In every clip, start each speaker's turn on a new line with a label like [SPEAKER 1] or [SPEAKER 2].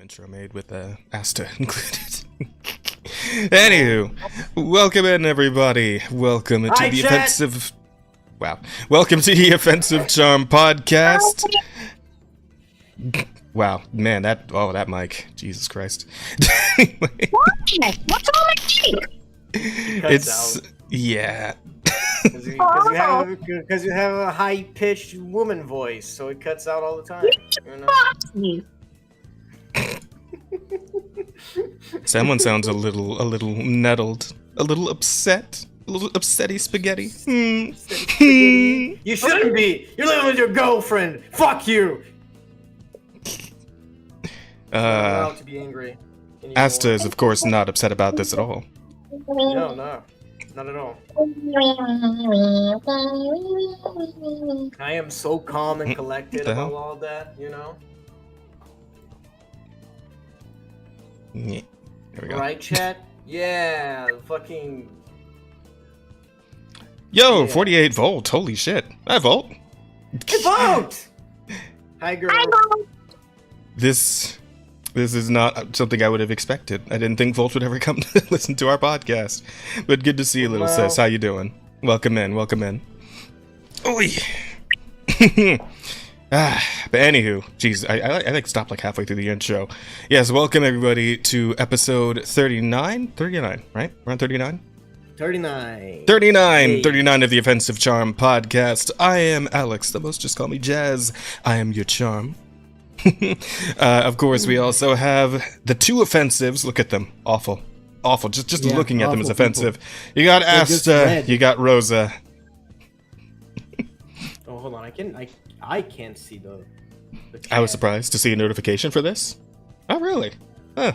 [SPEAKER 1] intro made with Asta included. Anywho, welcome in everybody. Welcome to the offensive. Wow, welcome to the Offensive Charm podcast. Wow, man, that mic, Jesus Christ.
[SPEAKER 2] What's wrong with me?
[SPEAKER 1] It's yeah.
[SPEAKER 3] Because you have a high-pitched woman voice, so it cuts out all the time. You know?
[SPEAKER 1] Someone sounds a little nettled, a little upset, a little upsetty spaghetti.
[SPEAKER 3] You shouldn't be. You're living with your girlfriend. Fuck you. You're allowed to be angry.
[SPEAKER 1] Asta is, of course, not upset about this at all.
[SPEAKER 3] No, not at all. I am so calm and collected about all that, you know?
[SPEAKER 1] Yeah. There we go.
[SPEAKER 3] Right, chat? Yeah, fucking...
[SPEAKER 1] Yo,
[SPEAKER 3] Yeah.
[SPEAKER 1] 48 volt, holy shit. I volt.
[SPEAKER 3] Hey, vote! Hi, girl.
[SPEAKER 1] This is not something I would have expected. I didn't think Volt would ever come to listen to our podcast. But good to see you, little sis. How you doing? Welcome in. Oi! But anywho, jeez, I like stopped like halfway through the intro. Yes, welcome everybody to episode 39? 39, right? We're on 39?
[SPEAKER 3] 39.
[SPEAKER 1] 39 of the Offensive Charm podcast. I am Alex, the most just call me Jazz. I am your charm. Of course, we also have the two offensives. Look at them. Awful. Just looking at them is offensive. People. You got Asta, you got Rosa.
[SPEAKER 3] Oh, hold on. I can't see the chat.
[SPEAKER 1] I was surprised to see a notification for this. Oh, really? Huh.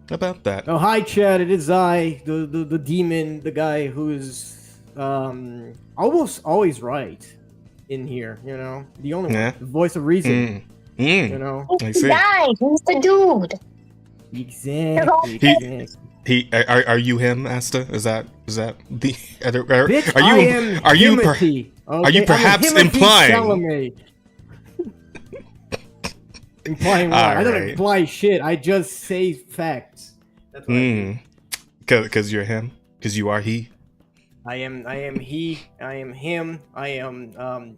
[SPEAKER 1] About that.
[SPEAKER 3] Oh, hi, Chad. It is I, the demon, the guy who's almost always right in here, you know? The only one. The voice of reason. You know?
[SPEAKER 1] I see.
[SPEAKER 2] Who's the dude?
[SPEAKER 3] Exactly.
[SPEAKER 1] Are you him, Asta? Is that the
[SPEAKER 3] Bitch,
[SPEAKER 1] are you perhaps implying
[SPEAKER 3] implying what? I don't imply shit. I just say facts. That's what I do.
[SPEAKER 1] Because you're him? Because you are he?
[SPEAKER 3] I am he. I am him. I am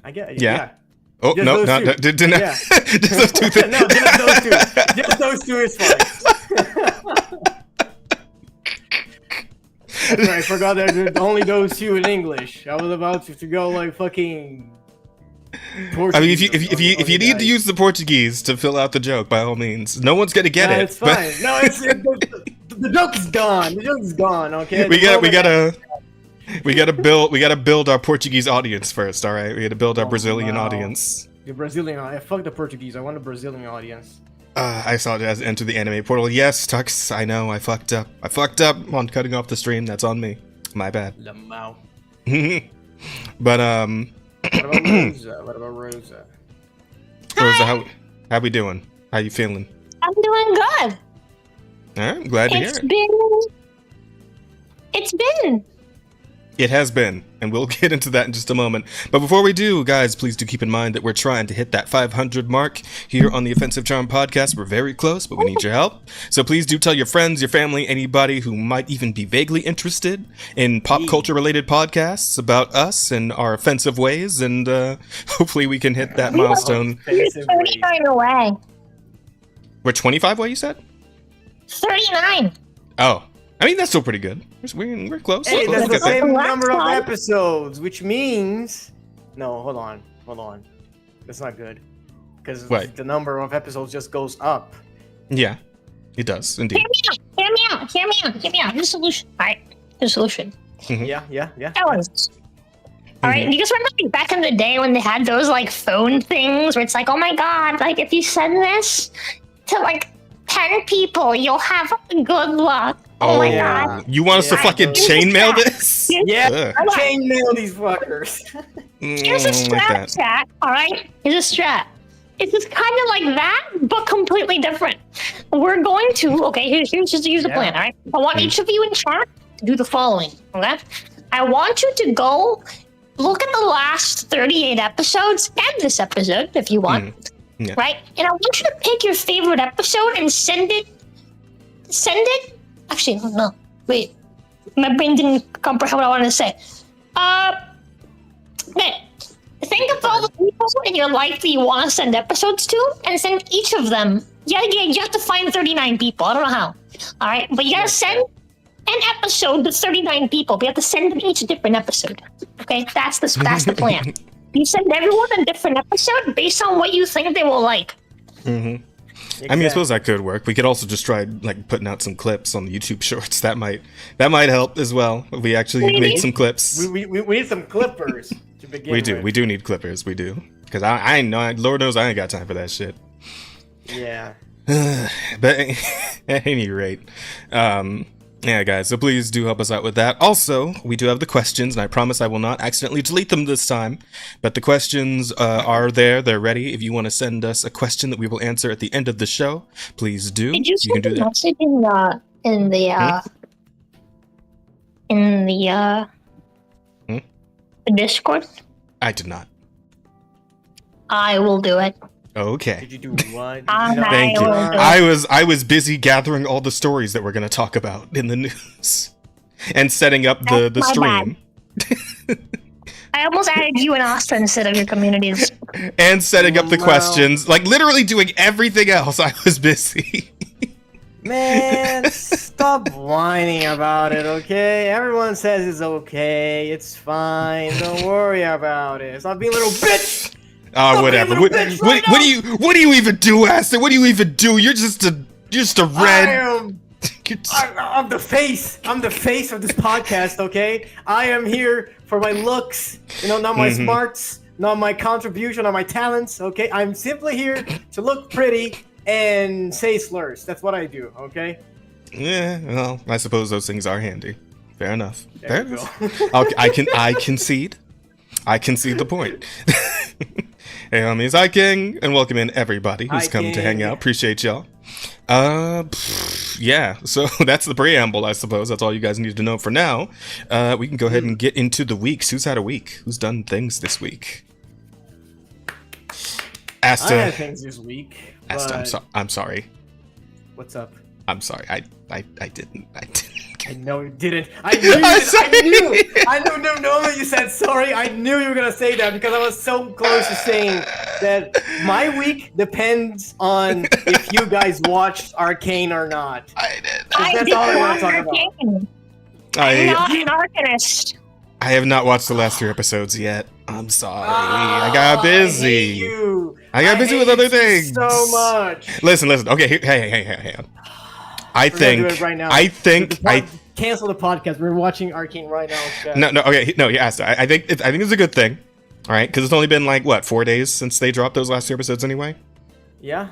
[SPEAKER 3] I get yeah.
[SPEAKER 1] Oh
[SPEAKER 3] just
[SPEAKER 1] no,
[SPEAKER 3] no,
[SPEAKER 1] didn't
[SPEAKER 3] yeah.
[SPEAKER 1] just those two things.
[SPEAKER 3] No, just those two. Just those two is fine. That's right, I forgot that there's only those two in English. I was about to go like fucking Portuguese.
[SPEAKER 1] I mean, if you need to use the Portuguese to fill out the joke, by all means, no one's gonna get it.
[SPEAKER 3] It's fine. No, the joke is gone. The joke is gone. Okay.
[SPEAKER 1] We gotta build our Portuguese audience first. All right, we gotta build our Brazilian audience.
[SPEAKER 3] The Brazilian. Fuck the Portuguese. I want a Brazilian audience.
[SPEAKER 1] I saw it as enter the anime portal. Yes, Tux. I know. I fucked up. On cutting off the stream. That's on me. My bad.
[SPEAKER 3] Lamau.
[SPEAKER 1] But
[SPEAKER 3] What about Rosa?
[SPEAKER 1] Rosa, how we doing? How you feeling?
[SPEAKER 2] I'm doing good.
[SPEAKER 1] All right, I'm glad to hear it.
[SPEAKER 2] It's been.
[SPEAKER 1] It has been, and we'll get into that in just a moment. But before we do, guys, please do keep in mind that we're trying to hit that 500 mark here on the Offensive Charm podcast. We're very close, but we need your help. So please do tell your friends, your family, anybody who might even be vaguely interested in pop culture-related podcasts about us and our offensive ways, and hopefully we can hit that milestone.
[SPEAKER 2] You're 39 away.
[SPEAKER 1] We're 25, what you said?
[SPEAKER 2] 39.
[SPEAKER 1] Oh. I mean, that's still pretty good. We're close.
[SPEAKER 3] Hey, that's the same
[SPEAKER 2] Last
[SPEAKER 3] number of
[SPEAKER 2] time.
[SPEAKER 3] episodes, which means... No, hold on. That's not good. Because the number of episodes just goes up.
[SPEAKER 1] Yeah, it does, indeed.
[SPEAKER 2] Hear me out. The solution. Alright, the solution.
[SPEAKER 3] Yeah.
[SPEAKER 2] That was... Alright, you guys remember back in the day when they had those, like, phone things where it's like, oh my god, like, if you send this to, like, 10 people, you'll have good luck. Oh my god.
[SPEAKER 1] You want us to fucking chainmail this?
[SPEAKER 3] Yeah, chainmail these fuckers.
[SPEAKER 2] Here's a strat, chat, alright? Here's a strat. It's just kind of like that, but completely different. We're going to, okay, here's the plan, alright? I want each of you in chat to do the following, okay? I want you to go look at the last 38 episodes and this episode, if you want. right? And I want you to pick your favorite episode and send it. Actually, no. Wait, my brain didn't comprehend what I wanted to say. Okay. Think of all the people in your life that you want to send episodes to, and send each of them. Yeah, you have to find 39 people. I don't know how. All right, but you gotta send an episode to 39 people. But you have to send them each a different episode. Okay, that's the plan. You send everyone a different episode based on what you think they will like.
[SPEAKER 1] Mm-hmm. Exactly. I mean, I suppose that could work. We could also just try like putting out some clips on the YouTube Shorts. That might help as well. If we actually make some clips.
[SPEAKER 3] We need some clippers to begin with.
[SPEAKER 1] We do need clippers. We do, because I know, Lord knows I ain't got time for that shit.
[SPEAKER 3] Yeah.
[SPEAKER 1] But at any rate, yeah, guys, so please do help us out with that. Also, we do have the questions, and I promise I will not accidentally delete them this time. But the questions are there; they're ready. If you want to send us a question that we will answer at the end of the show, please do.
[SPEAKER 2] Did you can do that. Message in the Discord?
[SPEAKER 1] I did not.
[SPEAKER 2] I will do it.
[SPEAKER 1] Okay.
[SPEAKER 3] Did you do what?
[SPEAKER 1] Thank you. I was busy gathering all the stories that we're going to talk about in the news and setting up the stream.
[SPEAKER 2] I almost added you and Austin instead of your communities.
[SPEAKER 1] And setting up the questions, like literally doing everything else. I was busy.
[SPEAKER 3] Man, stop whining about it, okay? Everyone says it's okay. It's fine. Don't worry about it. Stop being a little bitch.
[SPEAKER 1] Whatever. What do you even do, Aston? What do you even do? You're just a red.
[SPEAKER 3] I'm the face. I'm the face of this podcast, okay? I am here for my looks, not my smarts, not my contribution, not my talents, okay? I'm simply here to look pretty and say slurs. That's what I do, okay?
[SPEAKER 1] Yeah, well, I suppose those things are handy. Fair enough. Fair enough. I concede. I concede the point. Hey, homies, hi, King, and welcome in everybody who's come to hang out. Appreciate y'all. Yeah, so that's the preamble, I suppose. That's all you guys need to know for now. We can go ahead and get into the weeks. Who's had a week? Who's done things this week? Asta.
[SPEAKER 3] I had things this week.
[SPEAKER 1] Asta, I'm sorry.
[SPEAKER 3] What's up?
[SPEAKER 1] I'm sorry. I didn't.
[SPEAKER 3] I know you didn't. I knew. I knew. No, you said sorry. I knew you were gonna say that because I was so close to saying that my week depends on if you guys watched Arcane or not.
[SPEAKER 1] I did.
[SPEAKER 3] That's all I want to talk about.
[SPEAKER 2] I'm not an Arcanist.
[SPEAKER 1] I have not watched the last 3 episodes yet. I'm sorry. I got busy. I got busy with other things.
[SPEAKER 3] So much.
[SPEAKER 1] Listen. Okay, hey. I think
[SPEAKER 3] cancel the podcast. We're watching Arcane right now.
[SPEAKER 1] No. Okay, no. You asked. I think it's a good thing. All right, because it's only been like what 4 days since they dropped those last 2 episodes anyway.
[SPEAKER 3] Yeah.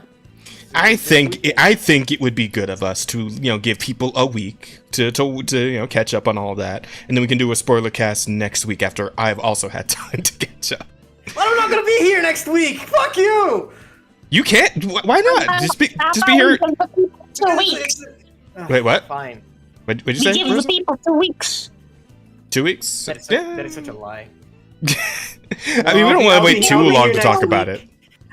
[SPEAKER 1] I think it would be good of us to give people a week to catch up on all that, and then we can do a spoiler cast next week after I've also had time to catch up.
[SPEAKER 3] Well, I'm not gonna be here next week. Fuck you.
[SPEAKER 1] You can't. Why not? Just be here.
[SPEAKER 2] 2 weeks.
[SPEAKER 1] Wait, what?
[SPEAKER 3] Fine.
[SPEAKER 1] What'd you say?
[SPEAKER 2] Give the people 2 weeks.
[SPEAKER 1] 2 weeks?
[SPEAKER 3] That is such a lie.
[SPEAKER 1] I mean, we don't want to wait too long to talk about it.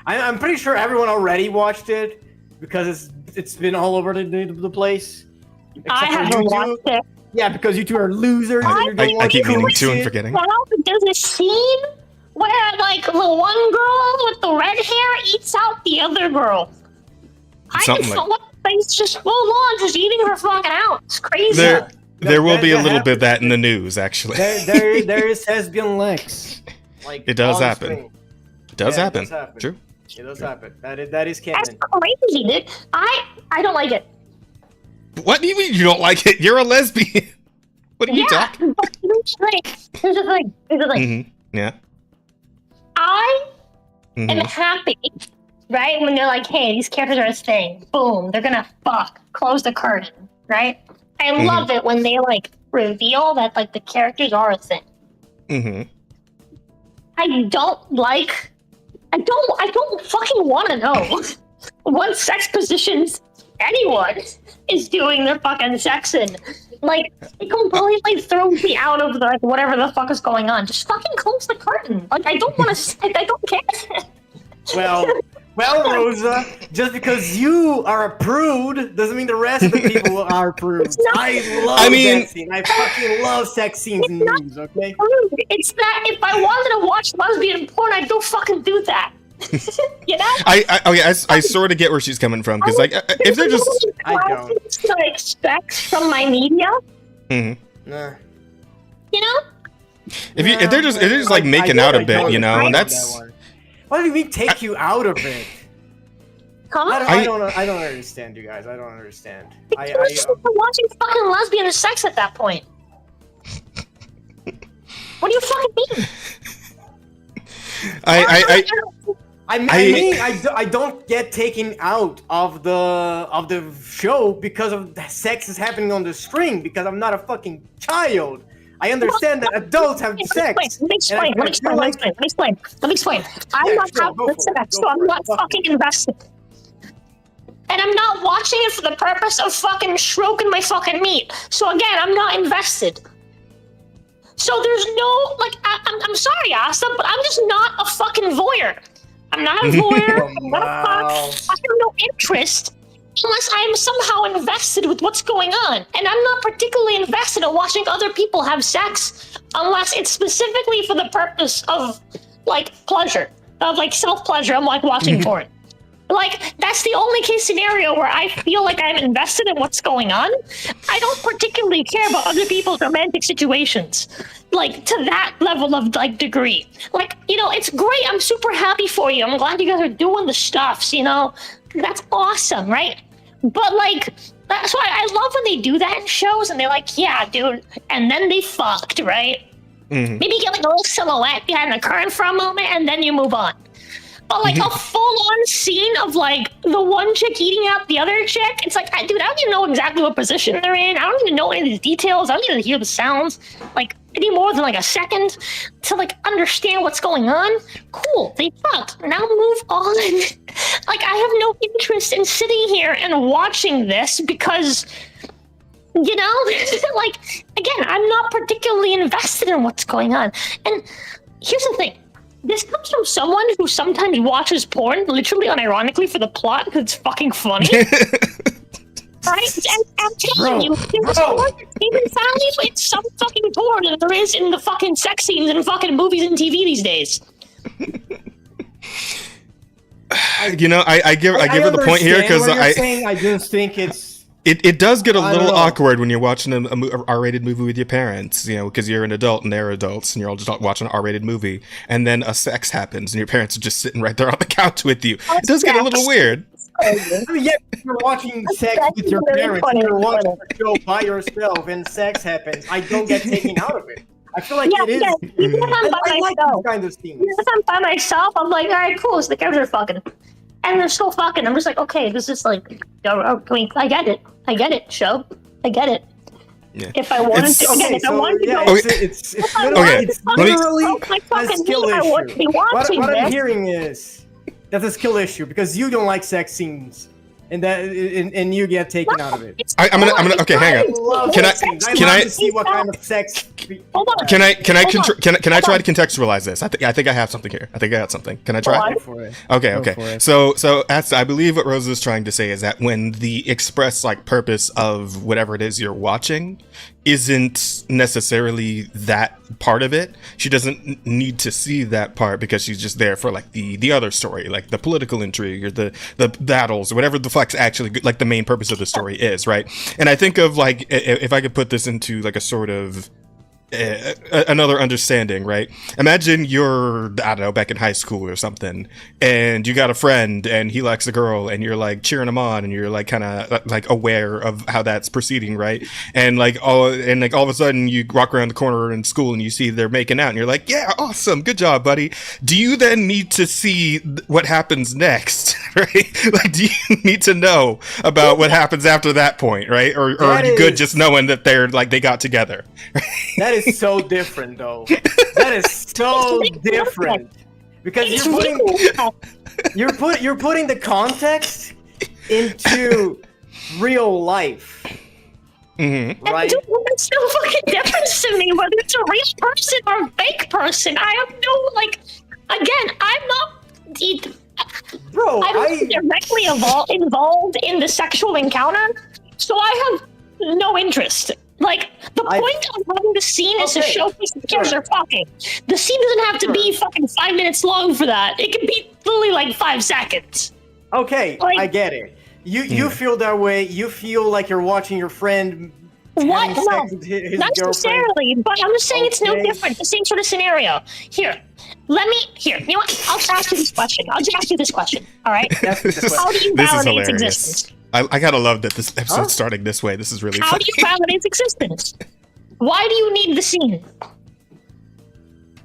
[SPEAKER 3] I'm pretty sure everyone already watched it because it's been all over the place.
[SPEAKER 2] I haven't watched it.
[SPEAKER 3] Yeah, because you two are losers.
[SPEAKER 1] I keep meaning to and forgetting.
[SPEAKER 2] There's a scene where like the one girl with the red hair eats out the other girl. I just don't want things just full on, just eating her fucking out. It's crazy.
[SPEAKER 1] There will be a little bit of that in the news, actually.
[SPEAKER 3] There is Lesbian Lex. Like
[SPEAKER 1] it does happen. It does happen. True.
[SPEAKER 3] It does happen. That is canon.
[SPEAKER 2] That's crazy, dude. I don't like it.
[SPEAKER 1] What do you mean you don't like it? You're a lesbian. What are you talking?
[SPEAKER 2] Here's the thing.
[SPEAKER 1] Mm-hmm. Yeah.
[SPEAKER 2] I am happy, right? When they're like, hey, these characters are a thing. Boom, they're gonna fuck. Close the curtain, right? I love it when they like reveal that like the characters are a thing.
[SPEAKER 1] Mm-hmm.
[SPEAKER 2] I don't fucking want to know what sex positions anyone is doing their fucking sex in. Like, it completely throws me out of the whatever the fuck is going on. Just fucking close the curtain. Like, I don't want to. I don't care.
[SPEAKER 3] Well, Well, Rosa, just because you are a prude doesn't mean the rest of the people are prudes. I love that scene. I fucking love sex scenes in movies, okay?
[SPEAKER 2] It's that if I wanted to watch lesbian porn, I'd go fucking do that. You know?
[SPEAKER 1] I sort of get where she's coming from, because like if they're just
[SPEAKER 3] I don't
[SPEAKER 2] to expect from my media.
[SPEAKER 3] Nah.
[SPEAKER 2] You know?
[SPEAKER 1] If they're just like making out a bit, you know, and that's.
[SPEAKER 3] What do you mean take you out of it?
[SPEAKER 2] Huh?
[SPEAKER 3] I don't understand, you guys. I don't understand.
[SPEAKER 2] I'm watching fucking lesbian sex at that point. What do you fucking mean?
[SPEAKER 3] I don't get taken out of the show because of the sex is happening on the screen because I'm not a fucking child. I understand that adults have sex.
[SPEAKER 2] Let me explain. I'm not having sex, so I'm not fucking invested. And I'm not watching it for the purpose of fucking stroking my fucking meat. So again, I'm not invested. So there's no, like, I'm sorry, Asa, but I'm just not a fucking voyeur. I'm not a voyeur. I'm not a fuck. I have no interest unless I'm somehow invested with what's going on. And I'm not particularly invested in watching other people have sex unless it's specifically for the purpose of, like, pleasure. Of, like, self-pleasure. I'm, like, watching porn. Like, that's the only case scenario where I feel like I'm invested in what's going on. I don't particularly care about other people's romantic situations, like, to that level of, like, degree. Like, you know, it's great. I'm super happy for you. I'm glad you guys are doing the stuffs, you know? That's awesome, right? But, like, that's why I love when they do that in shows, and they're like, yeah, dude, and then they fucked, right? Maybe you get, like, a little silhouette behind the curtain for a moment, and then you move on. But, like, a full-on scene of, like, the one chick eating out the other chick, it's like, dude, I don't even know exactly what position they're in. I don't even know any of these details. I don't even hear the sounds, like, any more than, like, a second to, like, understand what's going on. Cool, they fucked. Now move on. Like, I have no interest in sitting here and watching this because, you know, like, again, I'm not particularly invested in what's going on. And here's the thing. This comes from someone who sometimes watches porn, literally unironically, for the plot because it's fucking funny. Right? And I'm telling you, there's more even families with some fucking porn than there is in the fucking sex scenes in fucking movies and TV these days.
[SPEAKER 1] You know, I give her the point here because
[SPEAKER 3] I just think
[SPEAKER 1] it does get a little awkward when you're watching a R-rated movie with your parents, you know, because you're an adult and they're adults and you're all just watching an R-rated movie, and then a sex happens and your parents are just sitting right there on the couch with you. It does get a little weird.
[SPEAKER 3] I mean, yeah, if you're watching sex with your parents, if you're watching a show by yourself and sex happens, I don't get taken out of it. I feel like it is.
[SPEAKER 2] Even if I'm by
[SPEAKER 3] like
[SPEAKER 2] myself,
[SPEAKER 3] these kind of scenes.
[SPEAKER 2] if I'm by myself, I'm like, all right, cool. So the guys are fucking. And they're still fucking. I'm just like, okay, this is like, I get it, show. I get it.
[SPEAKER 1] Yeah.
[SPEAKER 2] If I wanted to, again, if I wanted to go,
[SPEAKER 3] it's literally a skill issue. What I'm hearing is that's a skill issue because you don't like sex scenes, and you get taken out of it.
[SPEAKER 1] I'm gonna. Okay, hang on. Can I
[SPEAKER 3] see what kind of sex?
[SPEAKER 2] Hold on.
[SPEAKER 1] Can I try to contextualize this? I think I have something here. I think I got something. Can I try? Okay. So I believe what Rosa is trying to say is that when the express like purpose of whatever it is you're watching isn't necessarily that part of it, she doesn't need to see that part because she's just there for like the other story, like the political intrigue or the battles or whatever the fuck's actually like the main purpose of the story is, right? And I think of like, if I could put this into like a sort of another understanding, right? Imagine you're, I don't know, back in high school or something, and you got a friend and he likes a girl and you're like cheering him on and you're like kind of like aware of how that's proceeding, right? And like all of a sudden you walk around the corner in school and you see they're making out and you're like, yeah, awesome, good job, buddy. Do you then need to see what happens next, right? Like, do you need to know about what happens after that point, right? Or are you good just knowing that they're like they got together?
[SPEAKER 3] That is so different, though. That is so different because you're putting the context into real life, right?
[SPEAKER 2] It's no fucking difference to me whether it's a real person or a fake person. I have no Again, I'm not.
[SPEAKER 3] Bro, No,
[SPEAKER 2] I'm directly involved in the sexual encounter, so I have no interest. Like, the point of having the scene is to showcase the characters are fucking. The scene doesn't have to be fucking 5 minutes long for that. It can be literally like 5 seconds.
[SPEAKER 3] Okay, like, I get it. You feel that way. You feel like you're watching your friend.
[SPEAKER 2] What? No, not necessarily. But I'm just saying it's no different. The same sort of scenario. Here, you know what? I'll just ask you this question. All right? How do you validate its existence?
[SPEAKER 1] I gotta love that this episode's starting this way. This is really
[SPEAKER 2] How
[SPEAKER 1] funny.
[SPEAKER 2] do you validate its existence? Why do you need the scene?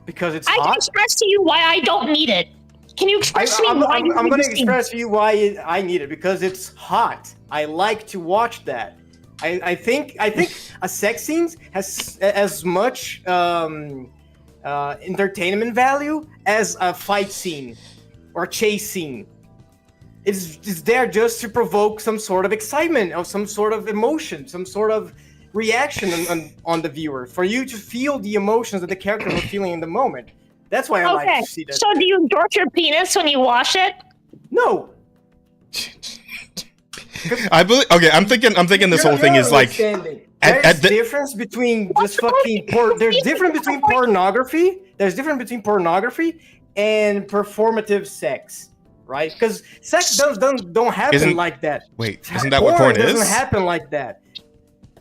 [SPEAKER 3] Because it's
[SPEAKER 2] I
[SPEAKER 3] hot?
[SPEAKER 2] can express to you why I don't need it. Can you express to me why you need
[SPEAKER 3] I'm going to
[SPEAKER 2] the
[SPEAKER 3] express to you why I need it. Because it's hot. I like to watch that. I think a sex scene has as much entertainment value as a fight scene or a chase scene. It's there just to provoke some sort of excitement or some sort of emotion, some sort of reaction on the viewer, for you to feel the emotions that the characters are feeling in the moment. That's why I like to see that.
[SPEAKER 2] So do you dork your penis when you wash it?
[SPEAKER 3] No.
[SPEAKER 1] I believe. Okay, I'm thinking this whole thing is like.
[SPEAKER 3] There's difference between just fucking There's difference between pornography. There's difference between pornography and performative sex, right? Because sex don't happen like that.
[SPEAKER 1] Wait, isn't that what porn is?
[SPEAKER 3] It doesn't happen like that.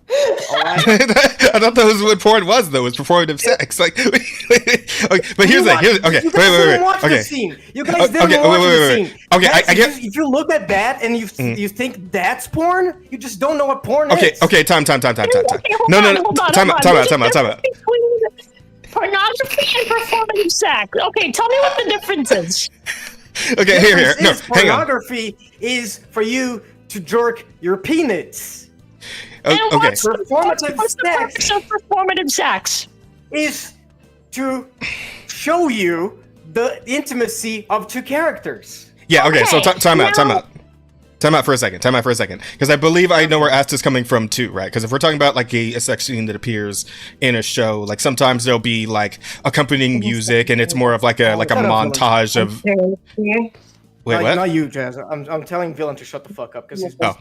[SPEAKER 1] All right. I thought that was what porn was, though. It's performative sex. Like, okay, but here's the thing. Okay, wait. Okay,
[SPEAKER 3] scene. You guys didn't watch the scene.
[SPEAKER 1] Okay, I get.
[SPEAKER 3] If you look at that and you think that's porn, you just don't know what porn is.
[SPEAKER 1] Okay, time. No, time out.
[SPEAKER 2] Pornography and performative sex. Okay, tell me what the difference is.
[SPEAKER 1] Okay, here. No, hang on.
[SPEAKER 3] Pornography is for you to jerk your penis.
[SPEAKER 2] Okay. What's the purpose of performative sex?
[SPEAKER 3] Is to show you the intimacy of two characters.
[SPEAKER 1] Yeah, okay, so time out. Time out for a second, because I believe I know where Ast is coming from too, right? Because if we're talking about like a sex scene that appears in a show, like sometimes there'll be like accompanying music, and it's more of like a montage of. Wait, what?
[SPEAKER 3] Not you, Jazz. I'm telling Villain to shut the fuck up because he's dumb.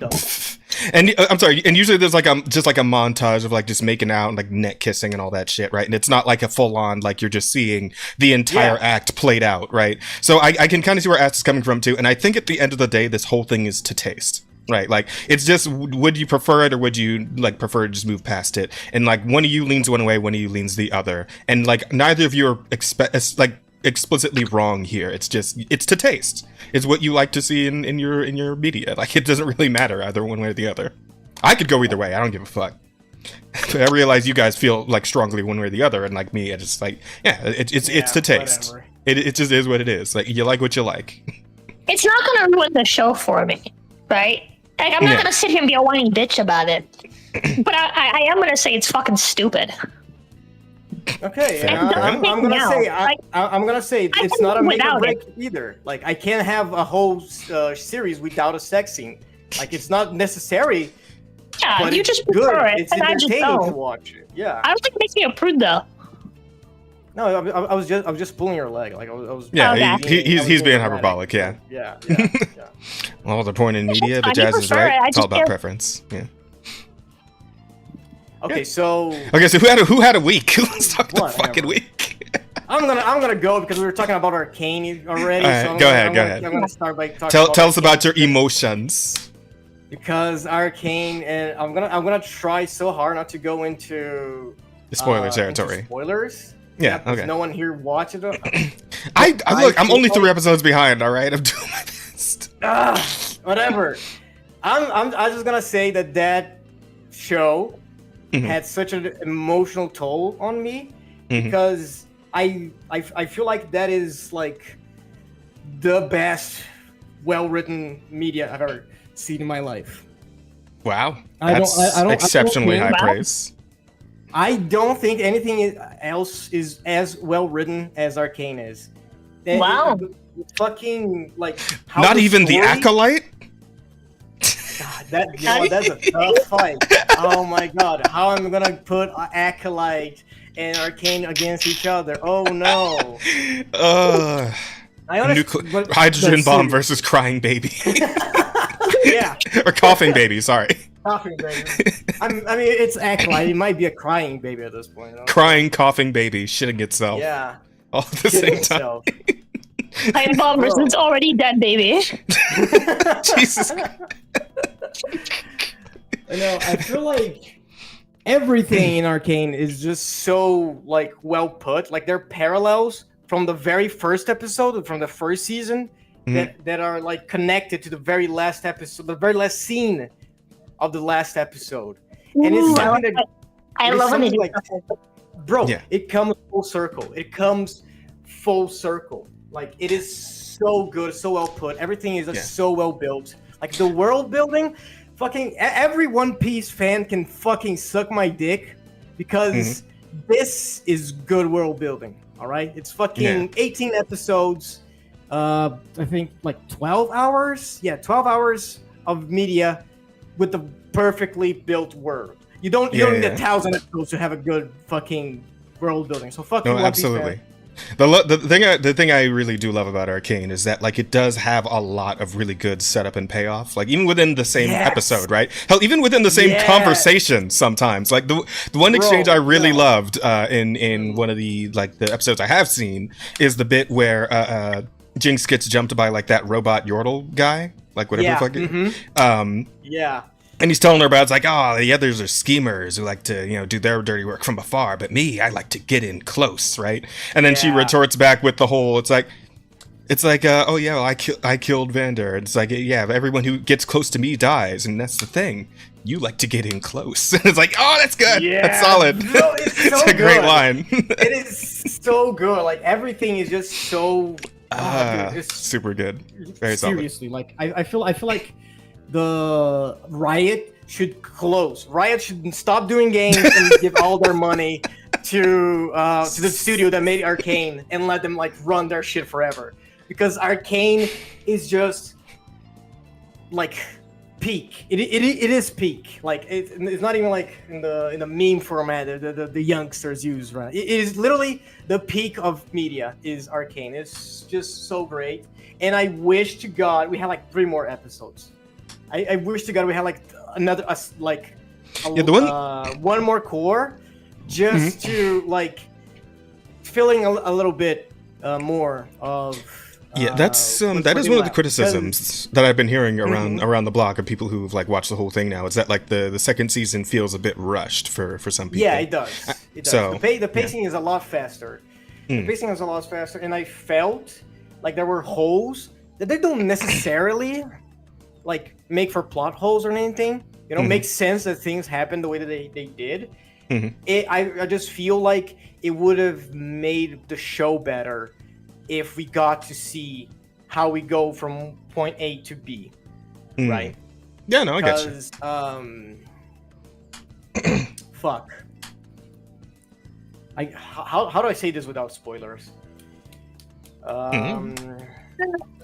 [SPEAKER 1] And I'm sorry. And usually there's like just like a montage of like just making out and like neck kissing and all that shit, right? And it's not like a full on like you're just seeing the entire act played out, right? So I can kind of see where Ast is coming from too. And I think at the end of the day, this whole thing is to taste. Right, like it's just, would you prefer it or would you like prefer to just move past it? And like one of you leans one way, one of you leans the other, and like neither of you are explicitly wrong here. It's just, it's to taste. It's what you like to see in your media. Like it doesn't really matter either one way or the other. I could go either way. I don't give a fuck. But I realize you guys feel like strongly one way or the other, and like me, I just like it's to taste. It just is what it is. Like you like what you like.
[SPEAKER 2] It's not gonna ruin the show for me, right? Like, I'm not gonna sit here and be a whiny bitch about it, but I am gonna say it's fucking stupid.
[SPEAKER 3] Okay, I'm gonna say it's not a make or break either. Like I can't have a whole series without a sex scene. Like it's not necessary.
[SPEAKER 2] Yeah,
[SPEAKER 3] but
[SPEAKER 2] you just prefer it.
[SPEAKER 3] It's entertaining to watch it. Yeah.
[SPEAKER 2] I don't think it makes me a prude though.
[SPEAKER 3] No, I was just pulling your leg. Like I was.
[SPEAKER 1] Yeah, he's being hyperbolic. Yeah.
[SPEAKER 3] Yeah.
[SPEAKER 1] All the porn in media, but Jazz is right. It's all about preference. Yeah.
[SPEAKER 3] Okay, so
[SPEAKER 1] who had a week? Who wants to talk the fucking week?
[SPEAKER 3] I'm gonna go because we were talking about Arcane already.
[SPEAKER 1] Right,
[SPEAKER 3] so
[SPEAKER 1] go ahead.
[SPEAKER 3] I'm gonna start by talking.
[SPEAKER 1] Tell us about your emotions.
[SPEAKER 3] Because Arcane, and I'm gonna try so hard not to go into
[SPEAKER 1] the spoiler territory.
[SPEAKER 3] Spoilers.
[SPEAKER 1] Yeah. Okay.
[SPEAKER 3] No one here watched it.
[SPEAKER 1] I'm only 3 episodes behind. All right, I'm doing my best.
[SPEAKER 3] Whatever. I'm just gonna say that show had such an emotional toll on me because I feel like that is like the best well-written media I've ever seen in my life.
[SPEAKER 1] Wow, that's exceptionally high praise.
[SPEAKER 3] I don't think anything else is as well written as Arcane is.
[SPEAKER 2] Wow.
[SPEAKER 3] Fucking like
[SPEAKER 1] not even the Acolyte.
[SPEAKER 3] God, that's a tough fight. Oh my god, how am I gonna put Acolyte and Arcane against each other? Oh no.
[SPEAKER 1] Hydrogen bomb versus crying baby.
[SPEAKER 3] Yeah.
[SPEAKER 1] Or coughing baby, sorry.
[SPEAKER 3] Coughing baby. I mean, it's actually, it might be a crying baby at this point.
[SPEAKER 1] Crying, coughing baby, shitting itself.
[SPEAKER 3] Yeah.
[SPEAKER 1] All at the same time.
[SPEAKER 2] Time bomb versus already dead baby.
[SPEAKER 1] Jesus.
[SPEAKER 3] I know, I feel like everything in Arcane is just so, like, well put. Like, there are parallels from the very first episode, from the first season, that are, like, connected to the very last episode, the very last scene of the last episode. And it's something that...
[SPEAKER 2] I love when they do
[SPEAKER 3] like, bro, it comes full circle. It comes full circle. Like, it is so good, so well put. Everything is just so well built. Like, the world building... Fucking every One Piece fan can fucking suck my dick because this is good world building. All right, it's fucking 18 episodes. I think like 12 hours. Yeah, 12 hours of media with the perfectly built world. You don't need 1,000 episodes to have a good fucking world building. So fucking One Piece
[SPEAKER 1] absolutely.
[SPEAKER 3] fan.
[SPEAKER 1] The thing I really do love about Arcane is that like it does have a lot of really good setup and payoff, like even within the same episode, right? Hell, even within the same conversation sometimes. Like the one exchange I really loved in one of the episodes I have seen is the bit where Jinx gets jumped by like that robot Yordle guy, like whatever the fuck. And he's telling her about, it's like, oh, the others are schemers who like to, you know, do their dirty work from afar, but me, I like to get in close, right? And then she retorts back with the whole, it's like, oh yeah, well, I killed Vander. It's like, yeah, everyone who gets close to me dies, and that's the thing. You like to get in close. And it's like, oh, that's good. Yeah, that's solid.
[SPEAKER 3] No, it's so
[SPEAKER 1] it's a great line.
[SPEAKER 3] It is so good. Like everything is just so
[SPEAKER 1] dude, super good. Very
[SPEAKER 3] seriously,
[SPEAKER 1] solid.
[SPEAKER 3] like I feel like the Riot should close. Riot should stop doing games and give all their money to the studio that made Arcane and let them like run their shit forever. Because Arcane is just like peak. It is peak. Like it's not even like in the meme format that the youngsters use, right? It is literally the peak of media is Arcane. It's just so great. And I wish to God we had like 3 more episodes. I wish to God we had like another one more core just to like filling a little bit more of
[SPEAKER 1] that's that is one of the criticisms that I've been hearing around the block of people who've like watched the whole thing now. Is that like the second season feels a bit rushed for some people.
[SPEAKER 3] Yeah, it does. It does. So the pacing is a lot faster. The pacing is a lot faster, and I felt like there were holes that they don't necessarily like make for plot holes or anything. You know, makes sense that things happen the way that they did. I just feel like it would have made the show better if we got to see how we go from point A to B, right?
[SPEAKER 1] Yeah, no, I get you.
[SPEAKER 3] Fuck. How do I say this without spoilers?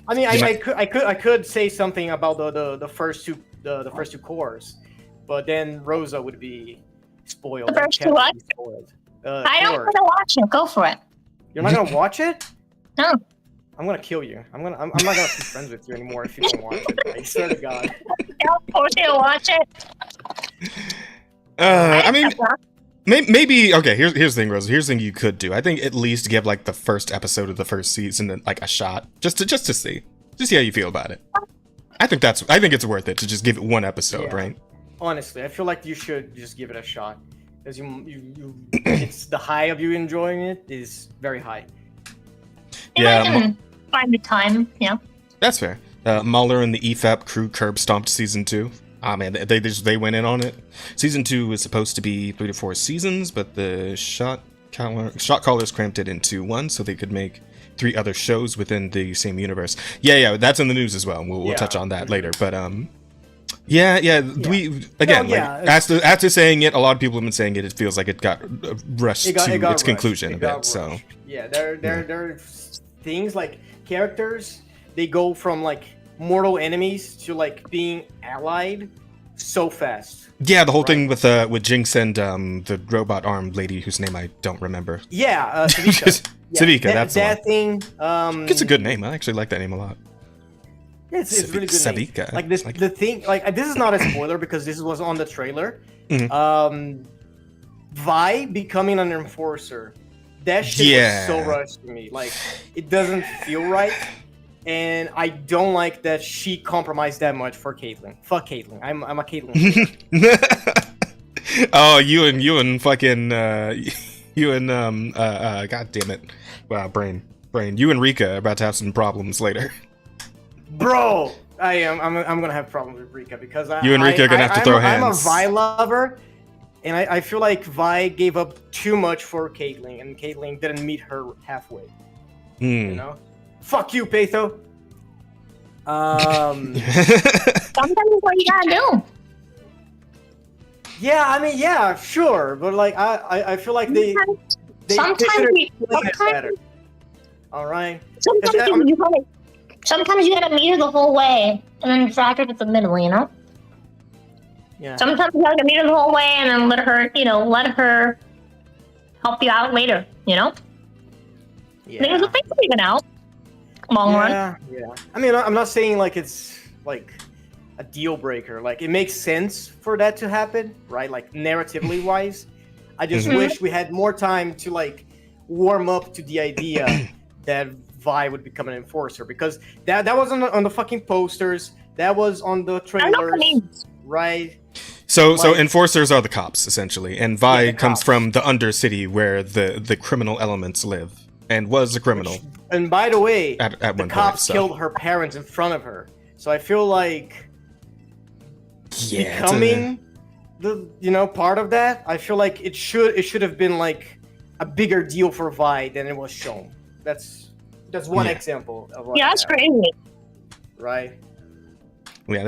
[SPEAKER 3] I mean, I could say something about the first two cores, but then Rosa would be spoiled.
[SPEAKER 2] The first two what? I don't want to watch it. Go for it.
[SPEAKER 3] You're not gonna watch it?
[SPEAKER 2] No.
[SPEAKER 3] I'm gonna kill you. I'm not gonna be friends with you anymore if you don't watch it. I swear to God.
[SPEAKER 2] Don't force you to watch it.
[SPEAKER 1] I mean, maybe. Okay, here's the thing, Rosa. Here's the thing you could do. I think at least give like the first episode of the first season like a shot, just to see how you feel about it. I think it's worth it to just give it one episode, right?
[SPEAKER 3] Honestly, I feel like you should just give it a shot, because you it's the high of you enjoying it is very high.
[SPEAKER 2] I can find the time, yeah.
[SPEAKER 1] That's fair. Mahler and the EFAP crew curb stomped season 2. Ah man, they went in on it. Season 2 was supposed to be 3 to 4 seasons, but the shot callers cramped it into 1 so they could make 3 other shows within the same universe. Yeah, that's in the news as well. We'll touch on that later. But we again after saying it, a lot of people have been saying it. It feels like it got rushed to its conclusion a bit. So
[SPEAKER 3] yeah, there are things like characters. They go from like mortal enemies to like being allied so fast.
[SPEAKER 1] Yeah, the whole thing with Jinx and the robot armed lady whose name I don't remember.
[SPEAKER 3] Yeah, Savita.
[SPEAKER 1] Savika, that's
[SPEAKER 3] that thing.
[SPEAKER 1] It's a good name. I actually like that name a lot.
[SPEAKER 3] It's really good name.
[SPEAKER 1] Savika.
[SPEAKER 3] Like this, the thing. Like this is not a spoiler because this was on the trailer. Vi becoming an enforcer. That shit was so rushed to me. Like, it doesn't feel right. And I don't like that she compromised that much for Caitlyn. Fuck Caitlyn. I'm a Caitlyn.
[SPEAKER 1] Oh, you and fucking god damn it. Wow, brain. You and Rika are about to have some problems later.
[SPEAKER 3] Bro, I'm gonna have problems with Rika because
[SPEAKER 1] you and Rika are gonna have to throw hands.
[SPEAKER 3] I'm a Vi lover. And I feel like Vi gave up too much for Caitlyn, and Caitlyn didn't meet her halfway. You know? Fuck you, Patho.
[SPEAKER 2] Sometimes it's what you gotta do.
[SPEAKER 3] Yeah, I mean, yeah, sure, but like, I feel like they
[SPEAKER 2] sometimes
[SPEAKER 3] better. All right.
[SPEAKER 2] Sometimes you gotta meet her the whole way, and then drag her to the middle. You know.
[SPEAKER 3] Yeah.
[SPEAKER 2] Sometimes you gotta meet her the whole way and then let her help you out later, you know?
[SPEAKER 3] Yeah.
[SPEAKER 2] Things will figure out. Long run.
[SPEAKER 3] Yeah. I mean, I'm not saying like it's like a deal breaker. Like it makes sense for that to happen, right? Like narratively wise. I just wish we had more time to like warm up to the idea that Vi would become an enforcer because that was on the fucking posters. That was on the trailers, right?
[SPEAKER 1] So enforcers are the cops essentially, and Vi comes from the Undercity where the criminal elements live, and was a criminal.
[SPEAKER 3] And by the way,
[SPEAKER 1] at
[SPEAKER 3] the
[SPEAKER 1] one
[SPEAKER 3] cops
[SPEAKER 1] point,
[SPEAKER 3] killed her parents in front of her. So I feel like becoming the part of that. I feel like it should have been like a bigger deal for Vi than it was shown. That's one example of what.
[SPEAKER 2] Yeah, that's crazy.
[SPEAKER 3] Right.
[SPEAKER 1] Yeah,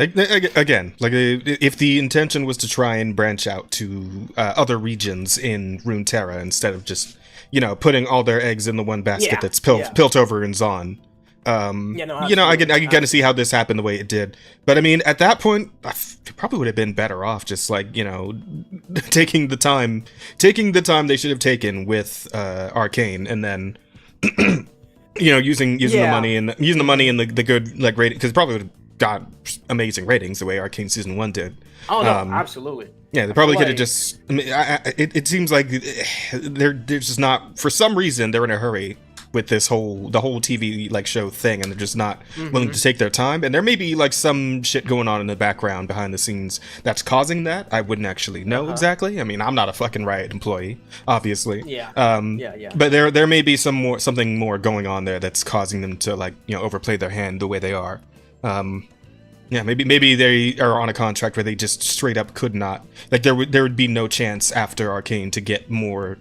[SPEAKER 1] again, like if the intention was to try and branch out to other regions in Runeterra instead of just, putting all their eggs in the one basket that's Piltover and Zon. I can kind of see how this happened the way it did. But I mean, at that point, it probably would have been better off just like, taking the time they should have taken with Arcane and then, using the money and the good like rating, because probably would have got amazing ratings the way Arcane Season 1 did.
[SPEAKER 3] Oh, no, absolutely.
[SPEAKER 1] Yeah, they probably could have just... I mean, it seems like they're just not... For some reason, they're in a hurry with the whole TV like show thing, and they're just not willing to take their time. And there may be like some shit going on in the background behind the scenes that's causing that. I wouldn't actually know exactly. I mean, I'm not a fucking Riot employee, obviously. But there may be something more going on there that's causing them to like overplay their hand the way they are. Maybe they are on a contract where they just straight up could not, like there would be no chance after Arcane to get more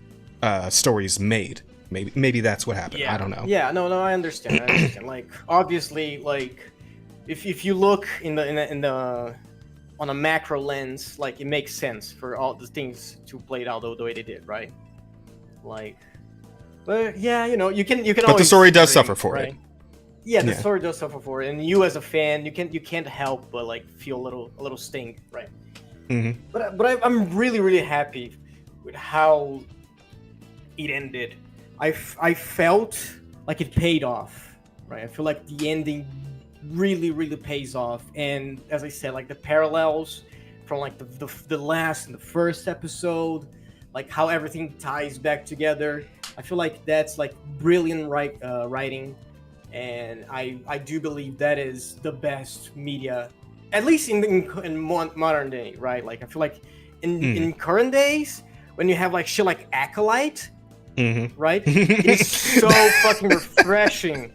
[SPEAKER 1] stories made. Maybe that's what happened. I don't know.
[SPEAKER 3] Yeah, no, I understand. Like obviously, like if you look in the on a macro lens, like it makes sense for all the things to play it out the way they did, right? Like, but yeah, you can.
[SPEAKER 1] But the story does suffer for it.
[SPEAKER 3] Yeah, the story does suffer for it, and you as a fan, you can't help but like feel a little sting, right? But I'm really happy with how it ended. I felt like it paid off, right? I feel like the ending really pays off, and as I said, like the parallels from like the last and the first episode, like how everything ties back together. I feel like that's like brilliant writing. And I do believe that is the best media, at least in modern day, right? Like I feel like in current days, when you have like shit like Acolyte, right? It's so fucking refreshing.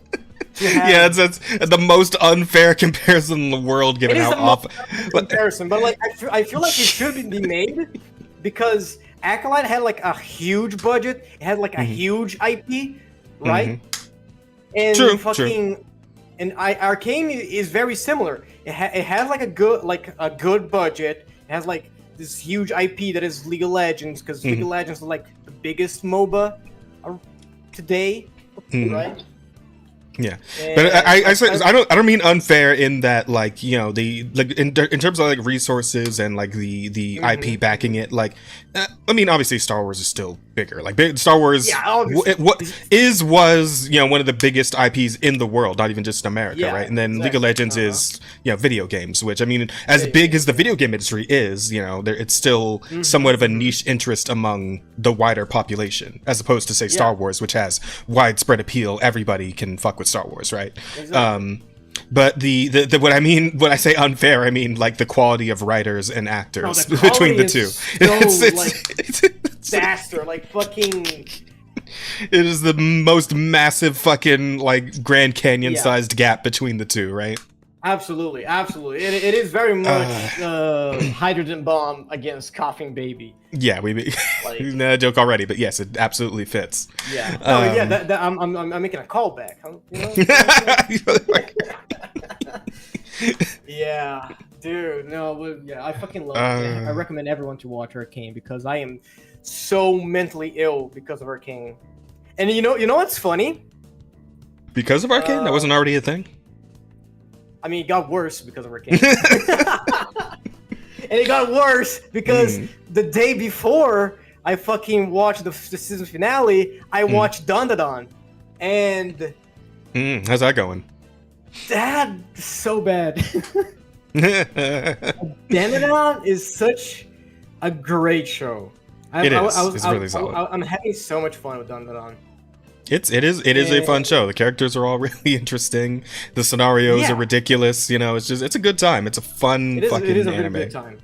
[SPEAKER 1] Yeah, that's the most unfair comparison in the world, given how awful.
[SPEAKER 3] Comparison, but like I feel like it should be made because Acolyte had like a huge budget, it had like a huge IP, right? And
[SPEAKER 1] True.
[SPEAKER 3] And Arcane is very similar. It has like a good budget. It has like this huge IP that is League of Legends, because League of Legends is like the biggest MOBA today, right?
[SPEAKER 1] Yeah, but I don't mean unfair in that like in terms of like resources and like the IP backing it. Like, I mean, obviously Star Wars is still bigger. Like Star Wars, was one of the biggest IPs in the world, not even just in America, right? And then League of Legends is video games, which I mean, as big as the video game industry is, it's still somewhat of a niche interest among the wider population, as opposed to say Star Wars, which has widespread appeal. Everybody can fuck with Star Wars, right?
[SPEAKER 3] Exactly.
[SPEAKER 1] But the what I mean when I say unfair, I mean like the quality of writers and actors between the two.
[SPEAKER 3] It's disaster, like fucking.
[SPEAKER 1] It is the most massive fucking like Grand Canyon sized gap between the two, right?
[SPEAKER 3] Absolutely. It is very much hydrogen bomb against coughing baby.
[SPEAKER 1] Yeah, we like, joke already, but yes, it absolutely fits.
[SPEAKER 3] Yeah. I'm making a callback. Yeah, dude. No, I fucking love it. I recommend everyone to watch Arcane because I am so mentally ill because of Arcane. And you know what's funny?
[SPEAKER 1] Because of Arcane, that wasn't already a thing.
[SPEAKER 3] I mean, it got worse because of Arcane. And it got worse because the day before I fucking watched the season finale, I watched Dandadan. And...
[SPEAKER 1] how's that going?
[SPEAKER 3] That's so bad. Dandadan is such a great show.
[SPEAKER 1] It's really solid.
[SPEAKER 3] I'm having so much fun with Dandadan.
[SPEAKER 1] It is a fun show. The characters are all really interesting. The scenarios are ridiculous. It's a good time. It's a fun fucking anime. Really good time.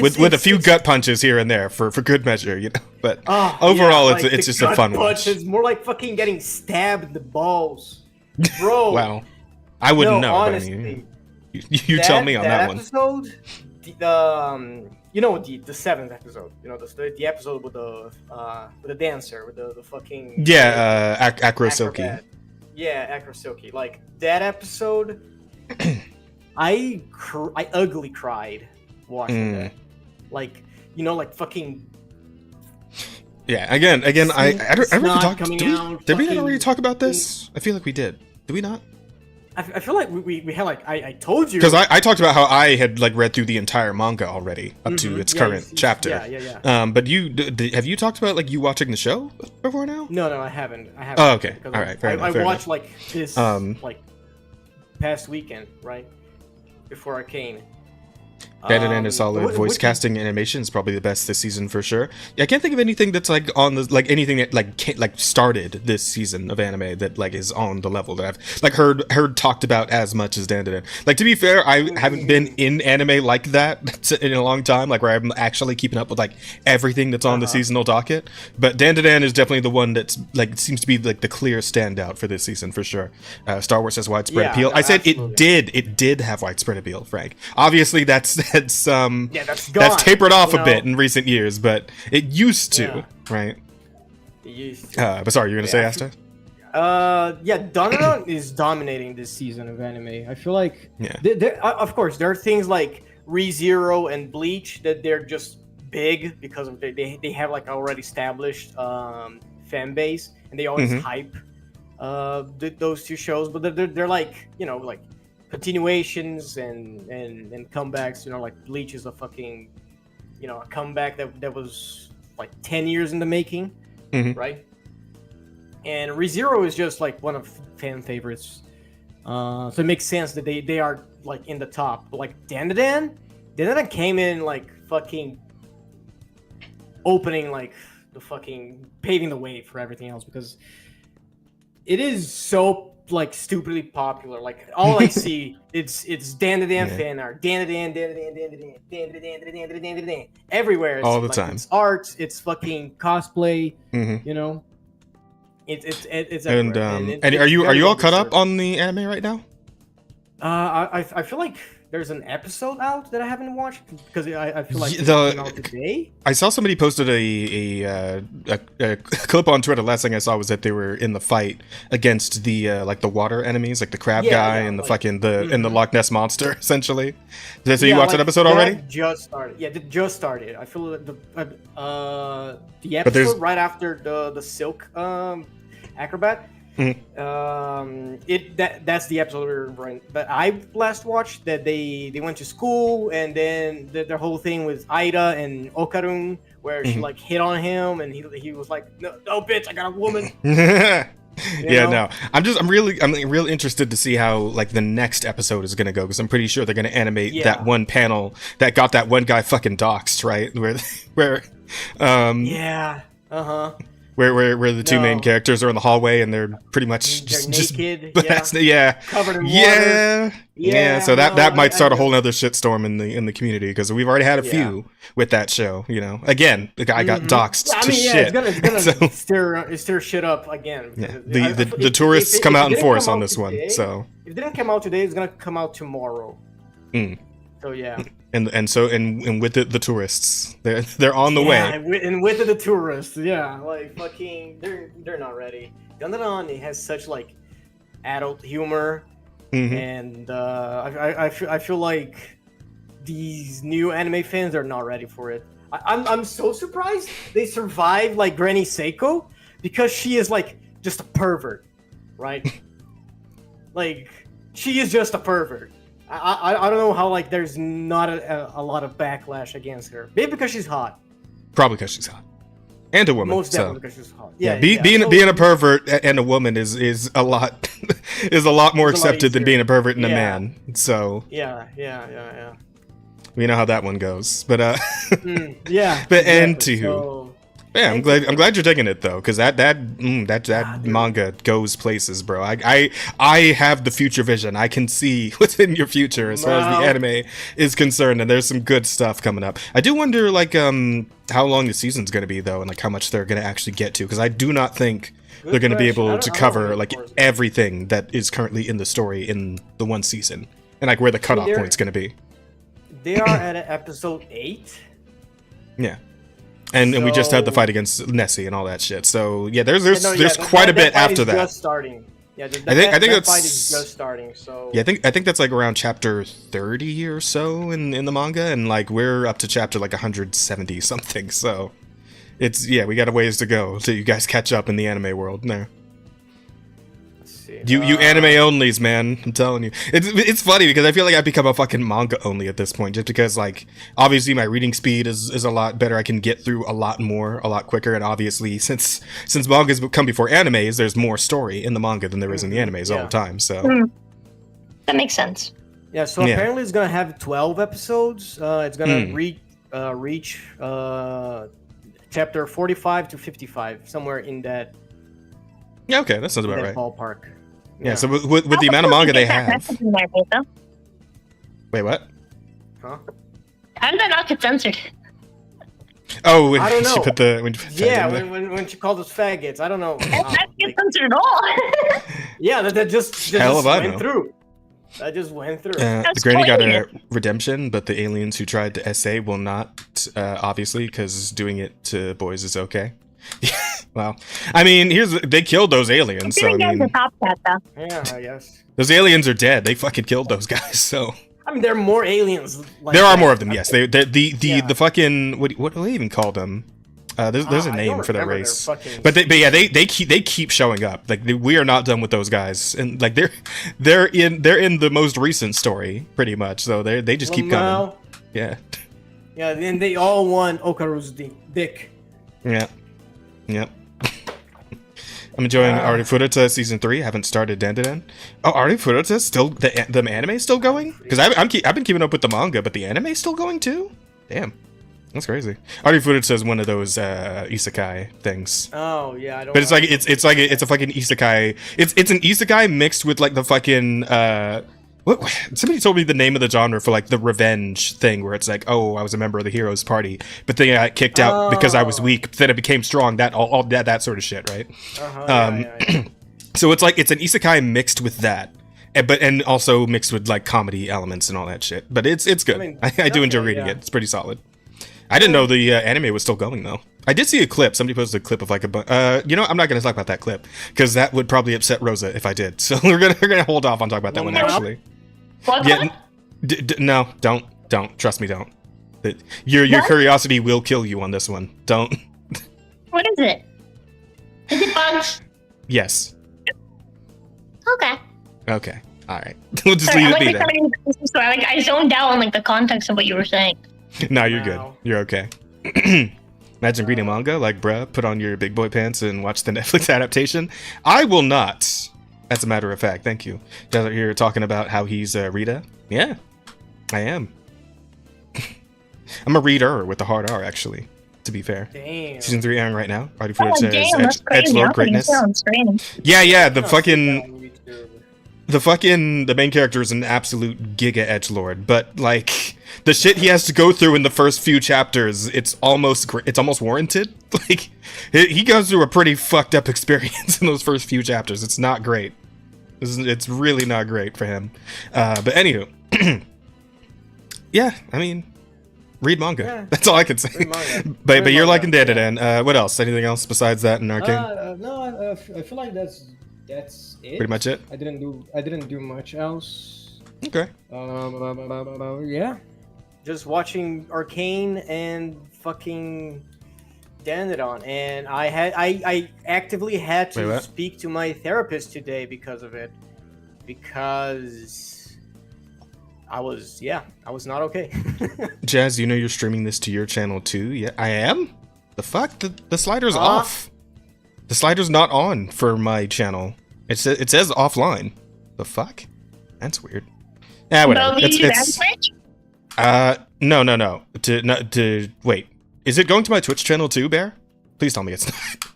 [SPEAKER 1] With a few gut punches here and there for good measure, But overall, it's just a fun watch.
[SPEAKER 3] It's more like fucking getting stabbed in the balls, bro.
[SPEAKER 1] Wow, I wouldn't know.
[SPEAKER 3] Honestly,
[SPEAKER 1] I mean, you tell me on that
[SPEAKER 3] episode, the seventh episode, the episode with the dancer, with the fucking
[SPEAKER 1] Acro Silky.
[SPEAKER 3] Yeah, Acro Silky. Like that episode, I ugly cried watching that. Like fucking. Yeah,
[SPEAKER 1] again, I don't remember talking. Did we already talk about this? I feel like we did. Did we not?
[SPEAKER 3] I feel like we had I told you
[SPEAKER 1] because I talked about how I had read through the entire manga already up to its current chapter.
[SPEAKER 3] Yeah.
[SPEAKER 1] But have you talked about you watching the show before now?
[SPEAKER 3] No, I haven't.
[SPEAKER 1] Oh, okay. All right. Fair enough.
[SPEAKER 3] I watched this past weekend, right before Arcane.
[SPEAKER 1] Dandadan is solid. Voice casting animation is probably the best this season for sure. Yeah, I can't think of anything that's on the anything that started this season of anime that is on the level that I've heard talked about as much as Dandadan. To be fair, I haven't been in anime like that in a long time, where I'm actually keeping up with everything that's on the seasonal docket. But Dandadan is definitely the one that's seems to be the clear standout for this season for sure. Star Wars has widespread appeal. I said absolutely. It did have widespread appeal, Frank. Obviously that's tapered off a bit in recent years, but it used to, right?
[SPEAKER 3] It used to.
[SPEAKER 1] But sorry, you're gonna say Asta?
[SPEAKER 3] Dandadan is dominating this season of anime. I feel like, of course, there are things like ReZero and Bleach that they're just big because of they have already established fan base, and they always hype those two shows. But they're continuations and comebacks. Bleach is a fucking a comeback that was 10 years in the making, right? And ReZero is just one of fan favorites, so it makes sense that they are in the top. But Dandadan came in fucking opening the fucking paving the way for everything else, because it is so stupidly popular. All I see it's Dandadan fan art, Dandadan everywhere. It's,
[SPEAKER 1] all the time.
[SPEAKER 3] It's art. It's fucking cosplay. It's everywhere.
[SPEAKER 1] And are you all caught up on the anime right now?
[SPEAKER 3] I feel like there's an episode out that I haven't watched because I feel like it came out today.
[SPEAKER 1] I saw somebody posted a clip on Twitter. Last thing I saw was that they were in the fight against the the water enemies, the crab guy and the fucking and the Loch Ness monster, essentially. So you watched that episode already?
[SPEAKER 3] Just started. Yeah, it just started. I feel like the episode right after the Silk acrobat. That's the episode that I last watched. That they went to school, and then the whole thing with Ida and Okarun, where she like hit on him, and he was like, no bitch, I got a woman.
[SPEAKER 1] No, I'm really interested to see how like the next episode is gonna go, because I'm pretty sure they're gonna animate that one panel that got that one guy fucking doxxed, right? Where where the two main characters are in the hallway and they're pretty much just
[SPEAKER 3] naked,
[SPEAKER 1] covered
[SPEAKER 3] in water.
[SPEAKER 1] So that might start a whole other shitstorm in the community, because we've already had a few with that show. Again, the guy got doxxed to shit.
[SPEAKER 3] It's gonna stir shit up again.
[SPEAKER 1] Yeah. The tourists come out in force on this one. So
[SPEAKER 3] if it didn't come out today, it's gonna come out tomorrow. So yeah.
[SPEAKER 1] And with it, the tourists, they're on the way.
[SPEAKER 3] And with it, the tourists, like fucking, they're not ready. Nuraroni has such like adult humor, and I feel like these new anime fans are not ready for it. I'm so surprised they survived like Granny Seiko, because she is like just a pervert, right? Like she is just a pervert. I don't know how like there's not a lot of backlash against her. Maybe because she's hot.
[SPEAKER 1] Probably because she's hot, and a woman.
[SPEAKER 3] Most definitely because she's hot.
[SPEAKER 1] Being a pervert and a woman is a lot more accepted than being a pervert and a man. So
[SPEAKER 3] yeah.
[SPEAKER 1] We know how that one goes, but
[SPEAKER 3] But
[SPEAKER 1] anywho. Yeah, I'm glad you're taking it though, because that manga goes places, bro. I have the future vision. I can see what's in your future as far as the anime is concerned, and there's some good stuff coming up. I do wonder like how long the season's gonna be though, and like how much they're gonna actually get to, because I do not think they're gonna be able to cover like everything that is currently in the story in the one season, and like where the cutoff point's gonna be.
[SPEAKER 3] They are at episode 8.
[SPEAKER 1] Yeah. And we just had the fight against Nessie and all that shit. So yeah, there's quite a bit after that.
[SPEAKER 3] Just starting. Yeah, I think that fight is just starting. So
[SPEAKER 1] yeah, I think that's like around chapter 30 or so in the manga, and like we're up to chapter like 170 something. So we got a ways to go till you guys catch up in the anime world there. You anime onlys, man. I'm telling you. It's funny because I feel like I've become a fucking manga only at this point, just because like obviously my reading speed is a lot better. I can get through a lot more, a lot quicker, and obviously since mangas come before animes, there's more story in the manga than there is in the animes all the time. So
[SPEAKER 2] that makes sense.
[SPEAKER 3] Yeah. So apparently it's gonna have 12 episodes. It's gonna reach chapter 45 to 55, somewhere in that.
[SPEAKER 1] Yeah. Okay, that sounds about right.
[SPEAKER 3] Ballpark.
[SPEAKER 1] Yeah, so with the amount of manga they have. Wait, what?
[SPEAKER 3] Huh?
[SPEAKER 2] How did that not get censored?
[SPEAKER 1] Oh, when
[SPEAKER 3] I don't know.
[SPEAKER 1] She put the
[SPEAKER 3] when she called us faggots, I don't know.
[SPEAKER 2] That didn't get censored at all.
[SPEAKER 3] Yeah, that just went through. That just went through.
[SPEAKER 1] The granny got a redemption, but the aliens who tried to SA will not, obviously, because doing it to boys is okay. Well, I mean, they killed those aliens, so I mean,
[SPEAKER 3] yeah, I guess
[SPEAKER 1] those aliens are dead. They fucking killed those guys. So
[SPEAKER 3] I mean, there are more aliens.
[SPEAKER 1] There are more of them. Yes, the fucking what do they even call them? There's a name for that race, but they keep showing up. Like we are not done with those guys, and like they're in the most recent story pretty much. So they just keep coming. Yeah.
[SPEAKER 3] Yeah, and they all want Okaru's dick.
[SPEAKER 1] Yeah. Yep. I'm enjoying Arifureta season 3. I haven't started Dandadan. Oh, Arifureta still the anime is still going? Because I've been keeping up with the manga, but the anime is still going too. Damn, that's crazy. Arifureta is one of those isekai things.
[SPEAKER 3] Oh yeah, I don't.
[SPEAKER 1] But it's a fucking isekai. It's an isekai mixed with like the fucking somebody told me the name of the genre for like the revenge thing, where it's like, oh, I was a member of the hero's party, but then I got kicked out because I was weak. Then I became strong. That all that sort of shit, right? So it's like it's an isekai mixed with that, and also mixed with like comedy elements and all that shit. But it's good. I mean, I do enjoy reading it. It's pretty solid. I didn't know the anime was still going though. I did see a clip. Somebody posted a clip of like I'm not gonna talk about that clip because that would probably upset Rosa if I did. So we're gonna hold off on talking about that one actually.
[SPEAKER 2] What?
[SPEAKER 1] Yeah, no, don't. Trust me, don't. Your curiosity will kill you on this one. Don't.
[SPEAKER 2] What is it? Is it bugs?
[SPEAKER 1] Yes.
[SPEAKER 2] Okay.
[SPEAKER 1] Okay. All right. We'll just leave it be then.
[SPEAKER 2] I zoned out on like the context of what you were saying.
[SPEAKER 1] No, you're good. You're okay. Imagine reading manga like, bruh, put on your big boy pants and watch the Netflix adaptation. I will not. As a matter of fact, thank you. You're here talking about how he's Rita. Yeah, I am. I'm a reader with the hard R, actually. To be fair.
[SPEAKER 3] Damn.
[SPEAKER 1] Season 3 airing right now. Already
[SPEAKER 2] Oh,
[SPEAKER 1] says
[SPEAKER 2] damn, that's crazy.
[SPEAKER 1] Edgelord greatness. Yeah, the main character is an absolute giga edgelord, but like the shit he has to go through in the first few chapters, it's almost warranted. Like he goes through a pretty fucked up experience in those first few chapters. It's not great. It's really not great for him. But anywho, yeah, I mean, read manga. Yeah. That's all I can say. But you're liking Dandadan. What else? Anything else besides that in Arcane?
[SPEAKER 3] No, I feel like that's it.
[SPEAKER 1] Pretty much it.
[SPEAKER 3] I didn't do much else.
[SPEAKER 1] Okay.
[SPEAKER 3] Yeah. Just watching Arcane and fucking Dandadan, and I actively had to speak to my therapist today because of it, because I was not okay.
[SPEAKER 1] Jazz, you know you're streaming this to your channel too? Yeah, I am? The fuck? The slider's off. The slider's not on for my channel. It says offline. The fuck? That's weird. Yeah, whatever. No. To wait. Is it going to my Twitch channel too, Bear? Please tell me it's not.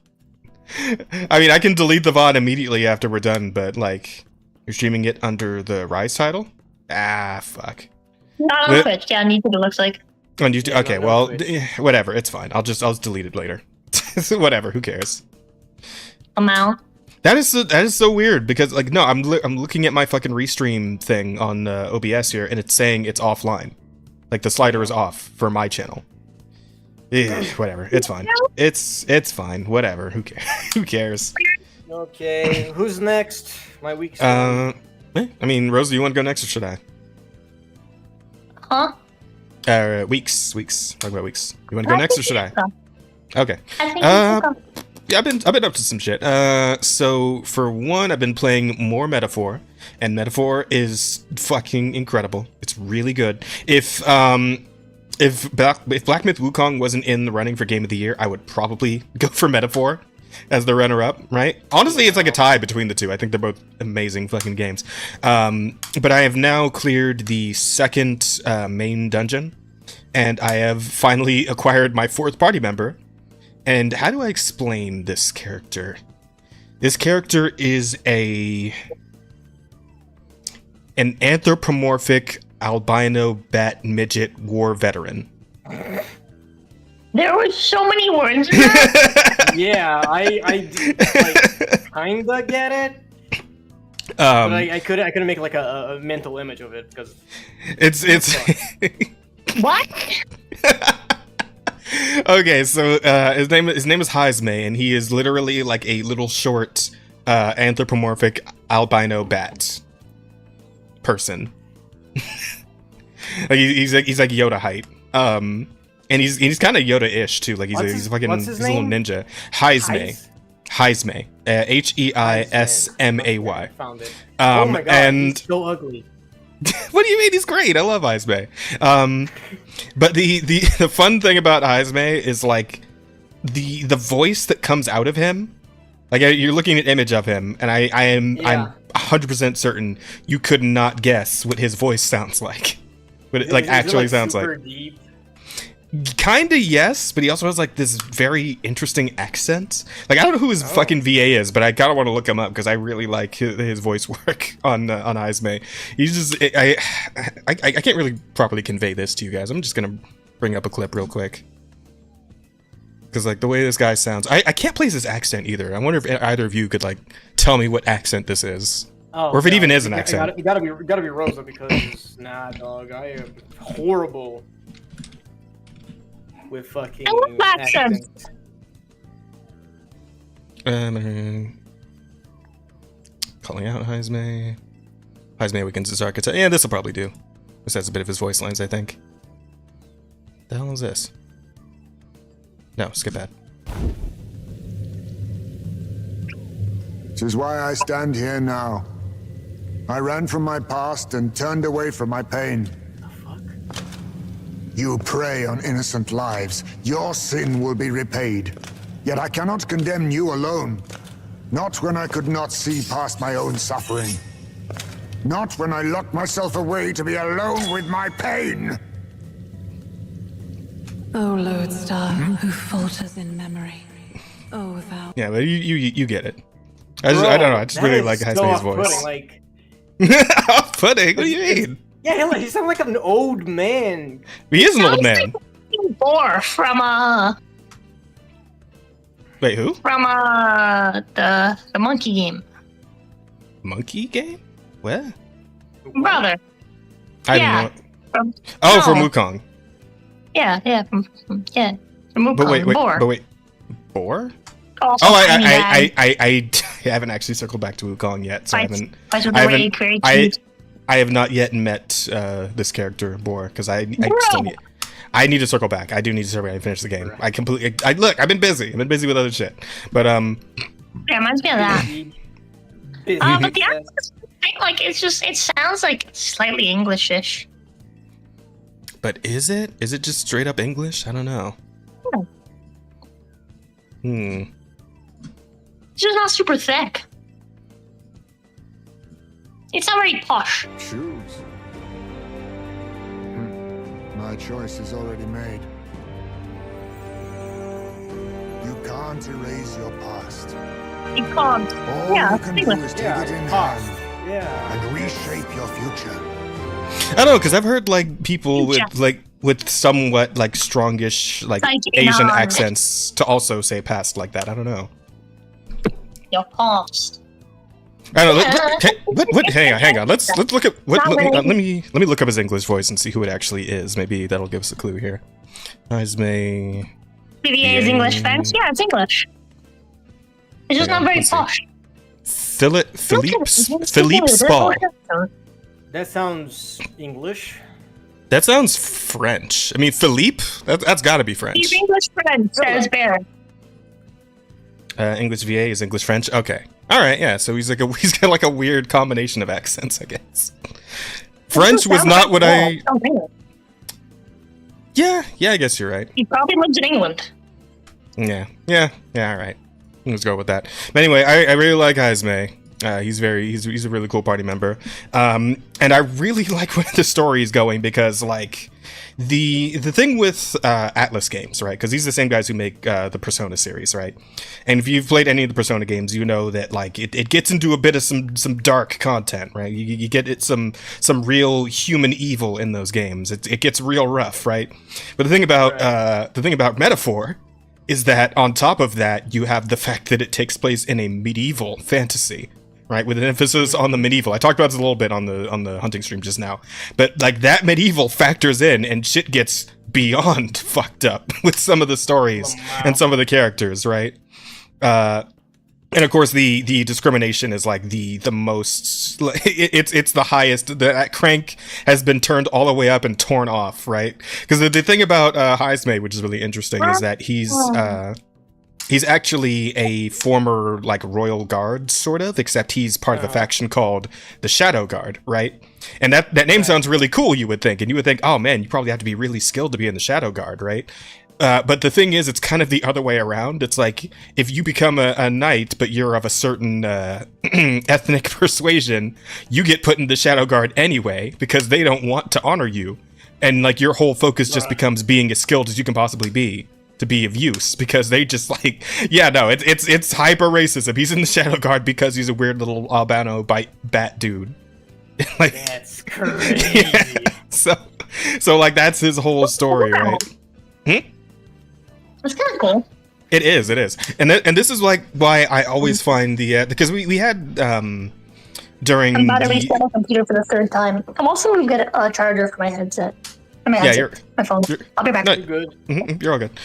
[SPEAKER 1] I mean, I can delete the VOD immediately after we're done, but like, you're streaming it under the Rise title? Ah, fuck.
[SPEAKER 2] Not on Twitch. Yeah, on YouTube it looks like.
[SPEAKER 1] On YouTube. Yeah, okay, well, whatever. It's fine. I'll just delete it later. Whatever. Who cares?
[SPEAKER 2] Amount.
[SPEAKER 1] That is so weird because like no, I'm looking at my fucking restream thing on OBS here, and it's saying it's offline. Like the slider is off for my channel. Whatever. It's fine. It's fine. Whatever. Who cares? Who cares?
[SPEAKER 3] Okay. Who's next? My week's.
[SPEAKER 1] I mean, Rose, do you want to go next or should I?
[SPEAKER 2] Huh?
[SPEAKER 1] Weeks. Talk about weeks. You want to go next or should I? Okay.
[SPEAKER 2] I think
[SPEAKER 1] yeah, I've been up to some shit. So for one, I've been playing more Metaphor, and Metaphor is fucking incredible. It's really good. If Black Myth Wukong wasn't in the running for Game of the Year, I would probably go for Metaphor as the runner-up, right? Honestly, it's like a tie between the two. I think they're both amazing fucking games. But I have now cleared the second main dungeon, and I have finally acquired my fourth party member. And how do I explain this character? This character is an anthropomorphic albino bat midget war veteran.
[SPEAKER 2] There were so many words in that.
[SPEAKER 3] Yeah, I kinda get it. But I couldn't make like a mental image of it because
[SPEAKER 1] it's
[SPEAKER 2] what?
[SPEAKER 1] Okay, so his name is Heisme, and he is literally like a little short anthropomorphic albino bat person. Like he's like Yoda height. And he's kind of Yoda-ish too. Like he's a little ninja. Heisme. Heisme. Heismay.
[SPEAKER 3] Found it. Oh my god, he's so ugly.
[SPEAKER 1] What do you mean? He's great. I love Heisme. But the fun thing about Heisme is like the voice that comes out of him. Like you're looking at an image of him, and I'm 100% certain you could not guess what his voice sounds like. What it actually sounds like. Deep? Kinda yes, but he also has like this very interesting accent. Like I don't know who his fucking VA is, but I gotta want to look him up because I really like his voice work on Heisme. He's just I can't really properly convey this to you guys. I'm just gonna bring up a clip real quick because like the way this guy sounds, I can't place his accent either. I wonder if either of you could like tell me what accent this is, or if it even is an accent.
[SPEAKER 3] You gotta be Rosa because nah, dog, I am horrible with fucking accents.
[SPEAKER 1] Calling out Heisme. Heisme weakens his archetype. Yeah, this will probably do. This has a bit of his voice lines, I think. The hell is this? No, skip that.
[SPEAKER 4] This is why I stand here now, I ran from my past and turned away from my pain. You prey on innocent lives. Your sin will be repaid. Yet I cannot condemn you alone. Not when I could not see past my own suffering. Not when I locked myself away to be alone with my pain.
[SPEAKER 5] O lodestar, who falters in memory. Oh, thou.
[SPEAKER 1] Yeah, but you get it. I don't know. I just really like Hasme's voice.
[SPEAKER 3] Like,
[SPEAKER 1] off-putting? What do you mean?
[SPEAKER 3] yeah, like, he sounds like an old man.
[SPEAKER 1] He is an old man.
[SPEAKER 2] Like Boar from
[SPEAKER 1] Wait, who?
[SPEAKER 2] From the monkey game.
[SPEAKER 1] Monkey game? Where?
[SPEAKER 2] Brother.
[SPEAKER 1] I
[SPEAKER 2] Yeah.
[SPEAKER 1] didn't know. From Wukong.
[SPEAKER 2] Yeah, from Wukong.
[SPEAKER 1] But wait,
[SPEAKER 2] Boar.
[SPEAKER 1] Boar?
[SPEAKER 2] Also
[SPEAKER 1] I haven't actually circled back to Wukong yet, so I have not yet met this character Boar because I need to circle back. I do need to circle back and finish the game. I've been busy. I've been busy with other shit. But
[SPEAKER 2] yeah, reminds me of that. But the accent, like, it sounds like slightly English-ish.
[SPEAKER 1] But is it? Is it just straight up English? I don't know.
[SPEAKER 2] It's just not super thick. It's not very posh.
[SPEAKER 4] Choose. My choice is already made. You can't erase your past.
[SPEAKER 2] You can't.
[SPEAKER 4] All you can do is take it in hand and reshape your future.
[SPEAKER 1] I don't know, because I've heard like people with somewhat like strongish like Asian accents to also say past like that. I don't know.
[SPEAKER 2] Your past.
[SPEAKER 1] I don't know. Hang on. Let's look at let me look up his English voice and see who it actually is. Maybe that'll give us a clue here. Hasme.
[SPEAKER 2] BVA is English French? Yeah, it's English. It's just not very posh.
[SPEAKER 1] Philippe Spall.
[SPEAKER 3] That sounds English.
[SPEAKER 1] That sounds French. I mean, Philippe? That's got to be French.
[SPEAKER 2] He's English French, says Bear.
[SPEAKER 1] English VA is English French. Okay. All right. Yeah. So he's got like a weird combination of accents, I guess. French was not what I. Yeah. I guess you're right.
[SPEAKER 2] He probably lives in England.
[SPEAKER 1] Yeah. All right. Let's go with that. But anyway, I really like Hasme. He's a really cool party member. And I really like where the story is going because like the thing with Atlas games, right? Because these are the same guys who make the Persona series, right? And if you've played any of the Persona games, you know that like it gets into a bit of some dark content, right? You get some real human evil in those games. It gets real rough, right? But the thing about Metaphor is that on top of that, you have the fact that it takes place in a medieval fantasy. Right, with an emphasis on the medieval. I talked about this a little bit on the hunting stream just now, but like that medieval factors in, and shit gets beyond fucked up with some of the stories and some of the characters, right? And of course, the discrimination is like the most. It's the highest. That crank has been turned all the way up and torn off, right? Because the thing about Hasme, which is really interesting, is that he's actually a former, like, royal guard, sort of, except he's part of a faction called the Shadow Guard, right? And that name sounds really cool, you would think. And you would think, oh, man, you probably have to be really skilled to be in the Shadow Guard, right? But the thing is, it's kind of the other way around. It's like, if you become a knight, but you're of a certain ethnic persuasion, you get put in the Shadow Guard anyway, because they don't want to honor you. And, like, your whole focus just becomes being as skilled as you can possibly be to be of use, because they just like, it's hyper racism. He's in the Shadow Guard because he's a weird little albino bat dude. Like,
[SPEAKER 3] that's crazy.
[SPEAKER 1] Yeah. So like that's his whole story, right?
[SPEAKER 2] That's kind of cool.
[SPEAKER 1] It is, and this is like why I always find the because we had during.
[SPEAKER 2] I'm about to reset my computer for the third time. I'm also gonna get a charger for my headset. My phone. I'll be back.
[SPEAKER 1] No, you're all good.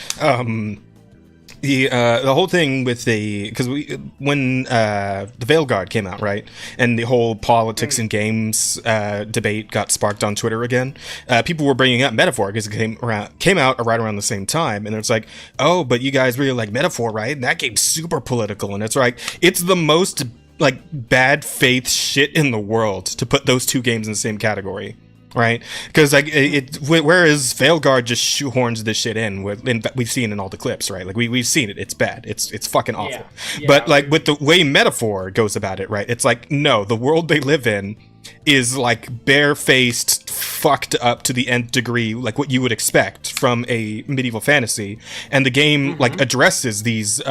[SPEAKER 1] The whole thing with because when the Veil Guard came out, right, and the whole politics and games debate got sparked on Twitter again, people were bringing up Metaphor because it came out right around the same time, and it's like, oh, but you guys really like Metaphor, right? And that game's super political, and it's like it's the most like bad faith shit in the world to put those two games in the same category. Right, because like whereas Veilguard just shoehorns this shit in, we've seen in all the clips, right? Like we've seen it, it's bad, it's fucking awful. Yeah, but like with the way Metaphor goes about it, right? It's like no, the world they live in is like barefaced, fucked up to the nth degree, like what you would expect from a medieval fantasy, and the game like addresses these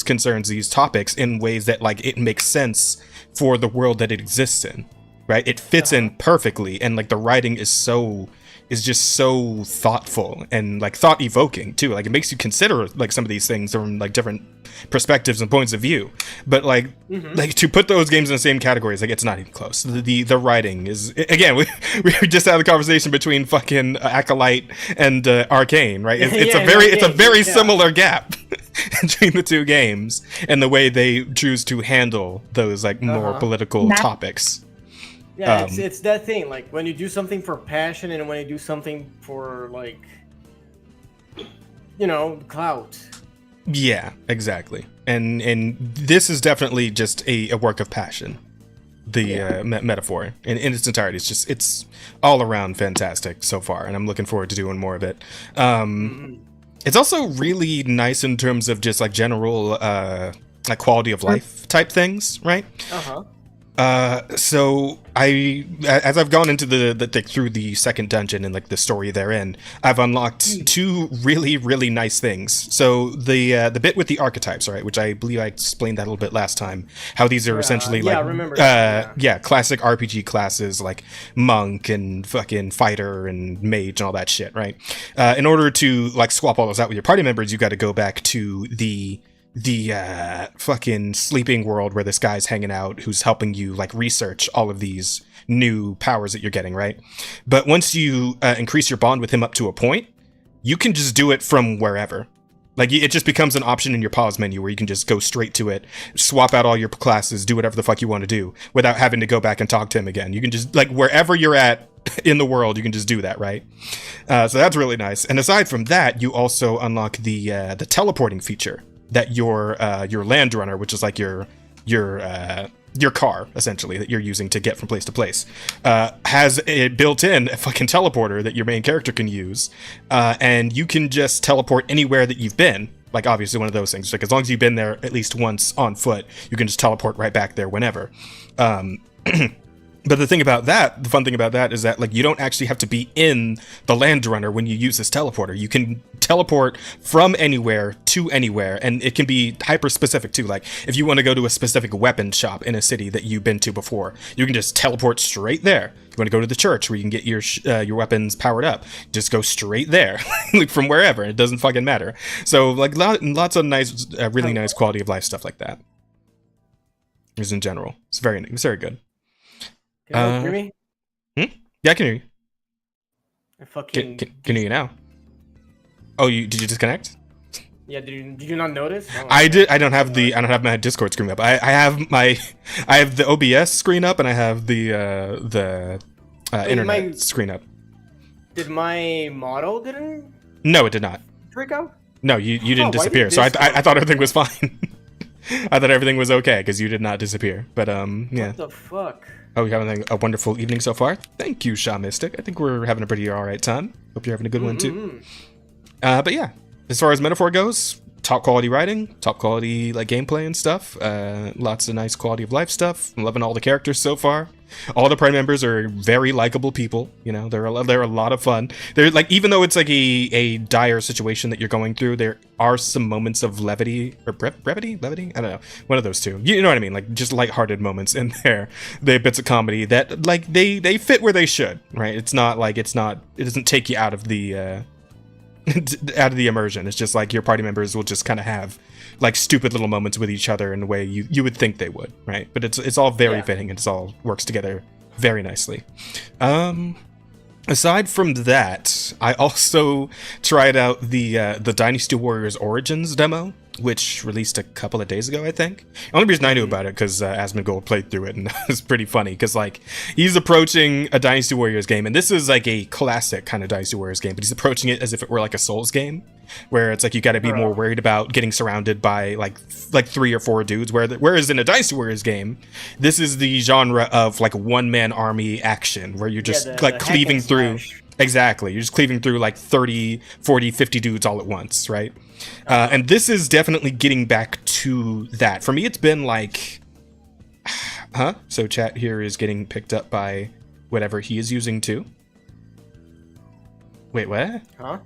[SPEAKER 1] concerns, these topics in ways that like it makes sense for the world that it exists in. Right, it fits in perfectly, and like the writing is just so thoughtful and like thought evoking too. Like it makes you consider like some of these things from like different perspectives and points of view. But like like to put those games in the same categories, like it's not even close. The writing is, again, we just had a conversation between fucking Acolyte and Arcane, right? It's a very similar gap between the two games and the way they choose to handle those like more political topics.
[SPEAKER 3] Yeah, it's that thing, like when you do something for passion and when you do something for like, you know, clout.
[SPEAKER 1] Yeah, exactly. And this is definitely just a work of passion. The Metaphor in its entirety. It's all around fantastic so far, and I'm looking forward to doing more of it. It's also really nice in terms of just like general like quality of life type things, right? So as I've gone into the through the second dungeon and like the story therein, I've unlocked two really nice things. So the bit with the archetypes, right, which I believe I explained that a little bit last time, how these are essentially like classic RPG classes like monk and fucking fighter and mage and all that shit, right? In order to like swap all those out with your party members, you got to go back to the fucking sleeping world where this guy's hanging out who's helping you like research all of these new powers that you're getting, right? But once you increase your bond with him up to a point, you can just do it from wherever. Like it just becomes an option in your pause menu where you can just go straight to it, swap out all your classes, do whatever the fuck you want to do without having to go back and talk to him again. You can just like wherever you're at in the world, you can just do that, right? So that's really nice. And aside from that, you also unlock the teleporting feature that your land runner, which is like your car essentially that you're using to get from place to place, has a built-in fucking teleporter that your main character can use, and you can just teleport anywhere that you've been. Like obviously one of those things, like as long as you've been there at least once on foot, you can just teleport right back there whenever. But the fun thing about that is that like you don't actually have to be in the land runner when you use this teleporter. You can teleport from anywhere to anywhere, and it can be hyper specific too. Like if you want to go to a specific weapon shop in a city that you've been to before, you can just teleport straight there. You want to go to the church where you can get your weapons powered up, just go straight there, like from wherever. It doesn't fucking matter. So like lots of nice, really nice quality of life stuff like that. Just in general, it's very good.
[SPEAKER 3] Can you hear me?
[SPEAKER 1] Yeah, I can hear you.
[SPEAKER 3] I fucking
[SPEAKER 1] can hear you now. Oh, did you disconnect?
[SPEAKER 3] Yeah, did you not notice?
[SPEAKER 1] I did. I don't have my Discord screen up. I have the OBS screen up, and I have the internet screen up.
[SPEAKER 3] Did my model didn't?
[SPEAKER 1] No, it did not.
[SPEAKER 3] Freak out?
[SPEAKER 1] No, you didn't disappear. So I thought everything was fine. I thought everything was okay because you did not disappear. But yeah.
[SPEAKER 3] What the fuck?
[SPEAKER 1] Oh, you're having a wonderful evening so far. Thank you, Shaw Mystic. I think we're having a pretty alright time. Hope you're having a good one too. But yeah, as far as Metaphor goes, top quality writing, top quality like gameplay and stuff. Lots of nice quality of life stuff. I'm loving all the characters so far. All the party members are very likable people. You know, they're a lot of fun. They're like, even though it's like a dire situation that you're going through, there are some moments of levity or levity. I don't know, one of those two. You know what I mean? Like just lighthearted moments in there. They bits of comedy that like they fit where they should. Right? It doesn't take you out of the immersion. It's just like your party members will just kind of have like stupid little moments with each other in the way you would think they would, right? But it's all very fitting, and it's all works together very nicely. Aside from that, I also tried out the Dynasty Warriors Origins demo, which released a couple of days ago, I think. The only reason I knew about it because Asmongold played through it, and it was pretty funny because like he's approaching a Dynasty Warriors game, and this is like a classic kind of Dynasty Warriors game, but he's approaching it as if it were like a Souls game, where it's like you got to be more worried about getting surrounded by like 3 or 4 dudes. Whereas in a Dynasty Warriors game, this is the genre of like a one-man army action where you're just like cleaving through. Exactly, you're just cleaving through like 30, 40, 50 dudes all at once, right? And this is definitely getting back to that. For me, it's been like, So chat here is getting picked up by whatever he is using too. Wait, what?
[SPEAKER 3] Huh?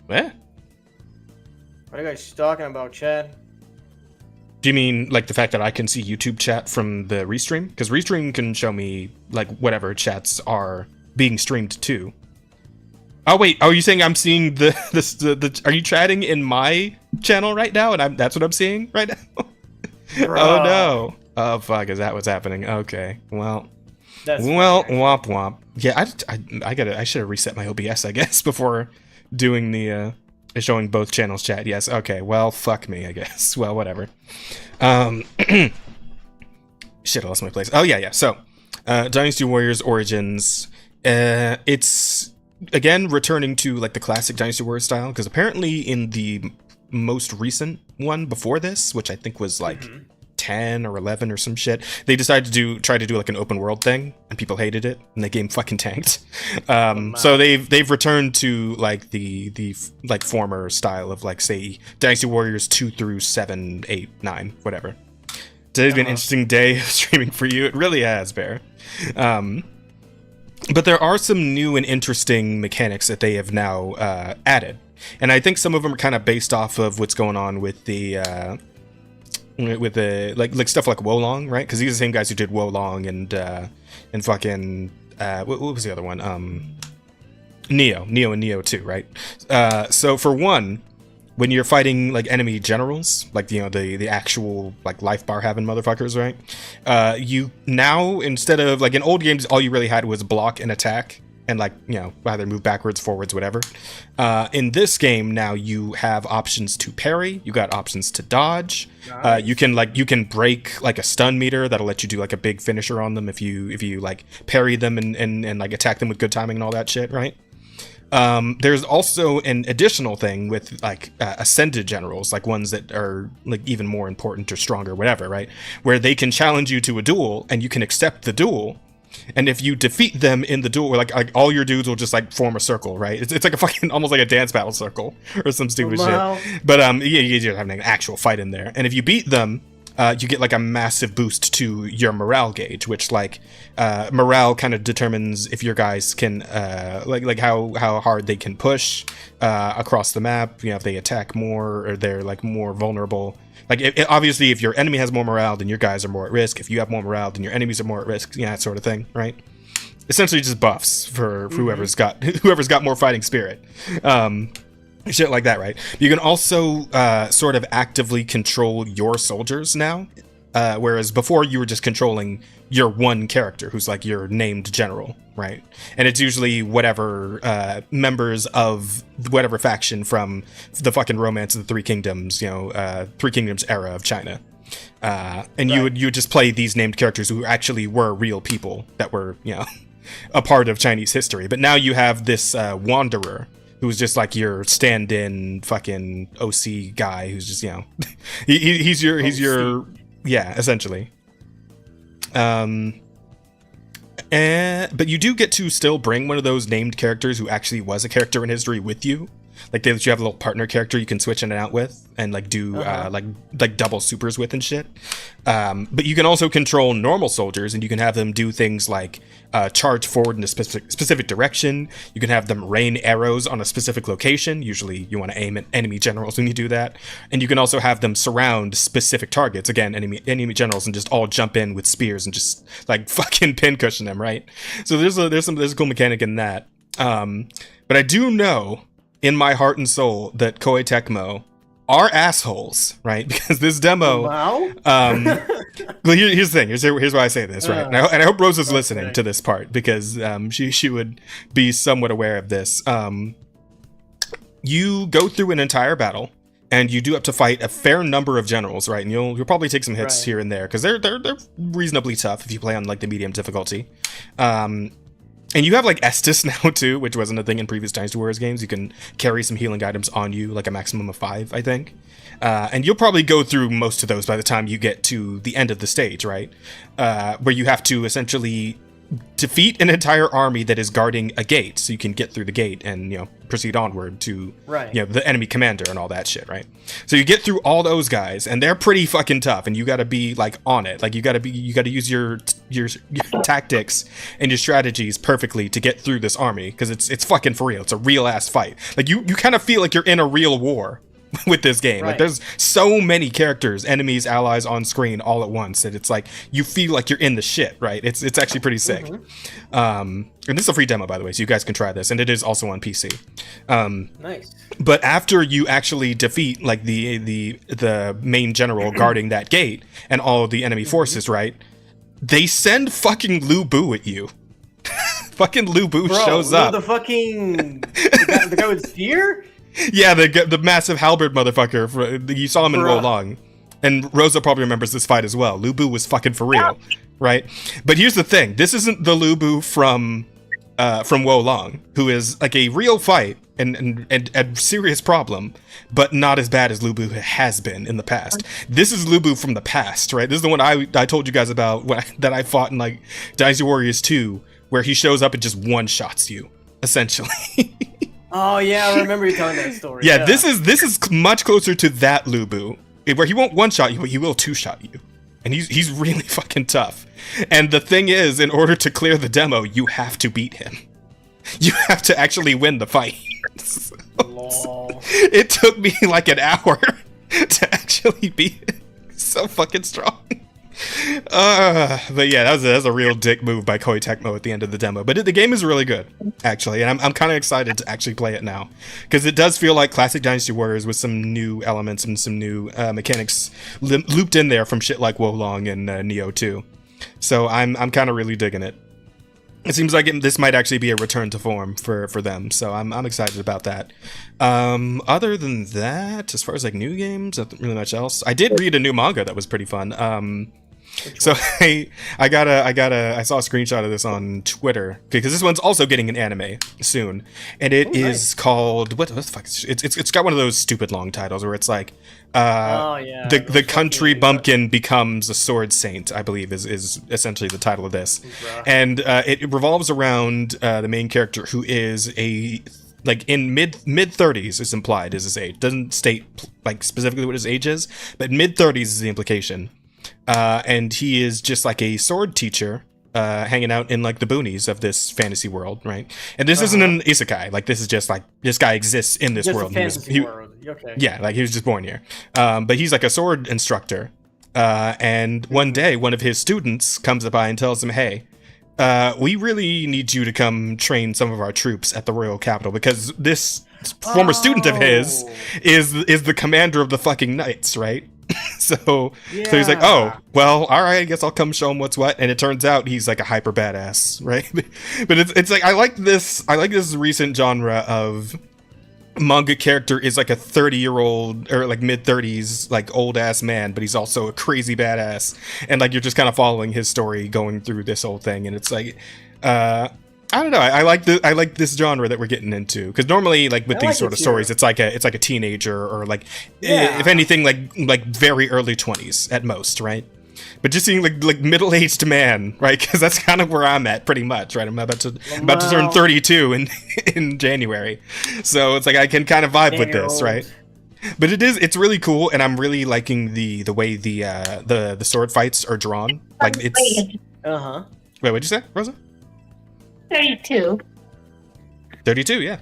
[SPEAKER 1] What?
[SPEAKER 3] What are you guys talking about, Chad?
[SPEAKER 1] Do you mean like the fact that I can see YouTube chat from the restream? Because restream can show me like whatever chats are being streamed to. Oh wait, are you saying I'm seeing the are you chatting in my channel right now and that's what I'm seeing right now? Oh no. Oh fuck, is that what's happening? Okay. Well. Womp womp. Yeah, I should have reset my OBS, I guess, before doing the showing both channels chat. Yes. Okay. Well, fuck me, I guess. Well, whatever. Shit, I lost my place. Oh yeah. So, Dynasty Warriors Origins. It's again returning to like the classic Dynasty Warriors style, because apparently in the most recent one before this, which I think was like 10 or 11 or some shit, they decided to try to do like an open world thing, and people hated it, and the game fucking tanked. So they've returned to like the like former style of like say Dynasty Warriors 2 through 7, 8, 9, whatever. Today's been an interesting day of streaming for you. It really has, Bear. But there are some new and interesting mechanics that they have now added, and I think some of them are kind of based off of what's going on with the like stuff like Wolong, right? Because these are the same guys who did Wolong and fucking what was the other one? Neo and Neo 2, right? So for one, when you're fighting like enemy generals, like the actual like life bar having motherfuckers, right? You now, instead of like in old games, all you really had was block and attack, and like either move backwards, forwards, whatever. In this game now you have options to parry, you got options to dodge. Nice. You can break like a stun meter that'll let you do like a big finisher on them if you like parry them and like attack them with good timing and all that shit, right? There's also an additional thing with like ascended generals, like ones that are like even more important or stronger, whatever, right? Where they can challenge you to a duel and you can accept the duel. And if you defeat them in the duel, like all your dudes will just like form a circle, right? It's like a fucking almost like a dance battle circle or some stupid shit. But yeah, you just have an actual fight in there. And if you beat them, you get like a massive boost to your morale gauge, which like morale kind of determines if your guys can like how hard they can push across the map. If they attack more or they're like more vulnerable. Like obviously, if your enemy has more morale, then your guys are more at risk. If you have more morale, then your enemies are more at risk. Yeah, that sort of thing, right? Essentially, just buffs for whoever's got more fighting spirit. Shit like that, right? You can also sort of actively control your soldiers now, whereas before you were just controlling your one character who's like your named general, right? And it's usually whatever members of whatever faction from the fucking Romance of the Three Kingdoms, Three Kingdoms era of China. And you would just play these named characters who actually were real people that were, a part of Chinese history. But now you have this Wanderer, who's just like your stand-in fucking OC guy who's just, he's your yeah, essentially. But you do get to still bring one of those named characters who actually was a character in history with you. Like they let you have a little partner character you can switch in and out with and like do like double supers with and shit. But you can also control normal soldiers and you can have them do things like charge forward in a specific direction. You can have them rain arrows on a specific location. Usually you want to aim at enemy generals when you do that. And you can also have them surround specific targets. Again, enemy generals, and just all jump in with spears and just like fucking pincushion them, right? So there's a cool mechanic in that. But I do know in my heart and soul that Koei Tecmo are assholes, right? Because this demo, well, here's the thing. Here's why I say this, right? And I hope Rose is listening to this part because she would be somewhat aware of this. You go through an entire battle, and you do have to fight a fair number of generals, right? And you'll probably take some hits here and there because they're reasonably tough if you play on like the medium difficulty. And you have like Estus now too, which wasn't a thing in previous Dynasty Warriors games. You can carry some healing items on you, like a maximum of 5, I think. And you'll probably go through most of those by the time you get to the end of the stage, right? Where you have to essentially defeat an entire army that is guarding a gate, so you can get through the gate and, you know, proceed onward to, you know, the enemy commander and all that shit, right? So you get through all those guys, and they're pretty fucking tough, and you gotta be like on it. Like you gotta use your tactics and your strategies perfectly to get through this army, because it's fucking for real. It's a real ass fight. Like you kind of feel like you're in a real war with this game. Like there's so many characters, enemies, allies on screen all at once that it's like you feel like you're in the shit, right? It's actually pretty sick. And this is a free demo, by the way, so you guys can try this, and it is also on PC.
[SPEAKER 3] Nice.
[SPEAKER 1] But after you actually defeat like the main general guarding that gate and all of the enemy forces, right? They send fucking Lu Bu at you. Fucking Lu Bu shows up.
[SPEAKER 3] The fucking the guy with spear?
[SPEAKER 1] Yeah, the massive halberd motherfucker. You saw him in Wo Long. And Rosa probably remembers this fight as well. Lu Bu was fucking for real, right? But here's the thing. This isn't the Lu Bu from Wo Long, who is like a real fight and a serious problem, but not as bad as Lu Bu has been in the past. This is Lu Bu from the past, right? This is the one I told you guys about that I fought in like Dynasty Warriors 2, where he shows up and just one-shots you, essentially.
[SPEAKER 3] Oh yeah, I remember you telling that story.
[SPEAKER 1] Yeah, this is much closer to that Lu Bu, where he won't one-shot you, but he will two-shot you. And he's really fucking tough. And the thing is, in order to clear the demo, you have to beat him. You have to actually win the fight. So, it took me like an hour to actually beat him. So fucking strong. But yeah, that was a real dick move by Koei Tecmo at the end of the demo. But the game is really good, actually, and I'm kind of excited to actually play it now, because it does feel like classic Dynasty Warriors with some new elements and some new mechanics looped in there from shit like Wo Long and Neo 2. So I'm kind of really digging it. It seems like this might actually be a return to form for them, so I'm excited about that. Other than that, as far as like new games, nothing really much else. I did read a new manga that was pretty fun. So I saw a screenshot of this on Twitter, because this one's also getting an anime soon, and it is called what the fuck? It's got one of those stupid long titles where it's like the country bumpkin becomes a sword saint, I believe is essentially the title of this, and it revolves around the main character, who is a like in mid 30s is implied is his age. Doesn't state like specifically what his age is, but mid 30s is the implication. And he is just like a sword teacher, hanging out in like the boonies of this fantasy world, right? And this isn't an isekai. Like this is just like this guy exists in this world. Yeah, like he was just born here. But he's like a sword instructor. And one day, one of his students comes by and tells him, "Hey, we really need you to come train some of our troops at the royal capital, because this former student of his is the commander of the fucking knights, right?" So he's like, "Oh, well, all right, I guess I'll come show him what's what." And it turns out he's like a hyper badass, right? But it's like I like this recent genre of manga character is like a 30-year-old or like mid-30s like old ass man, but he's also a crazy badass, and like you're just kind of following his story going through this whole thing, and it's like I don't know. I like this genre that we're getting into, because normally, like with these sort of stories, it's like a teenager, or like if anything, like very early 20s at most, right? But just seeing like middle-aged man, right? Because that's kind of where I'm at, pretty much, right? I'm about to turn 32 in January, so it's like I can kind of vibe with this, right? But it's really cool, and I'm really liking the way the sword fights are drawn. Like it's Wait, what'd you say, Rosa?
[SPEAKER 2] 32.
[SPEAKER 1] 32, yeah.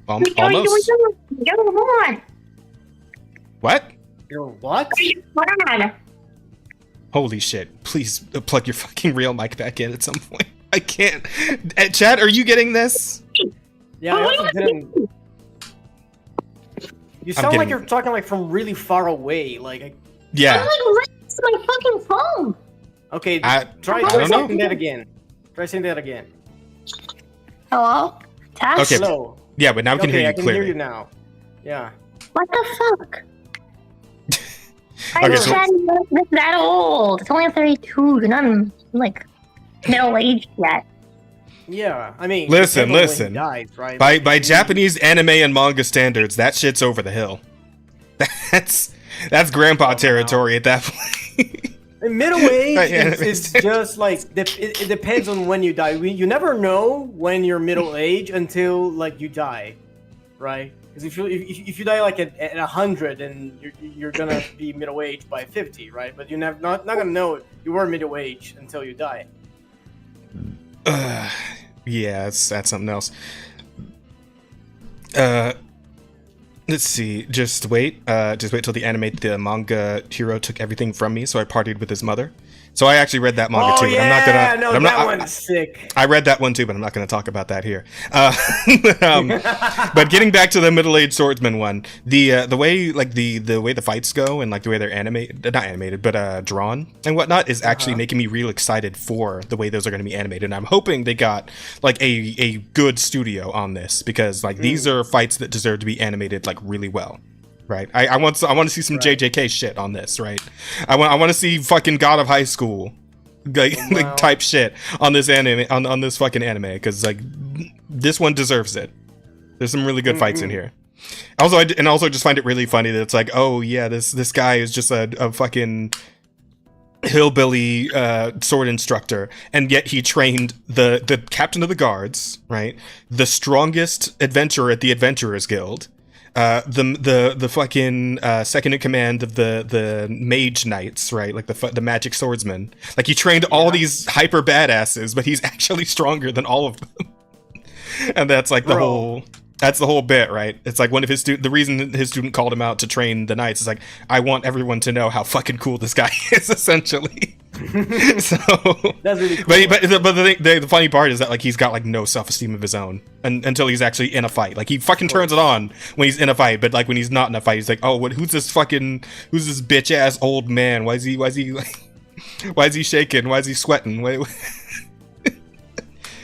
[SPEAKER 1] Almost.
[SPEAKER 2] You're one.
[SPEAKER 1] What?
[SPEAKER 3] You're what?
[SPEAKER 2] What?
[SPEAKER 1] Holy shit. Please plug your fucking real mic back in at some point. I can't. Chad, are you getting this?
[SPEAKER 3] Yeah, I also didn't. You sound like you're talking like from really far away. Like.
[SPEAKER 1] Yeah.
[SPEAKER 2] I'm like right to my fucking phone.
[SPEAKER 3] Okay, try saying that again. Try saying that again.
[SPEAKER 2] Hello? Test?
[SPEAKER 1] Okay.
[SPEAKER 3] Hello.
[SPEAKER 1] Yeah, but now we can hear you
[SPEAKER 3] I can
[SPEAKER 1] clearly.
[SPEAKER 3] hear you now. Yeah.
[SPEAKER 2] What the fuck? I said you're that old. It's only 32. You're not like middle aged yet.
[SPEAKER 3] Yeah, I mean,
[SPEAKER 1] listen.
[SPEAKER 3] Dies, right?
[SPEAKER 1] By Japanese anime and manga standards, that shit's over the hill. That's grandpa territory at that point.
[SPEAKER 3] In middle age, it's just like it depends on when you die. You never know when you're middle age until like you die, right? Because if you die like at 100, then you're gonna be middle aged by 50, right? But you're not gonna know you were middle aged until you die.
[SPEAKER 1] Yeah, that's something else. Let's see. Just wait till the manga hero took everything from me, so I partied with his mother. So I actually read that manga too.
[SPEAKER 3] Yeah,
[SPEAKER 1] but I'm not gonna.
[SPEAKER 3] One's sick.
[SPEAKER 1] I read that one too, but I'm not going to talk about that here. But getting back to the middle-aged swordsman one, the way like the way the fights go and like the way they're drawn and whatnot is actually making me real excited for the way those are going to be animated. And I'm hoping they got like a good studio on this, because like these are fights that deserve to be animated like really well. Right, I want to see some JJK shit on this. Right, I want to see fucking God of High School, like type shit on this anime, on this fucking anime, because like this one deserves it. There's some really good fights in here. Also, I just find it really funny that it's like, oh yeah, this guy is just a fucking hillbilly sword instructor, and yet he trained the captain of the guards, right, the strongest adventurer at the Adventurers Guild. The fucking second in command of the mage knights, right? Like the magic swordsman. Like he trained all these hyper badasses, but he's actually stronger than all of them. And that's like the whole bit, right? It's like one of his the reason his student called him out to train the knights is like, I want everyone to know how fucking cool this guy is, essentially. So that's really cool. But the funny part is that like he's got like no self-esteem of his own until he's actually in a fight. Like he fucking turns it on when he's in a fight, but like when he's not in a fight, he's like, oh, who's this bitch ass old man? Why is he shaking? Why is he sweating?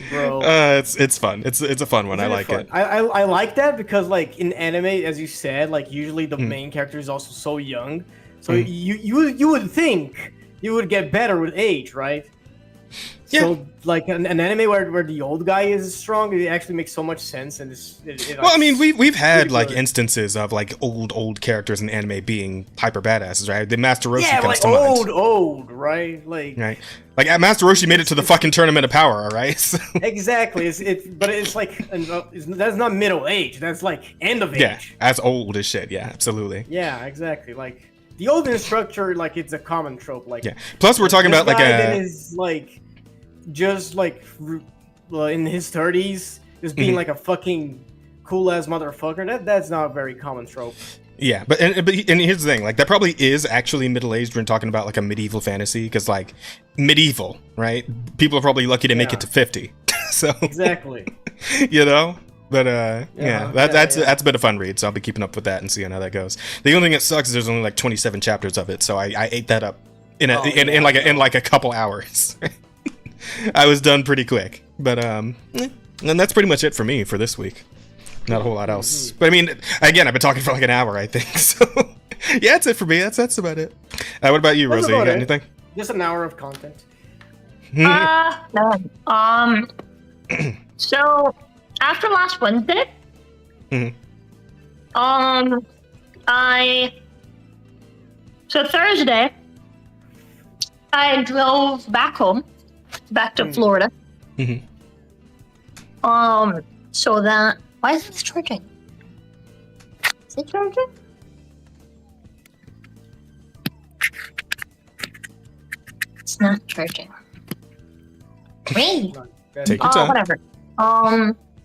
[SPEAKER 3] Bro,
[SPEAKER 1] it's fun. It's a fun one. I like it.
[SPEAKER 3] I like that because like in anime, as you said, like usually the main character is also so young, so you would think you would get better with age, right? Yeah. So like an anime where the old guy is strong, it actually makes so much sense. And
[SPEAKER 1] well, I mean, we've had like instances of like old characters in anime being hyper badasses, right? The Master Roshi comes to mind.
[SPEAKER 3] Old, right? Like
[SPEAKER 1] Master Roshi made it to the fucking Tournament of Power, all right? So.
[SPEAKER 3] Exactly. But it's like that's not middle age. That's like end of age.
[SPEAKER 1] Yeah, that's old as shit. Yeah, absolutely.
[SPEAKER 3] Yeah, exactly. Like the old instructor, like it's a common trope. Like
[SPEAKER 1] Plus, we're talking about like
[SPEAKER 3] is like just like in his 30s, just being like a fucking cool ass motherfucker. That's not a very common trope.
[SPEAKER 1] Yeah, but here's the thing, like that probably is actually middle aged when talking about like a medieval fantasy, because like medieval, right? People are probably lucky to make it to 50. So
[SPEAKER 3] exactly.
[SPEAKER 1] You know. But that's a bit of fun read, so I'll be keeping up with that and seeing how that goes. The only thing that sucks is there's only like 27 chapters of it, so I ate that up in like a couple hours. I was done pretty quick, but and that's pretty much it for me for this week. Not a whole lot else. But I mean, again, I've been talking for like an hour, I think. So yeah, that's it for me. That's about it. What about you, Rosa? You got anything?
[SPEAKER 3] Just an hour of content.
[SPEAKER 2] No. So after last Wednesday, Thursday, I drove back to Florida. So that, why is this charging? Is it charging? It's not charging. Great.
[SPEAKER 1] Take your time.
[SPEAKER 2] Whatever.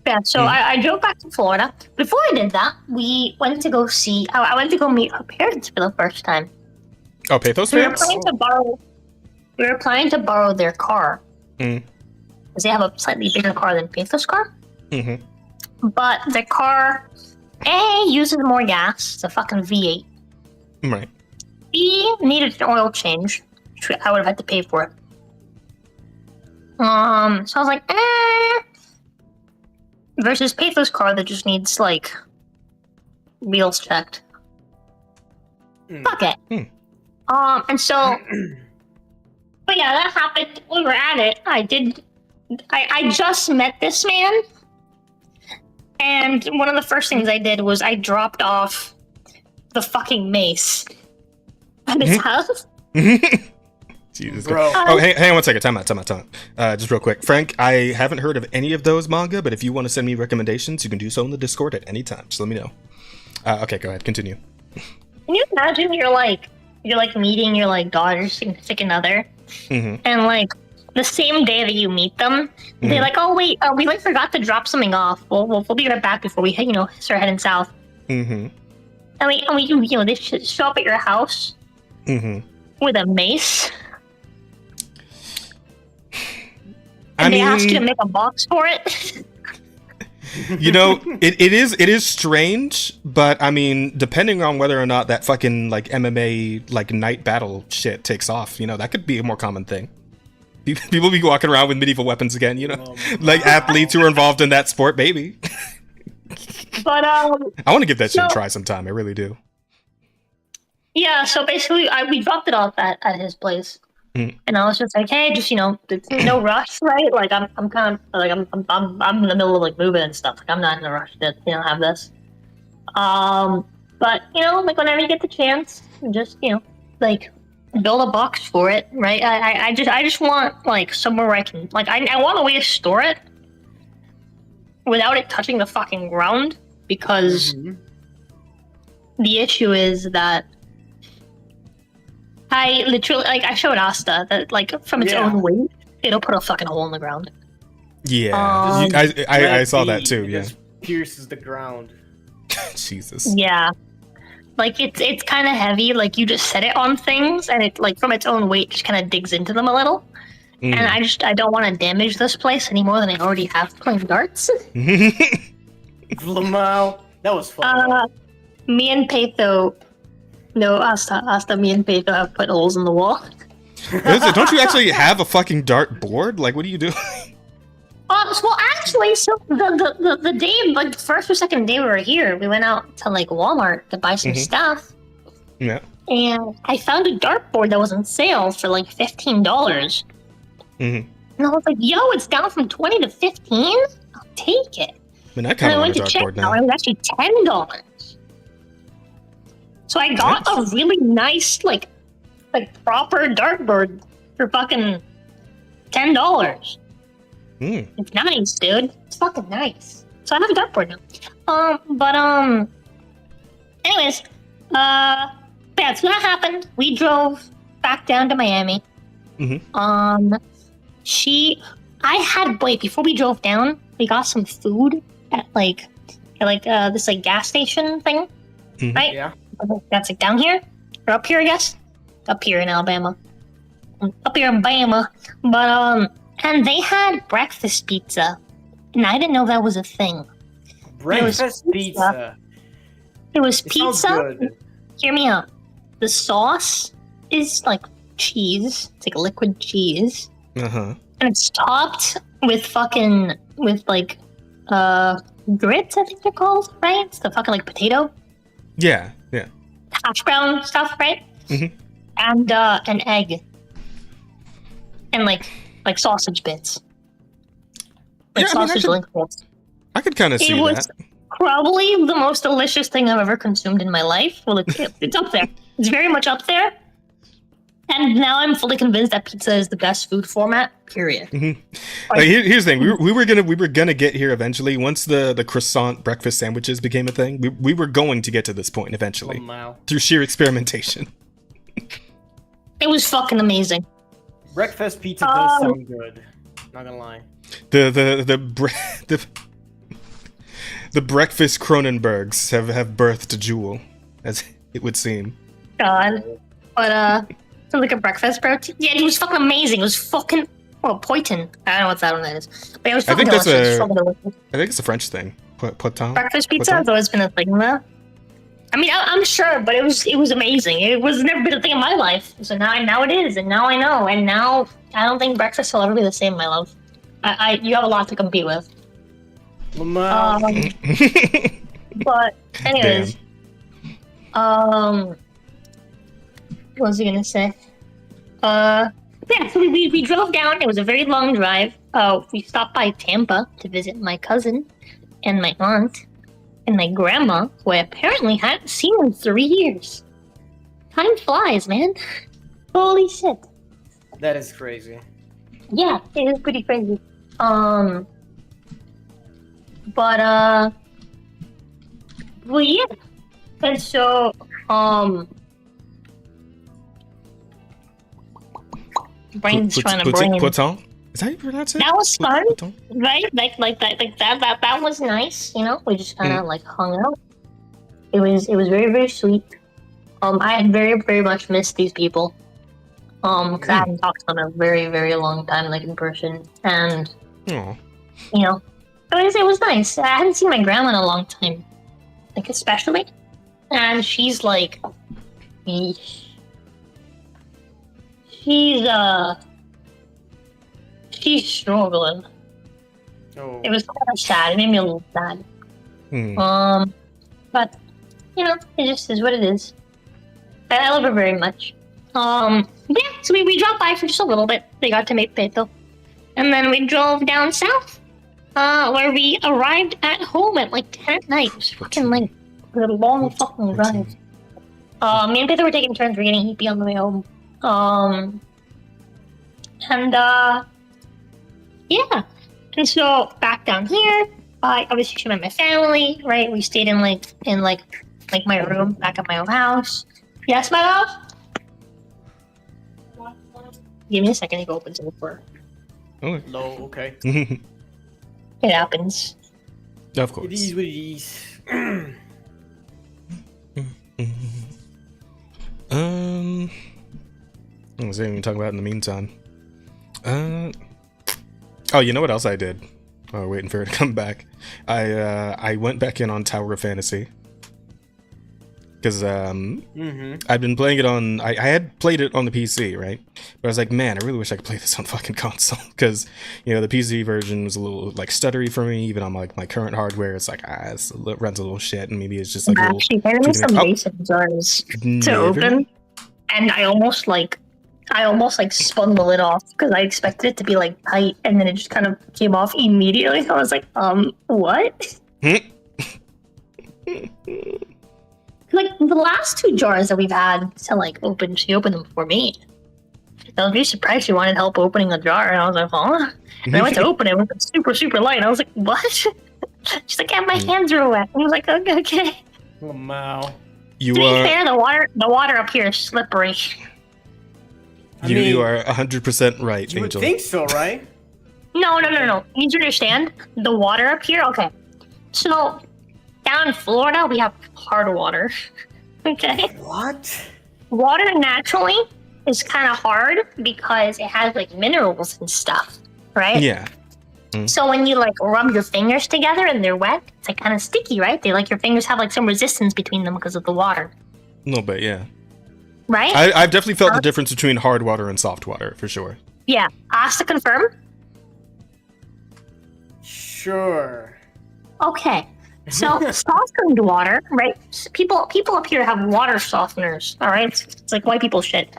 [SPEAKER 2] Yeah, so I drove back to Florida. Before I did that, we went to go see. I went to go meet her parents for the first time.
[SPEAKER 1] Oh, Pathos
[SPEAKER 2] parents? We were planning to borrow their car. Because they have a slightly bigger car than Pathos' car. But the car, A, uses more gas. It's a fucking V8.
[SPEAKER 1] Right.
[SPEAKER 2] B, needed an oil change. Which I would have had to pay for it. So I was like, versus Pathos' car that just needs, like, wheels checked. Fuck it. And so, but yeah, that happened. We were at it. I just met this man, and one of the first things I did was I dropped off the fucking mace at his house.
[SPEAKER 1] Jesus. Bro. Oh, hang on one second. Time out. Just real quick. Frank, I haven't heard of any of those manga, but if you want to send me recommendations, you can do so in the Discord at any time. Just let me know. Okay, go ahead. Continue.
[SPEAKER 2] Can you imagine you're like meeting your like daughter's significant other, and like the same day that you meet them, they're like, "Oh wait, we like forgot to drop something off. We'll be right back before we start heading south." And they show up at your house with a mace. And they ask you to make a box for it.
[SPEAKER 1] It is strange, but I mean, depending on whether or not that fucking like MMA like night battle shit takes off, that could be a more common thing. People be walking around with medieval weapons again, like athletes who are involved in that sport, baby.
[SPEAKER 2] But
[SPEAKER 1] I want to give that shit a try sometime. I really do.
[SPEAKER 2] Yeah. So basically, we dropped it off at his place. And I was just like, hey, just there's no rush, right? Like I'm kind of like I'm in the middle of like moving and stuff. Like I'm not in a rush to have this. But like whenever you get the chance, just like build a box for it, right? I just want like somewhere where I can like I want a way to store it without it touching the fucking ground, because the issue is that I literally, like, I showed Asta that, like, from its own weight, it'll put a fucking hole in the ground.
[SPEAKER 1] Yeah, I saw that too. Yeah,
[SPEAKER 3] pierces the ground.
[SPEAKER 1] Jesus.
[SPEAKER 2] Yeah, like it's kind of heavy. Like you just set it on things, and it like from its own weight just kind of digs into them a little. And I don't want to damage this place any more than I already have playing darts.
[SPEAKER 3] Lamau, that was fun.
[SPEAKER 2] Me and Peito. No, Asta, me and Peito have put holes in the wall.
[SPEAKER 1] Don't you actually have a fucking dart board? Like, what are you doing?
[SPEAKER 2] Well, actually, so the day, like, first or second day we were here, we went out to, like, Walmart to buy some stuff.
[SPEAKER 1] Yeah.
[SPEAKER 2] And I found a dartboard that was on sale for, like, $15. And I was like, yo, it's down from 20 to 15? I'll take it.
[SPEAKER 1] I mean, I kind of want a dartboard now.
[SPEAKER 2] It was actually $10. So I got a really nice, like proper dartboard for fucking $10. It's nice, dude. It's fucking nice. So I have a dartboard now. Anyways, yeah, so that happened. We drove back down to Miami. Before we drove down, we got some food at this like gas station thing, right?
[SPEAKER 3] Yeah.
[SPEAKER 2] That's like down here or up here, I guess. Up here in Alabama. Up here in Bama. But and they had breakfast pizza, and I didn't know that was a thing.
[SPEAKER 3] Breakfast pizza.
[SPEAKER 2] It was pizza. Hear me out. The sauce is like cheese. It's like liquid cheese. And it's topped with like grits, I think they're called, right? It's the fucking like potato.
[SPEAKER 1] Yeah.
[SPEAKER 2] Hash brown stuff, right? And an egg. And like sausage bits. Like sausage lentils.
[SPEAKER 1] I could kind of see that. It was
[SPEAKER 2] probably the most delicious thing I've ever consumed in my life. Well, it's up there. It's very much up there. And now I'm fully convinced that pizza is the best food format. Period.
[SPEAKER 1] Here's the thing: we were gonna get here eventually. Once the croissant breakfast sandwiches became a thing, we were going to get to this point eventually through sheer experimentation.
[SPEAKER 2] It was fucking amazing.
[SPEAKER 3] Breakfast pizza does sound good. Not gonna lie.
[SPEAKER 1] The breakfast Cronenbergs have birthed a jewel, as it would seem.
[SPEAKER 2] God, but like a breakfast protein. Yeah, it was fucking amazing. It was fucking poitin. I don't know what that one is, but it was fucking delicious.
[SPEAKER 1] I think it's a French thing. Poitin.
[SPEAKER 2] Breakfast pizza has always been a thing though. I mean, I'm sure, but it was amazing. It was never been a thing in my life. So now it is, and now I know, and now I don't think breakfast will ever be the same, my love. You have a lot to compete with.
[SPEAKER 3] But
[SPEAKER 2] anyways, What was I gonna say? Yeah, so we drove down. It was a very long drive. We stopped by Tampa to visit my cousin and my aunt and my grandma, who I apparently hadn't seen in 3 years. Time flies, man. Holy shit.
[SPEAKER 3] That is crazy.
[SPEAKER 2] Yeah, it is pretty crazy. But well, yeah. And so, brain's trying to brain.
[SPEAKER 1] Poton? Is that how you pronounce it?
[SPEAKER 2] That was fun,
[SPEAKER 1] Poton?
[SPEAKER 2] right? That was nice. You know, we just kind of like hung out. It was very, very sweet. I had very, very much missed these people. Because I haven't talked to them in a very, very long time, like in person, and
[SPEAKER 1] Aww.
[SPEAKER 2] you know, it was nice. I hadn't seen my grandma in a long time, like especially, and she's like, she's struggling.
[SPEAKER 3] Oh.
[SPEAKER 2] It was kind of sad. It made me a little sad. But you know, it just is what it is. I love her very much. Yeah, so we dropped by for just a little bit. They got to meet Beto. And then we drove down south, where we arrived at home at like 10 at night. It was fucking late. It was a long fucking drive. Me and Beto were taking turns. We're getting hippie on the way home. Yeah. And so back down here, I obviously met my family, right? We stayed in my room back at my own house. Yes, my love? Give me a second to go open some door.
[SPEAKER 1] Oh.
[SPEAKER 3] No, okay.
[SPEAKER 2] It happens.
[SPEAKER 1] Of course.
[SPEAKER 3] It is what it is.
[SPEAKER 1] What was I even talking about in the meantime? Oh, you know what else I did? Oh, waiting for her to come back. I went back in on Tower of Fantasy. Because I've been playing it on... I had played it on the PC, right? But I was like, man, I really wish I could play this on fucking console. Because, you know, the PC version was a little, like, stuttery for me. Even on, like, my current hardware, it's like, it runs a little shit. And maybe it's just, like,
[SPEAKER 2] actually handed me some mason jars to open. And I almost spun the lid off. Because I expected it to be, like, tight. And then it just kind of came off immediately. I was like, what? Like, the last 2 jars that we've had to, like, open, she opened them for me. I was really surprised she wanted help opening a jar, and I was like, huh? And I went to open it, it was super, super light, and I was like, what? She's like, yeah, my hands are wet. I was like, okay.
[SPEAKER 3] Oh, wow.
[SPEAKER 1] To
[SPEAKER 2] be fair, the water up here is slippery.
[SPEAKER 1] You are 100% right,
[SPEAKER 3] you
[SPEAKER 1] Angel.
[SPEAKER 3] would think so, right?
[SPEAKER 2] No. You need to understand, the water up here, okay. So... down in Florida, we have hard water. Okay?
[SPEAKER 3] What?
[SPEAKER 2] Water naturally is kind of hard because it has, like, minerals and stuff, right?
[SPEAKER 1] Yeah.
[SPEAKER 2] So when you, like, rub your fingers together and they're wet, it's, like, kind of sticky, right? Your fingers have, like, some resistance between them because of the water.
[SPEAKER 1] A little bit, yeah.
[SPEAKER 2] Right?
[SPEAKER 1] I've definitely felt the difference between hard water and soft water, for sure.
[SPEAKER 2] Yeah. Ask to confirm?
[SPEAKER 3] Sure.
[SPEAKER 2] Okay. So softened water, right? People up here have water softeners. All right, it's like white people shit.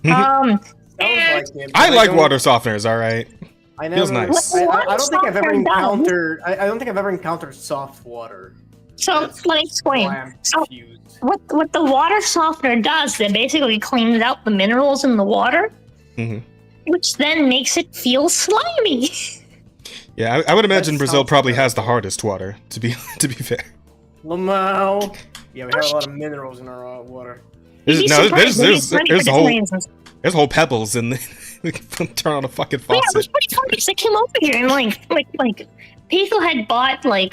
[SPEAKER 2] I
[SPEAKER 1] like water softeners. All right, feels nice.
[SPEAKER 3] I don't think I've ever encountered. I don't think I've ever encountered soft water.
[SPEAKER 2] So let me explain. So what the water softener does, it basically cleans out the minerals in the water, which then makes it feel slimy.
[SPEAKER 1] Yeah, I would imagine Brazil probably has the hardest water, to be fair.
[SPEAKER 3] Lamau. Yeah, we have a lot of minerals in our water.
[SPEAKER 1] There's whole pebbles in the turn on a fucking faucet.
[SPEAKER 2] Yeah, it was pretty funny because I came over here and like people had bought like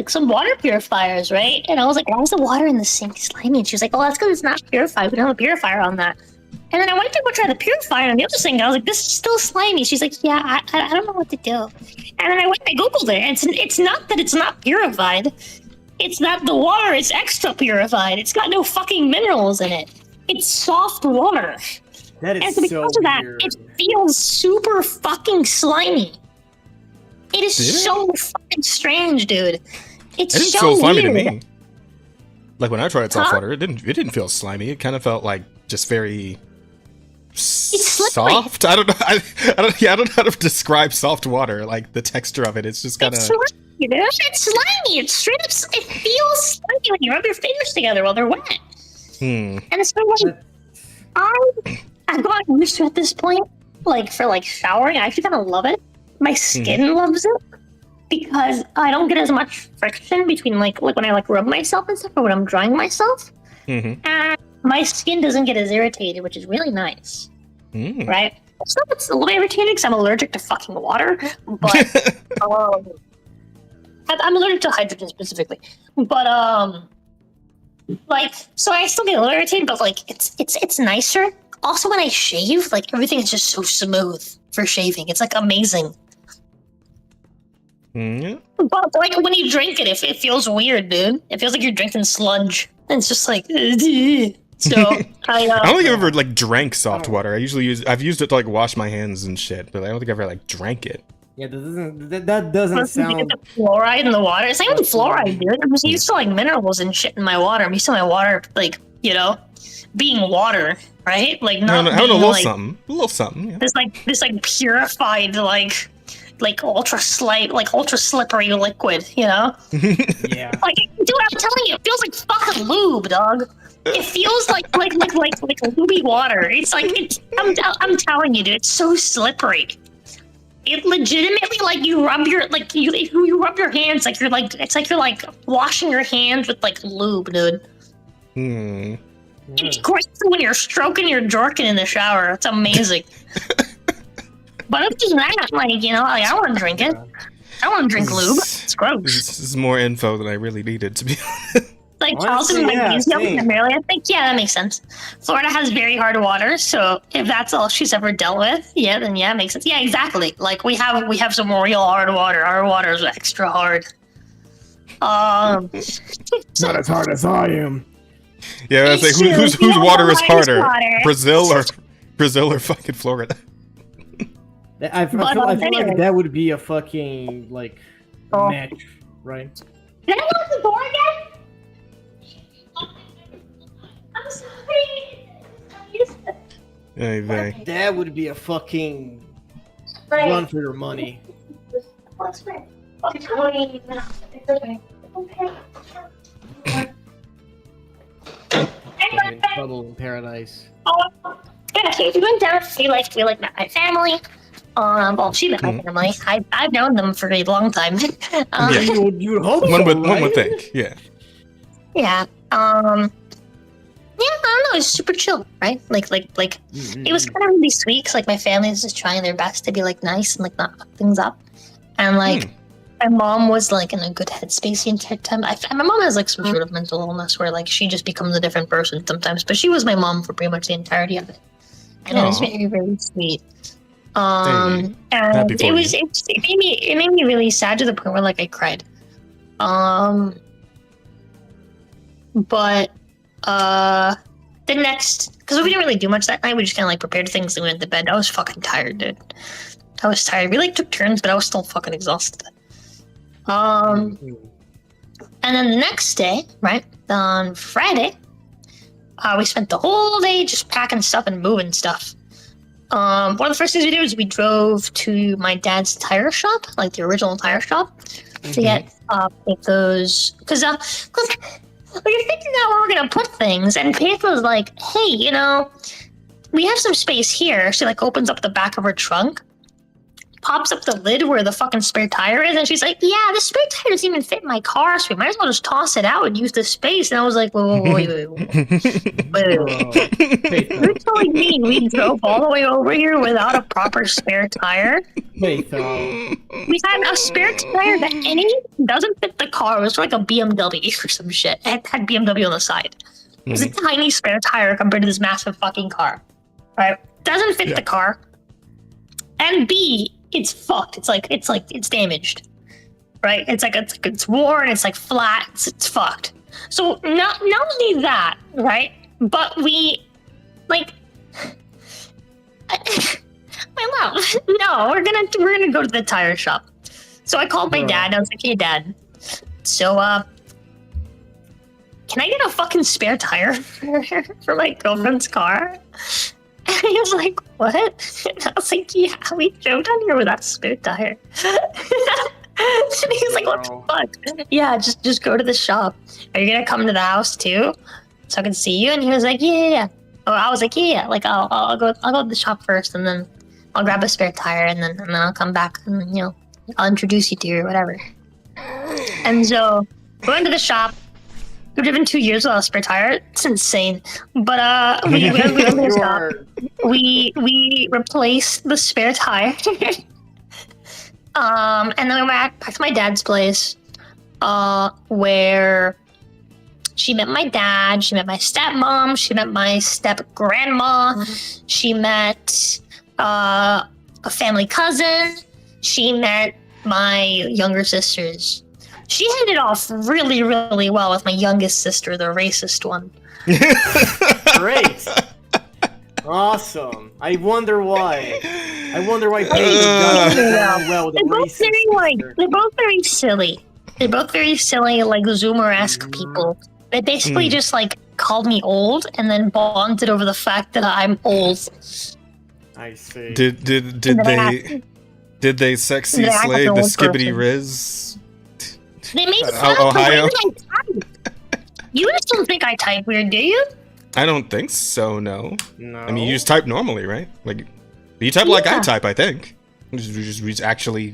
[SPEAKER 2] some water purifiers, right? And I was like, why is the water in the sink slimy? And she was like, oh, that's because it's not purified. We don't have a purifier on that. And then I went to go try the purifier on the other sink, and I was like, this is still slimy. She's like, yeah, I don't know what to do. And then I Googled it, and it's not that it's not purified. It's that the water is extra purified. It's got no fucking minerals in it. It's soft water.
[SPEAKER 3] That is
[SPEAKER 2] and so because of that, it feels super fucking slimy. It is so fucking strange, dude. It's so
[SPEAKER 1] funny
[SPEAKER 2] weird.
[SPEAKER 1] to me. Like when I tried soft water, it didn't feel slimy. It kind of felt like just very soft. I don't know. I don't know how to describe soft water. Like the texture of it. It's just kind of.
[SPEAKER 2] It's slimy. It's straight up. It feels slimy when you rub your fingers together while they're wet. And so like, I've gotten used to it at this point. Like for like showering, I actually kind of love it. My skin loves it because I don't get as much friction between like when I like rub myself and stuff or when I'm drying myself. And my skin doesn't get as irritated, which is really nice. Right? So it's a little irritating because I'm allergic to fucking water, but I'm allergic to hydrogen specifically. But like, so I still get a little irritated, but like it's nicer. Also, when I shave, like everything is just so smooth for shaving. It's like amazing. But like when you drink it, it feels weird, dude. It feels like you're drinking sludge. And it's just like, so I
[SPEAKER 1] don't think I've ever like drank soft water. I've used it to like wash my hands and shit, but I don't think I've ever like drank it.
[SPEAKER 3] Yeah, that doesn't sound.
[SPEAKER 2] The fluoride in the water. It's not even fluoride, dude. I'm just used to like minerals and shit in my water. I'm used to my water, like, you know, being water, right? Like not
[SPEAKER 1] having a little
[SPEAKER 2] like,
[SPEAKER 1] something. Yeah.
[SPEAKER 2] This like purified like ultra slippery liquid, you know?
[SPEAKER 3] Yeah.
[SPEAKER 2] Like, dude, I'm telling you, it feels like fucking lube, dog. It feels like lubey water. It's like I'm telling you, dude, it's so slippery. It legitimately like you rub your hands like you're like it's like you're like washing your hands with like lube, dude. It's great when you're stroking your jorkin in the shower. It's amazing. But other than that, like, you know, like, I want to drink it. I want to drink lube. It's gross.
[SPEAKER 1] This is more info than I really needed, to be honest.
[SPEAKER 2] Like Charleston, primarily, I think, yeah, that makes sense. Florida has very hard water, so if that's all she's ever dealt with, then it makes sense. Yeah, exactly. Like we have some real hard water. Our water is extra hard.
[SPEAKER 3] Not as hard as I am.
[SPEAKER 1] Yeah, I was like, whose water is harder, Brazil or fucking Florida?
[SPEAKER 3] I feel like that would be a fucking like match, right?
[SPEAKER 2] Can I close the door again? I'm sorry.
[SPEAKER 3] That would be a fucking run for your money. In trouble in paradise.
[SPEAKER 2] Yeah, so we went down to see like met my family. Well, she met my family. I've known them for a long time.
[SPEAKER 3] You would hope
[SPEAKER 1] one would think, yeah.
[SPEAKER 2] Yeah. Yeah, I don't know. It was super chill, right? Like, it was kind of really sweet because, like, my family is just trying their best to be, like, nice and, like, not fuck things up. And, like, my mom was, like, in a good headspace the entire time. My mom has, like, some sort of mental illness where, like, she just becomes a different person sometimes. But she was my mom for pretty much the entirety of it. And it was very, very sweet. And it made me really sad to the point where, like, I cried. But the next, because we didn't really do much that night, we just kind of like prepared things and went to bed. I was fucking tired, dude. I was tired. We like took turns, but I was still fucking exhausted. And then the next day, right, on Friday, we spent the whole day just packing stuff and moving stuff. One of the first things we did was we drove to my dad's tire shop, like the original tire shop, to get those, because we were figuring out where we're gonna put things, and Faith was like, "Hey, you know, we have some space here." She like opens up the back of her trunk, pops up the lid where the fucking spare tire is, and she's like, "Yeah, the spare tire doesn't even fit in my car, so we might as well just toss it out and use the space." And I was like, wait. You're telling me we drove all the way over here without a proper spare tire? We had a spare tire that doesn't fit the car. It was like a BMW or some shit. It had BMW on the side. It was a tiny spare tire compared to this massive fucking car. Right? Doesn't fit the car. And B, it's fucked. It's damaged. Right? It's worn, it's like flat, it's fucked. So not only that, right? But we like my love. No, we're gonna go to the tire shop. So I called my dad and I was like, "Hey Dad, so can I get a fucking spare tire for my girlfriend's car? And he was like, what? And I was like, yeah, we drove down here without a spare tire. And he's like, what the fuck? Yeah, just go to the shop. Are you gonna come to the house too? So I can see you? And he was like, yeah. Oh, I was like, yeah. Like, I'll go to the shop first, and then I'll grab a spare tire, and then I'll come back, and I'll introduce you to you or whatever. And so we went to the shop. We've driven 2 years without a spare tire. It's insane. But we went to the shop. We replaced the spare tire. And then we went back to my dad's place, where she met my dad, she met my stepmom, she met my step-grandma, she met a family cousin, she met my younger sisters. She hit it off really, really well with my youngest sister, the racist one.
[SPEAKER 3] Great. Awesome. I wonder why. Paige got well with the racist.
[SPEAKER 2] They're both very silly. They're both very silly, like Zoomer-esque people. They basically just like called me old and then bonded over the fact that I'm old.
[SPEAKER 3] I see.
[SPEAKER 1] Did they sexy slave the skibbity riz?
[SPEAKER 2] They make fun of the way that I type. You just don't think I type weird, do you?
[SPEAKER 1] I don't think so. No. I mean, you just type normally, right? Like, you type like I type. I think. You just actually,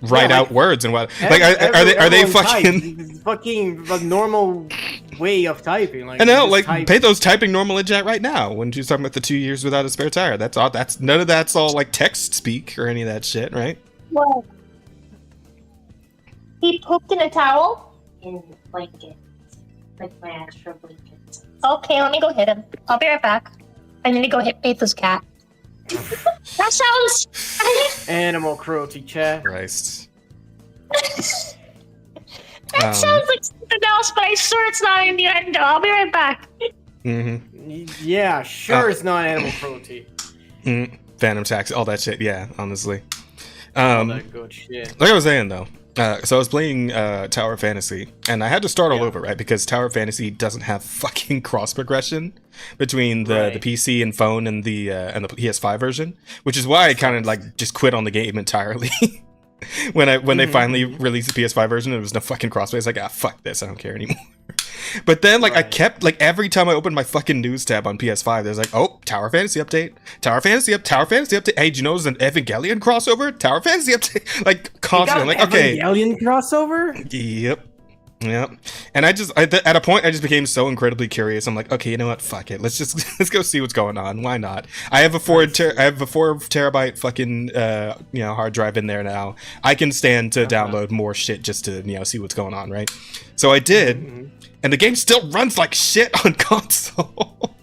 [SPEAKER 1] write out words and what. Like, are they
[SPEAKER 3] fucking the normal way of typing? Like,
[SPEAKER 1] I know. Like, pay those typing normal in chat right now. When she's talking about the 2 years without a spare tire, that's all. That's none of that's all like text speak or any of that shit, right?
[SPEAKER 2] Well, he pooped in a towel in the blanket, like my extra blanket. Okay, let me go hit him. I'll be right back. I need to go hit Faith's cat. That sounds
[SPEAKER 3] animal cruelty, chat.
[SPEAKER 1] Christ.
[SPEAKER 2] That sounds like something else, but I swear it's not in the end. I'll be right back.
[SPEAKER 3] Yeah, sure, it's not animal cruelty.
[SPEAKER 1] Phantom tax, all that shit. Yeah, honestly.
[SPEAKER 3] All that good shit.
[SPEAKER 1] Like I was saying though. So I was playing Tower Fantasy, and I had to start all over, right? Because Tower Fantasy doesn't have fucking cross progression between the PC and phone and the PS5 version, which is why I kind of like just quit on the game entirely. when they finally released the PS5 version, there was no fucking crossplay. It's like, fuck this, I don't care anymore. But then, like, I kept, like, every time I opened my fucking news tab on PS5, there's like, oh, Tower Fantasy update. Tower Fantasy update. Hey, do you know there's an Evangelion crossover? Tower Fantasy update. Like, constantly. Like, okay.
[SPEAKER 3] Evangelion crossover?
[SPEAKER 1] Yep. And at a point, I just became so incredibly curious. I'm like, okay, you know what? Fuck it. Let's go see what's going on. Why not? I have a 4 terabyte fucking hard drive in there now. I can stand to download more shit just to see what's going on, right? So I did, and the game still runs like shit on console.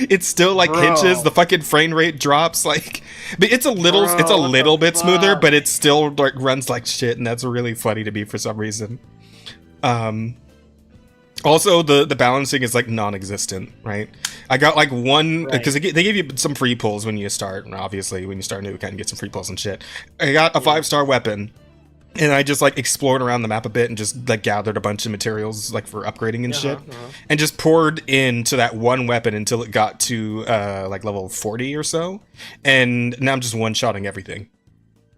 [SPEAKER 1] It still like hitches. The fucking frame rate drops. Like, but it's a little bit smoother, but it still like runs like shit, and that's really funny to me for some reason. Also the balancing is like non-existent, right? I got like one because they give you some free pulls when you start, and obviously when you start new you kind of get some free pulls and shit. I got a 5-star weapon, and I just like explored around the map a bit and just like gathered a bunch of materials like for upgrading and shit, and just poured into that one weapon until it got to like level 40 or so, and now I'm just one-shotting everything.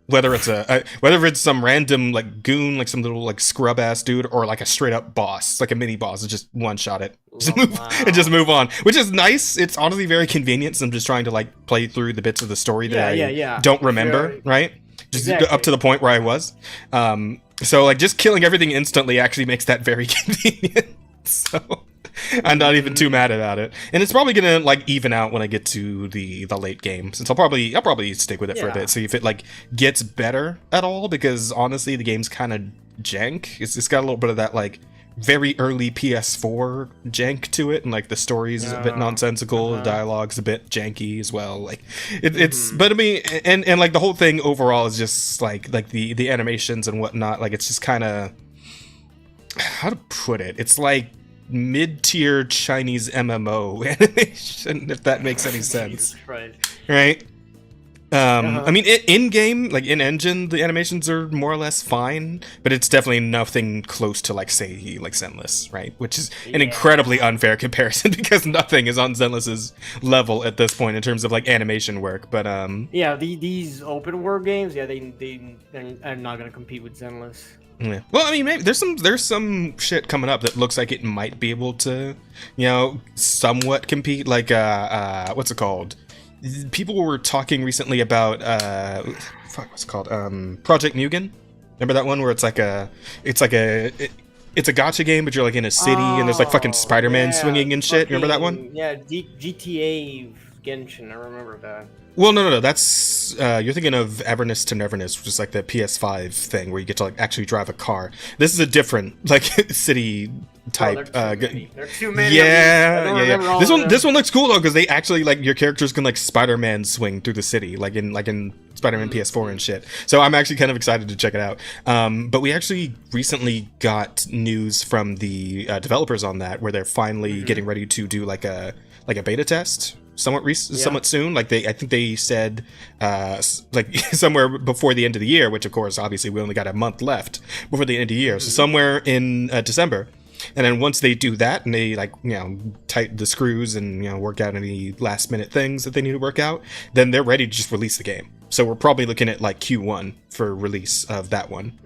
[SPEAKER 1] Whether it's some random like goon, like some little like scrub ass dude, or like a straight up boss, like a mini boss, just one shot it, just move on, which is nice. It's honestly very convenient. So I'm just trying to like play through the bits of the story that I don't remember, right? Just up to the point where I was. So like just killing everything instantly actually makes that very convenient. So I'm not even too mad about it, and it's probably gonna like even out when I get to the late game, since I'll probably stick with it for a bit, see if it like gets better at all, because honestly the game's kind of jank. It's got a little bit of that like very early PS4 jank to it, and like the story's a bit nonsensical, the dialogue's a bit janky as well. Like it's but I mean, and like the whole thing overall is just like the animations and whatnot, like it's just kind of, how to put it, it's like mid-tier Chinese MMO animation, if that makes any sense. Right? I mean, in-game, like in-engine, the animations are more or less fine, but it's definitely nothing close to, like, say, like Zenless, right? Which is an incredibly unfair comparison because nothing is on Zenless's level at this point in terms of, like, animation work, but,
[SPEAKER 3] Yeah, these open world games, yeah, they're not gonna compete with Zenless.
[SPEAKER 1] Yeah. Well, I mean, maybe there's some shit coming up that looks like it might be able to, you know, somewhat compete, like, what's it called? People were talking recently about what's it called? Project Mugen. Remember that one where it's a gacha game, but you're like in a city and there's like fucking Spider-Man swinging and shit. Remember that one?
[SPEAKER 3] Yeah, GTA Genshin. I remember that.
[SPEAKER 1] Well, no. That's you're thinking of Everness to Neverness, which is like the PS5 thing where you get to like actually drive a car. This is a different like city type.
[SPEAKER 3] There are too many.
[SPEAKER 1] Yeah. This one looks cool though because they actually like your characters can like Spider-Man swing through the city, like in Spider-Man PS4 and shit. So I'm actually kind of excited to check it out. But we actually recently got news from the developers on that, where they're finally getting ready to do like a beta test. Somewhat soon. Like I think they said like somewhere before the end of the year, which of course obviously we only got a month left before the end of the year. So somewhere in December. And then once they do that and they like, you know, tighten the screws and, you know, work out any last minute things that they need to work out, then they're ready to just release the game. So we're probably looking at like Q1 for release of that one.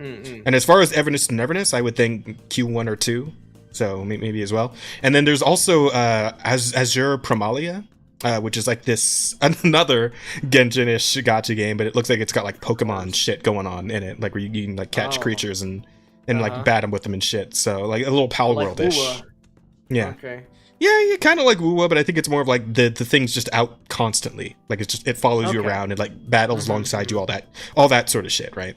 [SPEAKER 1] And as far as Everness to Neverness, I would think Q1 or 2. So maybe as well. And then there's also Azure Promalia. Which is like this another Genshin-ish gacha game, but it looks like it's got like Pokemon shit going on in it, like where you can like catch creatures and like bat them with them and shit. So like a little Pal World-ish. Yeah. Okay. Yeah, you kind of like Wuwa, but I think it's more of like the thing's just out constantly. Like it follows you around and like battles alongside you, all that sort of shit, right?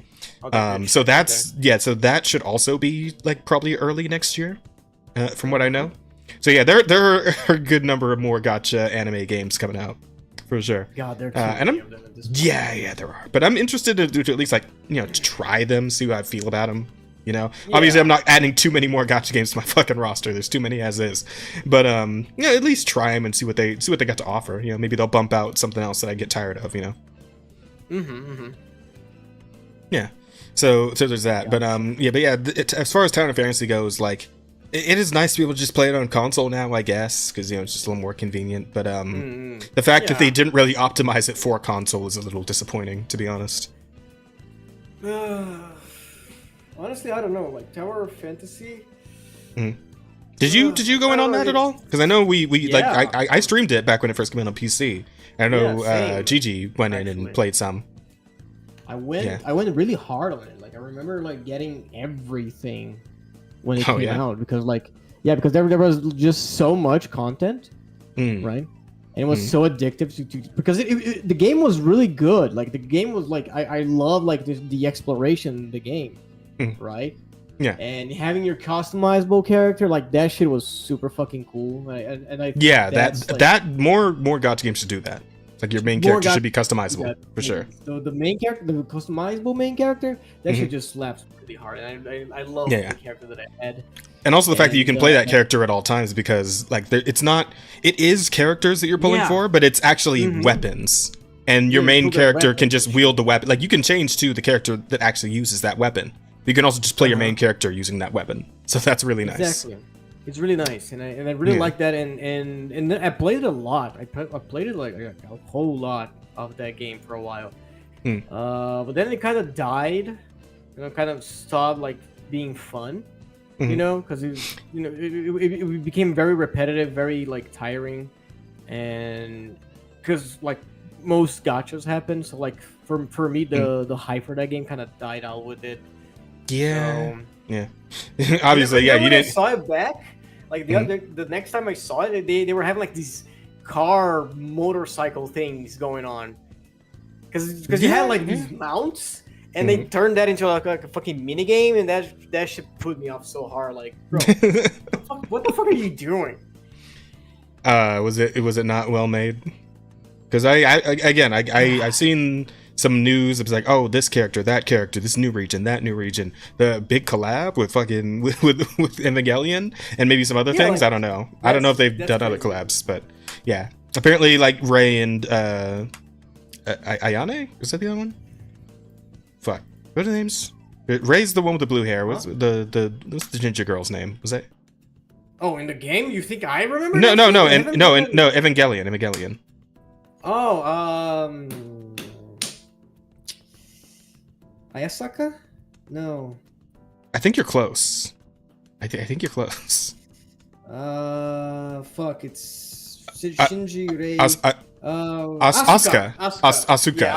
[SPEAKER 1] So that's so that should also be like probably early next year, from what I know. So yeah, there are a good number of more gacha anime games coming out, for sure.
[SPEAKER 3] God, there are too many of them at this point.
[SPEAKER 1] Yeah, there are. But I'm interested to at least like, you know, to try them, see how I feel about them. You know, obviously I'm not adding too many more gacha games to my fucking roster. There's too many as is. But yeah, at least try them and see what they got to offer. You know, maybe they'll bump out something else that I get tired of. You know. Yeah. So there's that. But as far as Town of Fantasy goes, like. It is nice to be able to just play it on console now, I guess, because, you know, it's just a little more convenient. But the fact that they didn't really optimize it for console is a little disappointing, to be honest.
[SPEAKER 3] Honestly, I don't know. Like Tower of Fantasy.
[SPEAKER 1] Did you go in on that at all? Because I know we like I streamed it back when it first came in on PC. I know Gigi went in and played some.
[SPEAKER 3] I went really hard on it. Like I remember like getting everything when it came out because there was just so much content, right? And it was so addictive because the game was really good. Like the game was like I love like the exploration of the game, right? Yeah. And having your customizable character, like that shit was super fucking cool.
[SPEAKER 1] That more gacha games should do that. Like your main character should be customizable for sure.
[SPEAKER 3] So the main character, the customizable main character, that shit just slaps really hard. And I love the character that I had.
[SPEAKER 1] And also the fact that you can play that character at all times because like it is characters that you're pulling for, but it's actually weapons. And your main character can just wield the weapon. Like you can change to the character that actually uses that weapon. But you can also just play your main character using that weapon. So that's really nice. Exactly.
[SPEAKER 3] It's really nice, and I really like that, and I played it a lot. I played it like a whole lot of that game for a while, but then it kind of died, kind of stopped like being fun, because it became very repetitive, very like tiring, and because like most gachas happen, so like for me the hype for that game kind of died out with it.
[SPEAKER 1] Yeah. Obviously, you didn't.
[SPEAKER 3] I saw it back. Like the next time I saw it, they were having like these car motorcycle things going on, because you had like these mounts, and they turned that into like a fucking mini game, and that shit put me off so hard. Like, bro, what the fuck are you doing?
[SPEAKER 1] Was it not well made? Because I've seen some news. It was like, oh, this character, that character, this new region, that new region, the big collab with fucking with Evangelion and maybe some other things. Like, I don't know. I don't know if they've done other collabs, but yeah. Apparently, like Ray and Ayane? Was that the other one? Fuck. What are the names? Ray's the one with the blue hair. What's what's the ginger girl's name? Was that?
[SPEAKER 3] Oh, in the game? You think I remember?
[SPEAKER 1] No, Evangelion.
[SPEAKER 3] Oh, Ayasaka? No.
[SPEAKER 1] I think you're close. I think you're close.
[SPEAKER 3] Fuck, it's Shinji Rei.
[SPEAKER 1] Asuka.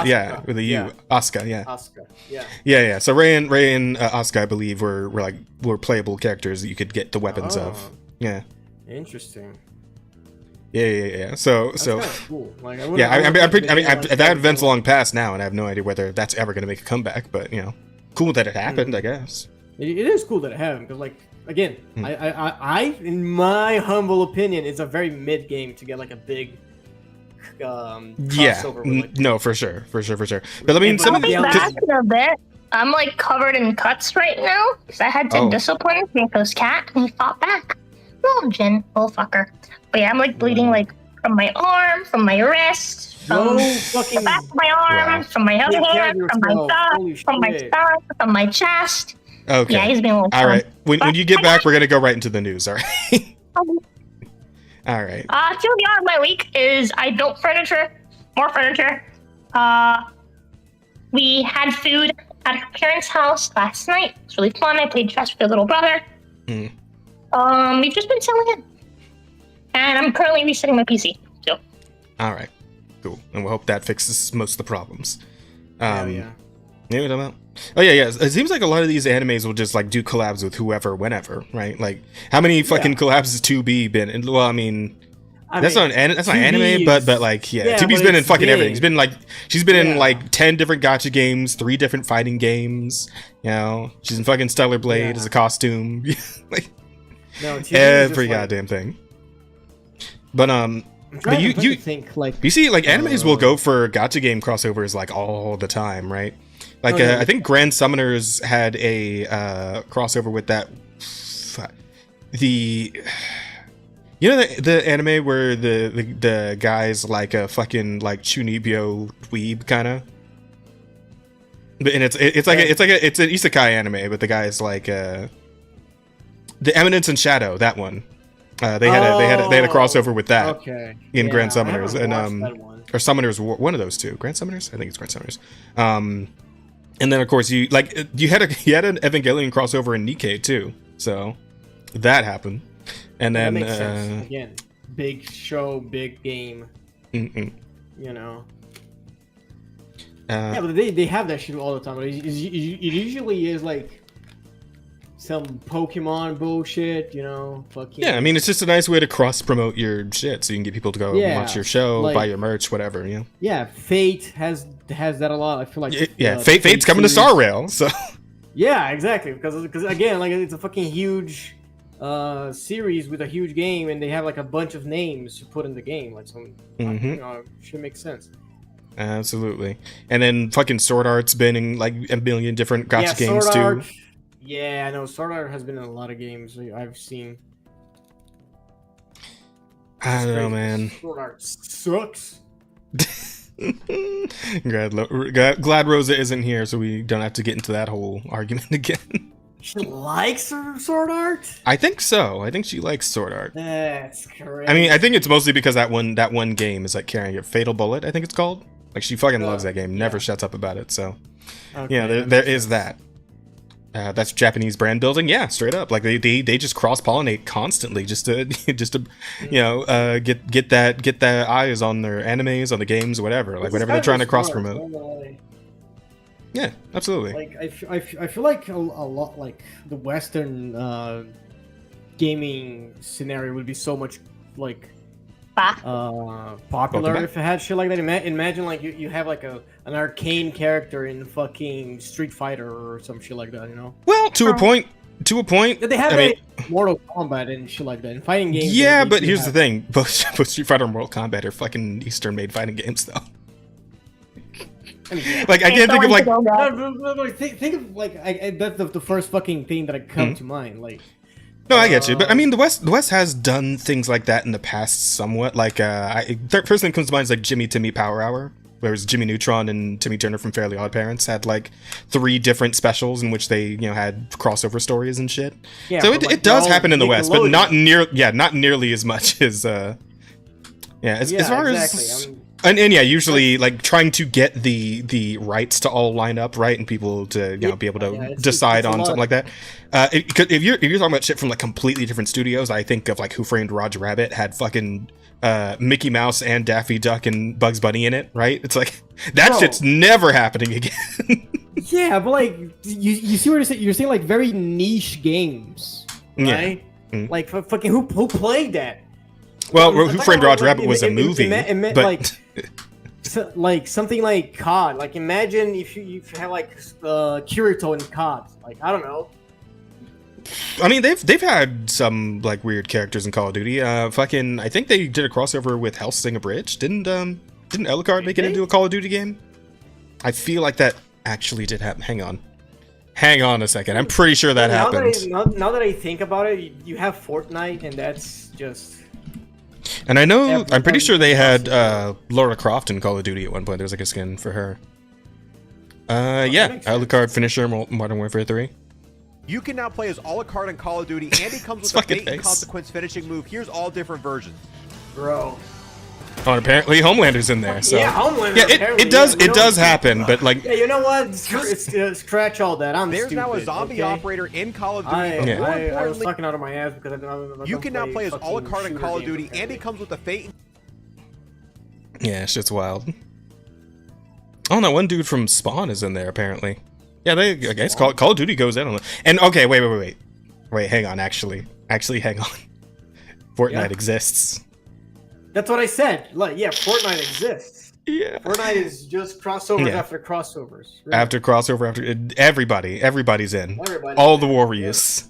[SPEAKER 1] Yeah, with a U. Asuka, yeah.
[SPEAKER 3] Asuka, yeah.
[SPEAKER 1] Yeah. So Ray and Asuka, I believe, were playable characters that you could get the weapons of. Yeah.
[SPEAKER 3] Interesting.
[SPEAKER 1] Yeah. So
[SPEAKER 3] That's kinda cool. Like,
[SPEAKER 1] I mean, that event's long past now, and I have no idea whether that's ever going to make a comeback. But cool that it happened, I guess.
[SPEAKER 3] It is cool that it happened because, like, again, I, in my humble opinion, it's a very mid game to get like a big crossover. With, like,
[SPEAKER 1] no, for sure. But I mean,
[SPEAKER 2] back in a bit. I'm like covered in cuts right now because I had to discipline Nico's cat, and he fought back. Little Jin, little fucker. But yeah, I'm like bleeding like from my arm, from my wrist, from the back of my arm, from my other hand, from my thumb, from my stomach, from my chest.
[SPEAKER 1] Okay.
[SPEAKER 2] Yeah, he's being a little
[SPEAKER 1] all right. When you get back, we're gonna go right into the news. All right. All right.
[SPEAKER 2] TLDR of my week is I built furniture, more furniture. We had food at her parents' house last night. It was really fun. I played chess with her little brother. We've just been selling it. And I'm currently resetting my PC. So.
[SPEAKER 1] All right. Cool. And we'll hope that fixes most of the problems.
[SPEAKER 3] Yeah.
[SPEAKER 1] Maybe about. Oh yeah. It seems like a lot of these animes will just like do collabs with whoever, whenever, right? Like, how many fucking collabs has 2B been? And well, I mean, that's not anime, but like, 2B's been in fucking everything. She's been in like 10 different gacha games, 3 different fighting games. She's in fucking Stellar Blade as a costume, like every goddamn thing. But you
[SPEAKER 3] think like
[SPEAKER 1] you see, like, animes will go for gacha game crossovers like all the time, right? Like, I think Grand Summoners had a crossover with that. The anime where the guy's like a fucking like Chunibyo dweeb kind of, and it's an isekai anime, but the guy's like The Eminence and Shadow, that one. They had a crossover with that in Grand Summoners and or Summoners, one of those two. Grand Summoners, I think it's Grand Summoners. And then of course you had an Evangelion crossover in Nikkei too, so that happened. And then
[SPEAKER 3] that makes sense. Again, big show, big game.
[SPEAKER 1] Mm-mm.
[SPEAKER 3] Yeah, but they have that shit all the time. It usually is like some Pokemon bullshit, fucking.
[SPEAKER 1] Yeah, I mean, it's just a nice way to cross promote your shit, so you can get people to go watch your show, buy your merch, whatever.
[SPEAKER 3] Yeah, Fate has that a lot. I feel like
[SPEAKER 1] Fate's coming to Star Rail, so.
[SPEAKER 3] Yeah, exactly. Because again, like, it's a fucking huge series with a huge game, and they have like a bunch of names to put in the game, like some. Should make sense.
[SPEAKER 1] Absolutely. And then fucking Sword Art's been in like a million different gacha games too.
[SPEAKER 3] Yeah, I know. Sword Art has been in a lot of games I've seen.
[SPEAKER 1] I don't know, man.
[SPEAKER 3] Sword Art sucks.
[SPEAKER 1] Glad Rosa isn't here, so we don't have to get into that whole argument again.
[SPEAKER 3] She likes Sword Art?
[SPEAKER 1] I think so. I think she likes Sword Art.
[SPEAKER 3] That's crazy.
[SPEAKER 1] I mean, I think it's mostly because that one game is like carrying a Fatal Bullet, I think it's called. Like, she fucking loves that game. Never shuts up about it. So, there is that. That's Japanese brand building. Yeah, straight up. Like, they just cross pollinate constantly just to get that eyes on their animes, on the games, whatever. Like, whenever they're trying to cross promote. Yeah, absolutely.
[SPEAKER 3] Like, I feel like a lot, like, the Western gaming scenario would be so much like popular if it had shit like that. Imagine like you have like an arcane character in fucking Street Fighter or some shit like that,
[SPEAKER 1] Well, to a point.
[SPEAKER 3] They have Mortal Kombat and shit like that in fighting games.
[SPEAKER 1] Yeah, but here's the thing: both Street Fighter and Mortal Kombat are fucking Eastern-made fighting games, though.
[SPEAKER 3] I mean,
[SPEAKER 1] like, I can't think of like.
[SPEAKER 3] No, think of like that's the first fucking thing that come to mind. Like.
[SPEAKER 1] No, I get you, but I mean, the West has done things like that in the past, somewhat. Like, first thing that comes to mind is like Jimmy Timmy Power Hour. Whereas Jimmy Neutron and Timmy Turner from Fairly Odd Parents had like 3 different specials in which they had crossover stories and shit.
[SPEAKER 3] Yeah,
[SPEAKER 1] so
[SPEAKER 3] but,
[SPEAKER 1] it does happen in the West, but not nearly as much as as far as and yeah, usually like trying to get the rights to all line up right and people to be able to decide on something like that. If you're talking about shit from like completely different studios, I think of like Who Framed Roger Rabbit had fucking Mickey Mouse and Daffy Duck and Bugs Bunny in it, right? It's like that shit's never happening again.
[SPEAKER 3] Yeah, but like you see what you're saying? You're saying like very niche games, right?
[SPEAKER 1] Yeah. Mm.
[SPEAKER 3] Like fucking who played that?
[SPEAKER 1] Well, Who Framed Roger Rabbit was a movie, but
[SPEAKER 3] like something like COD. Like imagine if you had like Kirito in COD. Like I don't know.
[SPEAKER 1] I mean, they've had some like weird characters in Call of Duty. Fucking, I think they did a crossover with Hellsing Abridged. Didn't Elicard make it into a Call of Duty game? I feel like that actually did happen. Hang on a second. I'm pretty sure that happened.
[SPEAKER 3] Now that I think about it, you have Fortnite, and that's just.
[SPEAKER 1] And I know, I'm pretty sure they had Lara Croft in Call of Duty at one point. There was like a skin for her. Yeah, Alucard Finisher, Modern Warfare 3.
[SPEAKER 6] You can now play as Alucard in Call of Duty, and he comes with a Fate and Consequence finishing move. Here's all different versions.
[SPEAKER 3] Bro.
[SPEAKER 1] Oh, and apparently Homelander's in there. So
[SPEAKER 3] yeah, Homelander.
[SPEAKER 1] Yeah, it does happen, but like.
[SPEAKER 3] Yeah, you know what? Scratch all that.
[SPEAKER 6] There's
[SPEAKER 3] stupid,
[SPEAKER 6] now a zombie operator in Call of Duty.
[SPEAKER 3] I was talking out of my ass because
[SPEAKER 6] you can now play as Alucard in Call of Duty, and he comes with a Fate.
[SPEAKER 1] Yeah, shit's wild. Oh, that one dude from Spawn is in there apparently. Yeah, I guess Call of Duty goes in on it. And okay, wait, hang on. Actually, hang on. Fortnite exists.
[SPEAKER 3] That's what I said. Like, yeah, Fortnite exists.
[SPEAKER 1] Yeah.
[SPEAKER 3] Fortnite is just crossovers after crossovers.
[SPEAKER 1] Really. After crossover, after everybody's in. All the warriors.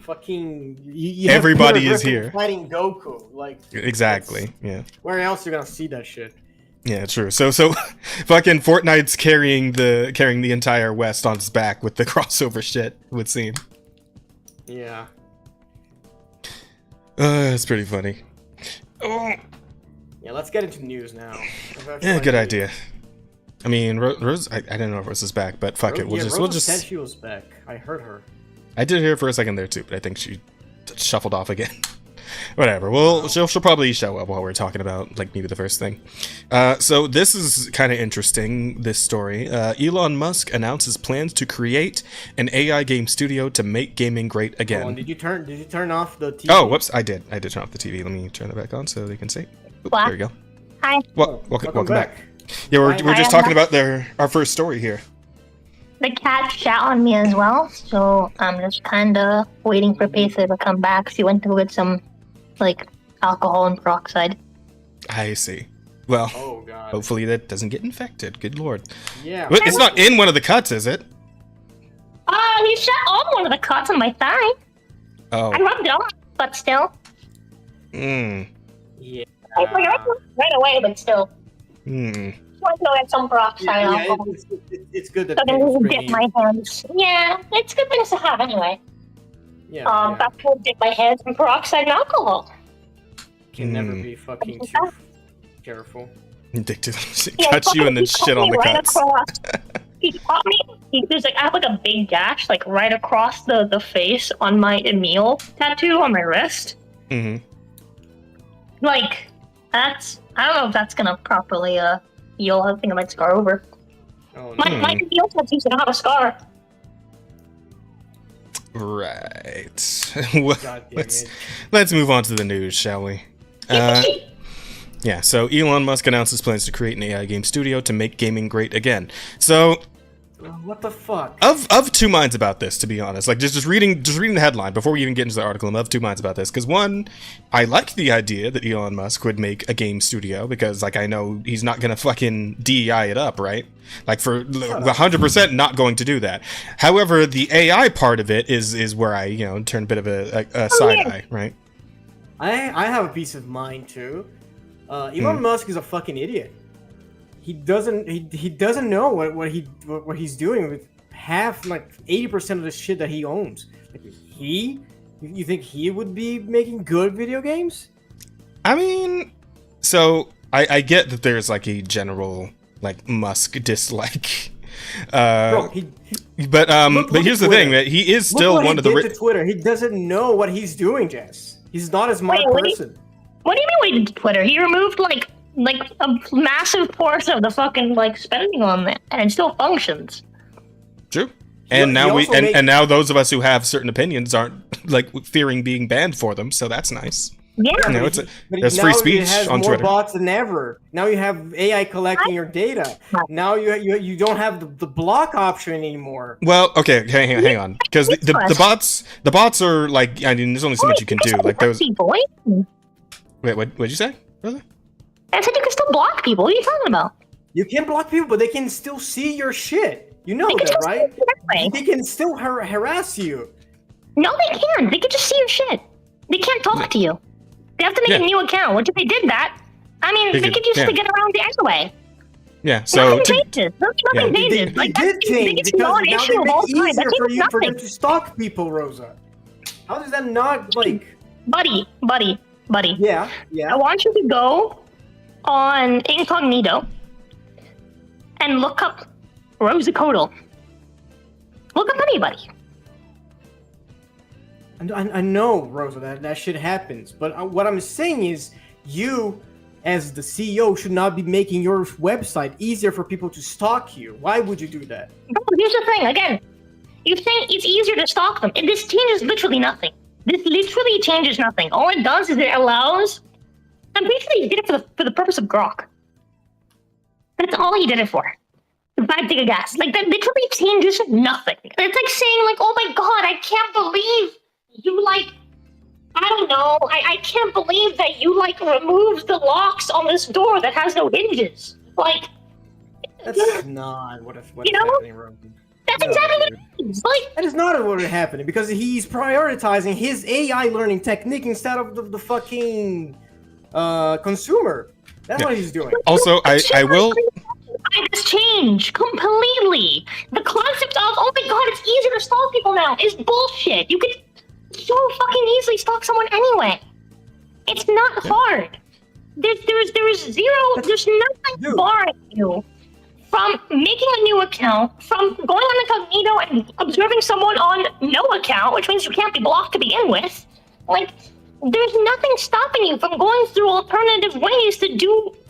[SPEAKER 3] Fucking. You
[SPEAKER 1] everybody is here.
[SPEAKER 3] Fighting Goku, like.
[SPEAKER 1] Exactly. Yeah.
[SPEAKER 3] Where else are you gonna see that shit?
[SPEAKER 1] Yeah, true. So fucking Fortnite's carrying the entire West on its back with the crossover shit, it would seem.
[SPEAKER 3] Yeah.
[SPEAKER 1] It's pretty funny. Oh.
[SPEAKER 3] Yeah, let's get into news now.
[SPEAKER 1] Yeah, good idea. I mean, Rose. I don't know if Rose is back, but fuck it. We'll just.
[SPEAKER 3] Said she was back. I heard her.
[SPEAKER 1] I did hear her for a second there too, but I think she shuffled off again. Whatever. Well, she'll probably show up while we're talking about like maybe the first thing. So this is kind of interesting. This story. Elon Musk announces plans to create an AI game studio to make gaming great again.
[SPEAKER 3] Did you turn off the TV?
[SPEAKER 1] Oh, whoops! I did turn off the TV. Let me turn it back on so they can see. Oop, there we go.
[SPEAKER 2] Hi.
[SPEAKER 1] Welcome back. Yeah, we're just talking about our first story here.
[SPEAKER 2] The cat shat on me as well, so I'm just kind of waiting for Pesa to come back. She went to get some, like, alcohol and peroxide.
[SPEAKER 1] I see. Well,
[SPEAKER 3] oh, God.
[SPEAKER 1] Hopefully that doesn't get infected. Good lord.
[SPEAKER 3] Yeah.
[SPEAKER 1] But it's not in one of the cuts, is it?
[SPEAKER 2] He shat on one of the cuts on my thigh.
[SPEAKER 1] Oh.
[SPEAKER 2] I rubbed it off, but still.
[SPEAKER 1] Yeah.
[SPEAKER 2] Right away, but still. Want to go get some peroxide alcohol.
[SPEAKER 3] It's good that
[SPEAKER 2] I can dip my hands. Yeah, it's good things to have anyway.
[SPEAKER 3] Yeah.
[SPEAKER 2] That's to dip my hands in peroxide and alcohol.
[SPEAKER 3] Can never be fucking too careful.
[SPEAKER 1] Addicted. Cut you and then shit on the cuts.
[SPEAKER 2] He caught me. There's like I have like a big gash like right across the face on my Emil tattoo on my wrist. Like that's I don't know if that's gonna properly heal. I think I might scar over.
[SPEAKER 3] Oh, no.
[SPEAKER 2] My Emil tattoos don't have a scar.
[SPEAKER 1] Right. Well, let's move on to the news, shall we? Yeah, so Elon Musk announces plans to create an AI game studio to make gaming great again. So,
[SPEAKER 3] what the fuck?
[SPEAKER 1] Of two minds about this, to be honest. Like just reading the headline before we even get into the article. I'm of two minds about this because one, I like the idea that Elon Musk would make a game studio because like I know he's not gonna fucking DEI it up, right? Like for 100% not going to do that. However, the AI part of it is where I turn a bit of a side eye, right?
[SPEAKER 3] I have a peace of mind too. Elon Musk is a fucking idiot. He doesn't know what he's doing with half, like 80% of the shit that he owns. Like you think he would be making good video games?
[SPEAKER 1] I mean, so I get that there's like a general like Musk dislike.
[SPEAKER 3] Bro,
[SPEAKER 1] but
[SPEAKER 3] look
[SPEAKER 1] here's the
[SPEAKER 3] Twitter.
[SPEAKER 1] thing, that he is still one of the
[SPEAKER 3] to Twitter. He doesn't know what he's doing, Jess. He's not a smart person.
[SPEAKER 2] What do you mean what he did to Twitter? He removed like a massive portion of the fucking like spending on that, and it still functions.
[SPEAKER 1] True. And now and now those of us who have certain opinions aren't like fearing being banned for them, so that's nice.
[SPEAKER 2] Yeah,
[SPEAKER 1] there's free speech on Twitter.
[SPEAKER 3] More bots than ever. Now you have AI collecting your data. Now you don't have the block option anymore.
[SPEAKER 1] Well, okay, hang on, because the bots are like, I mean, there's only so much you can do. Like those. Wait, what'd you say, brother?
[SPEAKER 2] I said you can still block people. What are you talking about?
[SPEAKER 3] You can block people, but they can still see your shit. You know that, right? They can still harass you.
[SPEAKER 2] No, they can't. They can just see your shit. They can't talk to you. They have to make a new account. Which if they did that, I mean, they could use it to get around it anyway.
[SPEAKER 1] Yeah, so
[SPEAKER 2] nothing changes. Nothing changes.
[SPEAKER 3] They did change because now they make it easier for them to stalk people, Rosa. How does that not like?
[SPEAKER 2] Buddy.
[SPEAKER 3] Yeah.
[SPEAKER 2] I want you to go on incognito and look up Reciprocal. Look up anybody.
[SPEAKER 3] I know, Rosa, that shit happens. But what I'm saying is, you, as the CEO, should not be making your website easier for people to stalk you. Why would you do that?
[SPEAKER 2] Bro, here's the thing. Again, you think it's easier to stalk them. And this changes literally nothing. This literally changes nothing. All it does is it allows... I'm pretty sure he did it for the purpose of grok. That's all he did it for. The 5 giga gas. Like, that literally changes nothing. It's like saying, like, oh my god, I can't believe you, like... I don't know. I can't believe that you, like, removed the locks on this door that has no hinges. Like...
[SPEAKER 3] That's not what is happening, Rosie.
[SPEAKER 2] That's exactly what it is. Like,
[SPEAKER 3] that is not what is happening, because he's prioritizing his AI learning technique instead of the fucking consumer. That's what he's doing.
[SPEAKER 1] Also, I will...
[SPEAKER 2] This change completely. The concept of, oh my god, it's easier to stalk people now is bullshit. You could so fucking easily stalk someone anyway. It's not hard. There's nothing barring you from making a new account, from going on incognito and observing someone on no account, which means you can't be blocked to begin with. Like, there's nothing stopping you from going through alternative ways to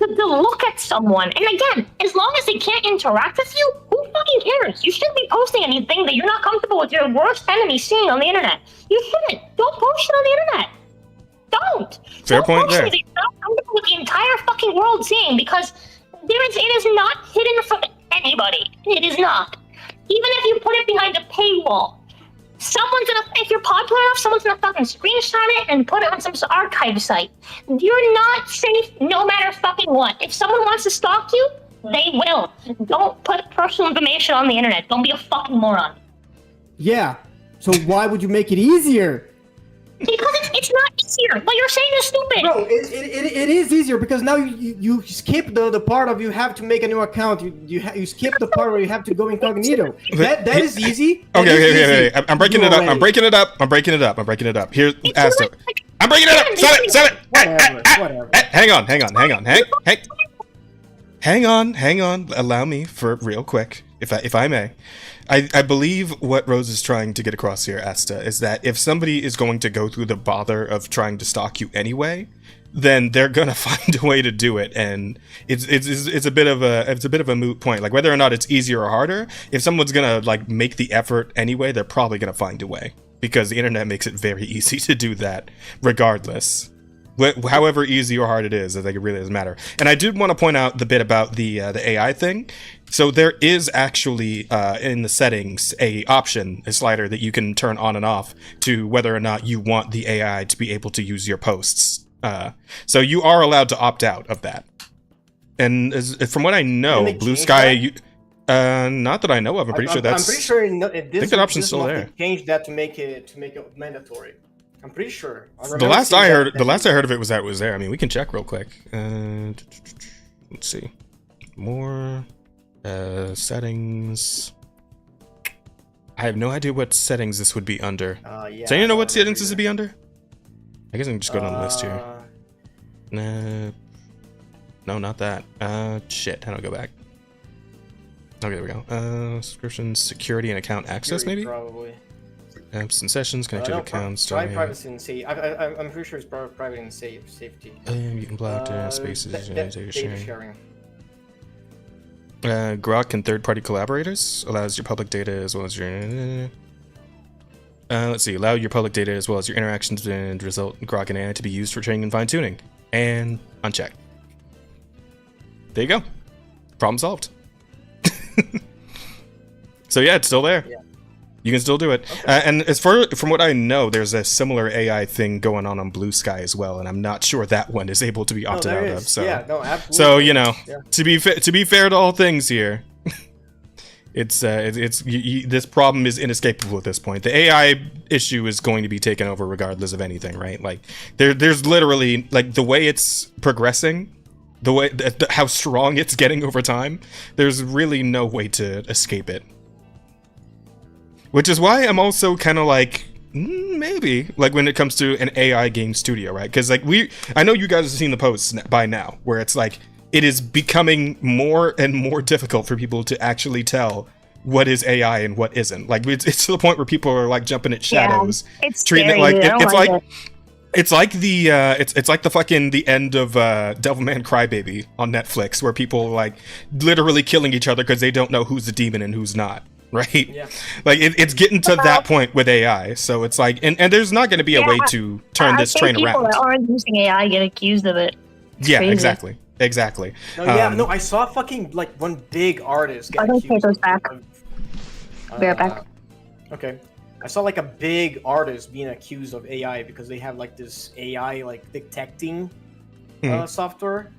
[SPEAKER 2] look at someone. And again, as long as they can't interact with you, who fucking cares? You shouldn't be posting anything that you're not comfortable with your worst enemy seeing on the internet. You shouldn't. Don't post it on the internet. Don't.
[SPEAKER 1] Fair point there.
[SPEAKER 2] You're not comfortable with the entire fucking world seeing, because it is not hidden from anybody. It is not. Even if you put it behind a paywall, if you're popular enough, someone's gonna fucking screenshot it and put it on some archive site. You're not safe no matter fucking what. If someone wants to stalk you, they will. Don't put personal information on the internet. Don't be a fucking moron.
[SPEAKER 3] Yeah. So why would you make it easier?
[SPEAKER 2] Because it's not easier. What you're saying is stupid.
[SPEAKER 3] Bro, it is easier, because now you skip the part of you have to make a new account. You skip the part where you have to go incognito. That is easy.
[SPEAKER 1] Okay. I'm breaking it up. Here's Asta. I'm breaking it up. Stop it.
[SPEAKER 3] Whatever.
[SPEAKER 1] Hang on. Allow me for real quick, if I may. I believe what Rose is trying to get across here, Asta, is that if somebody is going to go through the bother of trying to stalk you anyway, then they're gonna find a way to do it, and it's a bit of a moot point. Like, whether or not it's easier or harder, if someone's gonna like make the effort anyway, they're probably gonna find a way, because the internet makes it very easy to do that, regardless. However easy or hard it is, I think it really doesn't matter. And I did want to point out the bit about the AI thing. So there is actually in the settings a slider that you can turn on and off to whether or not you want the AI to be able to use your posts. So you are allowed to opt out of that. And from what I know, Blue Sky, not that I know of. I'm pretty sure that's.
[SPEAKER 3] I'm pretty sure.
[SPEAKER 1] I think that option's still there.
[SPEAKER 3] Change that to make it mandatory. I'm pretty sure.
[SPEAKER 1] The last I heard of it was that it was there. I mean, we can check real quick. Let's see. More settings. I have no idea what settings this would be under.
[SPEAKER 3] Yeah,
[SPEAKER 1] so you know what settings this would be under? I guess I can just go down the list here. No, no, not that. Shit, how do I go back? Okay, there we go. Subscriptions, security, and account access, maybe?
[SPEAKER 3] Probably.
[SPEAKER 1] Apps and sessions, connected accounts.
[SPEAKER 3] Privacy and safety. I'm pretty sure it's private and safety.
[SPEAKER 1] You can block spaces,
[SPEAKER 3] data sharing.
[SPEAKER 1] Grok and third-party collaborators allows your public data as well as your. Let's see. Allow your public data as well as your interactions and result in Grok and AI to be used for training and fine-tuning. And uncheck. There you go. Problem solved. So yeah, it's still there.
[SPEAKER 3] Yeah.
[SPEAKER 1] You can still do it. Okay. And as far from what I know, there's a similar AI thing going on Blue Sky as well, and I'm not sure that one is able to be opted out of. So
[SPEAKER 3] yeah, no, absolutely.
[SPEAKER 1] So you know, to be fair to all things here, this problem is inescapable at this point. The AI issue is going to be taken over regardless of anything, right? Like there's literally like the way it's progressing, the way how strong it's getting over time. There's really no way to escape it. Which is why I'm also kind of like, maybe, like when it comes to an AI game studio, right? Because like I know you guys have seen the posts by now, where it's like, it is becoming more and more difficult for people to actually tell what is AI and what isn't. Like it's to the point where people are like jumping at shadows, treating it like it's like the fucking the end of Devilman Crybaby on Netflix, where people are like literally killing each other because they don't know who's the demon and who's not. Right? Yeah. Like it's getting to that point with AI, so it's like, and there's not going to be a way to turn this train around.
[SPEAKER 2] People that aren't using AI get accused of it.
[SPEAKER 1] Yeah, crazy. Exactly.
[SPEAKER 3] No, I saw fucking like one big artist get accused.
[SPEAKER 2] Take those back. Be right back.
[SPEAKER 3] Okay. I saw like a big artist being accused of AI because they have like this AI like detecting software,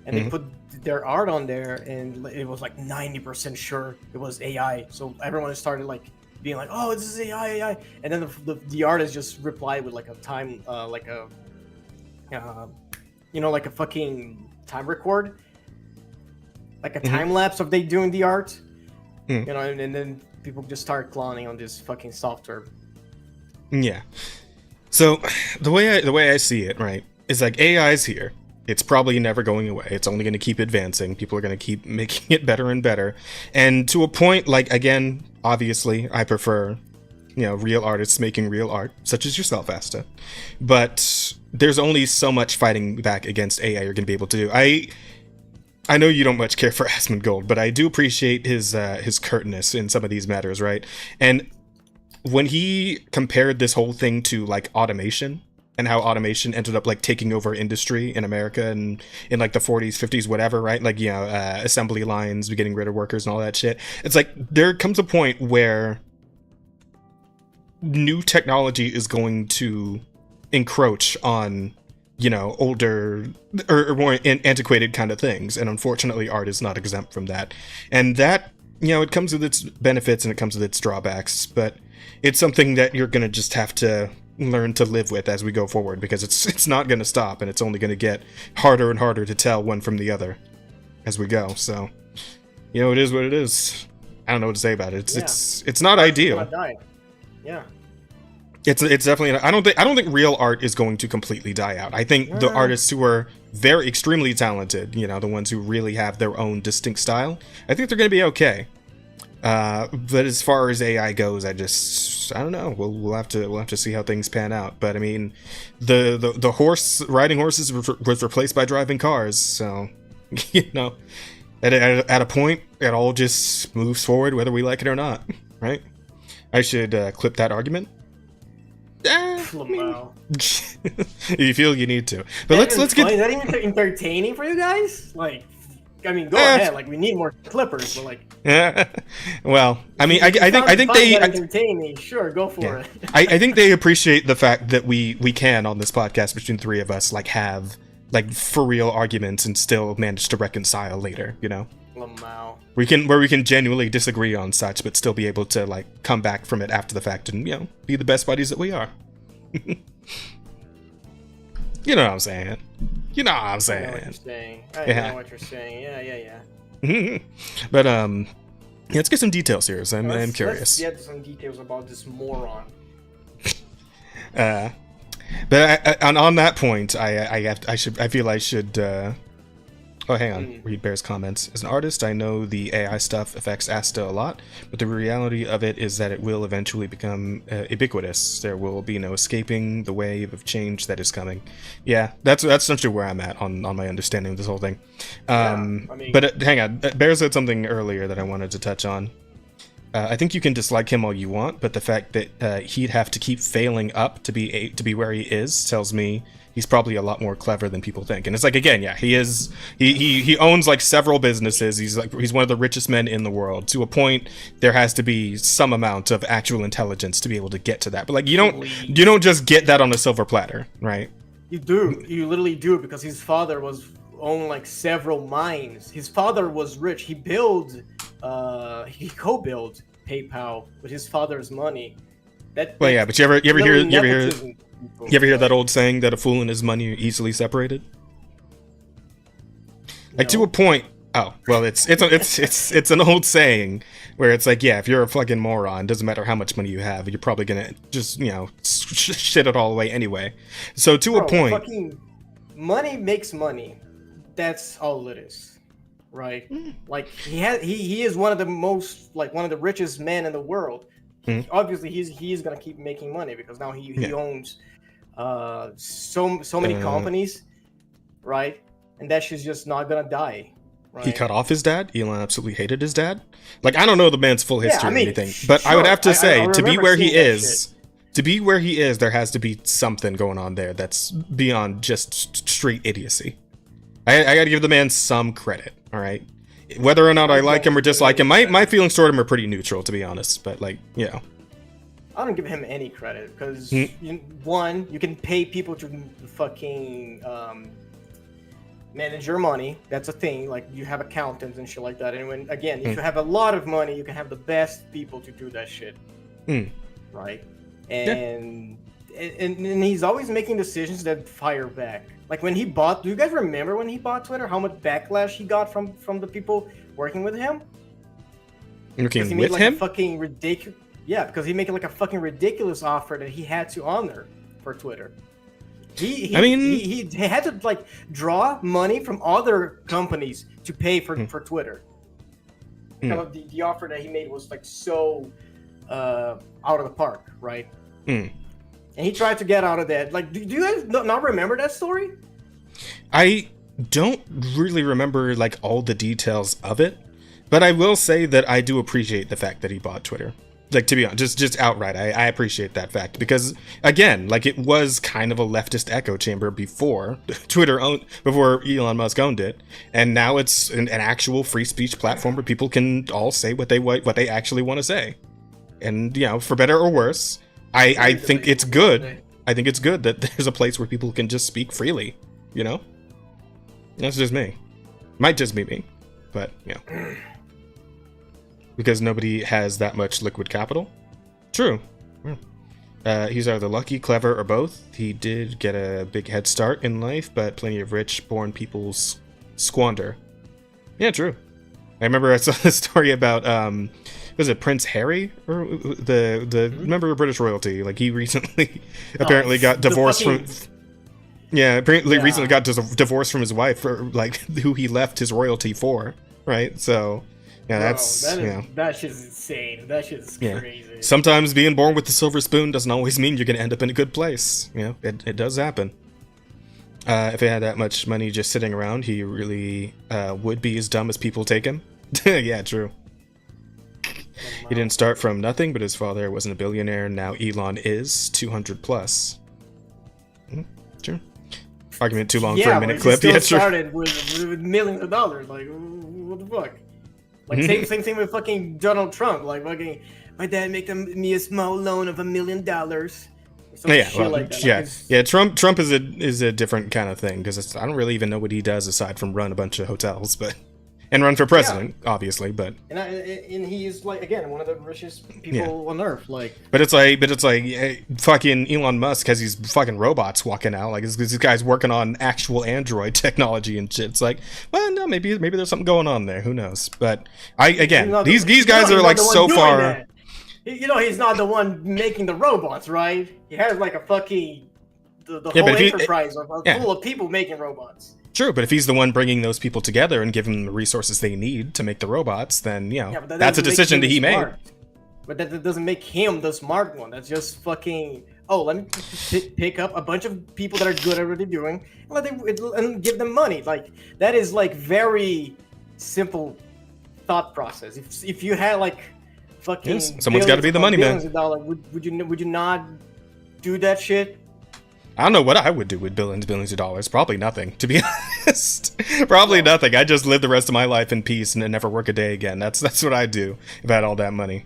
[SPEAKER 3] and they put their art on there, and it was like 90% sure it was AI. So everyone started like being like, "Oh, this is AI," and then the artist just replied with like a time, like a fucking time record, like a time lapse of they doing the art, you know, and then people just start cloning on this fucking software.
[SPEAKER 1] Yeah. So the way I see it, right, is like AI's here. It's probably never going away. It's only going to keep advancing. People are going to keep making it better and better. And to a point, like, again, obviously, I prefer, you know, real artists making real art, such as yourself, Asta. But there's only so much fighting back against AI you're going to be able to do. I know you don't much care for Asmongold, but I do appreciate his curtness in some of these matters, right? And when he compared this whole thing to, like, automation, and how automation ended up like taking over industry in America and in like the 40s, 50s, whatever, right? Like, you know, assembly lines, getting rid of workers and all that shit. It's like there comes a point where new technology is going to encroach on, you know, older or more antiquated kind of things. And unfortunately, art is not exempt from that. And that, you know, it comes with its benefits and it comes with its drawbacks, but it's something that you're going to just have to learn to live with as we go forward, because it's not going to stop, and it's only going to get harder and harder to tell one from the other as we go. So, you know, it is what it is. I don't know what to say about it. It's not ideal.
[SPEAKER 3] Yeah.
[SPEAKER 1] It's definitely. I don't think real art is going to completely die out. I think the artists who are very extremely talented, you know, the ones who really have their own distinct style, I think they're going to be okay. But as far as AI goes, I don't know. We'll have to see how things pan out. But I mean, the riding horses was replaced by driving cars. So, you know, at a point, it all just moves forward, whether we like it or not, right? I should clip that argument. You feel you need to, but let's get.
[SPEAKER 3] Is that even entertaining for you guys? Like, I mean, go ahead. Like, we need more clippers, but like.
[SPEAKER 1] Yeah. Well, I mean, I think they
[SPEAKER 3] entertain me. Sure, go for it.
[SPEAKER 1] I think they appreciate the fact that we can on this podcast between the three of us like have like for real arguments and still manage to reconcile later. You know. We can genuinely disagree on such, but still be able to like come back from it after the fact and, you know, be the best buddies that we are. You know what I'm saying? I know what you're saying.
[SPEAKER 3] I know what you're saying. Yeah.
[SPEAKER 1] But let's get some details here. So I'm curious.
[SPEAKER 3] Let's get some details about this moron.
[SPEAKER 1] But on that point, I feel I should Oh, hang on. Read Bear's comments. As an artist, I know the AI stuff affects Asta a lot, but the reality of it is that it will eventually become ubiquitous. There will be no escaping the wave of change that is coming. Yeah, that's essentially where I'm at on my understanding of this whole thing. But hang on. Bear said something earlier that I wanted to touch on. I think you can dislike him all you want, but the fact that he'd have to keep failing up to be where he is tells me he's probably a lot more clever than people think. And it's like, again, yeah, he is. He owns like several businesses. He's one of the richest men in the world. To a point, there has to be some amount of actual intelligence to be able to get to that. But like, you don't just get that on a silver platter, right?
[SPEAKER 3] You do. You literally do, because his father owned like several mines. His father was rich. He co-built PayPal with his father's money.
[SPEAKER 1] Well, yeah, but you ever hear that old saying that a fool and his money are easily separated? Like, to a point. Oh, well, it's an old saying where it's like, yeah, if you're a fucking moron, doesn't matter how much money you have, you're probably gonna just, shit it all away anyway. So to a point,
[SPEAKER 3] fucking money makes money. That's all it is, right? Like he is one of the richest men in the world. Obviously, he's gonna keep making money because now he owns so many companies, right? And that shit's just not gonna die. Right?
[SPEAKER 1] He cut off his dad. Elon absolutely hated his dad. Like, I don't know the man's full history or anything, but sure, I would have to say, to be where he is, there has to be something going on there that's beyond just straight idiocy. I gotta give the man some credit, all right? Whether or not I like him or dislike him, my feelings toward him are pretty neutral, to be honest. But like,
[SPEAKER 3] I don't give him any credit because one, you can pay people to fucking manage your money. That's a thing. Like, you have accountants and shit like that. And if you have a lot of money, you can have the best people to do that shit, right? And he's always making decisions that fire back. Like when he bought, do you guys remember when he bought Twitter? How much backlash he got from the people working with him?
[SPEAKER 1] Working with him?
[SPEAKER 3] Fucking ridiculous. Yeah, because he made like a fucking ridiculous offer that he had to honor for Twitter. He had to like draw money from other companies to pay for Twitter. Kind of the offer that he made was like so out of the park, right? And he tried to get out of that. Like, do you guys not remember that story?
[SPEAKER 1] I don't really remember like all the details of it, but I will say that I do appreciate the fact that he bought Twitter. Like, to be honest, just outright, I appreciate that fact because, again, like, it was kind of a leftist echo chamber before before Elon Musk owned it, and now it's an actual free speech platform where people can all say what they actually want to say, and for better or worse. I think it's good. I think it's good that there's a place where people can just speak freely, That's just me. Might just be me, but, Because nobody has that much liquid capital? True. He's either lucky, clever, or both. He did get a big head start in life, but plenty of rich-born people squander. Yeah, true. I remember I saw this story about, was it Prince Harry or the member of British royalty? Like, he recently apparently got divorced from. Yeah, apparently recently got divorced from his wife, for like who he left his royalty for, right? So, that shit's insane. That shit's crazy. Sometimes being born with the silver spoon doesn't always mean you're gonna end up in a good place. It does happen. If he had that much money just sitting around, he really would be as dumb as people take him. Yeah, true. He didn't start from nothing, but his father wasn't a billionaire. Now Elon is 200 plus. Sure. Argument too long for a minute clip.
[SPEAKER 3] Yeah, started with millions of dollars. Like, what the fuck? Like, same thing with fucking Donald Trump. Like, fucking, my dad made me a small loan of $1 million. Trump is a different kind of thing because I don't really even know what he does aside from run a bunch of hotels, and run for president, obviously. But and he's like, again, one of the richest people on earth. Like,
[SPEAKER 1] but it's like fucking Elon Musk has these fucking robots walking out. Like, this guy's working on actual Android technology and shit. It's like, well, no, maybe there's something going on there. Who knows? But these guys are like so far.
[SPEAKER 3] He's not the one making the robots, right? He has like a fucking the whole enterprise full of people making robots.
[SPEAKER 1] True, but if he's the one bringing those people together and giving them the resources they need to make the robots, then, you know, that's a decision that he made.
[SPEAKER 3] But that doesn't make him the smart one. That's just fucking, oh, let me pick up a bunch of people that are good at what they're doing and give them money. Like, that is, like, very simple thought process. If you had, like, fucking...
[SPEAKER 1] Yes, someone's got to be the money man.
[SPEAKER 3] Would you not do that shit?
[SPEAKER 1] I don't know what I would do with billions of dollars. Probably nothing, to be honest. Probably nothing. I just live the rest of my life in peace and then never work a day again. That's what I'd do if I had all that money.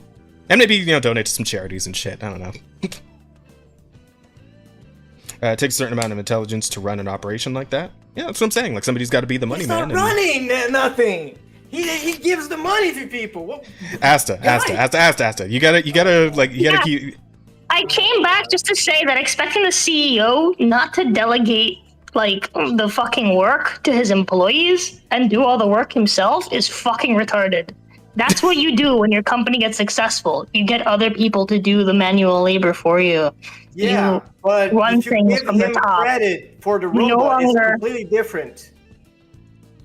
[SPEAKER 1] And maybe, you know, donate to some charities and shit. I don't know. It takes a certain amount of intelligence to run an operation like that. Yeah, that's what I'm saying. Like, somebody's got to be the money man.
[SPEAKER 3] He's not running nothing. He gives the money to people. What?
[SPEAKER 1] Asta. You gotta keep...
[SPEAKER 2] I came back just to say that expecting the CEO not to delegate, like, the fucking work to his employees and do all the work himself is fucking retarded. That's what you do when your company gets successful. You get other people to do the manual labor for you.
[SPEAKER 3] Yeah, but
[SPEAKER 2] run
[SPEAKER 3] if you
[SPEAKER 2] things
[SPEAKER 3] give
[SPEAKER 2] from the
[SPEAKER 3] him
[SPEAKER 2] top.
[SPEAKER 3] credit for the robot, it's completely different.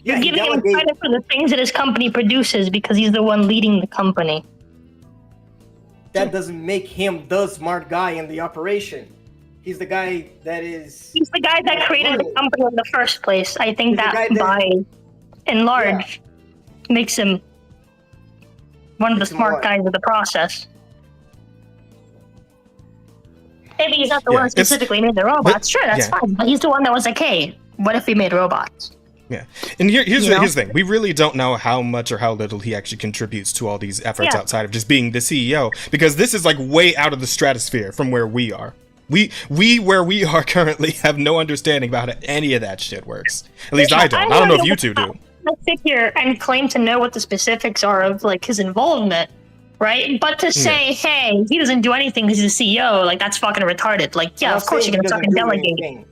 [SPEAKER 2] You're giving him credit for the things that his company produces because he's the one leading the company.
[SPEAKER 3] That doesn't make him the smart guy in the operation. He's the guy that is...
[SPEAKER 2] He's the guy that created the company in the first place. I think that by and large makes him one of the smart guys of the process. Maybe he's not the one who specifically made the robots. Sure, that's fine. But he's the one that was like, hey, what if we made robots?
[SPEAKER 1] Yeah, and here's the thing. We really don't know how much or how little he actually contributes to all these efforts outside of just being the CEO, because this is like way out of the stratosphere from where we are. We where we are currently have no understanding about how any of that shit works. At least I don't. I don't know if you two do.
[SPEAKER 2] I sit here and claim to know what the specifics are of like his involvement, right? But to say, hey, he doesn't do anything because he's a CEO, like that's fucking retarded. Like, yeah, of course you're gonna fucking delegate.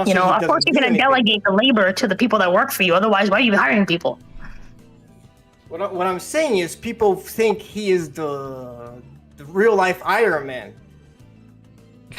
[SPEAKER 2] You know, of course you're gonna delegate the labor to the people that work for you. Otherwise, why are you hiring people?
[SPEAKER 3] What I'm saying is, people think he is the real life Iron Man.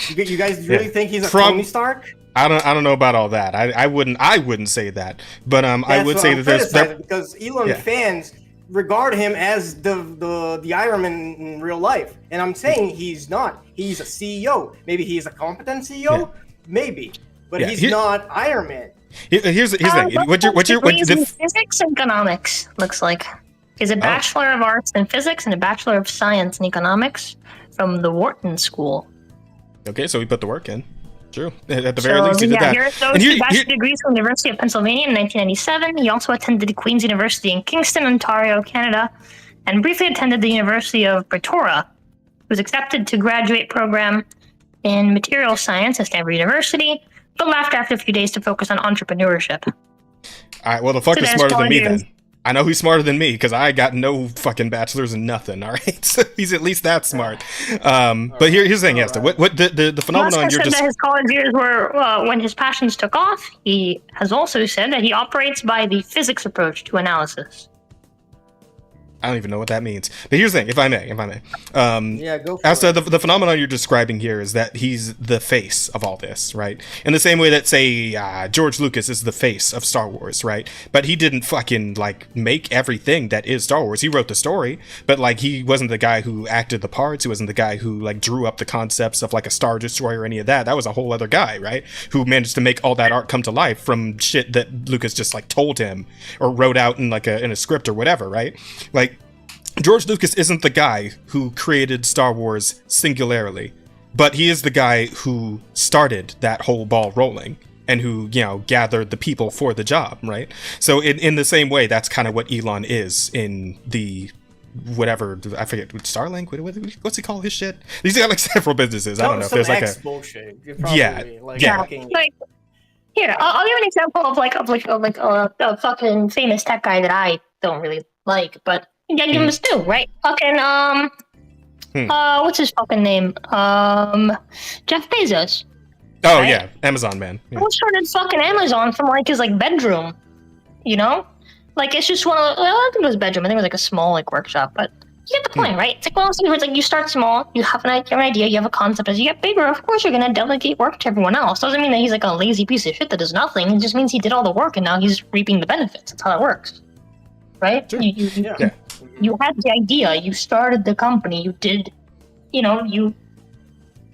[SPEAKER 3] You guys really think he's a Tony Stark?
[SPEAKER 1] I don't know about all that. I wouldn't say that. But I would say that there's
[SPEAKER 3] because Elon fans regard him as the Iron Man in real life, and I'm saying he's not. He's a CEO. Maybe he's a competent CEO. Maybe, but he's not Iron Man.
[SPEAKER 1] Here's the thing. What's your
[SPEAKER 2] physics and economics looks like? He's a Bachelor of Arts in Physics and a Bachelor of Science in Economics from the Wharton School.
[SPEAKER 1] Okay, so we put the work in. True. At the very least, he did that.
[SPEAKER 2] He earned those two bachelor degrees from the University of Pennsylvania in 1997. He also attended Queen's University in Kingston, Ontario, Canada, and briefly attended the University of Pretoria. He was accepted to graduate program in material science at Stanford University, but left after a few days to focus on entrepreneurship.
[SPEAKER 1] All right, well, the fuck is smarter than me then. I know he's smarter than me because I got no fucking bachelor's and nothing. All right, so he's at least that smart. But here's the thing, Asta. What the phenomenon you're just...
[SPEAKER 2] that his college years were when his passions took off. He has also said that he operates by the physics approach to analysis.
[SPEAKER 1] I don't even know what that means. But here's the thing, if I may.
[SPEAKER 3] Go for
[SPEAKER 1] Asta, the phenomenon you're describing here is that he's the face of all this, right? In the same way that, say, George Lucas is the face of Star Wars, right? But he didn't fucking, like, make everything that is Star Wars. He wrote the story, but, like, he wasn't the guy who acted the parts. He wasn't the guy who, like, drew up the concepts of, like, a Star Destroyer or any of that. That was a whole other guy, right? Who managed to make all that art come to life from shit that Lucas just, like, told him or wrote out in, like, in a script or whatever, right? Like, George Lucas isn't the guy who created Star Wars singularly, but he is the guy who started that whole ball rolling and who, you know, gathered the people for the job, right? So in the same way, that's kind of what Elon is in the whatever, I forget, Starlink, what's he call his shit? He's got like several businesses. I don't know if there's like a
[SPEAKER 3] bullshit.
[SPEAKER 2] Like, here, I'll give an example of a fucking famous tech guy that I don't really like, but yeah, give him a stew, right? Fucking, what's his fucking name? Jeff Bezos.
[SPEAKER 1] Oh, right? Yeah, Amazon man.
[SPEAKER 2] Yeah. Who started fucking Amazon from, like, his, like, bedroom, you know? Like, it's just one of, well, I don't think it was a bedroom. I think it was, like, a small, like, workshop, but You get the point, right? It's like one of those things where it's like you start small, you have an idea, you have a concept. As you get bigger, of course, you're gonna delegate work to everyone else. Doesn't mean that he's like a lazy piece of shit that does nothing. It just means he did all the work and now he's reaping the benefits. That's how that works, right?
[SPEAKER 1] Sure.
[SPEAKER 2] You had the idea, you started the company, you did,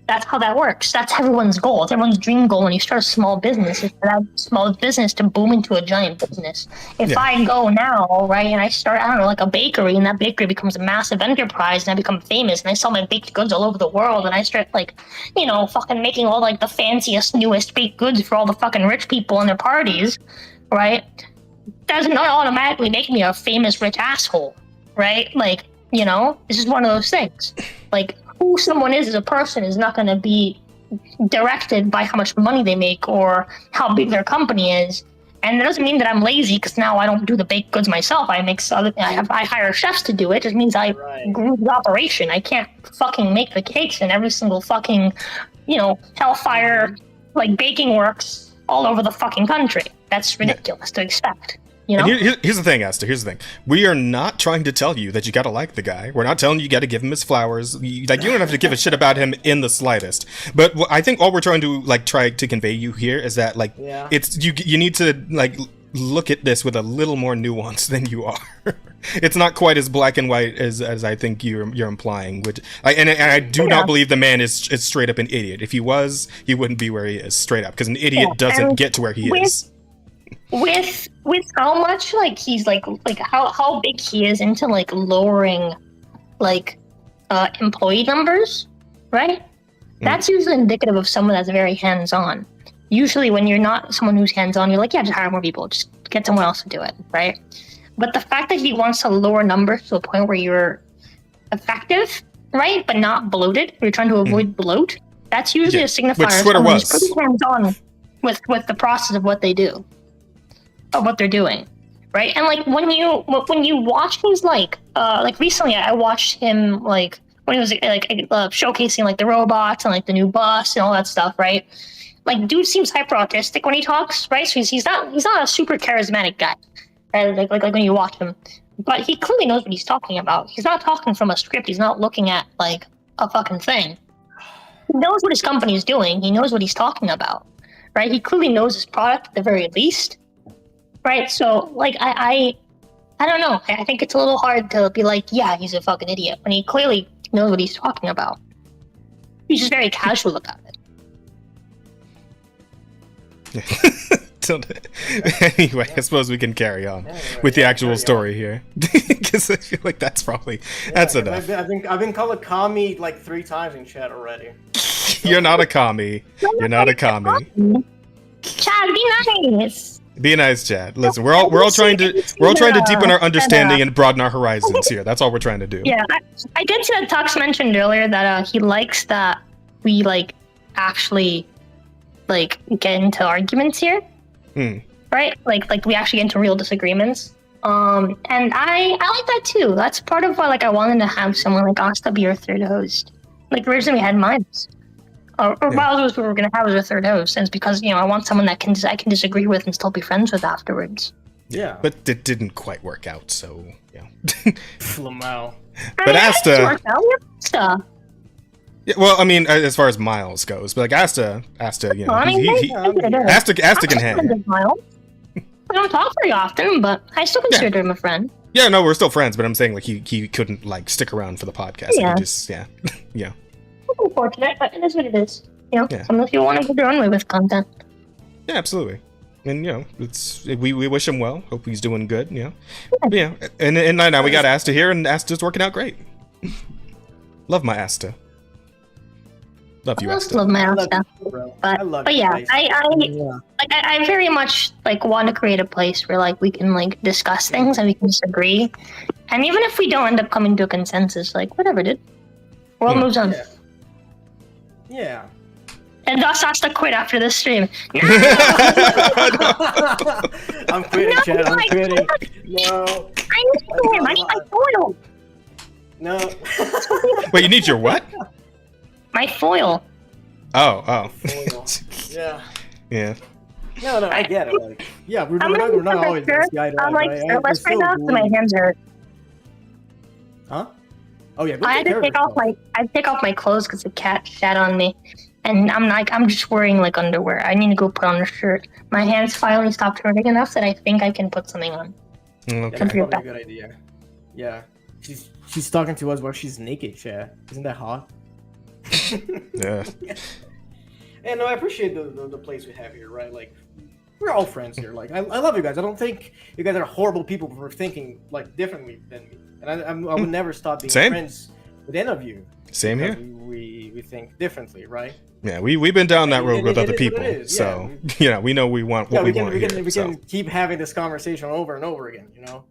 [SPEAKER 2] that's how that works. That's everyone's goal. It's everyone's dream goal when you start a small business, is for that small business to boom into a giant business. If I go now, right, and I start, I don't know, like a bakery, and that bakery becomes a massive enterprise, and I become famous, and I sell my baked goods all over the world, and I start, like, fucking making all, like, the fanciest, newest baked goods for all the fucking rich people in their parties, right? Does not automatically make me a famous rich asshole, right? Like, this is one of those things. Like, who someone is as a person is not going to be directed by how much money they make or how big their company is. And it doesn't mean that I'm lazy because now I don't do the baked goods myself. I hire chefs to do it. It just means I grew the operation. I can't fucking make the cakes in every single fucking, Hellfire, like, baking works all over the fucking country. That's ridiculous to expect.
[SPEAKER 1] Here's the thing, Asta. Here's the thing. We are not trying to tell you that you gotta like the guy. We're not telling you gotta give him his flowers. You don't have to give a shit about him in the slightest. But I think all we're trying to convey you here is that it's you need to look at this with a little more nuance than you are. It's not quite as black and white as I think you're implying. And I do not believe the man is straight up an idiot. If he was, he wouldn't be where he is straight up, because an idiot doesn't get to where he is.
[SPEAKER 2] With how much he's how big he is into lowering employee numbers, right? That's usually indicative of someone that's very hands-on. Usually when you're not someone who's hands-on, you're like, yeah, just hire more people, just get someone else to do it, right? But the fact that he wants to lower numbers to a point where you're effective, right, but not bloated, you're trying to avoid bloat, that's usually a signifier
[SPEAKER 1] which Twitter was.
[SPEAKER 2] He's pretty hands-on with the process of what they do. Of what they're doing, right? And when you watch his recently, I watched him when he was showcasing the robots and the new bus and all that stuff, right? Dude seems hyper autistic when he talks, right? So he's not a super charismatic guy, right? Like when you watch him, but he clearly knows what he's talking about. He's not talking from a script. He's not looking at a fucking thing. He knows what his company is doing. He knows what he's talking about, right? He clearly knows his product at the very least. Right, so I don't know. I think it's a little hard to be yeah, he's a fucking idiot when he clearly knows what he's talking about. He's just very casual about
[SPEAKER 1] it. Anyway, I suppose we can carry on with the actual story here, because I feel like that's enough.
[SPEAKER 3] I've been called a commie 3 times in chat already.
[SPEAKER 1] You're not a commie. You're not a commie.
[SPEAKER 2] Chad, be nice.
[SPEAKER 1] Be nice, Chad. Listen, we're all trying to deepen our understanding and broaden our horizons here. That's all we're trying to do.
[SPEAKER 2] Yeah, I did see that Tux mentioned earlier that he likes that we actually get into arguments here, right? Like we actually get into real disagreements. And I like that too. That's part of why I wanted to have someone like Asta be your third host. Originally we had Miles. Miles we were going to have as a third host, and it's because I want someone that I can disagree with and still be friends with afterwards.
[SPEAKER 3] Yeah,
[SPEAKER 1] but it didn't quite work out, so yeah.
[SPEAKER 3] Flamel.
[SPEAKER 1] But Asta. Yeah, well, I mean, as far as Miles goes, but Asta, Asta can hang.
[SPEAKER 2] We don't talk very often, but I still consider him a friend.
[SPEAKER 1] Yeah, no, we're still friends, but I'm saying he couldn't stick around for the podcast. Yeah.
[SPEAKER 2] Unfortunate, but it is what it is. Some of you want to go their own way with content.
[SPEAKER 1] Yeah, absolutely. And it's we wish him well. Hope he's doing good. Yeah. And now we got Asta here, and Asta's working out great. Love my Asta. Love you, Asta.
[SPEAKER 2] Love my Asta. But yeah, I very much want to create a place where we can discuss things and we can disagree, and even if we don't end up coming to a consensus, whatever, dude. World moves on.
[SPEAKER 3] Yeah.
[SPEAKER 2] And thus Asta quit after this stream. No!
[SPEAKER 3] I'm quitting, Chad. I'm quitting. No.
[SPEAKER 2] I need him. I need my foil.
[SPEAKER 3] No.
[SPEAKER 1] Wait, you need your what?
[SPEAKER 2] My foil.
[SPEAKER 1] Oh.
[SPEAKER 3] Foil. Yeah.
[SPEAKER 1] Yeah.
[SPEAKER 3] No, I get it. We're not always this guy.
[SPEAKER 2] I'm let's right now, so my hands hurt.
[SPEAKER 3] Huh? Oh yeah, go
[SPEAKER 2] I had to take off my clothes because the cat shat on me, and I'm just wearing like underwear. I need to go put on a shirt. My hands finally stopped hurting enough that I think I can put something on.
[SPEAKER 3] Okay. Yeah, that's probably a good idea. Yeah, she's talking to us while she's naked, chat. Isn't that hot?
[SPEAKER 1] Yeah.
[SPEAKER 3] And no, I appreciate the place we have here, right? Like, we're all friends here. Like, I love you guys. I don't think you guys are horrible people for thinking like differently than me. And I would never stop being friends with any of you.
[SPEAKER 1] Same here.
[SPEAKER 3] We think differently, right?
[SPEAKER 1] Yeah, we've been down that road with other people, so we know we want what we want here.
[SPEAKER 3] We can keep having this conversation over and over again, you know?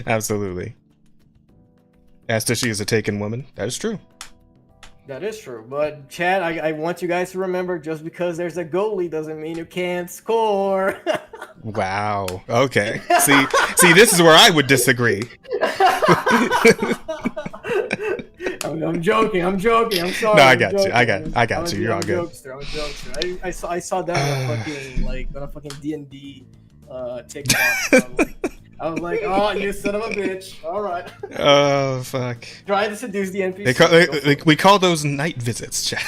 [SPEAKER 1] Absolutely. Asta, she is a taken woman. That is true.
[SPEAKER 3] That is true, but Chad, I want you guys to remember, just because there's a goalie doesn't mean you can't score.
[SPEAKER 1] Wow. Okay. See, this is where I would disagree.
[SPEAKER 3] I'm joking. I'm sorry.
[SPEAKER 1] No, I got you. I got you. You're all good.
[SPEAKER 3] I'm a jokester. I saw that on a fucking D&D TikTok. I was like, oh, you son of a bitch. All right.
[SPEAKER 1] Oh, fuck.
[SPEAKER 3] Trying to seduce the NPC.
[SPEAKER 1] We call those night visits, chat.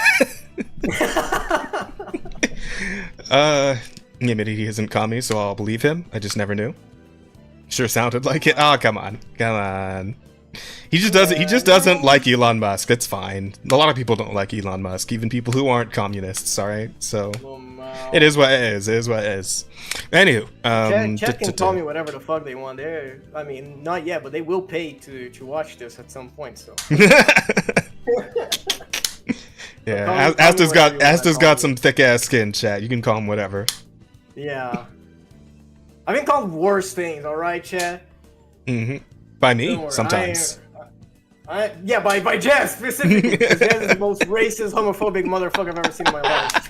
[SPEAKER 1] He isn't commie, so I'll believe him. I just never knew. Sure sounded like it. Oh, come on. He just doesn't like Elon Musk. It's fine. A lot of people don't like Elon Musk, even people who aren't communists. All right, so it is what it is. It is what it is. Anywho,
[SPEAKER 3] Chat can call me whatever the fuck they want. I mean, not yet, but they will pay to watch this at some point. So.
[SPEAKER 1] Yeah, Asta's got some thick ass skin, chat. You can call him whatever.
[SPEAKER 3] Yeah, I've been called worse things. All right, chat.
[SPEAKER 1] Mm-hmm. By me, sometimes.
[SPEAKER 3] Yeah, by Jess specifically. Because Jess is the most racist, homophobic motherfucker I've ever seen in my life.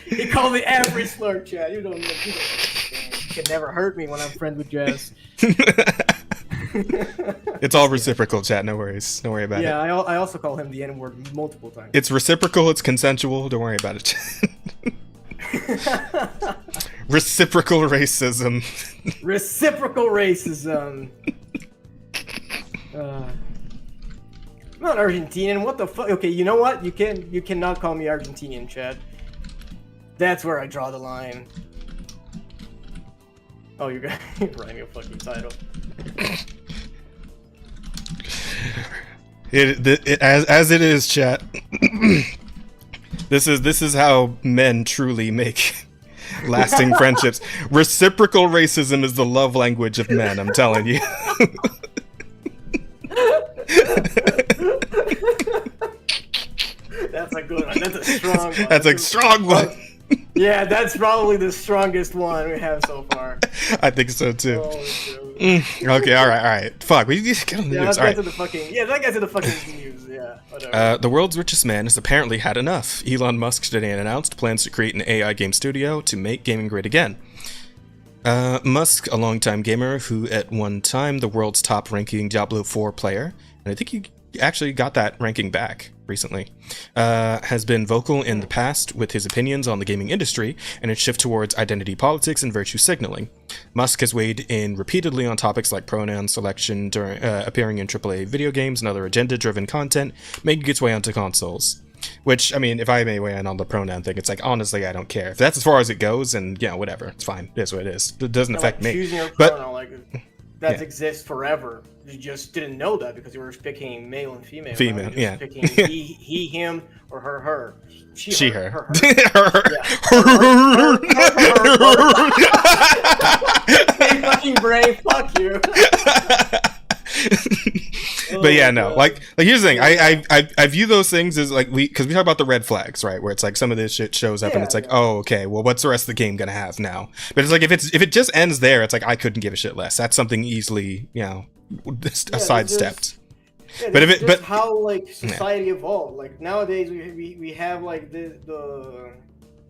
[SPEAKER 3] He called me every slur, chat. You don't understand. You can never hurt me when I'm friends with Jess.
[SPEAKER 1] It's all reciprocal, chat. No worries. Don't worry about it.
[SPEAKER 3] Yeah, I also call him the N-word multiple times.
[SPEAKER 1] It's reciprocal. It's consensual. Don't worry about it. Reciprocal racism.
[SPEAKER 3] Reciprocal racism. I'm not Argentinian. What the fuck? Okay, you know what? You cannot call me Argentinian, Chad. That's where I draw the line. Oh, you're writing a fucking title.
[SPEAKER 1] As it is, chat. This is how men truly make lasting friendships. Reciprocal racism is the love language of men. I'm telling you.
[SPEAKER 3] That's a good one. That's a strong one.
[SPEAKER 1] That's a strong one.
[SPEAKER 3] Yeah, that's probably the strongest one we have so far.
[SPEAKER 1] I think so too. Okay, all right. Fuck, we just get on the news.
[SPEAKER 3] Let's get to the fucking news. Yeah, whatever.
[SPEAKER 1] The world's richest man has apparently had enough. Elon Musk today announced plans to create an AI game studio to make gaming great again. Musk, a longtime gamer who at one time the world's top-ranking Diablo 4 player, and I think he actually got that ranking back recently, has been vocal in the past with his opinions on the gaming industry and its shift towards identity politics and virtue signaling. Musk has weighed in repeatedly on topics like pronoun selection during appearing in AAA video games and other agenda-driven content making its way onto consoles. Which, I mean, if I may weigh in on the pronoun thing, it's like, honestly, I don't care. If that's as far as it goes, and, whatever. It's fine. It is what it is. It doesn't affect me.
[SPEAKER 3] Choosing your pronoun, that exists forever. You just didn't know that because you were picking male and female.
[SPEAKER 1] Female, yeah.
[SPEAKER 3] Picking he, him, or her. She, her. Her. Hey, fucking brain, fuck you.
[SPEAKER 1] But yeah, no, like here's the thing. I view those things as like because we talk about the red flags, right? Where it's like some of this shit shows up and it's like, oh, okay, well, what's the rest of the game gonna have now? But it's like if it just ends there, it's like I couldn't give a shit less. That's something easily, sidestepped.
[SPEAKER 3] But how like society evolved. Like nowadays we have like the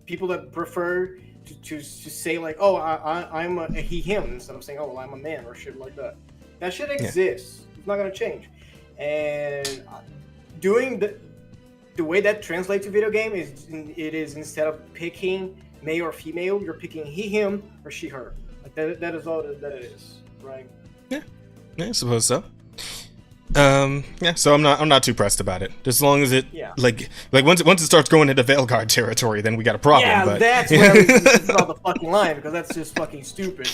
[SPEAKER 3] people that prefer to say like, oh, I'm a he him instead of saying, oh, well, I'm a man or shit like that. That shit exists. It's not gonna change. And doing the way that translates to video game is instead of picking male or female, you're picking he him or she her. Like that is all that it is, right?
[SPEAKER 1] Yeah, I suppose so. Yeah, so I'm not too pressed about it. Just as long as it like once it starts going into Veilguard territory, then we got a problem.
[SPEAKER 3] Yeah,
[SPEAKER 1] but
[SPEAKER 3] that's where we draw the fucking line, because that's just fucking stupid.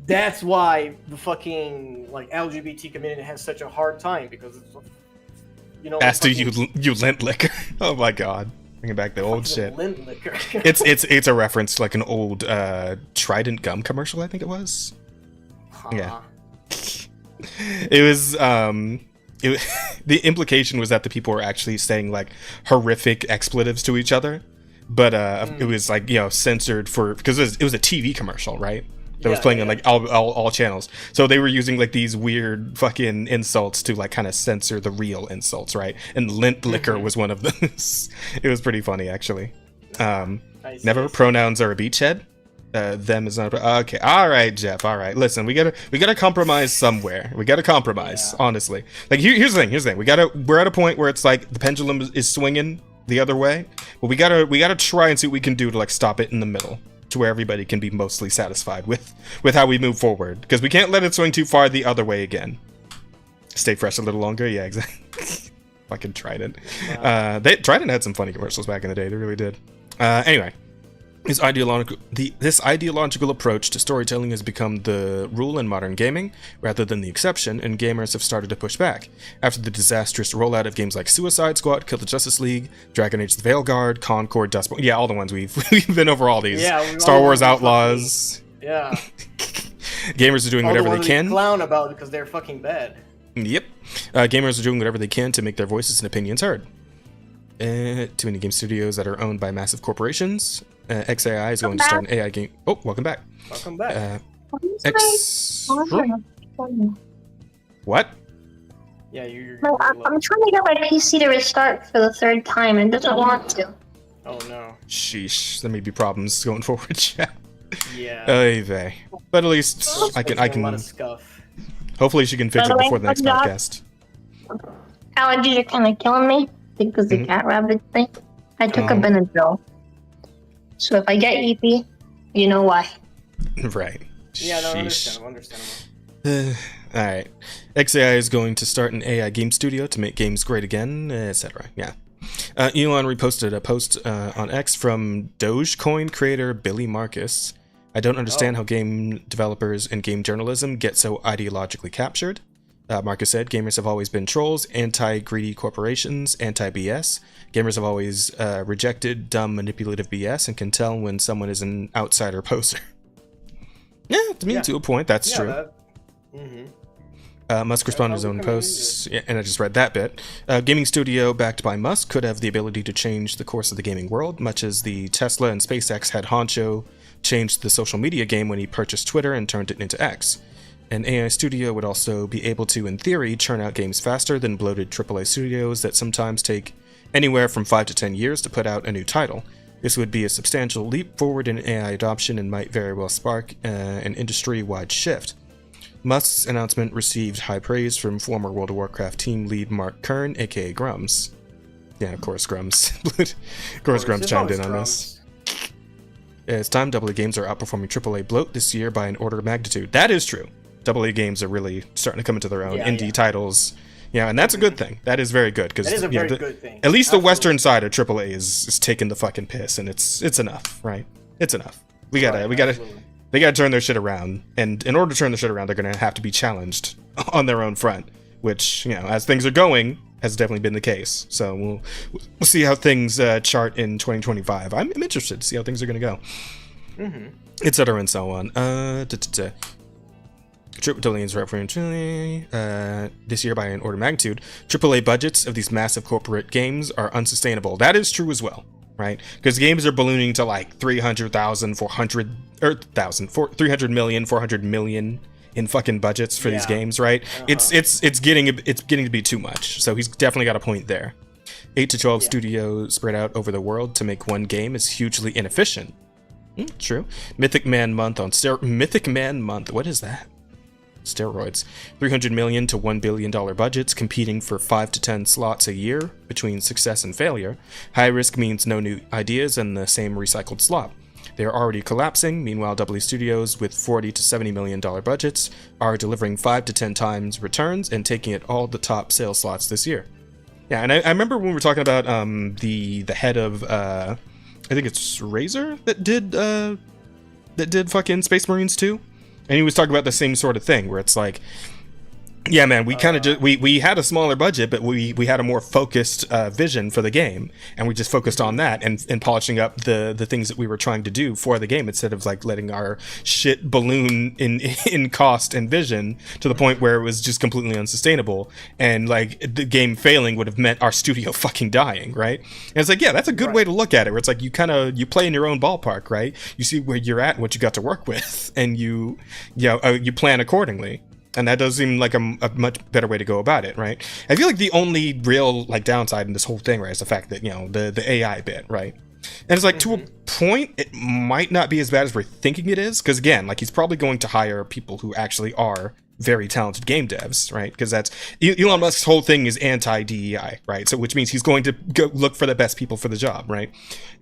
[SPEAKER 3] That's why the fucking like LGBT community has such a hard time, because it's, you know.
[SPEAKER 1] As to you lint liquor. Oh my god. Bringing back the old shit.
[SPEAKER 3] Lint liquor.
[SPEAKER 1] it's a reference to like an old Trident gum commercial, I think it was. Yeah. It was the implication was that the people were actually saying like horrific expletives to each other, but it was like, you know, censored for, because it was a TV commercial, right? That was playing on like all channels. So they were using like these weird fucking insults to like kind of censor the real insults, right? And lint liquor was one of those. It was pretty funny, actually. Never pronouns are a beachhead. Them is not okay. All right, Jeff. All right, listen, we gotta compromise somewhere. We gotta compromise, honestly. Like here's the thing. We're at a point where it's like the pendulum is swinging the other way. But we gotta try and see what we can do to like stop it in the middle, to where everybody can be mostly satisfied with how we move forward, because we can't let it swing too far the other way again. Stay fresh a little longer. Yeah, exactly. Fucking Trident. Trident had some funny commercials back in the day. They really did. Anyway. This ideological approach to storytelling has become the rule in modern gaming, rather than the exception, and gamers have started to push back. After the disastrous rollout of games like Suicide Squad, Kill the Justice League, Dragon Age the Veilguard, Concord, Dustborn, yeah, all the ones we've been over all these.
[SPEAKER 3] Yeah,
[SPEAKER 1] Star Wars Outlaws.
[SPEAKER 3] Yeah.
[SPEAKER 1] Gamers are doing whatever they can.
[SPEAKER 3] Clown about it because they're fucking bad.
[SPEAKER 1] Yep. Gamers are doing whatever they can to make their voices and opinions heard. Too many game studios that are owned by massive corporations. XAI is going to start an AI game. Oh, welcome back.
[SPEAKER 3] Welcome back.
[SPEAKER 1] What?
[SPEAKER 3] Yeah, you're
[SPEAKER 2] I'm trying to get my PC to restart for the third time and doesn't want to.
[SPEAKER 3] Oh no.
[SPEAKER 1] Sheesh, there may be problems going forward, chat.
[SPEAKER 3] Yeah.
[SPEAKER 1] But at least I can.
[SPEAKER 3] A lot of scuff.
[SPEAKER 1] Hopefully she can fix it before the next podcast.
[SPEAKER 2] Allergies are kind of killing me because the cat rabbit thing. I took a Benadryl. So if I get EP, you know why.
[SPEAKER 1] Right.
[SPEAKER 3] Yeah, no, understandable.
[SPEAKER 1] Alright. XAI is going to start an AI game studio to make games great again, etc. Yeah. Elon reposted a post on X from Dogecoin creator Billy Marcus. I don't understand how game developers and game journalism get so ideologically captured. Marcus said, gamers have always been trolls, anti-greedy corporations, anti-BS. Gamers have always rejected dumb, manipulative BS and can tell when someone is an outsider poser. Yeah, to me, to a point, that's true. Musk responded to his own posts, and I just read that bit. Gaming studio backed by Musk could have the ability to change the course of the gaming world, much as the Tesla and SpaceX head honcho changed the social media game when he purchased Twitter and turned it into X. An AI studio would also be able to, in theory, churn out games faster than bloated AAA studios that sometimes take anywhere from 5 to 10 years to put out a new title. This would be a substantial leap forward in AI adoption and might very well spark an industry-wide shift. Musk's announcement received high praise from former World of Warcraft team lead Mark Kern, aka Grums. Yeah, of course, Grums. Of course, Grums chimed in on this. It's time. AA games are outperforming AAA bloat this year by an order of magnitude. That is true. AA games are really starting to come into their own. Indie titles. Yeah, and that's a good thing. That is very good, because
[SPEAKER 3] good thing.
[SPEAKER 1] At least the Western side of AAA is taking the fucking piss, and it's enough, right? It's enough. They gotta turn their shit around, and in order to turn their shit around, they're gonna have to be challenged on their own front, which, you know, as things are going, has definitely been the case. So we'll see how things chart in 2025. I'm interested to see how things are gonna go, etc. and so on. Trillions reference this year by an order of magnitude. AAA budgets of these massive corporate games are unsustainable. That is true as well, right? Because games are ballooning to like 300,000, 300 million, 400 million in fucking budgets for these games, right? It's getting to be too much. So he's definitely got a point there. 8 to 12 studios spread out over the world to make one game is hugely inefficient. True. Mythic Man Month. What is that? Steroids. $300 million to $1 billion budgets competing for 5 to 10 slots a year between success and failure. High risk means no new ideas and the same recycled slop. They're already collapsing. Meanwhile, W Studios, with $40 to $70 million budgets, are delivering 5 to 10 times returns and taking it all the top sales slots this year. Yeah, and I remember when we were talking about the head of I think it's Razer that did fucking Space Marines 2, and he was talking about the same sort of thing where it's like, yeah, man, we kind of just we had a smaller budget, but we had a more focused vision for the game, and we just focused on that and polishing up the things that we were trying to do for the game instead of like letting our shit balloon in cost and vision to the point where it was just completely unsustainable, and like the game failing would have meant our studio fucking dying, right? And it's like, yeah, that's a good way to look at it, where it's like you play in your own ballpark, right? You see where you're at and what you got to work with, and you plan accordingly. And that does seem like a much better way to go about it, right? I feel like the only real like downside in this whole thing, right, is the fact that, the AI bit, right? And it's like, to a point, it might not be as bad as we're thinking it is, because again, like, he's probably going to hire people who actually are very talented game devs, right? Because that's Elon Musk's whole thing is anti-DEI, right? So which means he's going to go look for the best people for the job, right?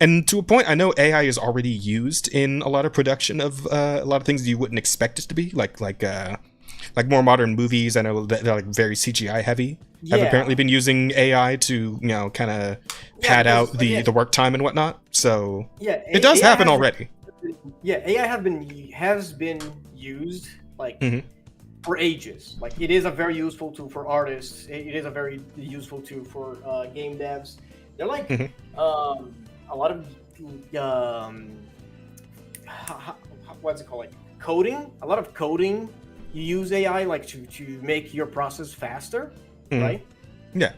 [SPEAKER 1] And to a point, I know AI is already used in a lot of production of a lot of things that you wouldn't expect it to be, like more modern movies. I know that they're like very CGI heavy. Have apparently been using AI to kind of pad out the work time and whatnot. So it does happen already.
[SPEAKER 3] AI has been used like for ages. Like, it is a very useful tool for artists. It is a very useful tool for game devs. They're like a lot of what's it called, like coding. A lot of coding. You use AI like to make your process faster, right?
[SPEAKER 1] Yeah.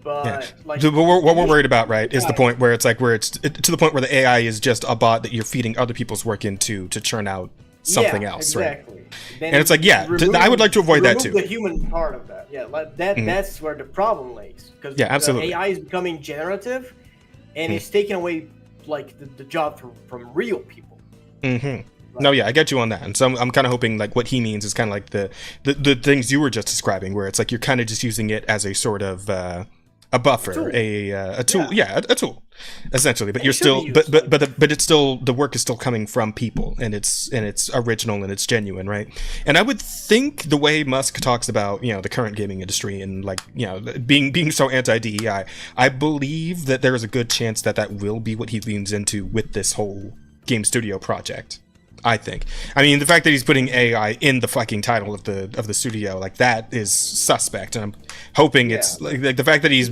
[SPEAKER 3] But like,
[SPEAKER 1] what we're worried about, right, is the point where it's like to the point where the AI is just a bot that you're feeding other people's work into to churn out something else,
[SPEAKER 3] exactly.
[SPEAKER 1] right?
[SPEAKER 3] Then
[SPEAKER 1] and it's like, I would like to avoid that too.
[SPEAKER 3] The human part of that, that's where the problem lays, because
[SPEAKER 1] absolutely.
[SPEAKER 3] AI is becoming generative, and it's taking away like the job from real people.
[SPEAKER 1] No, yeah, I get you on that. And so I'm kind of hoping like what he means is kind of like the things you were just describing, where it's like you're kind of just using it as a sort of a buffer, a tool, a tool, essentially. But you're still, but it's still, the work is still coming from people, and it's original and it's genuine, right? And I would think the way Musk talks about the current gaming industry and like being so anti-DEI, I believe that there is a good chance that will be what he leans into with this whole game studio project. I think. I mean, the fact that he's putting AI in the fucking title of the studio, like, that is suspect, and I'm hoping it's like the fact that he's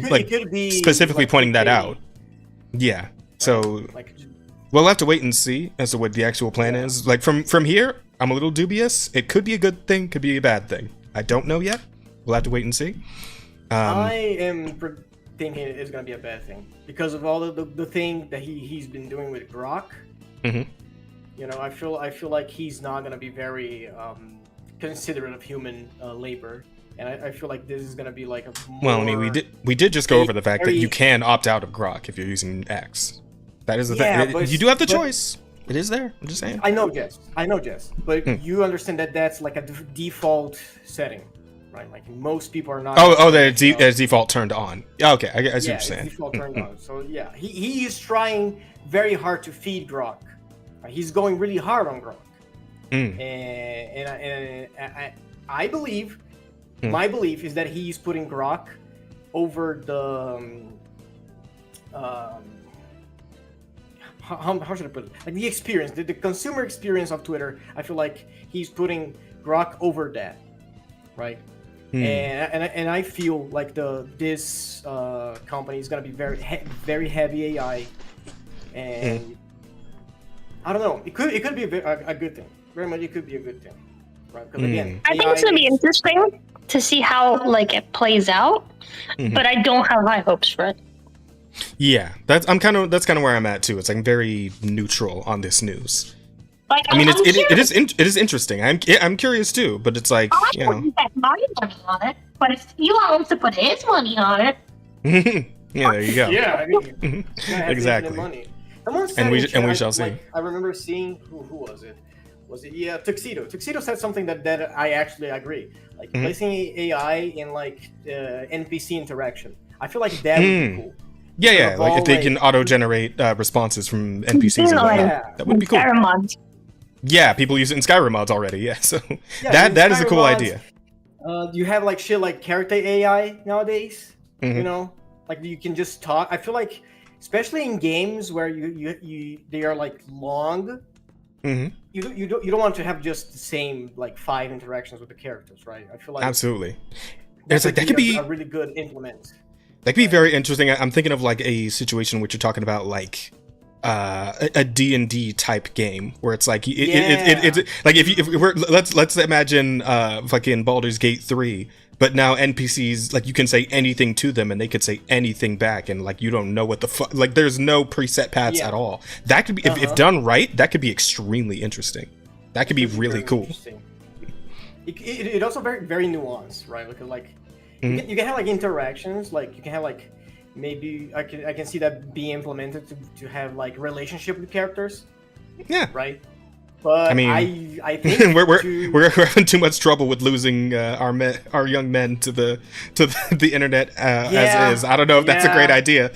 [SPEAKER 1] specifically pointing that out. Yeah. So we'll have to wait and see as to what the actual plan is. Like, from here, I'm a little dubious. It could be a good thing, could be a bad thing. I don't know yet. We'll have to wait and see.
[SPEAKER 3] I am thinking it's gonna be a bad thing because of all the thing that he's been doing with Grok. I feel like he's not gonna be very considerate of human labor, and I feel like this is gonna be like a more...
[SPEAKER 1] Well, I mean, we did just go over the fact that you can opt out of Grok if you're using X. That is the thing. You do have the choice. It is there. I'm just saying.
[SPEAKER 3] I know, Jess. But you understand that that's like a default setting, right? Like, most people are not...
[SPEAKER 1] There's default turned on. Okay, I see what you're saying.
[SPEAKER 3] Default turned on. So yeah, he is trying very hard to feed Grok. He's going really hard on Grok, and I believe, my belief is that he's putting Grok over the how should I put it? Like, the experience, the consumer experience of Twitter. I feel like he's putting Grok over that, right? And I feel like this company is gonna be very heavy AI, and I don't know. It could be a good thing. Very much, it could be a good thing, right? Because again,
[SPEAKER 2] I think it's gonna be interesting to see how it plays out, but I don't have high hopes for it.
[SPEAKER 1] Yeah, that's kind of where I'm at too. It's like very neutral on this news.
[SPEAKER 2] Like,
[SPEAKER 1] I mean, it is interesting. I'm curious too, but it's like,
[SPEAKER 2] I wouldn't bet my money on it, but if Elon wants to put his money on it,
[SPEAKER 1] yeah, there you go.
[SPEAKER 3] Yeah, I mean,
[SPEAKER 1] exactly.
[SPEAKER 3] Money.
[SPEAKER 1] And we shall see.
[SPEAKER 3] I remember seeing who was it? Was it Tuxedo? Tuxedo said something that I actually agree. Like, placing AI in NPC interaction. I feel like that would be cool.
[SPEAKER 1] Yeah, like if they can auto-generate responses from NPCs and whatnot, that would be cool.
[SPEAKER 2] Skyrim mods.
[SPEAKER 1] Yeah, people use it in Skyrim mods already. Yeah, so
[SPEAKER 3] Yeah,
[SPEAKER 1] that is a cool idea.
[SPEAKER 3] You have like shit like character AI nowadays.
[SPEAKER 1] Mm-hmm.
[SPEAKER 3] You know, like you can just talk. I feel like, especially in games where they are like long.
[SPEAKER 1] Mm-hmm.
[SPEAKER 3] You don't want to have just the same like 5 interactions with the characters, right? I feel like
[SPEAKER 1] absolutely.
[SPEAKER 3] That could be a really good implement.
[SPEAKER 1] That could be very interesting. I'm thinking of like a situation which you're talking about, like a D&D type game where it's like it's like if we're let's imagine fucking Baldur's Gate 3, but now NPCs, like you can say anything to them and they could say anything back, and like you don't know what the fuck, like there's no preset paths at all. That could be if done right, that could be extremely interesting. That could be really cool.
[SPEAKER 3] It also very nuanced, right? Because like you can have like interactions, like you can have like maybe I can see that being implemented to have like relationship with characters.
[SPEAKER 1] Yeah.
[SPEAKER 3] Right. But I mean, I think
[SPEAKER 1] we're having too much trouble with losing our young men to the internet as is. I don't know if that's a great idea.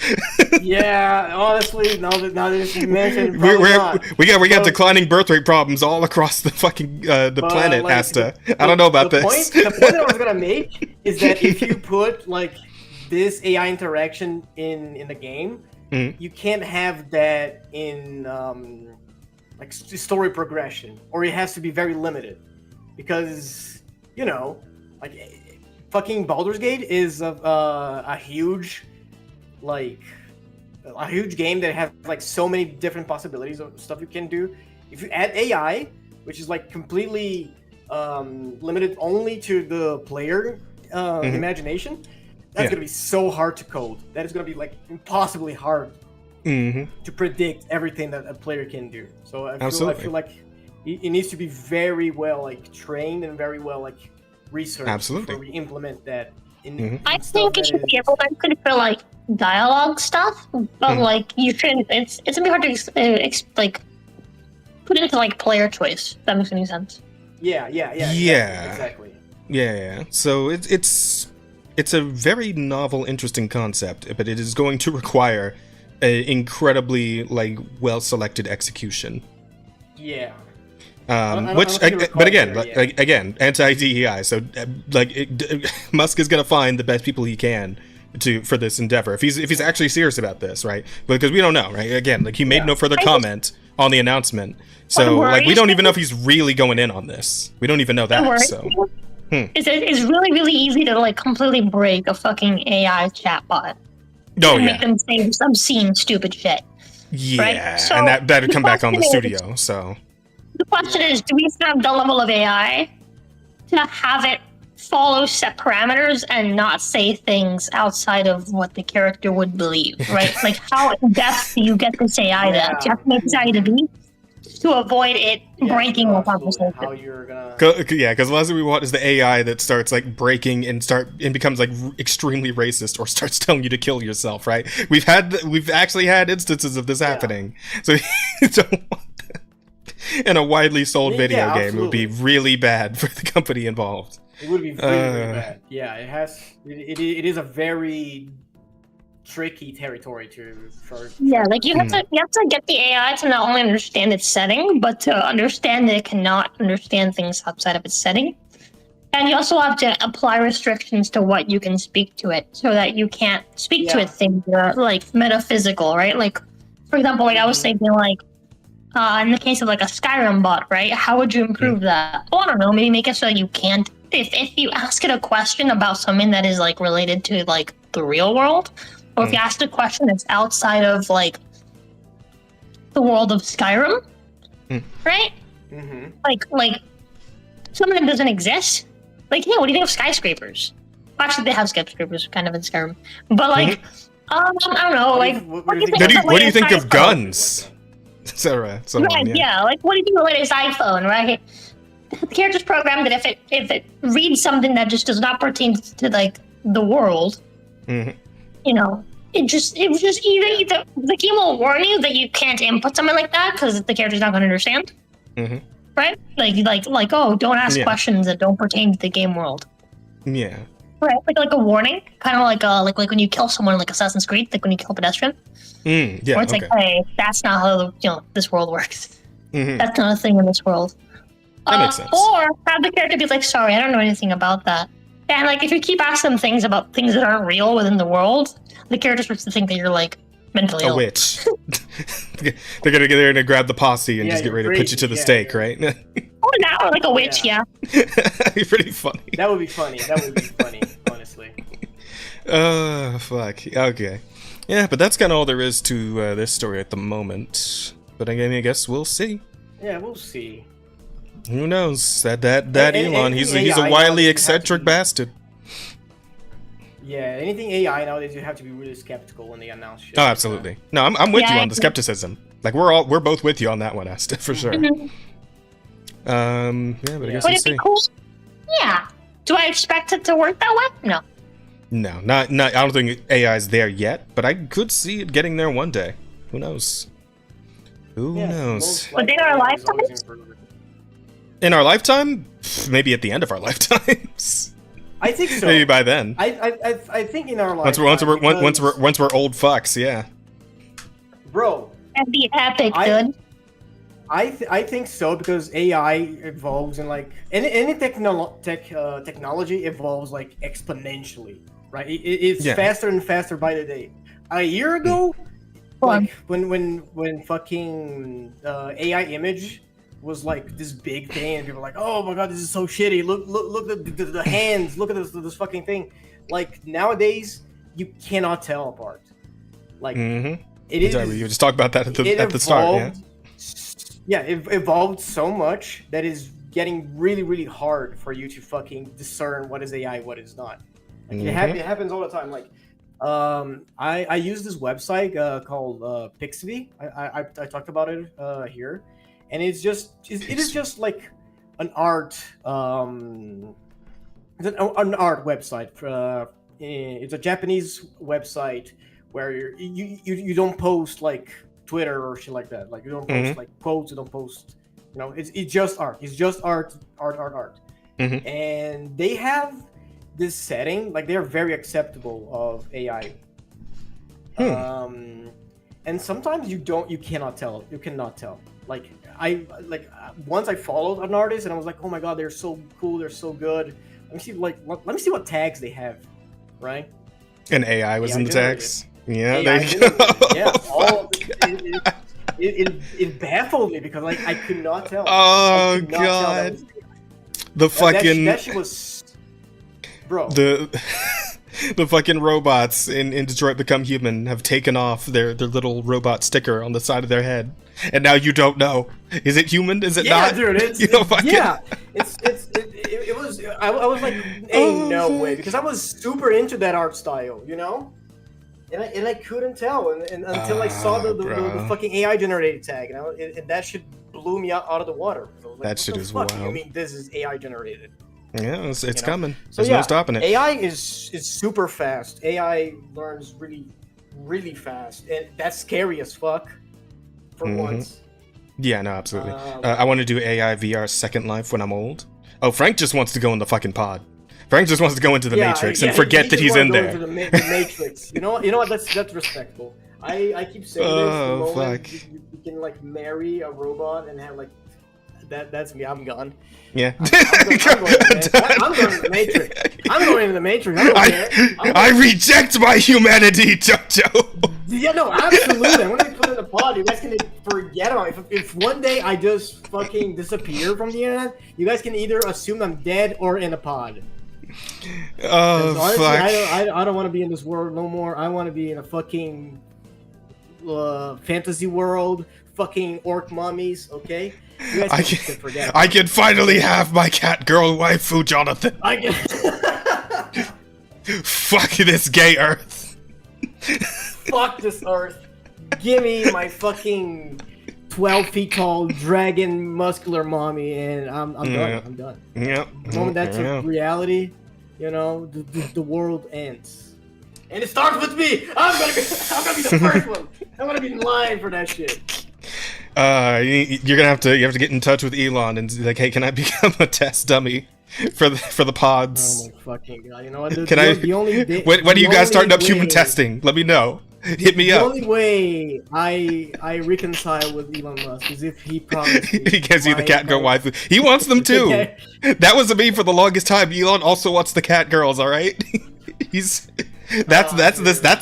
[SPEAKER 3] Yeah, honestly, now that you mentioned,
[SPEAKER 1] we got declining birth rate problems all across the fucking the planet, like, Asta. I don't know about this.
[SPEAKER 3] The point I was gonna make is that if you put like this AI interaction in the game, you can't have that in like story progression, or it has to be very limited, because you know, like fucking Baldur's Gate is a huge game that has like so many different possibilities of stuff you can do. If you add AI, which is like completely limited only to the player imagination, that's gonna be so hard to code. That is gonna be like impossibly hard to predict everything that a player can do. So I feel like it needs to be very well like trained and very well like researched before we implement that.
[SPEAKER 2] I think it should be implemented for like dialogue stuff, but like you shouldn't. It's gonna be hard to like put into like player choice. If that makes any sense.
[SPEAKER 3] Yeah, exactly.
[SPEAKER 1] Yeah. So it's a very novel, interesting concept, but it is going to require an incredibly like well-selected execution.
[SPEAKER 3] Yeah.
[SPEAKER 1] But again, anti-DEI. So Musk is gonna find the best people he can for this endeavor if he's actually serious about this, right? Because we don't know, right? Again, like he made no further comment on the announcement, so like we don't even know if he's really going in on this. We don't even know that. So
[SPEAKER 2] it's really easy to like completely break a fucking AI chatbot. And make them say some obscene, stupid shit.
[SPEAKER 1] Yeah,
[SPEAKER 2] right? So
[SPEAKER 1] and that'd come back on the studio. So
[SPEAKER 2] the question is, do we have the level of AI to have it follow set parameters and not say things outside of what the character would believe, right? Like, how in depth do you get this AI that you have to make this AI to be to avoid it breaking the conversation?
[SPEAKER 3] How you're gonna...
[SPEAKER 1] because the last thing we want is the AI that starts like breaking and becomes like extremely racist or starts telling you to kill yourself, right? We've actually had instances of this happening, so you don't want that in a widely sold video game. It would be really bad for the company involved.
[SPEAKER 3] It would be really bad. Yeah, it is a very tricky territory
[SPEAKER 2] like you have to get the AI to not only understand its setting, but to understand that it cannot understand things outside of its setting. And you also have to apply restrictions to what you can speak to it, so that you can't speak to it things that are like metaphysical, right? Like, for example, like I was thinking, like in the case of like a Skyrim bot, right? How would you improve that? Oh, I don't know, maybe make it so you can't, if you ask it a question about something that is like related to like the real world, or if you ask a question that's outside of like the world of Skyrim, right? Like something that doesn't exist. Like, yeah, what do you think of skyscrapers? Actually, they have skyscrapers kind of in Skyrim, but like, I don't know. Like, what
[SPEAKER 1] do you think of guns? Etc.
[SPEAKER 2] Yeah. Like, what do you think of the latest iPhone? Right? The character's programmed that if it reads something that just does not pertain to like the world, you know, it was just either the game will warn you that you can't input something like that because the character's not going to understand, right? Like, oh, don't ask questions that don't pertain to the game world.
[SPEAKER 1] Yeah.
[SPEAKER 2] Right, like a warning, kind of like when you kill someone, like Assassin's Creed, like when you kill a pedestrian.
[SPEAKER 1] Yeah,
[SPEAKER 2] where it's like, hey, that's not how this world works. That's not a thing in this world.
[SPEAKER 1] That makes sense.
[SPEAKER 2] Or have the character be like, sorry, I don't know anything about that. And like, if you keep asking them things about things that aren't real within the world, the character starts to think that you're like mentally ill.
[SPEAKER 1] A witch. They're gonna grab the posse and just get ready to put you to the stake, right?
[SPEAKER 2] Or now, or like a witch, yeah.
[SPEAKER 1] That'd be pretty funny.
[SPEAKER 3] That would be funny. Honestly.
[SPEAKER 1] Fuck. Okay. Yeah, but that's kind of all there is to this story at the moment. But again, I guess we'll see.
[SPEAKER 3] Yeah, we'll see.
[SPEAKER 1] Who knows? That Elon, he's a wily, eccentric bastard.
[SPEAKER 3] Yeah, anything AI nowadays, you have to be really skeptical when they announce shit.
[SPEAKER 1] Oh, absolutely. No, I'm with you on the skepticism. Like we're both with you on that one, Asta, for sure. Yeah, but I guess
[SPEAKER 2] Would
[SPEAKER 1] we'll
[SPEAKER 2] it be
[SPEAKER 1] see.
[SPEAKER 2] cool? Yeah. Do I expect it to work that way? No.
[SPEAKER 1] No, not. I don't think AI's there yet, but I could see it getting there one day. Who knows? Who knows?
[SPEAKER 2] Within our lifetimes?
[SPEAKER 1] In our lifetime? Maybe at the end of our lifetimes.
[SPEAKER 3] I think so.
[SPEAKER 1] Maybe by then.
[SPEAKER 3] I think in our lifetime.
[SPEAKER 1] Once we're old fucks, yeah.
[SPEAKER 3] Bro.
[SPEAKER 2] That'd be epic, dude.
[SPEAKER 3] I think so, because AI evolves, and like any technology evolves like exponentially, right? It's faster and faster by the day. A year ago, like when fucking AI image was like this big thing, and people were like, oh my god, this is so shitty. Look at the hands. Look at this fucking thing. Like nowadays, you cannot tell apart. Like it is.
[SPEAKER 1] You just talked about that at the start. Yeah.
[SPEAKER 3] Yeah, it evolved so much that is getting really, really hard for you to fucking discern what is AI, what is not. Like it happens all the time. Like, I use this website called Pixabay. I talked about it here, and it is just like an art an art website. It's a Japanese website where you don't post like Twitter or shit like that. Like you don't post like quotes, you don't post, it's just art. It's just art. And they have this setting, like they're very acceptable of AI. And sometimes you cannot tell. You cannot tell. Like once I followed an artist and I was like, oh my god, they're so cool, they're so good. Let me see what tags they have, right?
[SPEAKER 1] And AI was in the tags. Yeah,
[SPEAKER 3] there you go. Yeah, all it baffled me because like I could not tell.
[SPEAKER 1] Oh god, the fucking
[SPEAKER 3] that shit was, bro.
[SPEAKER 1] The fucking robots in Detroit Become Human have taken off their little robot sticker on the side of their head, and now you don't know, is it human? Is it not?
[SPEAKER 3] Dude, it was. I was like, ain't no way, because I was super into that art style, And I couldn't tell until I saw the fucking AI generated tag, and that shit blew me out of the water. So like,
[SPEAKER 1] that shit is wild.
[SPEAKER 3] I mean, this is AI generated.
[SPEAKER 1] Yeah, it's coming. There's no stopping it.
[SPEAKER 3] AI is super fast. AI learns really, really fast, and that's scary as fuck. For once.
[SPEAKER 1] Yeah, no, absolutely. I want to do AI VR Second Life when I'm old. Oh, Frank just wants to go in the fucking pod. Frank just wants to go into the Matrix and forget that he's in there.
[SPEAKER 3] Into the Matrix. You know what? That's respectable. I keep saying this. The moment you can like marry a robot and have like that's me. I'm gone.
[SPEAKER 1] Yeah.
[SPEAKER 3] I'm going to the Matrix. I'm going into the Matrix.
[SPEAKER 1] I reject my humanity, Jojo.
[SPEAKER 3] Yeah, no, absolutely. I'm gonna be put in the pod. You guys can forget about it. If one day I just fucking disappear from the internet, you guys can either assume I'm dead or in a pod.
[SPEAKER 1] Oh,
[SPEAKER 3] honestly,
[SPEAKER 1] fuck.
[SPEAKER 3] I don't want to be in this world no more. I want to be in a fucking fantasy world, fucking orc mummies, okay? You guys can forget.
[SPEAKER 1] I can finally have my cat girl waifu, Jonathan.
[SPEAKER 3] I can.
[SPEAKER 1] Fuck this gay earth.
[SPEAKER 3] Fuck this earth. Give me my fucking 12 feet tall dragon muscular mommy, and I'm done. I'm done.
[SPEAKER 1] Yep.
[SPEAKER 3] The moment that's a reality, the world ends. And it starts with me. I'm gonna be the first one. I'm gonna be in line for that shit.
[SPEAKER 1] You have to get in touch with Elon and be like, hey, can I become a test dummy for the pods.
[SPEAKER 3] Oh my fucking god! You know what?
[SPEAKER 1] When are you guys starting up human testing? Let me know. Hit me up.
[SPEAKER 3] The only way I reconcile with Elon Musk is if he promised me
[SPEAKER 1] he gives you the cat girl waifu. He wants them too. That was me for the longest time. Elon also wants the cat girls. All right. That's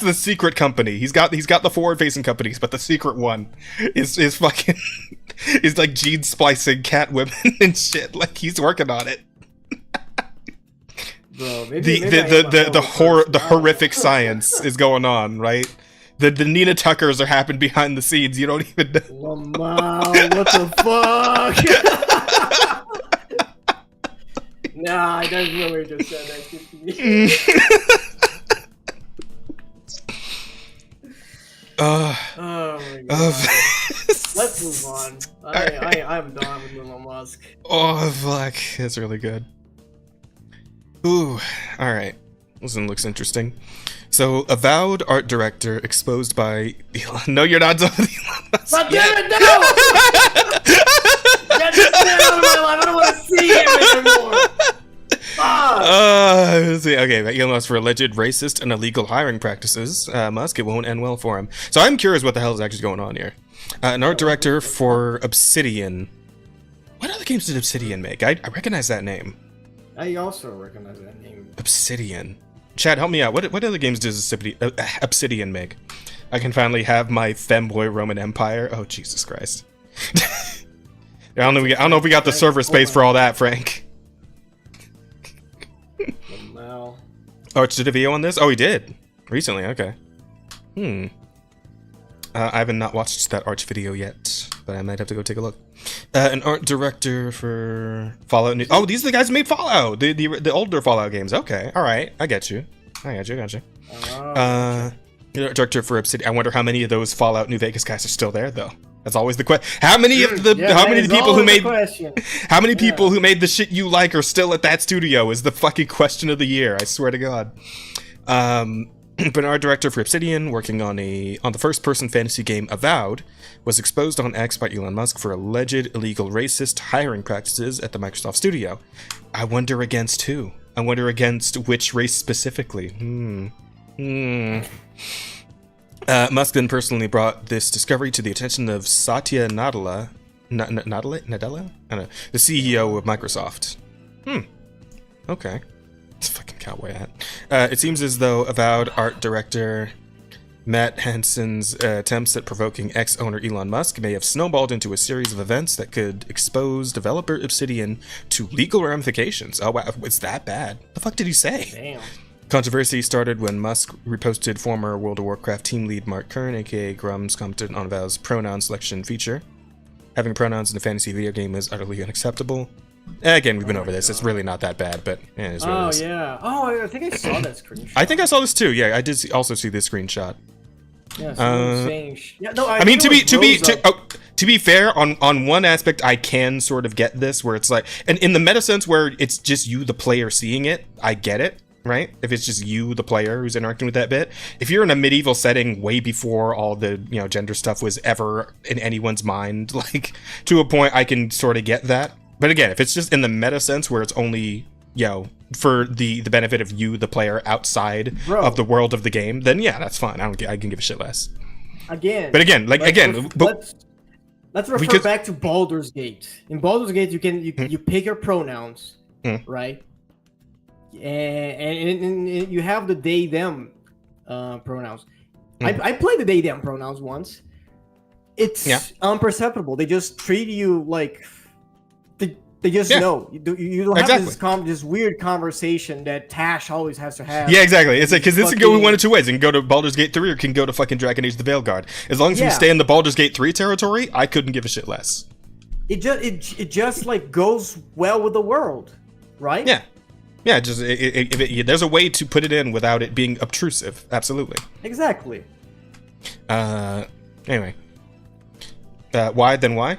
[SPEAKER 1] the secret company. He's got the forward facing companies, but the secret one is fucking is like gene splicing cat women and shit. Like he's working on it.
[SPEAKER 3] Bro,
[SPEAKER 1] the horrific science is going on, right? The Nina Tuckers are happening behind the scenes. You don't even know.
[SPEAKER 3] Wow, what the fuck? Nah, there's no way to say that shit to me. Oh my god. Let's move on. I'm done with Elon Musk.
[SPEAKER 1] Oh fuck, that's really good. Ooh, alright. This one looks interesting. So, avowed art director exposed by Elon. No, you're not done with Elon Musk.
[SPEAKER 3] But damn it, no! Get this man out of my life. I don't want to see him anymore.
[SPEAKER 1] Okay, Elon Musk for alleged racist and illegal hiring practices. Musk, it won't end well for him. So I'm curious what the hell is actually going on here. An art director for Obsidian. What other games did Obsidian make? I recognize that name.
[SPEAKER 3] I also recognize that name.
[SPEAKER 1] Obsidian. Chad, help me out. What other games does Obsidian make? I can finally have my femboy Roman Empire. Oh, Jesus Christ. I don't know if we got the server space for all that, Frank.
[SPEAKER 3] No.
[SPEAKER 1] Arch did a video on this? Oh, he did. Recently, okay. I haven't not watched that Arch video yet, but I might have to go take a look. An art director for Fallout New. Oh, these are the guys who made Fallout, the older Fallout games. Okay, all right, I get you. Director for Obsidian. I wonder how many of those Fallout New Vegas guys are still there, though. That's always the question. How many of the people who made the shit you like are still at that studio is the fucking question of the year. I swear to God. But an art director for Obsidian, working on the first-person fantasy game Avowed, was exposed on X by Elon Musk for alleged illegal racist hiring practices at the Microsoft studio. I wonder against who? I wonder against which race specifically? Musk then personally brought this discovery to the attention of Satya Nadella? I don't know, the CEO of Microsoft. Okay. It's a fucking cowboy hat. It seems as though avowed art director Matt Hansen's attempts at provoking ex-owner Elon Musk may have snowballed into a series of events that could expose developer Obsidian to legal ramifications. Oh wow, it's that bad. The fuck did he say?
[SPEAKER 3] Damn.
[SPEAKER 1] Controversy started when Musk reposted former World of Warcraft team lead Mark Kern, aka Grum's, commented on Avowed's pronoun selection feature. Having pronouns in a fantasy video game is utterly unacceptable. Again, we've been over this. It's really not that bad, but yeah, it's what it is.
[SPEAKER 3] Yeah. Oh, I think I saw that screenshot.
[SPEAKER 1] I think I saw this too. Yeah, I did also see this screenshot.
[SPEAKER 3] Yeah, saying no,
[SPEAKER 1] I mean, to be fair, on one aspect, I can sort of get this, where it's like, and in the meta sense, where it's just you, the player, seeing it, I get it, right? If it's just you, the player, who's interacting with that bit. If you're in a medieval setting, way before all the gender stuff was ever in anyone's mind, like to a point, I can sort of get that. But again, if it's just in the meta sense, where it's only for the benefit of you, the player, outside of the world of the game, then yeah, that's fine. I can give a shit less.
[SPEAKER 3] Again.
[SPEAKER 1] But again,
[SPEAKER 3] let's refer back to Baldur's Gate. In Baldur's Gate, you pick your pronouns, right? And you have the they them pronouns. I played the they them pronouns once. It's imperceptible. They just treat you like. They just know. You don't have this weird conversation that Tash always has to have.
[SPEAKER 1] Yeah, exactly. It's like, because this can go one of two ways. It can go to Baldur's Gate 3 or it can go to fucking Dragon Age the Veilguard. As long as we stay in the Baldur's Gate 3 territory, I couldn't give a shit less.
[SPEAKER 3] It just like goes well with the world, right?
[SPEAKER 1] Yeah. Yeah, there's a way to put it in without it being obtrusive. Absolutely.
[SPEAKER 3] Exactly.
[SPEAKER 1] Anyway. Why?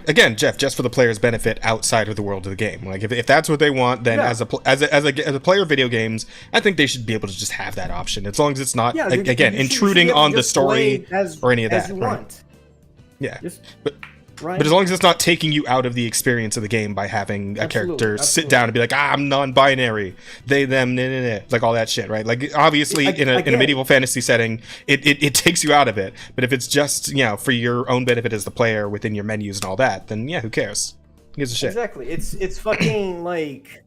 [SPEAKER 1] Again, Jeff, just for the player's benefit outside of the world of the game. Like, if that's what they want, then as a player of video games, I think they should be able to just have that option, as long as it's not intruding on the story or any of that.
[SPEAKER 3] You want.
[SPEAKER 1] Yeah,
[SPEAKER 3] right?
[SPEAKER 1] But as long as it's not taking you out of the experience of the game by having a character sit down and be like, I'm non-binary, they, them, nah, nah, nah. Like all that shit, right? Like obviously in a medieval fantasy setting, it takes you out of it. But if it's just, you know, for your own benefit as the player within your menus and all that, then yeah, who cares? Who gives a shit?
[SPEAKER 3] Exactly. It's fucking like,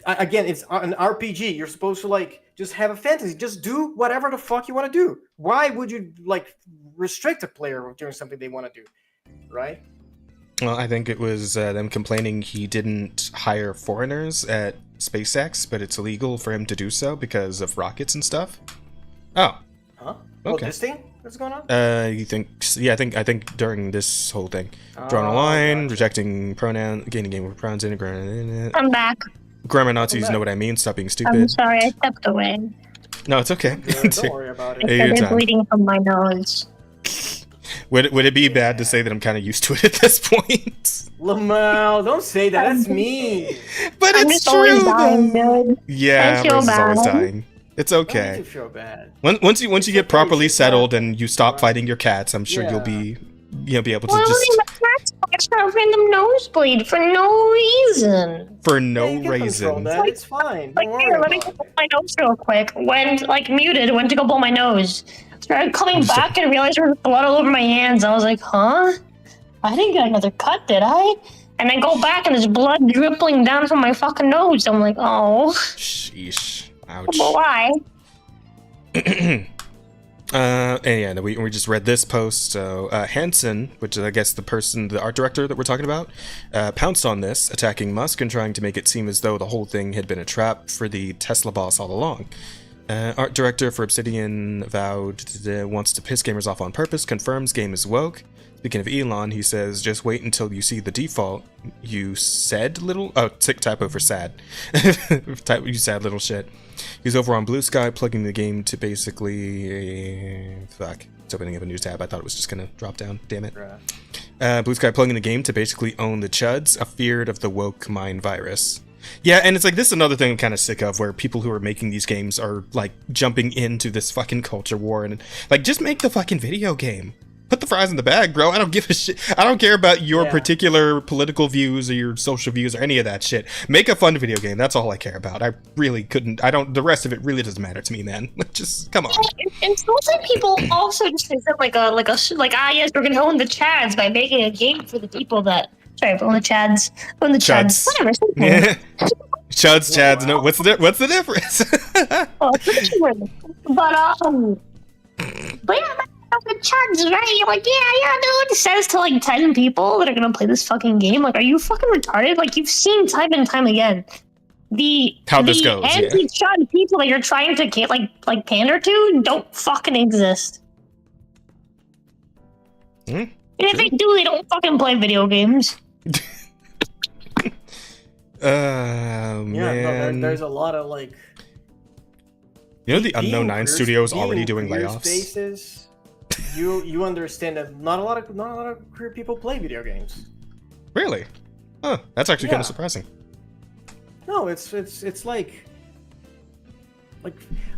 [SPEAKER 3] again, it's an RPG. You're supposed to like just have a fantasy. Just do whatever the fuck you want to do. Why would you like restrict a player from doing something they want to do? Right?
[SPEAKER 1] Well, I think it was them complaining he didn't hire foreigners at SpaceX, but it's illegal for him to do so because of rockets and stuff. Oh.
[SPEAKER 3] Huh?
[SPEAKER 1] Okay.
[SPEAKER 3] Oh, this thing that's going on?
[SPEAKER 1] You think? Yeah, I think during this whole thing, drawing a line, rejecting pronoun, gaining game with pronouns, integrating.
[SPEAKER 2] I'm back.
[SPEAKER 1] Grammar Nazis know what I mean. Stop being stupid.
[SPEAKER 2] I'm sorry, I stepped away.
[SPEAKER 1] No, it's okay.
[SPEAKER 3] Don't worry about it.
[SPEAKER 2] I started bleeding from my nose.
[SPEAKER 1] Would it be bad to say that I'm kind of used to it at this point?
[SPEAKER 3] Lamau, don't say that. That's mean.
[SPEAKER 1] But
[SPEAKER 2] I'm
[SPEAKER 1] it's
[SPEAKER 2] just always
[SPEAKER 1] true,
[SPEAKER 2] dying,
[SPEAKER 1] though.
[SPEAKER 2] dude.
[SPEAKER 1] Yeah,
[SPEAKER 2] I feel
[SPEAKER 1] Rose is always
[SPEAKER 2] bad.
[SPEAKER 1] dying. It's
[SPEAKER 3] Don't
[SPEAKER 1] okay.
[SPEAKER 3] make you feel bad.
[SPEAKER 1] Once you get properly
[SPEAKER 3] should
[SPEAKER 1] settled
[SPEAKER 3] not.
[SPEAKER 1] and you stop fighting your cats, I'm sure you'll be be able to
[SPEAKER 2] Well,
[SPEAKER 1] just
[SPEAKER 2] my cat's scratched out a random nosebleed for no reason.
[SPEAKER 1] for
[SPEAKER 3] Yeah,
[SPEAKER 1] no
[SPEAKER 3] you can control
[SPEAKER 1] reason.
[SPEAKER 3] that. It's fine.
[SPEAKER 2] Like,
[SPEAKER 3] Don't worry
[SPEAKER 2] here, let me
[SPEAKER 3] about
[SPEAKER 2] go
[SPEAKER 3] it.
[SPEAKER 2] blow my nose real quick. Went, like, muted, went to go blow my nose. Started coming back and realized there was blood all over my hands. I was like, huh? I didn't get another cut, did I? And I go back and there's blood dripping down from my fucking nose. I'm like, oh.
[SPEAKER 1] Sheesh. Ouch.
[SPEAKER 2] But why?
[SPEAKER 1] And yeah, we just read this post. So Hansen, which is I guess the art director that we're talking about, pounced on this, attacking Musk and trying to make it seem as though the whole thing had been a trap for the Tesla boss all along. Art director for Obsidian vowed wants to piss gamers off on purpose, confirms game is woke. Speaking of Elon, he says, just wait until you see the default. You said little... Oh, typo for sad. You sad little shit. He's over on Blue Sky, plugging the game to basically... Fuck. It's opening up a new tab. I thought it was just going to drop down. Damn it. Blue Sky plugging the game to basically own the chuds, afeared of the woke mind virus. Yeah, and it's like, this is another thing I'm kind of sick of, where people who are making these games are, like, jumping into this fucking culture war, and, like, just make the fucking video game. Put the fries in the bag, bro. I don't give a shit. I don't care about your particular political views or your social views or any of that shit. Make a fun video game. That's all I care about. I really couldn't. The rest of it really doesn't matter to me, man. Just, come on.
[SPEAKER 2] And some people also just think that yes, we're gonna own the chads by making a game for the people that... Sorry, own the chads. Own the chads. Whatever.
[SPEAKER 1] Yeah. Chads. No, what's the difference?
[SPEAKER 2] Well, it's a different word. But yeah, the chuds, right? You're like, yeah, dude. It says to like 10 people that are gonna play this fucking game. Like, are you fucking retarded? Like, you've seen time and time again
[SPEAKER 1] How this goes,
[SPEAKER 2] anti-chud people that you're trying to get like pander to don't fucking exist. And if they do, they don't fucking play video games.
[SPEAKER 1] Man.
[SPEAKER 3] There's a lot of like.
[SPEAKER 1] You know, the Unknown 9 studio is already doing layoffs.
[SPEAKER 3] Spaces, you understand that not a lot of queer people play video games.
[SPEAKER 1] Really? Huh, that's actually kind of surprising.
[SPEAKER 3] No, it's like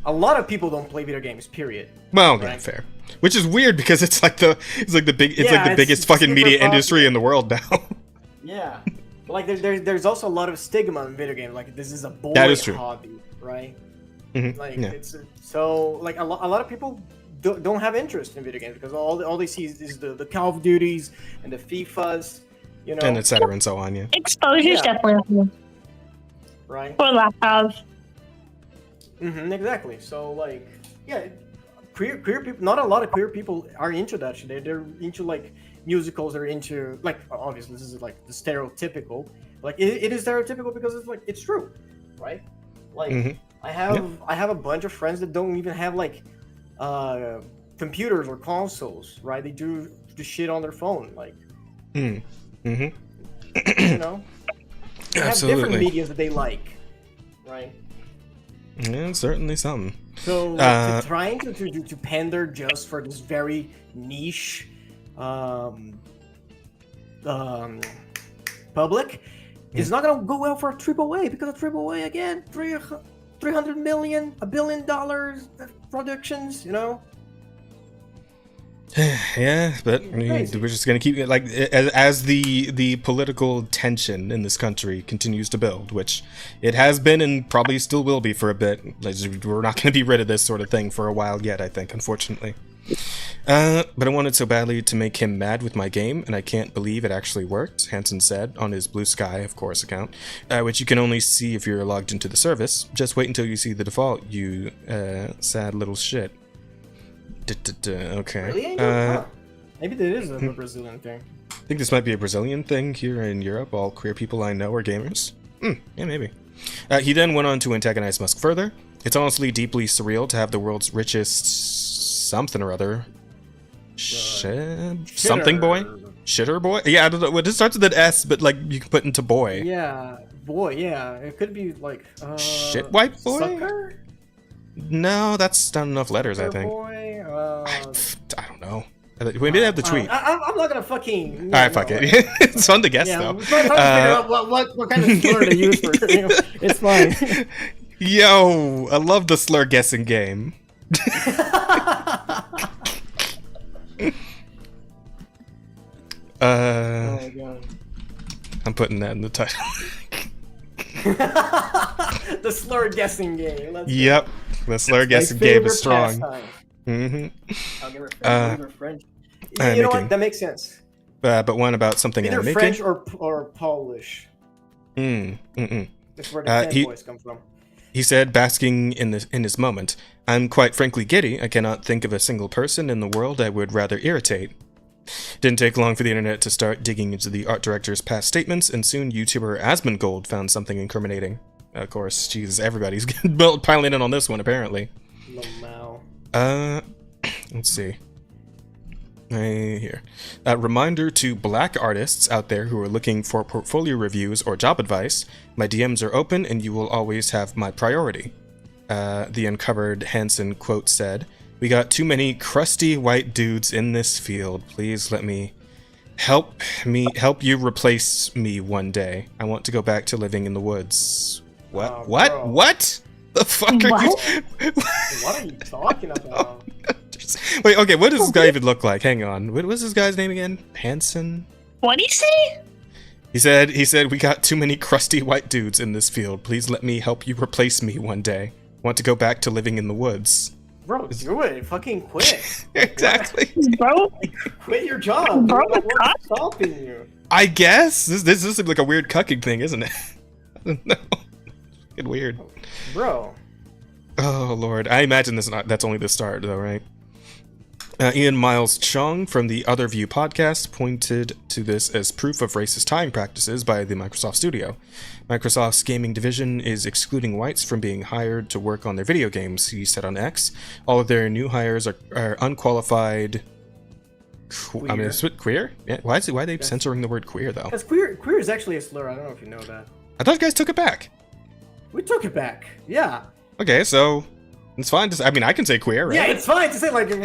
[SPEAKER 3] a lot of people don't play video games. Period.
[SPEAKER 1] Well, yeah, fair. Which is weird because it's like the biggest fucking media industry in the world now.
[SPEAKER 3] Yeah, but like there's also a lot of stigma in video games. Like, this is a boy hobby, right?
[SPEAKER 1] Mm-hmm.
[SPEAKER 3] Like it's so like a lot of people don't have interest in video games because all they see is the Call of Duties and the FIFAs, you know,
[SPEAKER 1] and etc. and so on. Yeah.
[SPEAKER 2] Exposure's definitely
[SPEAKER 3] right.
[SPEAKER 2] Or lack of.
[SPEAKER 3] Exactly. So like, yeah, queer people. Not a lot of queer people are into that shit. They're into like musicals. They're into like, obviously this is like the stereotypical. Like it is stereotypical because it's like it's true, right? Like I have a bunch of friends that don't even have like computers or consoles, right? They do the shit on their phone, like you know, they have different mediums that they like, right?
[SPEAKER 1] Yeah, certainly something.
[SPEAKER 3] So trying to pander just for this very niche public is not gonna go well for a AAA because a AAA again, $300 million, $1 billion productions, you know.
[SPEAKER 1] Yeah, but we're just gonna keep it like as the political tension in this country continues to build, which it has been and probably still will be for a bit. We're not gonna be rid of this sort of thing for a while yet, I think, unfortunately. But I wanted so badly to make him mad with my game, and I can't believe it actually worked, Hansen said on his Blue Sky, of course, account, which you can only see if you're logged into the service. Just wait until you see the default, you sad little shit. Okay.
[SPEAKER 3] Really? Maybe that is a Brazilian thing.
[SPEAKER 1] I think this might be a Brazilian thing here in Europe. All queer people I know are gamers. Yeah, maybe. He then went on to antagonize Musk further. It's honestly deeply surreal to have the world's richest something or other. Something boy? Shitter boy? Yeah, I don't know. It just starts with an S, but like you can put into boy.
[SPEAKER 3] Yeah, boy, yeah. It could be like
[SPEAKER 1] shit white boy?
[SPEAKER 3] Sucker?
[SPEAKER 1] No, that's not enough letters, I think.
[SPEAKER 3] Boy,
[SPEAKER 1] I don't know. We may have the tweet.
[SPEAKER 3] I'm not gonna fucking.
[SPEAKER 1] Alright, fuck it. It's fun to guess, though.
[SPEAKER 3] We're trying to figure out what kind of slur to use for it. It's fine.
[SPEAKER 1] Yo, I love the slur guessing game.
[SPEAKER 3] Oh my god.
[SPEAKER 1] I'm putting that in the title.
[SPEAKER 3] The slur guessing game.
[SPEAKER 1] Yep, the slur guessing game is strong.
[SPEAKER 3] I'll give her French. You know what? That makes sense.
[SPEAKER 1] But one about something
[SPEAKER 3] either
[SPEAKER 1] I'm making.
[SPEAKER 3] French or Polish. That's where the fanboys come from.
[SPEAKER 1] He said, basking in his moment, "I'm quite frankly giddy. I cannot think of a single person in the world I would rather irritate." Didn't take long for the internet to start digging into the art director's past statements, and soon YouTuber Asmongold found something incriminating. Of course, Jesus, everybody's piling in on this one, apparently. Let's see. Here. Reminder to black artists out there who are looking for portfolio reviews or job advice, my DMs are open and you will always have my priority. The uncovered Hansen quote said, "We got too many crusty white dudes in this field. Please let me help you replace me one day. I want to go back to living in the woods." What? What? The fuck are you?
[SPEAKER 3] What are you talking about?
[SPEAKER 1] Wait, okay, what does this guy even look like? Hang on. What was this guy's name again? Hansen?
[SPEAKER 2] What'd he say?
[SPEAKER 1] He said, "We got too many crusty white dudes in this field. Please let me help you replace me one day. Want to go back to living in the woods."
[SPEAKER 3] Bro, do it. Fucking quit.
[SPEAKER 1] Exactly.
[SPEAKER 2] Bro,
[SPEAKER 3] quit your job.
[SPEAKER 2] Bro,
[SPEAKER 3] what's stopping you?
[SPEAKER 1] I guess. This seems like a weird cucking thing, isn't it? I don't know. It's weird.
[SPEAKER 3] Bro.
[SPEAKER 1] Oh, Lord. I imagine that's only the start, though, right? Ian Miles Chung from the Other View podcast pointed to this as proof of racist hiring practices by the Microsoft studio. Microsoft's gaming division is excluding whites from being hired to work on their video games, he said on X. All of their new hires are unqualified... Queer? Yeah, why are they censoring the word queer, though?
[SPEAKER 3] Because queer is actually a slur. I don't know if you know that.
[SPEAKER 1] I thought you guys took it back.
[SPEAKER 3] We took it back. Yeah.
[SPEAKER 1] Okay, so... It's fine to say, I mean, I can say queer, right?
[SPEAKER 3] Yeah, it's fine to say, like, I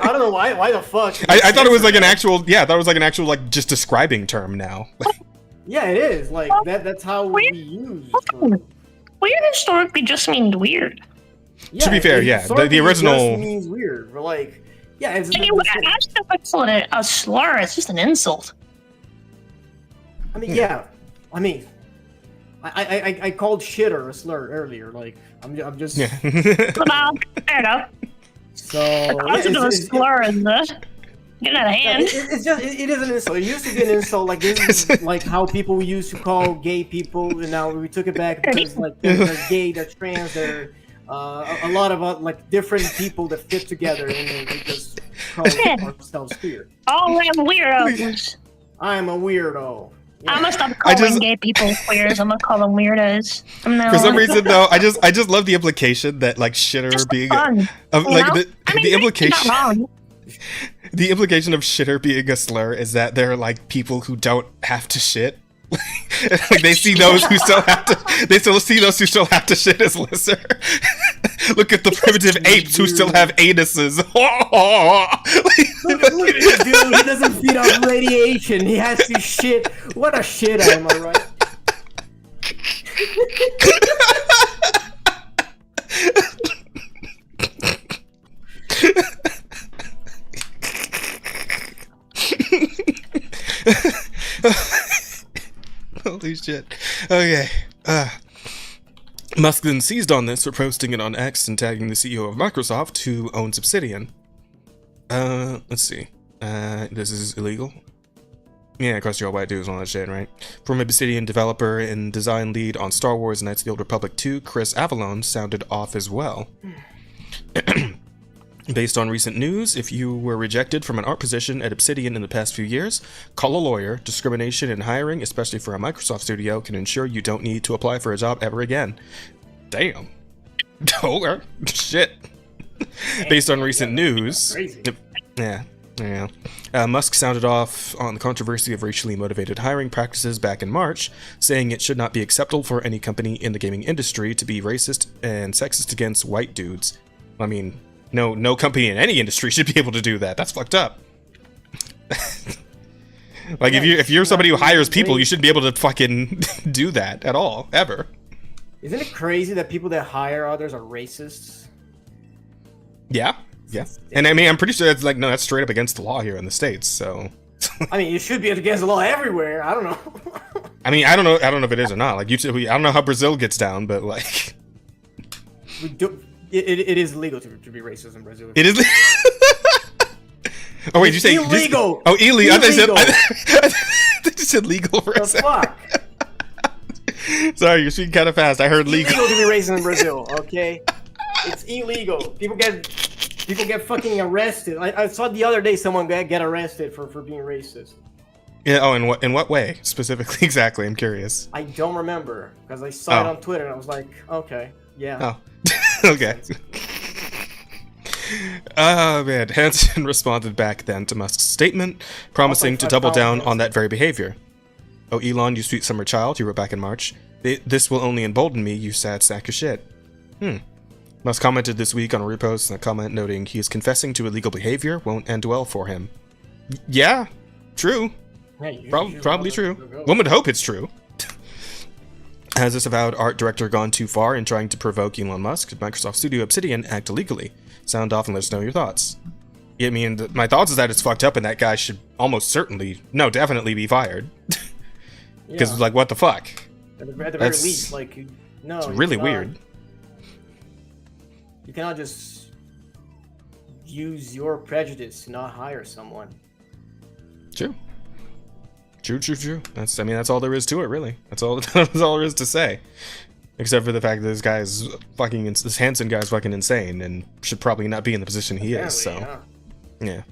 [SPEAKER 3] don't know why the fuck.
[SPEAKER 1] I thought it was like an actual, I thought it was like an actual, like, just describing term now.
[SPEAKER 3] Yeah, it is. Like, that's how we use.
[SPEAKER 2] Weird historically just means weird.
[SPEAKER 3] Yeah,
[SPEAKER 1] to be fair, yeah, the original...
[SPEAKER 3] It just means weird. We're like, yeah, it's...
[SPEAKER 2] I don't call it a slur, it's just an insult.
[SPEAKER 3] I mean, yeah. I mean... I called shitter a slur earlier. Like I'm just.
[SPEAKER 1] Yeah.
[SPEAKER 2] Well, fair enough.
[SPEAKER 3] So
[SPEAKER 2] a slur in this. Get out of hand.
[SPEAKER 3] It's just it is an insult. It used to be an insult. Like this is like how people used to call gay people, and now we took it back because like they're gay, they're trans, they're a lot of like different people that fit together, and they just call ourselves queer.
[SPEAKER 2] Oh, I'm weirdos.
[SPEAKER 3] I'm a weirdo.
[SPEAKER 2] Yeah. I'm gonna stop calling gay people queers. I'm gonna call them weirdos.
[SPEAKER 1] For some reason, though, I just love the implication that like shitter
[SPEAKER 2] just
[SPEAKER 1] being
[SPEAKER 2] the implication.
[SPEAKER 1] The implication of shitter being a slur is that they're like people who don't have to shit. Like they see those who still have to. They still see those who still have to shit as lesser. Look at the primitive apes who still have anuses.
[SPEAKER 3] Look at this dude. He doesn't feed off radiation. He has to shit. What a shit! Am I right?
[SPEAKER 1] Holy shit. Okay. Musk then seized on this for posting it on X and tagging the CEO of Microsoft, who owns Obsidian. Let's see. This is illegal. Yeah, of course, you're all white dudes and all that shit, right? From Obsidian developer and design lead on Star Wars Knights of the Old Republic 2, Chris Avallone sounded off as well. Based on recent news, if you were rejected from an art position at Obsidian in the past few years, call a lawyer. Discrimination in hiring, especially for a Microsoft studio, can ensure you don't need to apply for a job ever again. Damn. Oh, shit. Based on recent news... Yeah. Musk sounded off on the controversy of racially motivated hiring practices back in March, saying it should not be acceptable for any company in the gaming industry to be racist and sexist against white dudes. I mean, no company in any industry should be able to do that. That's fucked up. Like, if you're somebody who hires people, you shouldn't be able to fucking do that at all, ever.
[SPEAKER 3] Isn't it crazy that people that hire others are racists?
[SPEAKER 1] Yeah. And I mean, I'm pretty sure that's like, no, that's straight up against the law here in the States, so.
[SPEAKER 3] I mean, it should be against the law everywhere. I don't know.
[SPEAKER 1] I mean, I don't know if it is or not. Like, I don't know how Brazil gets down, but like.
[SPEAKER 3] It is legal to be racist in Brazil.
[SPEAKER 1] It is. Oh wait, you say
[SPEAKER 3] illegal?
[SPEAKER 1] Illegal. I thought you said legal for a second.
[SPEAKER 3] Fuck.
[SPEAKER 1] Sorry, you're speaking kind of fast. I heard legal.
[SPEAKER 3] Illegal to be racist in Brazil. Okay, it's illegal. People get fucking arrested. I saw the other day someone get arrested for being racist.
[SPEAKER 1] Yeah. Oh, in what way specifically? Exactly. I'm curious.
[SPEAKER 3] I don't remember because I saw it on Twitter and I was like, okay, yeah.
[SPEAKER 1] Oh. Okay. Oh man, Hansen responded back then to Musk's statement, promising to double down on that very behavior. Oh, Elon, you sweet summer child, he wrote back in March. This will only embolden me, you sad sack of shit. Musk commented this week on a repost and a comment noting he is confessing to illegal behavior won't end well for him. Yeah, true. Probably true. One would hope it's true. Has this avowed art director gone too far in trying to provoke Elon Musk? Did Microsoft Studio Obsidian act illegally? Sound off and let us know your thoughts. I mean, my thoughts is that it's fucked up and that guy should almost certainly, no, definitely be fired. Because, like, what the fuck?
[SPEAKER 3] At the very least, like, no.
[SPEAKER 1] It's really weird.
[SPEAKER 3] You cannot just use your prejudice to not hire someone.
[SPEAKER 1] True. That's all there is to it, really. That's all there is to say. Except for the fact that this Hansen guy's fucking insane and should probably not be in the position he is, so. Yeah.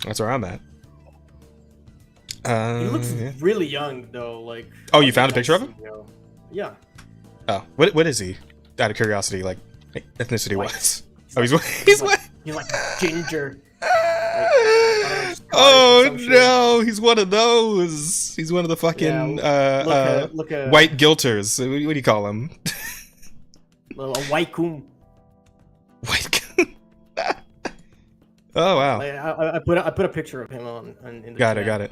[SPEAKER 1] That's where I'm at.
[SPEAKER 3] He looks really young, though, like...
[SPEAKER 1] Oh, you found a picture of him?
[SPEAKER 3] Yeah.
[SPEAKER 1] Oh, what is he? Out of curiosity, like, ethnicity-wise. Oh, he's white?
[SPEAKER 3] He's like ginger.
[SPEAKER 1] Oh no, he's one of those. He's one of the fucking white guilters. What do you call him?
[SPEAKER 3] A white coon.
[SPEAKER 1] White coon. Oh wow.
[SPEAKER 3] I put a picture of him on in the
[SPEAKER 1] Got
[SPEAKER 3] chat.
[SPEAKER 1] it.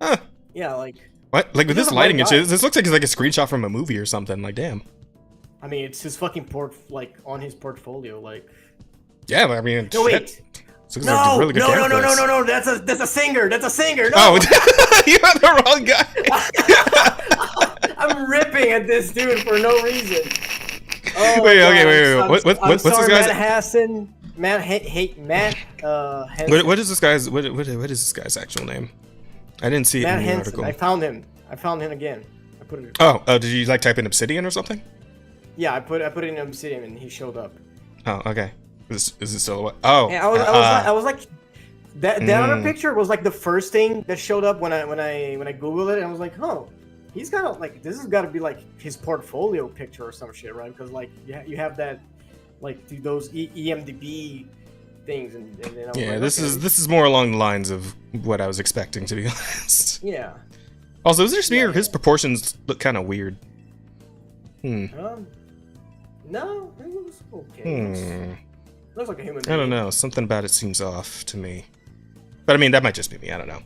[SPEAKER 1] Huh.
[SPEAKER 3] Yeah, like.
[SPEAKER 1] What? Like with this lighting and shit, this looks like it's like a screenshot from a movie or something. Like damn.
[SPEAKER 3] I mean, it's his fucking on his portfolio, like.
[SPEAKER 1] Yeah, but I mean.
[SPEAKER 3] No wait.
[SPEAKER 1] No, really good
[SPEAKER 3] no, that's a singer. That's a singer. No.
[SPEAKER 1] Oh, you have the wrong guy.
[SPEAKER 3] I'm ripping at this dude for no reason.
[SPEAKER 1] Oh, wait. What's this guy's?
[SPEAKER 3] Matt Hansen.
[SPEAKER 1] What is this guy's? What is this guy's actual name? I didn't see it in the article.
[SPEAKER 3] I found him again. I put it.
[SPEAKER 1] Oh, did you like type in Obsidian or something?
[SPEAKER 3] Yeah, I put it in Obsidian and he showed up.
[SPEAKER 1] Oh, okay. Is it still what? Oh,
[SPEAKER 3] yeah, I was like, that other picture was like the first thing that showed up when I googled it, and I was like, oh, he's got like this has got to be like his portfolio picture or some shit, right? Because like you have that like those EMDB things, and then
[SPEAKER 1] yeah,
[SPEAKER 3] like,
[SPEAKER 1] this is more along the lines of what I was expecting, to be honest.
[SPEAKER 3] Yeah.
[SPEAKER 1] Also, is there just me or his proportions look kind of weird?
[SPEAKER 3] No, it looks okay. Looks like a human being.
[SPEAKER 1] I don't know. Something about it seems off to me. But I mean, that might just be me. I don't know.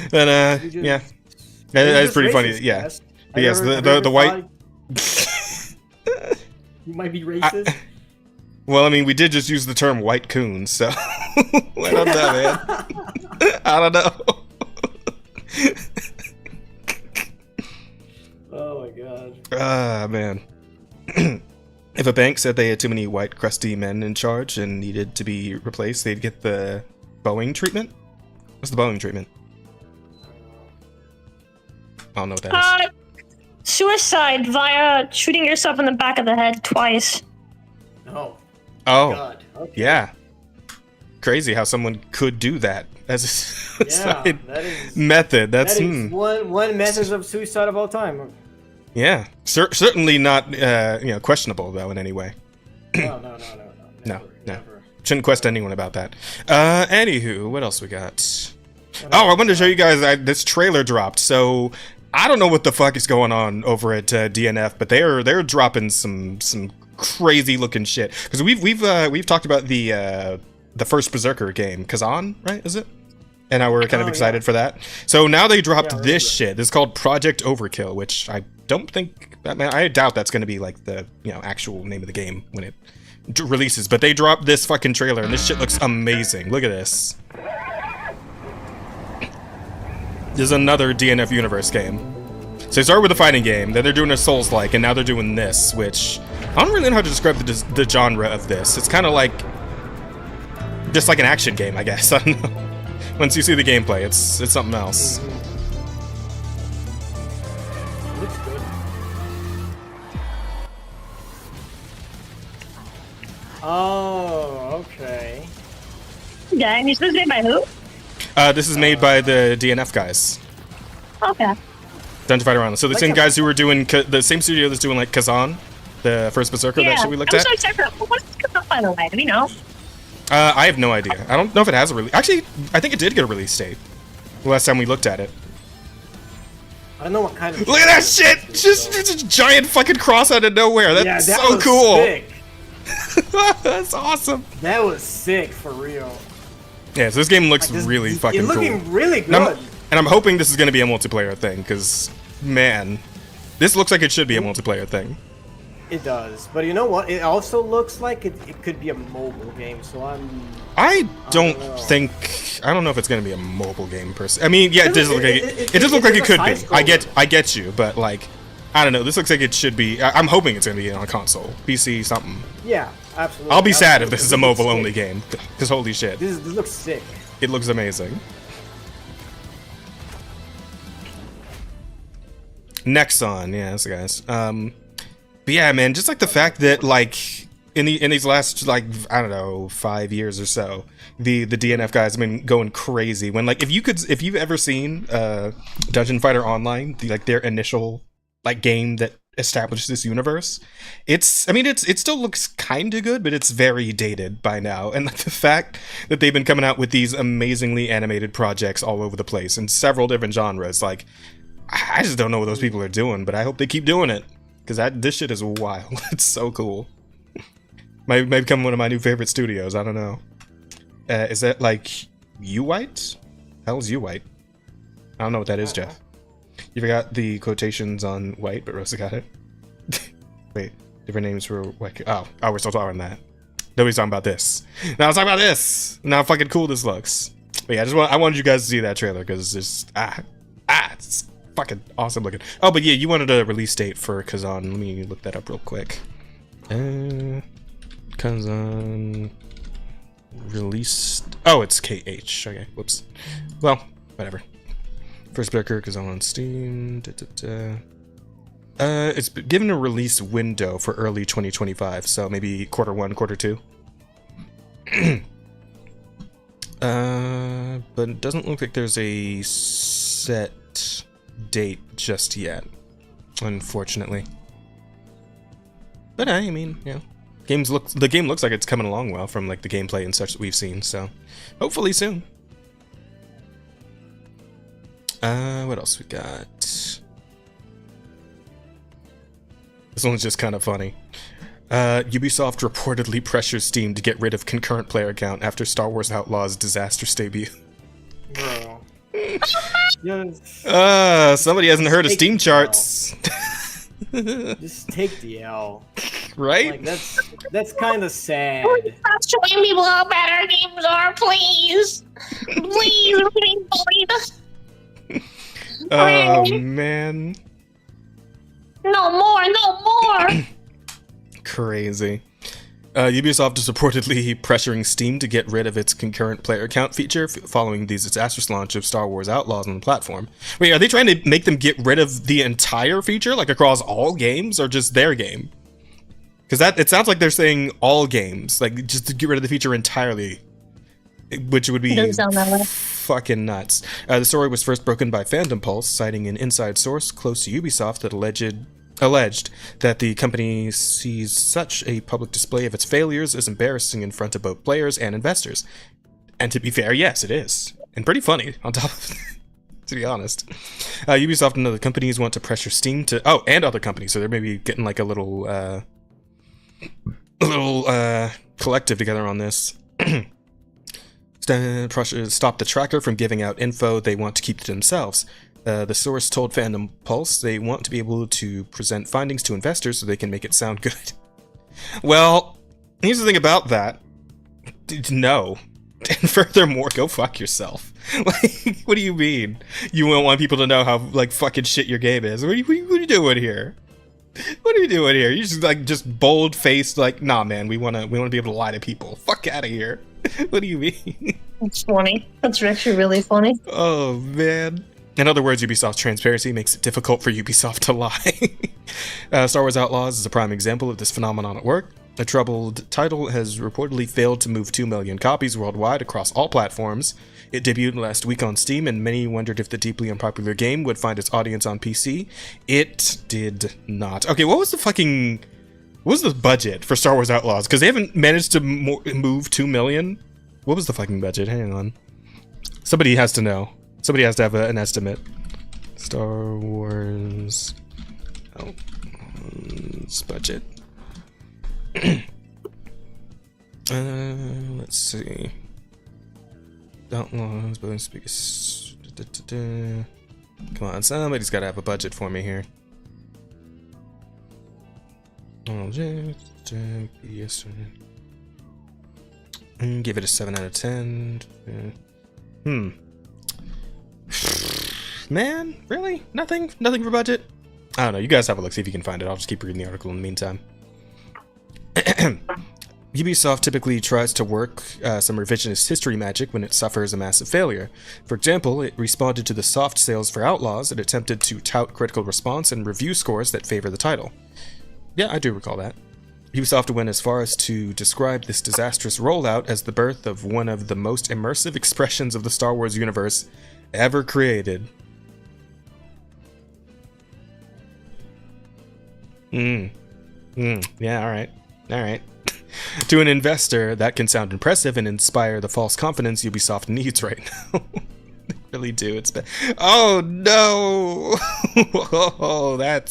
[SPEAKER 1] But yeah, that's pretty funny. Yeah. But yes, the white.
[SPEAKER 3] You might be racist.
[SPEAKER 1] Well, I mean, we did just use the term white coon, so I don't know, man. I don't know. Man. If a bank said they had too many white, crusty men in charge and needed to be replaced, they'd get the Boeing treatment? What's the Boeing treatment? I don't know what that is.
[SPEAKER 2] Suicide via shooting yourself in the back of the head twice.
[SPEAKER 3] Oh.
[SPEAKER 1] Oh.
[SPEAKER 3] God. Okay.
[SPEAKER 1] Yeah. Crazy how someone could do that as a suicide method. That's
[SPEAKER 3] that is one method of suicide of all time.
[SPEAKER 1] Yeah. Certainly not questionable though in any way.
[SPEAKER 3] No. Never.
[SPEAKER 1] Shouldn't question anyone about that. Anywho, what else we got? Oh, I wanted to show you guys this trailer dropped. So I don't know what the fuck is going on over at DNF, but they're dropping some crazy looking shit. Because we've talked about the first Berserker game, Kazan, right? Is it? And now we're kind of excited for that. So now they dropped this shit. This is called Project Overkill, which I don't think. I doubt that's going to be like the actual name of the game when it releases. But they dropped this fucking trailer, and this shit looks amazing. Look at this. There's another DNF Universe game. So they started with a fighting game, then they're doing a Souls-like, and now they're doing this, which I don't really know how to describe the genre of this. It's kind of like just like an action game, I guess. I don't know. Once you see the gameplay, it's something else.
[SPEAKER 3] Looks good. Oh, okay.
[SPEAKER 2] Yeah, and this is made by who?
[SPEAKER 1] This is made by the DNF guys.
[SPEAKER 2] Okay.
[SPEAKER 1] Dungeon Fighter Online. So the same guys who were doing the same studio that's doing like Kazan, the first Berserker that shit we looked at.
[SPEAKER 2] I'm so excited. What is Kazan, by the way? Do we know?
[SPEAKER 1] I have no idea. I don't know if it has a release. Actually, I think it did get a release date. The last time we looked at it.
[SPEAKER 3] I don't know what kind of.
[SPEAKER 1] Look at that shit! Just a giant fucking cross out of nowhere. That's so cool.
[SPEAKER 3] Sick.
[SPEAKER 1] That's awesome.
[SPEAKER 3] That was sick for real.
[SPEAKER 1] Yeah, so this game looks really fucking cool.
[SPEAKER 3] It's looking really good.
[SPEAKER 1] And I'm hoping this is going to be a multiplayer thing, because, man, this looks like it should be a multiplayer thing.
[SPEAKER 3] It does, but you know what? It also looks like it could be a mobile game, so
[SPEAKER 1] I don't know if it's going to be a mobile game per se. I mean, yeah, it does look like it does look like it could be. I get you, but like, I don't know. This looks like it should be. I'm hoping it's going to be on a console, PC, something.
[SPEAKER 3] Yeah, absolutely.
[SPEAKER 1] I'll be sad if this is a mobile-only game, because holy shit.
[SPEAKER 3] This looks sick.
[SPEAKER 1] It looks amazing. Nexon, yes, guys. But yeah, man, just like the fact that like in these last like I don't know 5 years or so, the DNF guys have been going crazy. When like if you've ever seen Dungeon Fighter Online, their initial like game that established this universe, it still looks kind of good, but it's very dated by now. And like the fact that they've been coming out with these amazingly animated projects all over the place in several different genres, like I just don't know what those people are doing, but I hope they keep doing it. Because this shit is wild. It's so cool. Might become one of my new favorite studios. I don't know. Is that like U-White? Hell's U-White? I don't know what that is, Jeff. You forgot the quotations on white, but Rosa got it. Wait, different names for white. Oh, we're still talking about that. Nobody's talking about this. Now let's talk about this. Now how fucking cool this looks. But yeah, I wanted you guys to see that trailer because it's it's fucking awesome looking. Oh, but yeah, you wanted a release date for Kazan. Let me look that up real quick. Kazan released. Oh, it's KH. Okay, whoops. Well, whatever. First Berserker Kazan on Steam. It's given a release window for early 2025, so maybe Q1, Q2. But it doesn't look like there's a set date just yet, unfortunately. But I mean, yeah, the game looks like it's coming along well from like the gameplay and such that we've seen, so hopefully soon. What else we got? This one's just kind of funny. Ubisoft reportedly pressures Steam to get rid of concurrent player count after Star Wars Outlaws' disastrous debut.
[SPEAKER 3] Bro. Yes.
[SPEAKER 1] Somebody hasn't heard of Steam charts.
[SPEAKER 3] Just take the L.
[SPEAKER 1] Right?
[SPEAKER 3] Like that's kind of sad.
[SPEAKER 2] Stop showing people how bad our games are, please. Please, please.
[SPEAKER 1] Oh man.
[SPEAKER 2] No more, no more.
[SPEAKER 1] Crazy. Ubisoft is reportedly pressuring Steam to get rid of its concurrent player count feature following the disastrous launch of Star Wars Outlaws on the platform. Wait, are they trying to make them get rid of the entire feature, like across all games, or just their game? Because it sounds like they're saying all games, like just to get rid of the feature entirely, which would be fucking nuts. The story was first broken by Fandom Pulse, citing an inside source close to Ubisoft that alleged that the company sees such a public display of its failures as embarrassing in front of both players and investors. And to be fair, yes, it is. And pretty funny, on top of to be honest. Ubisoft and other companies want to pressure Steam to... Oh, and other companies, so they're maybe getting like a little collective together on this. Stop the tracker from giving out info they want to keep to themselves. The source told Fandom Pulse they want to be able to present findings to investors so they can make it sound good. Well, here's the thing about that. No. And furthermore, go fuck yourself. Like, what do you mean? You won't want people to know how, like, fucking shit your game is? What are you doing here? What are you doing here? You just bold-faced, like, nah, man, we wanna be able to lie to people. Fuck out of here. What do you mean?
[SPEAKER 2] That's funny. That's actually really funny.
[SPEAKER 1] Oh, man. In other words, Ubisoft's transparency makes it difficult for Ubisoft to lie. Star Wars Outlaws is a prime example of this phenomenon at work. A troubled title has reportedly failed to move 2 million copies worldwide across all platforms. It debuted last week on Steam, and many wondered if the deeply unpopular game would find its audience on PC. It did not. Okay, what was the budget for Star Wars Outlaws? Because they haven't managed to move 2 million. What was the fucking budget? Hang on. Somebody has to know. Somebody has to have an estimate. Star Wars Outlaws budget. Let's see. Outlaws, but speakers. Come on, somebody's got to have a budget for me here. Give it a 7 out of 10. Man, really? Nothing for budget? I don't know. You guys have a look, see if you can find it. I'll just keep reading the article in the meantime. Ubisoft typically tries to work some revisionist history magic when it suffers a massive failure. For example, it responded to the soft sales for Outlaws and attempted to tout critical response and review scores that favor the title. Yeah, I do recall that. Ubisoft went as far as to describe this disastrous rollout as the birth of one of the most immersive expressions of the Star Wars universe ever created. Yeah, alright. To an investor, that can sound impressive and inspire the false confidence Ubisoft needs right now. They really do. It's bad. Oh no! Oh, that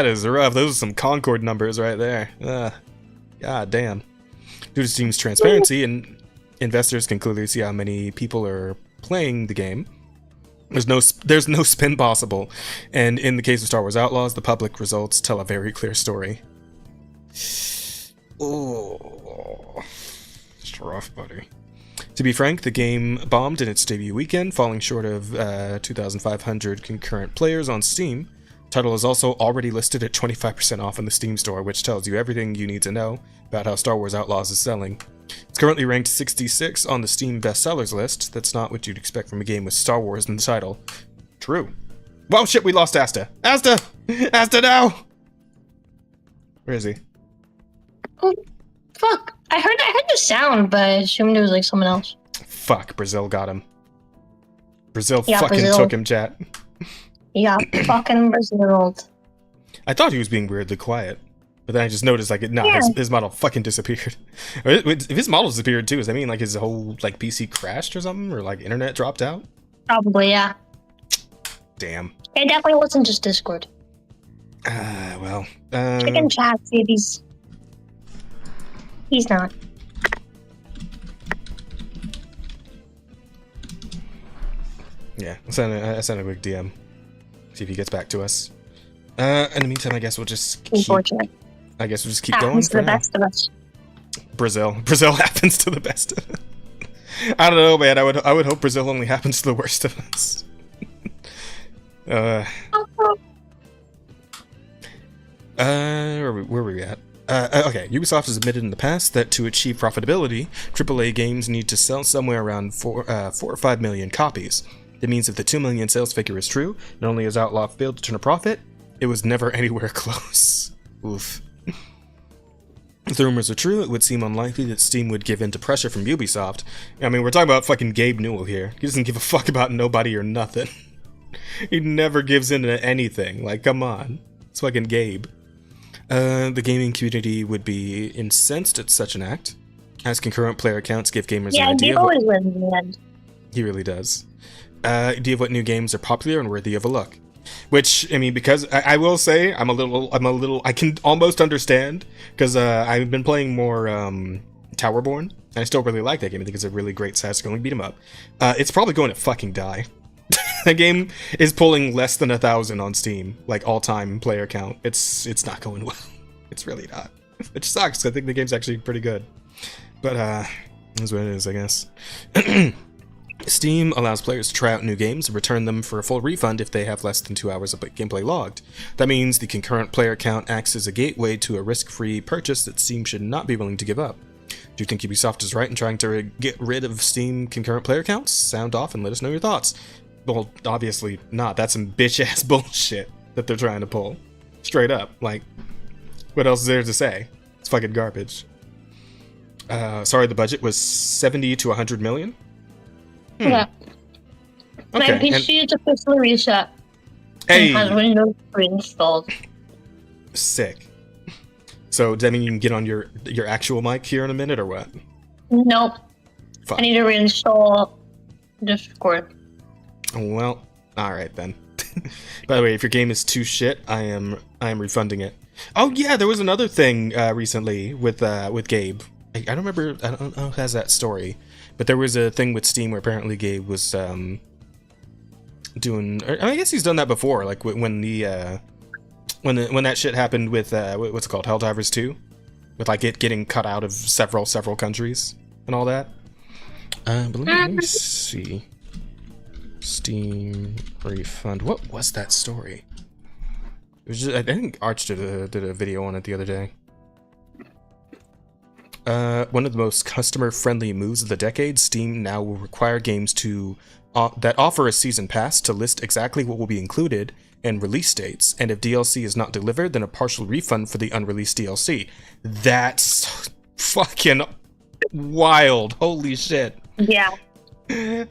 [SPEAKER 1] is rough. Those are some Concord numbers right there. God damn. Due to Steam's transparency, and investors can clearly see how many people are playing the game. There's no spin possible, and in the case of Star Wars Outlaws, the public results tell a very clear story. Oh, it's rough, buddy. To be frank, the game bombed in its debut weekend, falling short of 2,500 concurrent players on Steam. The title is also already listed at 25% off in the Steam store, which tells you everything you need to know about how Star Wars Outlaws is selling. It's currently ranked 66 on the Steam bestsellers list. That's not what you'd expect from a game with Star Wars in the title. True. Well, shit, we lost Asta. Asta now! Where is he?
[SPEAKER 2] Oh, fuck. I heard the sound, but I assumed it was like someone else.
[SPEAKER 1] Fuck, Brazil got him. Brazil took him, chat.
[SPEAKER 2] Yeah, fucking Brazil.
[SPEAKER 1] I thought he was being weirdly quiet, but then I just noticed, like, his model fucking disappeared. If his model disappeared too, does that mean like his whole like PC crashed or something, or like internet dropped out?
[SPEAKER 2] Probably, yeah.
[SPEAKER 1] Damn.
[SPEAKER 2] It definitely wasn't just Discord.
[SPEAKER 1] Well.
[SPEAKER 2] Check in chat, see if he's not.
[SPEAKER 1] Yeah, I sent a quick DM. See if he gets back to us. In the meantime, I guess we'll just keep going.
[SPEAKER 2] Happens to the best of us.
[SPEAKER 1] Brazil happens to the best of us. I don't know, man. I would hope Brazil only happens to the worst of us. Where were we at? Okay, Ubisoft has admitted in the past that to achieve profitability, AAA games need to sell somewhere around 4 or 5 million copies. That means if the 2 million sales figure is true, not only has Outlaw failed to turn a profit, it was never anywhere close. Oof. If the rumors are true, it would seem unlikely that Steam would give in to pressure from Ubisoft. I mean, we're talking about fucking Gabe Newell here. He doesn't give a fuck about nobody or nothing. He never gives in to anything. Like, come on. It's fucking Gabe. The gaming community would be incensed at such an act, as concurrent player accounts give gamers an idea.
[SPEAKER 2] Yeah, always wins in the end.
[SPEAKER 1] He really does. Idea of what new games are popular and worthy of a look. Which, I mean, because I will say, I can almost understand, because I've been playing more Towerborn, and I still really like that game. I think it's a really great side-scrolling beat 'em up. It's probably going to fucking die. That game is pulling less than 1,000 on Steam, like all-time player count. It's not going well. It's really not. Which sucks. I think the game's actually pretty good. But that's what it is, I guess. Steam allows players to try out new games and return them for a full refund if they have less than 2 hours of gameplay logged. That means the concurrent player count acts as a gateway to a risk-free purchase that Steam should not be willing to give up. Do you think Ubisoft is right in trying to get rid of Steam concurrent player counts? Sound off and let us know your thoughts. Well, obviously not. That's some bitch-ass bullshit that they're trying to pull. Straight up. Like, what else is there to say? It's fucking garbage. Sorry, the budget was 70 to 100 million?
[SPEAKER 2] Yeah.
[SPEAKER 1] Okay,
[SPEAKER 2] My PC is officially reset.
[SPEAKER 1] Hey!
[SPEAKER 2] And has Windows reinstalled.
[SPEAKER 1] Sick. So, does that mean you can get on your actual mic here in a minute, or what?
[SPEAKER 2] Nope.
[SPEAKER 1] Fuck.
[SPEAKER 2] I need to reinstall Discord.
[SPEAKER 1] Well, alright then. By the way, if your game is too shit, I am refunding it. Oh yeah, there was another thing recently with Gabe. I don't remember, I don't know who has that story, but there was a thing with Steam where apparently Gabe was doing, I guess he's done that before, like when that shit happened with what's it called, Helldivers 2, with like it getting cut out of several countries and all that. But let me see. Steam refund. What was that story? It was just, I think Arch did a video on it the other day. One of the most customer-friendly moves of the decade, Steam now will require games that offer a season pass to list exactly what will be included and release dates, and if DLC is not delivered, then a partial refund for the unreleased DLC. That's fucking wild. Holy shit.
[SPEAKER 2] Yeah.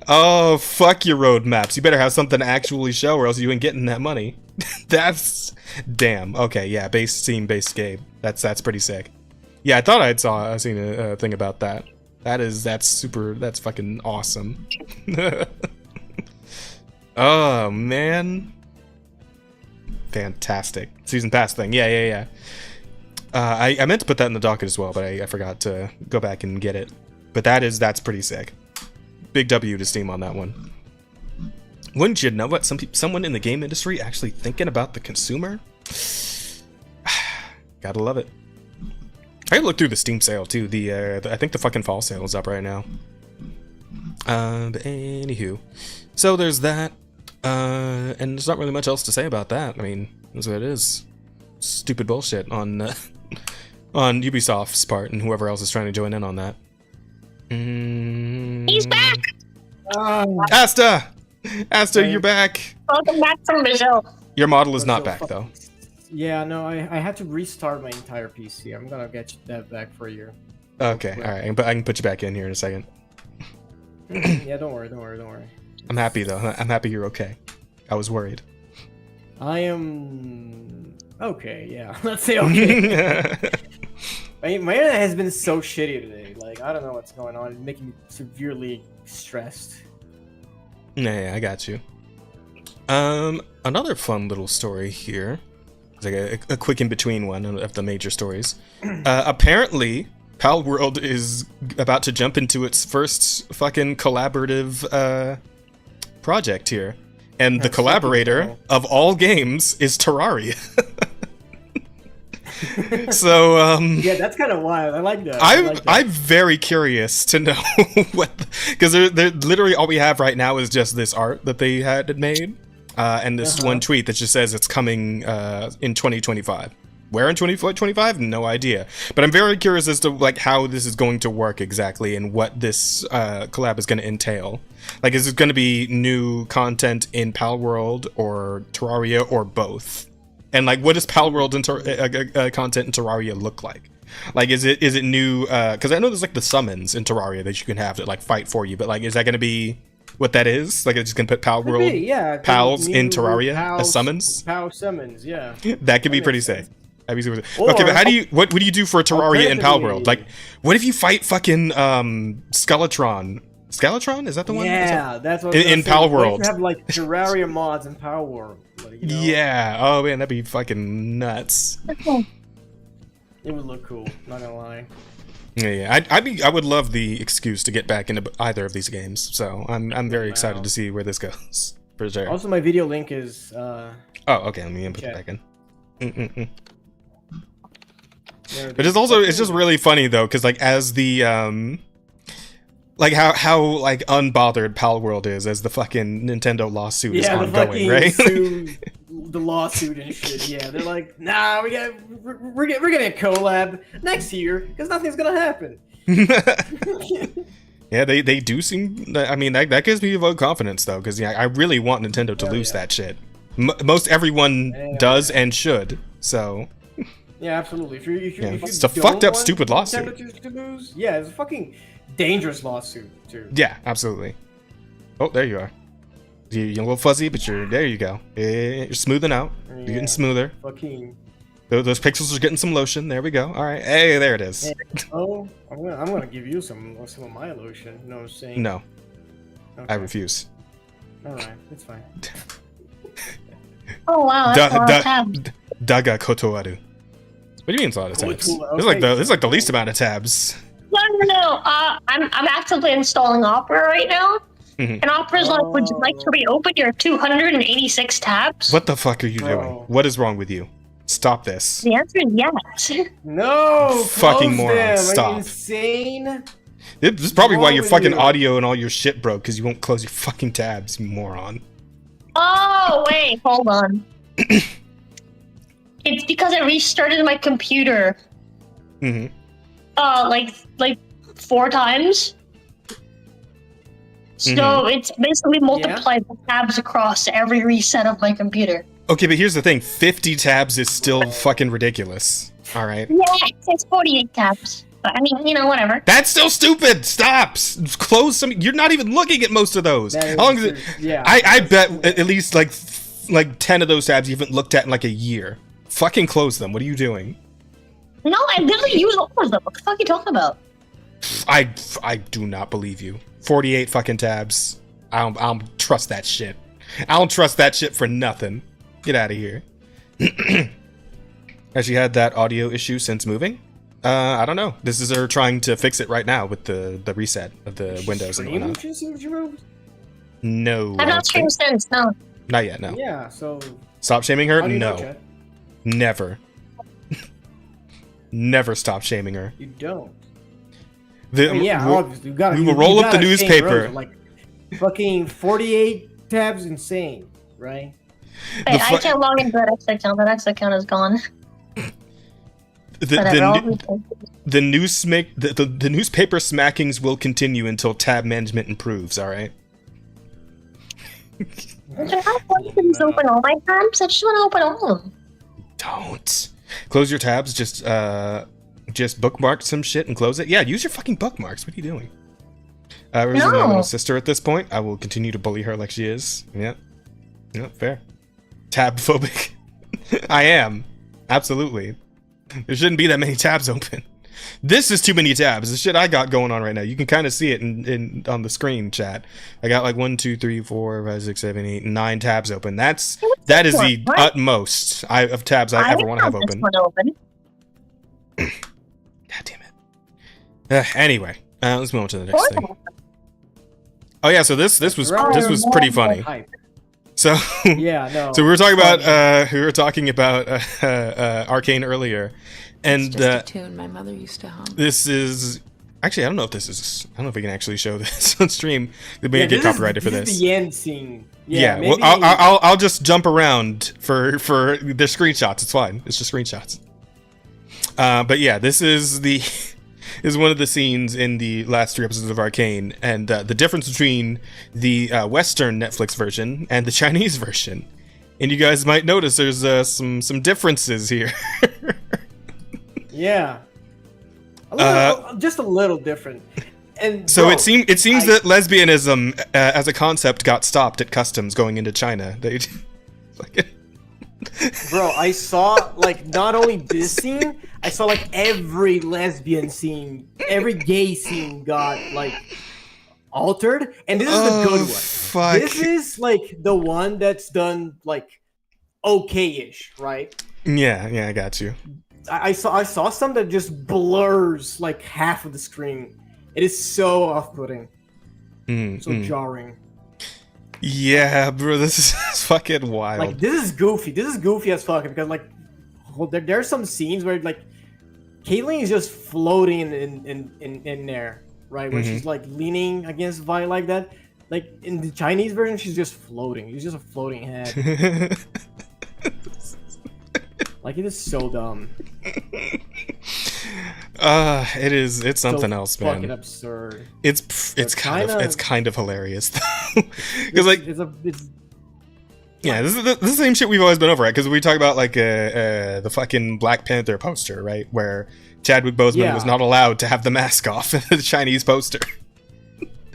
[SPEAKER 1] Oh, fuck your roadmaps. You better have something to actually show or else you ain't getting that money. That's... Damn. Okay, yeah, Steam-based Gabe. That's pretty sick. Yeah, I thought I seen a thing about that. That's fucking awesome. Oh, man. Fantastic. Season pass thing. Yeah. I meant to put that in the docket as well, but I forgot to go back and get it. But that's pretty sick. Big W to Steam on that one. Wouldn't you know what? Someone in the game industry actually thinking about the consumer? Gotta love it. I looked through the Steam sale too. I think the fucking fall sale is up right now. But anywho, so there's that. And there's not really much else to say about that. I mean, that's what it is. Stupid bullshit on Ubisoft's part and whoever else is trying to join in on that.
[SPEAKER 2] He's back!
[SPEAKER 1] Asta, you're back.
[SPEAKER 2] Welcome back from Brazil.
[SPEAKER 1] Your model is not back though.
[SPEAKER 3] Yeah, no, I had to restart my entire PC. I'm gonna get that back for you.
[SPEAKER 1] Okay, alright, but I can put you back in here in a second.
[SPEAKER 3] Yeah, don't worry.
[SPEAKER 1] I'm happy though. I'm happy you're okay. I was worried.
[SPEAKER 3] I am okay. Yeah, let's say okay. My internet has been so shitty today. Like, I don't know what's going on. It's making me severely stressed.
[SPEAKER 1] Yeah, I got you. Another fun little story here. It's like a quick in-between one of the major stories. Apparently, Pal World is about to jump into its first fucking collaborative project here. And the collaborator of all games is Terraria. So
[SPEAKER 3] yeah, that's kind of wild. I like that.
[SPEAKER 1] I'm very curious to know what, because they're literally all we have right now is just this art that they had made, and this one tweet that just says it's coming in 2025. Where in 2025? No idea. But I'm very curious as to like how this is going to work exactly and what this collab is going to entail. Like, is it going to be new content in Palworld or Terraria or both? And like, what does Palworld and content in Terraria look like? Like, is it new? Because I know there's like the summons in Terraria that you can have that like fight for you. But like, is that going to be what that is? Like, it's just gonna put Palworld pals in Terraria as summons.
[SPEAKER 3] Pal summons, yeah.
[SPEAKER 1] That could be pretty sick. That'd be super sick. Okay, but how do you? What do you do for a Terraria in Palworld? Like, what if you fight fucking Skeletron? Skeletron, is that the one?
[SPEAKER 3] Yeah, that's what
[SPEAKER 1] in Palworld.
[SPEAKER 3] You have like Terraria mods in Palworld. Like, you know?
[SPEAKER 1] Yeah. Oh man, that'd be fucking nuts.
[SPEAKER 3] It would look cool. Not gonna lie.
[SPEAKER 1] Yeah, I would love the excuse to get back into either of these games. So I'm very excited to see where this goes. For sure.
[SPEAKER 3] Also, my video link is.
[SPEAKER 1] Oh, okay. Let me put it back in. But it's just really funny though, because like as the like how like unbothered Palworld is as the fucking Nintendo lawsuit is ongoing, right?
[SPEAKER 3] The lawsuit and shit. Yeah, they're like, nah, we're gonna collab next year because nothing's gonna happen.
[SPEAKER 1] Yeah, they do seem. I mean, that gives me a vote of confidence though, because I really want Nintendo to lose that shit. Most everyone does and should. So.
[SPEAKER 3] Yeah, absolutely.
[SPEAKER 1] It's a fucked up, stupid lawsuit.
[SPEAKER 3] To lose, yeah, it's a fucking dangerous lawsuit too.
[SPEAKER 1] Yeah, absolutely. Oh, there you are. You're a little fuzzy, but there you go. You're smoothing out. You're getting smoother.
[SPEAKER 3] Fucking.
[SPEAKER 1] Those pixels are getting some lotion. There we go. All right. Hey, there it is.
[SPEAKER 3] Oh, I'm gonna give you some of my lotion. You know what I'm saying?
[SPEAKER 1] No. Okay. I refuse.
[SPEAKER 3] All right, it's fine.
[SPEAKER 2] Oh wow, that's a lot of tabs.
[SPEAKER 1] Daga kotoaru. What do you mean it's a lot of tabs? Okay. This is like the least amount of tabs.
[SPEAKER 2] No. I'm actively installing Opera right now. And Opera's like, would you like to reopen your 286 tabs?
[SPEAKER 1] What the fuck are you doing? What is wrong with you? Stop this.
[SPEAKER 2] The answer is yes.
[SPEAKER 3] No!
[SPEAKER 1] Fucking moron. Stop.
[SPEAKER 3] Are you insane?
[SPEAKER 1] This is probably why your fucking audio and all your shit broke, because you won't close your fucking tabs, you moron.
[SPEAKER 2] Oh, wait, hold on. It's because I restarted my computer. Like 4 times. So it's basically multiplied the tabs across every reset of my computer.
[SPEAKER 1] Okay, but here's the thing. 50 tabs is still fucking ridiculous. All right.
[SPEAKER 2] Yeah, it's 48 tabs. But I mean, you know, whatever.
[SPEAKER 1] That's still stupid. Stop. Close some. You're not even looking at most of those. How long is it? Yeah. I bet at least like 10 of those tabs you haven't looked at in like a year. Fucking close them. What are you doing?
[SPEAKER 2] No, I literally use all of them. What the fuck are you talking about?
[SPEAKER 1] I do not believe you. 48 fucking tabs. I don't trust that shit. I don't trust that shit for nothing. Get out of here. Has she had that audio issue since moving? I don't know. This is her trying to fix it right now with the reset of the windows and whatnot. No.
[SPEAKER 2] I've not streamed since, no.
[SPEAKER 1] Not yet, no.
[SPEAKER 3] Yeah, so...
[SPEAKER 1] Stop shaming her? No. Never. Never stop shaming her.
[SPEAKER 3] You don't.
[SPEAKER 1] Obviously. We will roll up the newspaper.
[SPEAKER 3] Like, fucking 48 tabs insane, right?
[SPEAKER 2] Wait, I can't log into that X account. That X account is gone.
[SPEAKER 1] The newspaper smackings will continue until tab management improves, alright?
[SPEAKER 2] I want to open all my tabs. I just want to open all of them.
[SPEAKER 1] Don't. Close your tabs, just bookmark some shit and close it. Yeah, use your fucking bookmarks. What are you doing? Rosie is my little sister at this point. I will continue to bully her like she is. Yeah. Yeah, fair. Tab phobic. I am. Absolutely. There shouldn't be that many tabs open. This is too many tabs. The shit I got going on right now. You can kind of see it in on the screen, chat. I got like 1, 2, 3, 4, 5, 6, 7, 8, 9 tabs open. That is the utmost of tabs I ever want to have open. God damn it. Anyway, let's move on to the next thing. Oh yeah, so this was pretty funny. So
[SPEAKER 3] yeah, no.
[SPEAKER 1] So we were talking about Arcane earlier, and
[SPEAKER 5] just a tune my mother used to hum.
[SPEAKER 1] This is actually I don't know if we can actually show this on stream. We may get copyrighted for this.
[SPEAKER 3] Is the end scene.
[SPEAKER 1] Yeah, well, I'll just jump around for the screenshots. It's fine. It's just screenshots. But yeah, this is the is one of the scenes in the last 3 episodes of Arcane, and the difference between the Western Netflix version and the Chinese version. And you guys might notice there's some differences here.
[SPEAKER 3] Yeah, just a little different. And
[SPEAKER 1] so
[SPEAKER 3] bro,
[SPEAKER 1] it seems that lesbianism as a concept got stopped at customs going into China. They
[SPEAKER 3] bro, I saw like not only this scene, I saw like every lesbian scene, every gay scene got like altered, and this is the good one.
[SPEAKER 1] Fuck.
[SPEAKER 3] This is like the one that's done like okay-ish, right?
[SPEAKER 1] Yeah, I got you.
[SPEAKER 3] I saw some that just blurs like half of the screen. It is so off-putting, so jarring.
[SPEAKER 1] Yeah, bro, this is fucking wild.
[SPEAKER 3] Like this is goofy. This is goofy as fuck because like there are some scenes where like Caitlyn is just floating in there, right? Where she's like leaning against Vi like that. Like in the Chinese version, she's just floating. She's just a floating head. Like it is so dumb.
[SPEAKER 1] It's something
[SPEAKER 3] so
[SPEAKER 1] else, man.
[SPEAKER 3] Fucking absurd.
[SPEAKER 1] It's kind of hilarious though, because like yeah, this is the same shit we've always been over at. Because we talk about like the fucking Black Panther poster, right, where Chadwick Boseman was not allowed to have the mask off in the Chinese poster.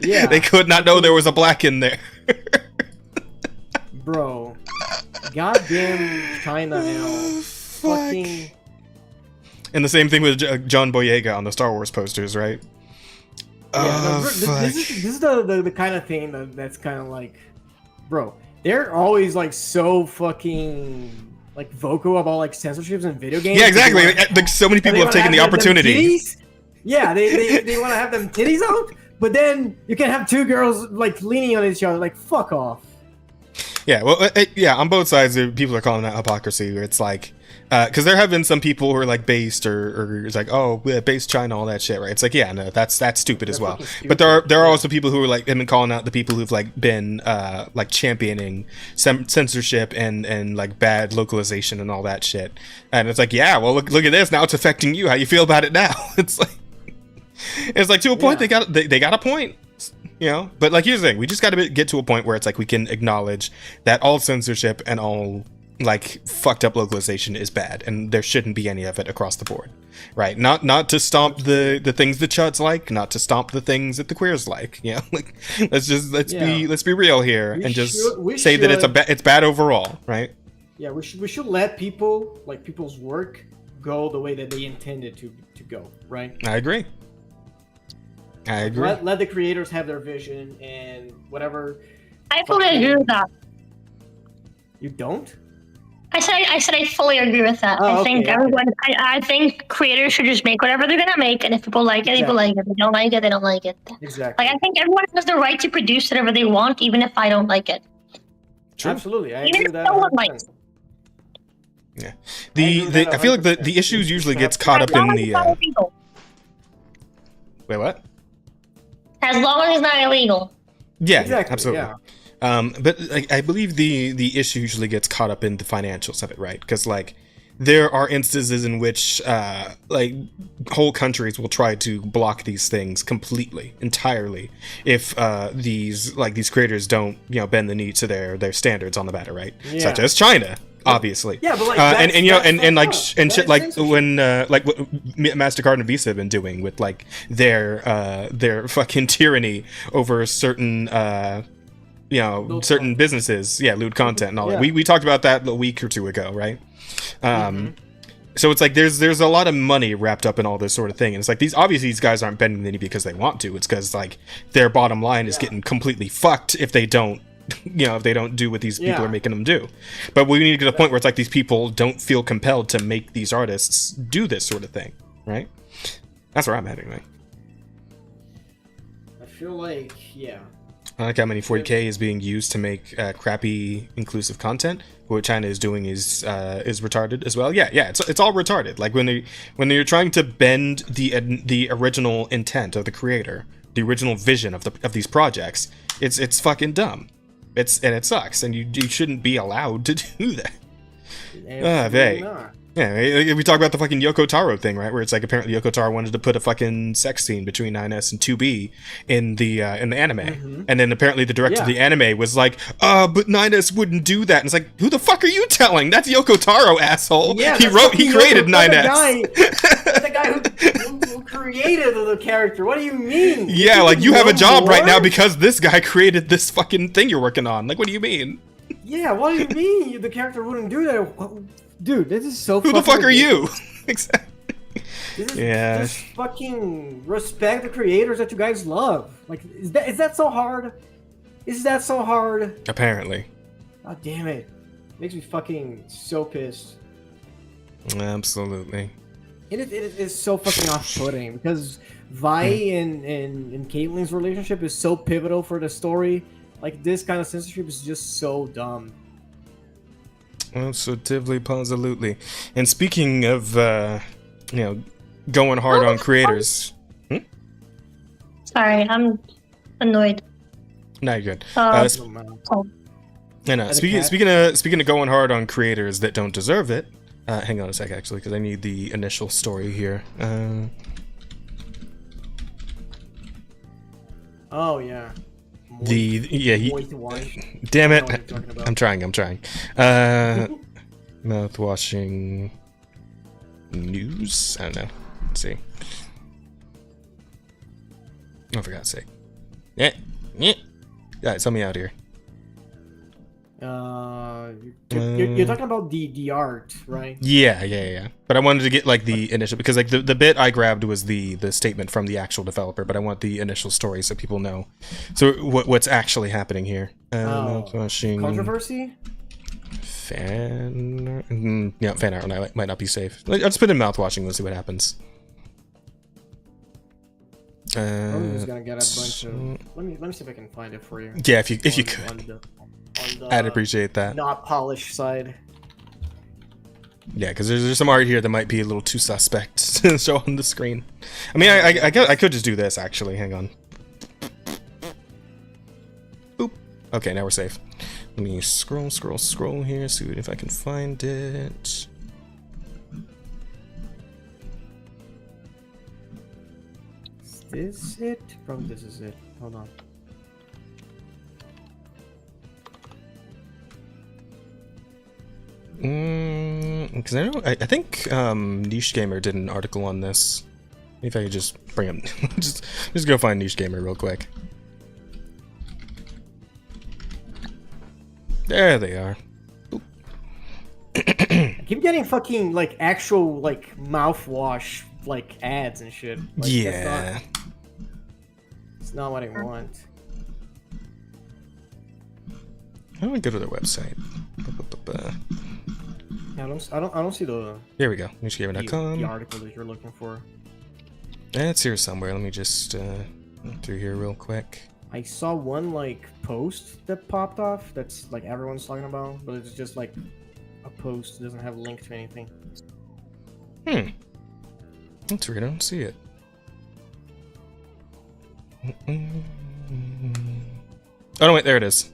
[SPEAKER 3] Yeah,
[SPEAKER 1] they could not know there was a black in there.
[SPEAKER 3] Bro, goddamn China now. Fucking.
[SPEAKER 1] And the same thing with John Boyega on the Star Wars posters, right?
[SPEAKER 3] Yeah, this is the kind of thing that's kind of like, bro, they're always like so fucking like vocal about like censorships in video games.
[SPEAKER 1] Yeah, exactly. Like, so many people have taken the opportunity.
[SPEAKER 3] Yeah, they want to have them titties out, but then you can have 2 girls like leaning on each other. Like, fuck off.
[SPEAKER 1] Yeah, well, yeah, on both sides, people are calling that hypocrisy, where it's like, because there have been some people who are like based or it's like, oh, based China, all that shit, right? It's like, yeah, no, that's stupid as well. Stupid. But there are also people who are like, have been calling out the people who've like been like championing censorship and like bad localization and all that shit. And it's like, yeah, well, look at this, now it's affecting you. How you feel about it now? It's like to a point they got a point. You know, but like here's the thing, we just got to get to a point where it's like we can acknowledge that all censorship and all like fucked up localization is bad, and there shouldn't be any of it across the board, right? Not to stomp the things the chuds like, not to stomp the things that the queers like. You know, like let's be real here and just say that it's bad overall, right? Yeah,
[SPEAKER 3] we should let people's work go the way that they intended to go, right?
[SPEAKER 1] I agree.
[SPEAKER 3] Let the creators have their vision and whatever.
[SPEAKER 2] I fully agree with that.
[SPEAKER 3] You don't?
[SPEAKER 2] I said I fully agree with that. I think everyone. I think creators should just make whatever they're gonna make, and if people like it, people like it. If they don't like it, they don't like it.
[SPEAKER 3] Exactly.
[SPEAKER 2] Like I think everyone has the right to produce whatever they want, even if I don't like it.
[SPEAKER 3] True. Absolutely, I
[SPEAKER 2] agree
[SPEAKER 3] with that. No one likes it.
[SPEAKER 1] Yeah. I feel like the issues usually gets caught up in the. Wait, what?
[SPEAKER 2] As long as it's not illegal.
[SPEAKER 1] Yeah, exactly, absolutely. Yeah. But I believe the issue usually gets caught up in the financials of it, right? Because like there are instances in which like whole countries will try to block these things completely, entirely, if these creators don't bend the knee to their standards on the matter, right? Yeah. Such as China. Obviously, yeah, but like and shit like when like what MasterCard and Visa have been doing with like their fucking tyranny over certain certain businesses, lewd content and all that. We talked about that a week or 2 ago, right? So it's like there's a lot of money wrapped up in all this sort of thing, and it's like these guys aren't bending the knee because they want to. It's because like their bottom line is getting completely fucked if they don't. If they don't do what these people are making them do. But we need to get to a point where it's like these people don't feel compelled to make these artists do this sort of thing, right? That's where I'm at anyway.
[SPEAKER 3] I feel like,
[SPEAKER 1] I like how many 40K is being used to make crappy inclusive content. What China is doing is retarded as well. Yeah, it's all retarded. Like when you're trying to bend the original intent of the creator, the original vision of these projects, it's fucking dumb. It sucks, and you shouldn't be allowed to do that. Yeah, we talk about the fucking Yoko Taro thing, right? Where it's like apparently Yoko Taro wanted to put a fucking sex scene between 9S and 2B in the anime, and then apparently the director of the anime was like, but 9S wouldn't do that. And it's like, who the fuck are you telling? That's Yoko Taro, asshole.
[SPEAKER 3] Yeah,
[SPEAKER 1] he created 9S.
[SPEAKER 3] The guy who created the character. What do you mean?
[SPEAKER 1] Yeah, like you have a job right now because this guy created this fucking thing you're working on. Like, what do you mean?
[SPEAKER 3] Yeah, what do you mean the character wouldn't do that? Dude, this is so.
[SPEAKER 1] Who the fuck are you? Exactly.
[SPEAKER 3] Just fucking respect the creators that you guys love. Like, is that so hard? Is that so hard?
[SPEAKER 1] Apparently.
[SPEAKER 3] God damn it! Makes me fucking so pissed.
[SPEAKER 1] Absolutely.
[SPEAKER 3] It is so fucking off-putting because Vi and Caitlyn's relationship is so pivotal for the story. Like, this kind of censorship is just so dumb.
[SPEAKER 1] Absolutely. And speaking of, going hard on creators.
[SPEAKER 2] Sorry, I'm annoyed.
[SPEAKER 1] No, you're good.
[SPEAKER 2] Oh.
[SPEAKER 1] Speaking of going hard on creators that don't deserve it. Hang on a sec, actually, because I need the initial story here.
[SPEAKER 3] Oh yeah.
[SPEAKER 1] Damn it! I'm trying. Mouth-washing news. I don't know. Let's see. Oh, for God's sake! Yeah. Guys, help me out here.
[SPEAKER 3] You're talking about the art, right?
[SPEAKER 1] Yeah. But I wanted to get like the initial, because like the bit I grabbed was the statement from the actual developer, but I want the initial story so people know. So what's actually happening here?
[SPEAKER 3] Controversy?
[SPEAKER 1] Fan art might not be safe. I'll just put in mouthwashing. Let's see what happens.
[SPEAKER 3] I'm just gonna get a bunch of. Let me see if I can find it for you.
[SPEAKER 1] Yeah, if you could. I'd appreciate that.
[SPEAKER 3] Not polished side.
[SPEAKER 1] Yeah, because there's some art here that might be a little too suspect to show on the screen. I mean, I could just do this, actually. Hang on. Boop. Okay, now we're safe. Let me scroll here, see if I can find it.
[SPEAKER 3] Is this it? Probably this is it. Hold on.
[SPEAKER 1] Because I think Niche Gamer did an article on this. Maybe if I could just bring him, just go find Niche Gamer real quick. There they are.
[SPEAKER 3] I keep getting fucking like actual like mouthwash like ads and shit. Like,
[SPEAKER 1] yeah.
[SPEAKER 3] It's not what I want.
[SPEAKER 1] How do I go to their website?
[SPEAKER 3] Yeah, I don't see the.
[SPEAKER 1] Here we go. NicheGamer.com.
[SPEAKER 3] The article that you're looking for.
[SPEAKER 1] It's here somewhere. Let me just look through here real quick.
[SPEAKER 3] I saw one like post that popped off. That's like everyone's talking about, but it's just like a post. It doesn't have a link to anything.
[SPEAKER 1] That's weird. I don't see it. Oh no, wait, there it is.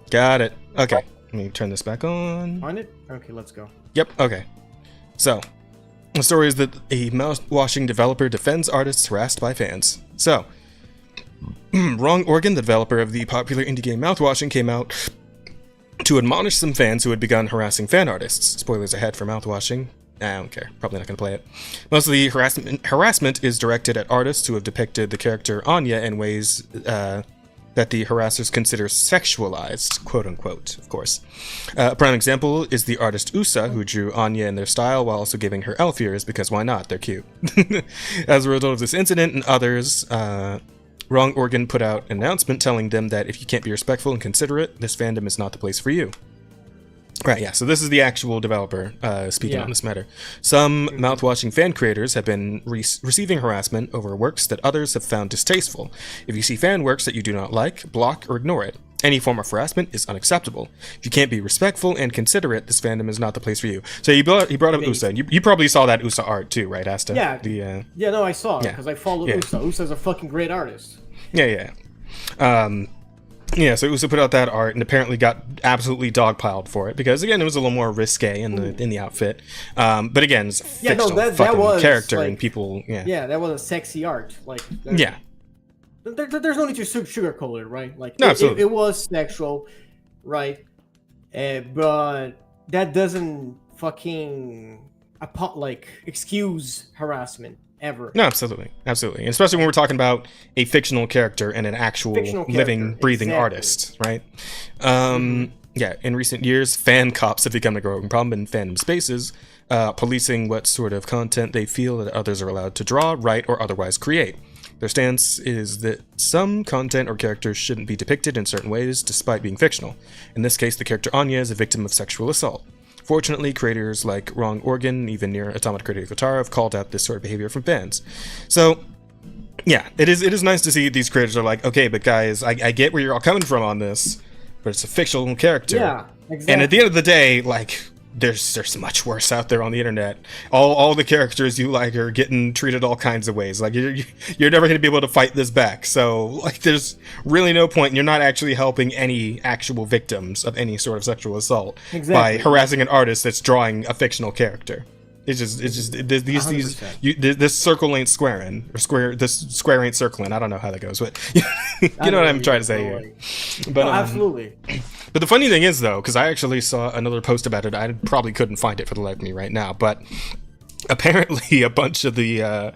[SPEAKER 1] Got it. Okay, let me turn this back on.
[SPEAKER 3] Find it? Okay, let's go.
[SPEAKER 1] Yep, okay. So, the story is that a mouth-washing developer defends artists harassed by fans. So, Wrong Organ, the developer of the popular indie game Mouthwashing, came out to admonish some fans who had begun harassing fan artists. Spoilers ahead for Mouthwashing. I don't care. Probably not going to play it. Most of the harassment is directed at artists who have depicted the character Anya in ways that the harassers consider sexualized, quote-unquote, of course. A prime example is the artist Usa, who drew Anya in their style while also giving her elf ears, because why not? They're cute. As a result of this incident and others, Wrong Organ put out an announcement telling them that if you can't be respectful and considerate, this fandom is not the place for you. Right, yeah, so this is the actual developer speaking on this matter. Some mouthwashing fan creators have been receiving harassment over works that others have found distasteful. If you see fan works that you do not like, block or ignore it. Any form of harassment is unacceptable. If you can't be respectful and considerate, this fandom is not the place for you. So he brought up Usa, and you probably saw that Usa art too, right, Asta?
[SPEAKER 3] Yeah, yeah, no, I saw it, because I follow Usa. Usa's a fucking great artist.
[SPEAKER 1] Yeah. Yeah, so Uso put out that art and apparently got absolutely dogpiled for it because again it was a little more risque in the outfit. But again, it's a fictional fucking
[SPEAKER 3] was,
[SPEAKER 1] character
[SPEAKER 3] like,
[SPEAKER 1] and people.
[SPEAKER 3] Yeah, that was a sexy art. Like
[SPEAKER 1] yeah,
[SPEAKER 3] there's no need to sugarcoat it, right? Like
[SPEAKER 1] no, absolutely.
[SPEAKER 3] It was sexual, right? But that doesn't fucking excuse harassment ever.
[SPEAKER 1] No, absolutely, absolutely, and especially when we're talking about a fictional character and an actual living, breathing artist, right? Yeah, in recent years, fan cops have become a growing problem in fandom spaces, policing what sort of content they feel that others are allowed to draw, write, or otherwise create. Their stance is that some content or characters shouldn't be depicted in certain ways despite being fictional. In this case, the character Anya is a victim of sexual assault. Fortunately, creators like Wrong Organ, even near Automata Creative Guitar, have called out this sort of behavior from fans. So, yeah, it is nice to see these creators are like, okay, but guys, I get where you're all coming from on this, but it's a fictional character.
[SPEAKER 3] Yeah, exactly.
[SPEAKER 1] And at the end of the day, like, there's much worse out there on the internet. All the characters you like are getting treated all kinds of ways. Like you're never going to be able to fight this back. So like there's really no point. And you're not actually helping any actual victims of any sort of sexual assault by harassing an artist that's drawing a fictional character. It's just this circle ain't squaring or this square ain't circling. I don't know how that goes, but you know what I'm trying to say here. But
[SPEAKER 3] no, absolutely.
[SPEAKER 1] But the funny thing is, though, because I actually saw another post about it, I probably couldn't find it for the life of me right now, but apparently a bunch of the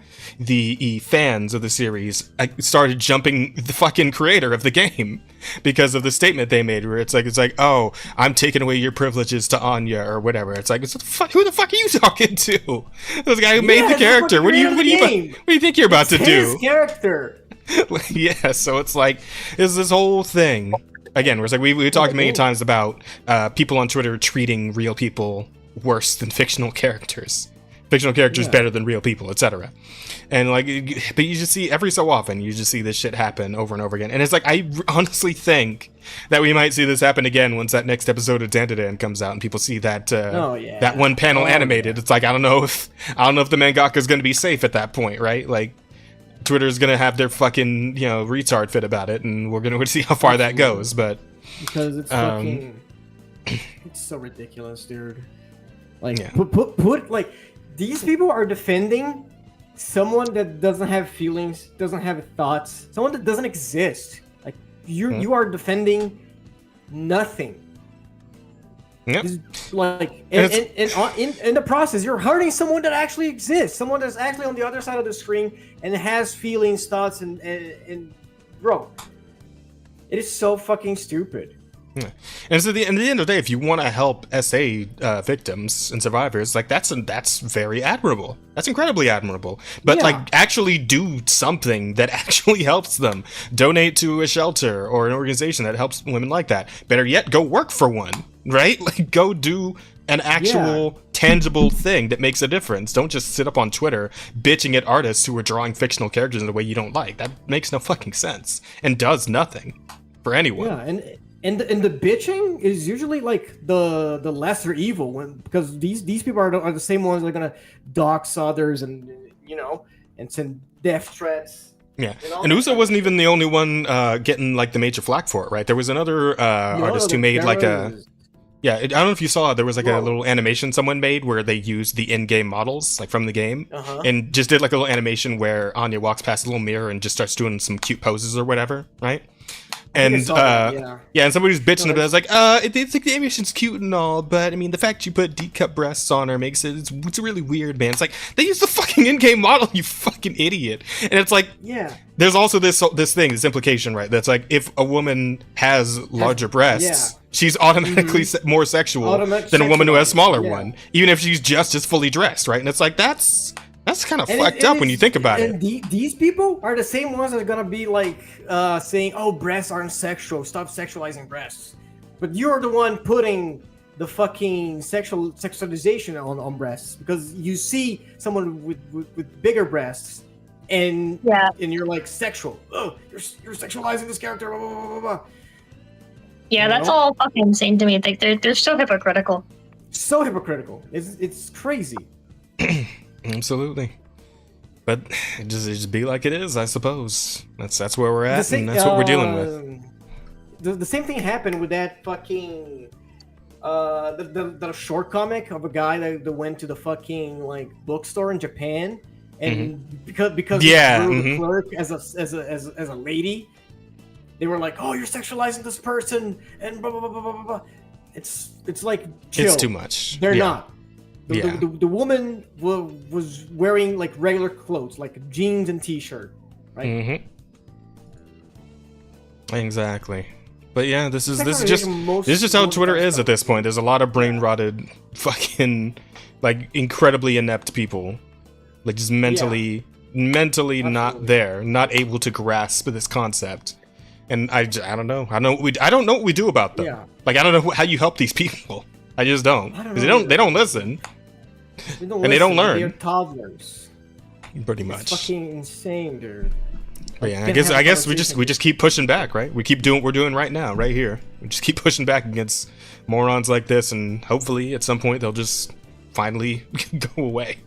[SPEAKER 1] fans of the series started jumping the fucking creator of the game because of the statement they made, where it's like, oh, I'm taking away your privileges to Anya or whatever. It's like, who the fuck are you talking to? This guy who made the character. What do you think you're about to do?
[SPEAKER 3] His character.
[SPEAKER 1] Yeah, so it's like, is this whole thing. Again, we're like we talked many times about people on Twitter treating real people worse than fictional characters. Fictional characters better than real people, etc. And like, but you just see every so often, you just see this shit happen over and over again. And it's like, I honestly think that we might see this happen again once that next episode of Dandadan comes out and people see that that one panel animated. It's like, I don't know if the mangaka is going to be safe at that point, right? Like, Twitter's gonna have their fucking retard fit about it, and we're gonna see how far that goes. But
[SPEAKER 3] because it's fucking, it's so ridiculous, dude. Like, put like, these people are defending someone that doesn't have feelings, doesn't have thoughts, someone that doesn't exist. Like you are defending nothing.
[SPEAKER 1] Yep.
[SPEAKER 3] Like, in the process, you're hurting someone that actually exists, someone that's actually on the other side of the screen and has feelings, thoughts, and bro, it is so fucking stupid.
[SPEAKER 1] Yeah. And so at the end of the day, if you want to help SA victims and survivors, like that's very admirable. That's incredibly admirable. But like, actually do something that actually helps them. Donate to a shelter or an organization that helps women like that. Better yet, go work for one. Right? Like, go do an actual tangible thing that makes a difference. Don't just sit up on Twitter bitching at artists who are drawing fictional characters in a way you don't like. That makes no fucking sense and does nothing for anyone.
[SPEAKER 3] Yeah, and the bitching is usually like the lesser evil, because these people are the same ones that are gonna dox others and and send death threats.
[SPEAKER 1] Yeah, and Uso wasn't even the only one getting like the major flack for it, right? There was another artist who made like a. Yeah, I don't know if you saw, there was like a little animation someone made where they used the in-game models, like from the game, and just did like a little animation where Anya walks past a little mirror and just starts doing some cute poses or whatever, right? And and somebody's bitching about it. It's like, it's like the animation's cute and all, but I mean, the fact you put deep cut breasts on her makes it's really weird, man. It's like, they use the fucking in-game model, you fucking idiot. And it's like, there's also this implication, right? That's like, if a woman has larger breasts, she's automatically more sexual than a woman who has smaller one, even if she's just as fully dressed, right? And it's like, that's kind of fucked up when you think about it.
[SPEAKER 3] These people are the same ones that are gonna be like saying, "Oh, breasts aren't sexual. Stop sexualizing breasts." But you're the one putting the fucking sexualization on breasts, because you see someone with bigger breasts, and you're like, sexual. Oh, you're sexualizing this character. Blah, blah, blah, blah.
[SPEAKER 2] Yeah, that's all fucking insane to me. Like, they're so hypocritical.
[SPEAKER 3] So hypocritical. It's crazy.
[SPEAKER 1] Absolutely. But it just be like it is, I suppose. That's where we're at, and that's what we're dealing with.
[SPEAKER 3] the same thing happened with that fucking the short comic of a guy that went to the fucking like bookstore in Japan, and because he drew the clerk as a lady, they were like, oh, you're sexualizing this person and blah blah blah blah blah blah. It's like chill.
[SPEAKER 1] It's too much.
[SPEAKER 3] They're not. The woman was wearing like regular clothes, like jeans and t-shirt, right?
[SPEAKER 1] Exactly. But yeah, this is just how Twitter is at this point. There's a lot of brain rotted, fucking, like incredibly inept people, like just mentally not there, not able to grasp this concept. And I don't know. I don't know what we do about them.
[SPEAKER 3] Yeah.
[SPEAKER 1] Like I don't know how you help these people. I just don't. Because they don't listen. They don't learn.
[SPEAKER 3] They're toddlers.
[SPEAKER 1] Pretty much.
[SPEAKER 3] It's fucking insane, dude.
[SPEAKER 1] But yeah, I guess we just keep pushing back, right? We keep doing what we're doing right now, right here. We just keep pushing back against morons like this, and hopefully at some point they'll just finally go away.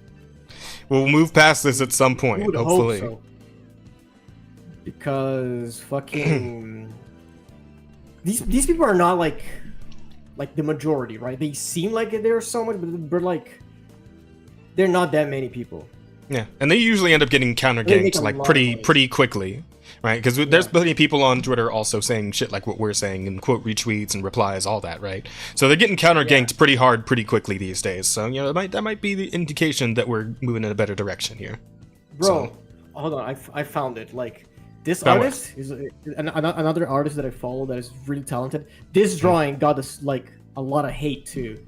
[SPEAKER 1] We'll move past this at some point, hopefully.
[SPEAKER 3] Hope so. Because fucking these people are not like the majority, right? They seem like they're so much, but like they're not that many people.
[SPEAKER 1] Yeah, and they usually end up getting counter-ganked like pretty quickly, right? Because there's plenty of people on Twitter also saying shit like what we're saying and quote retweets and replies, all that, right? So they're getting counter-ganked pretty hard, pretty quickly these days. So you know that might be the indication that we're moving in a better direction here.
[SPEAKER 3] Bro, hold on, I found it. Like this artist is another artist that I follow that is really talented. This drawing got us like a lot of hate too.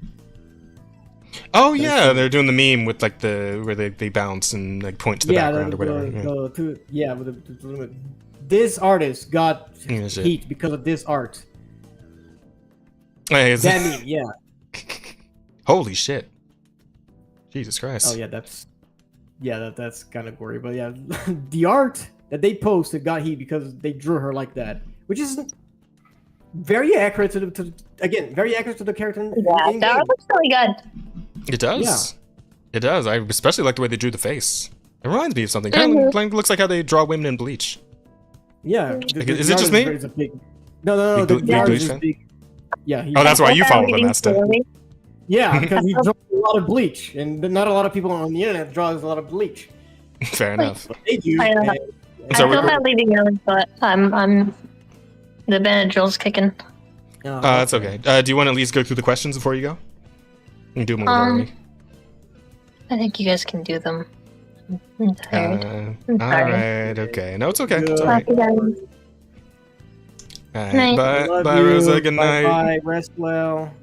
[SPEAKER 1] Oh yeah, they're doing the meme with like where they bounce and like point to the background or whatever.
[SPEAKER 3] This artist got heat because of this art.
[SPEAKER 1] That
[SPEAKER 3] meme, yeah.
[SPEAKER 1] Holy shit! Jesus Christ!
[SPEAKER 3] Oh yeah, that's kind of gory, but yeah, the art that they posted got heat because they drew her like that, which is very accurate to the character.
[SPEAKER 2] Yeah, that looks really good.
[SPEAKER 1] It does. Yeah. It does. I especially like the way they drew the face. It reminds me of something. Kind of looks like how they draw women in Bleach.
[SPEAKER 3] Yeah.
[SPEAKER 1] Is it just me?
[SPEAKER 3] No. The artist is big. Yeah.
[SPEAKER 1] That's why you follow the master.
[SPEAKER 3] Yeah, because he draws a lot of Bleach, and not a lot of people on the internet draws a lot of Bleach.
[SPEAKER 1] Fair enough.
[SPEAKER 3] They do.
[SPEAKER 2] I feel bad leaving early, but I'm the Benadryl's kicking.
[SPEAKER 1] That's okay. Do you want to at least go through the questions before you go? You can do them already.
[SPEAKER 2] I think you guys can do them. I'm tired.
[SPEAKER 1] Alright, okay. No, it's okay. It's alright.
[SPEAKER 2] Night.
[SPEAKER 1] Bye, Rosa. Good night.
[SPEAKER 3] Bye, rest well.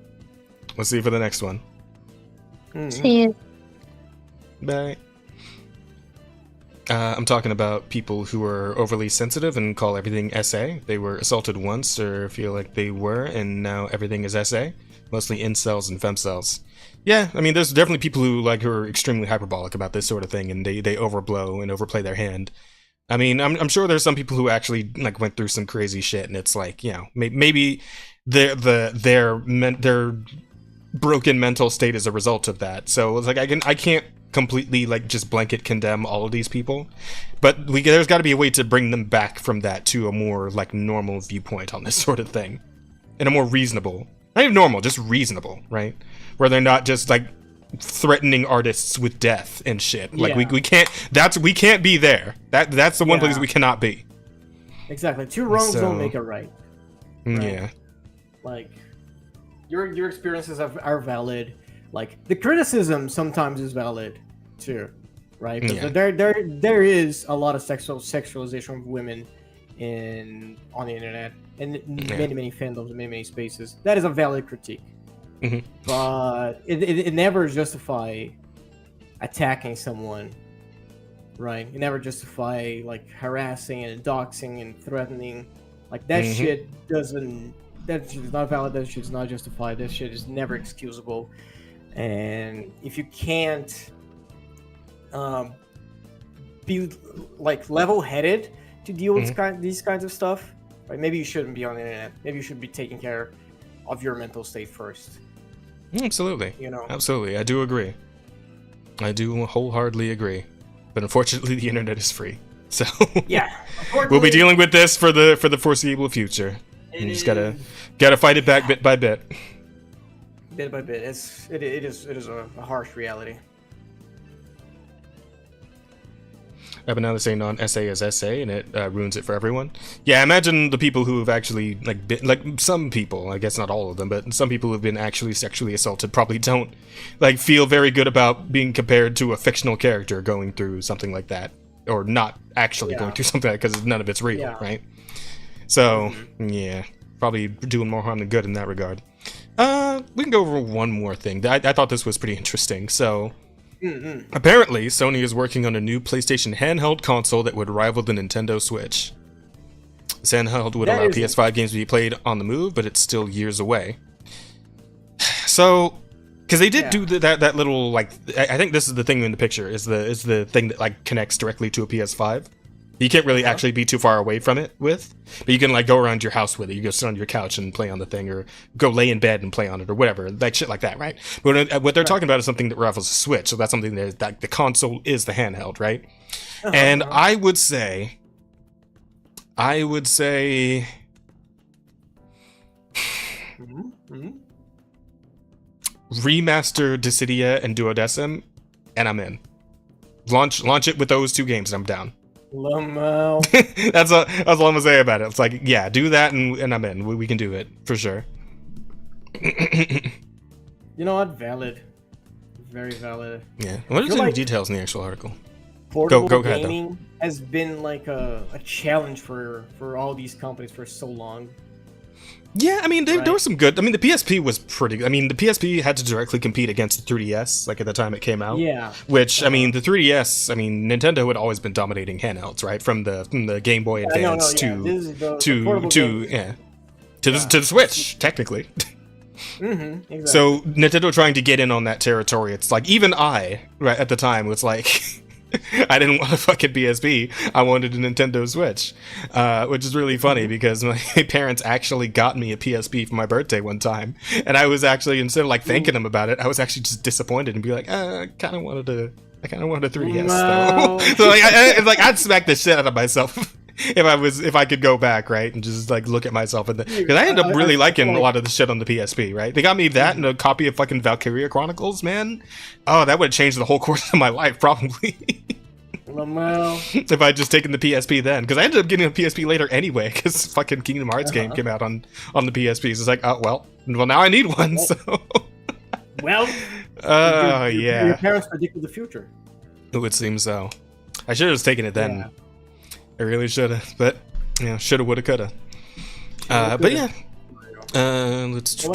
[SPEAKER 1] We'll see you for the next one.
[SPEAKER 2] See you.
[SPEAKER 1] Bye. I'm talking about people who are overly sensitive and call everything SA. They were assaulted once or feel like they were, and now everything is SA. Mostly incels and femcels. Yeah, I mean, there's definitely people who are extremely hyperbolic about this sort of thing, and they overblow and overplay their hand. I mean, I'm sure there's some people who actually like went through some crazy shit, and it's like, you know, maybe their broken mental state is a result of that. So it's like I can't completely like just blanket condemn all of these people, but there's got to be a way to bring them back from that to a more like normal viewpoint on this sort of thing, and a more reasonable. Not even normal, just reasonable, right? Where they're not just like threatening artists with death and shit. Like we can't be there. That's the one place we cannot be.
[SPEAKER 3] Exactly. Two wrongs don't make it right.
[SPEAKER 1] Yeah.
[SPEAKER 3] Like your experiences are valid. Like the criticism sometimes is valid too, right? Because there is a lot of sexualization of women on the internet and many fandoms and many spaces. That is a valid critique. But it never justify attacking someone, right? It never justify like harassing and doxing and threatening. Like that shit doesn't. That shit is not valid. That shit is not justified. That shit is never excusable. And if you can't be like level-headed to deal with these kinds of stuff, right? Maybe you shouldn't be on the internet. Maybe you should be taking care of your mental state first.
[SPEAKER 1] Absolutely.
[SPEAKER 3] You know.
[SPEAKER 1] Absolutely. I do agree. I do wholeheartedly agree. But unfortunately, the internet is free. So
[SPEAKER 3] yeah,
[SPEAKER 1] we'll be dealing with this for the foreseeable future. You just gotta fight it back bit by bit.
[SPEAKER 3] Bit by bit. It is a harsh reality.
[SPEAKER 1] But now they're saying non-SA is SA, and it ruins it for everyone. Yeah, imagine the people who have actually, like some people, I guess not all of them, but some people who have been actually sexually assaulted probably don't, feel very good about being compared to a fictional character going through something like that. Or not actually going through something like that, because none of it's real, right? So, yeah, probably doing more harm than good in that regard. We can go over one more thing. I thought this was pretty interesting, so... Apparently, Sony is working on a new PlayStation handheld console that would rival the Nintendo Switch. This handheld would allow PS5 games to be played on the move, but it's still years away. So, because they did do that little, I think this is the thing in the picture, is the thing that, connects directly to a PS5. You can't really actually be too far away from it but you can go around your house with it. You go sit on your couch and play on the thing, or go lay in bed and play on it, or whatever, shit like that, right? But what they're talking about is something that rivals a Switch, so that's something that the console is the handheld, right? And I would say, remaster Dissidia and Duodecim, and I'm in. Launch it with those two games, and I'm down. That's all I'm gonna say about it. It's yeah, do that and I'm in. We can do it for sure.
[SPEAKER 3] You know what? Valid. Very valid.
[SPEAKER 1] Yeah. What are the details in the actual article?
[SPEAKER 3] Portable gaming has been a challenge for all these companies for so long.
[SPEAKER 1] Yeah, I mean, there was some good... I mean, the PSP was pretty... I mean, the PSP had to directly compete against the 3DS, at the time it came out. Yeah. Which, I mean, the 3DS... I mean, Nintendo had always been dominating handhelds, right? From the Game Boy Advance to the Switch, technically.
[SPEAKER 3] Exactly.
[SPEAKER 1] So, Nintendo trying to get in on that territory, it's even I, right, at the time, was I didn't want a fucking PSP. I wanted a Nintendo Switch, which is really funny because my parents actually got me a PSP for my birthday one time, and I was actually, instead of thanking them about it, I was actually just disappointed and be I kind of wanted a 3DS though. So I'd smack the shit out of myself if I could go back, right, and just look at myself because I ended up really liking a lot of the shit on the PSP, right? They got me that and a copy of fucking Valkyria Chronicles, man. Oh, that would have changed the whole course of my life, probably. If I'd just taken the PSP then, because I ended up getting a PSP later anyway, because fucking Kingdom Hearts game came out on the PSP. So it's oh well now I need one. So
[SPEAKER 3] your parents predicted the future.
[SPEAKER 1] It would seem so. I should have just taken it then. Yeah. I really should have, but shoulda, woulda, coulda. But yeah, let's.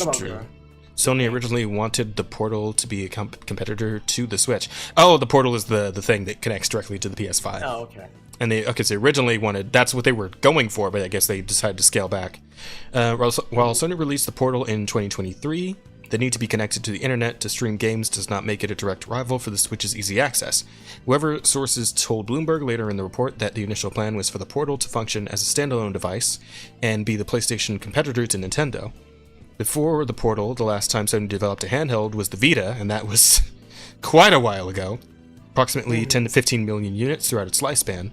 [SPEAKER 1] Sony originally wanted the Portal to be a competitor to the Switch. Oh, the Portal is the thing that connects directly to the PS5.
[SPEAKER 3] Oh, okay.
[SPEAKER 1] And they originally wanted, that's what they were going for, but I guess they decided to scale back. While Sony released the Portal in 2023, the need to be connected to the internet to stream games does not make it a direct rival for the Switch's easy access. However, sources told Bloomberg later in the report that the initial plan was for the Portal to function as a standalone device and be the PlayStation competitor to Nintendo. Before the Portal, the last time Sony developed a handheld was the Vita, and that was quite a while ago. Approximately 10 to 15 million units throughout its lifespan.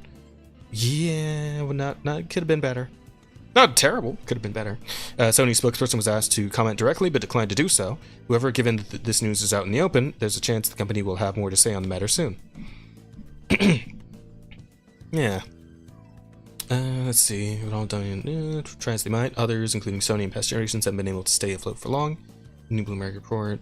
[SPEAKER 1] Yeah, well, not could have been better. Not terrible, could have been better. Sony spokesperson was asked to comment directly, but declined to do so. However, given that this news is out in the open, there's a chance the company will have more to say on the matter soon. Yeah. Let's see. We've all done. Try as they might. Others, including Sony and past generations, haven't been able to stay afloat for long. New Bloomberg report.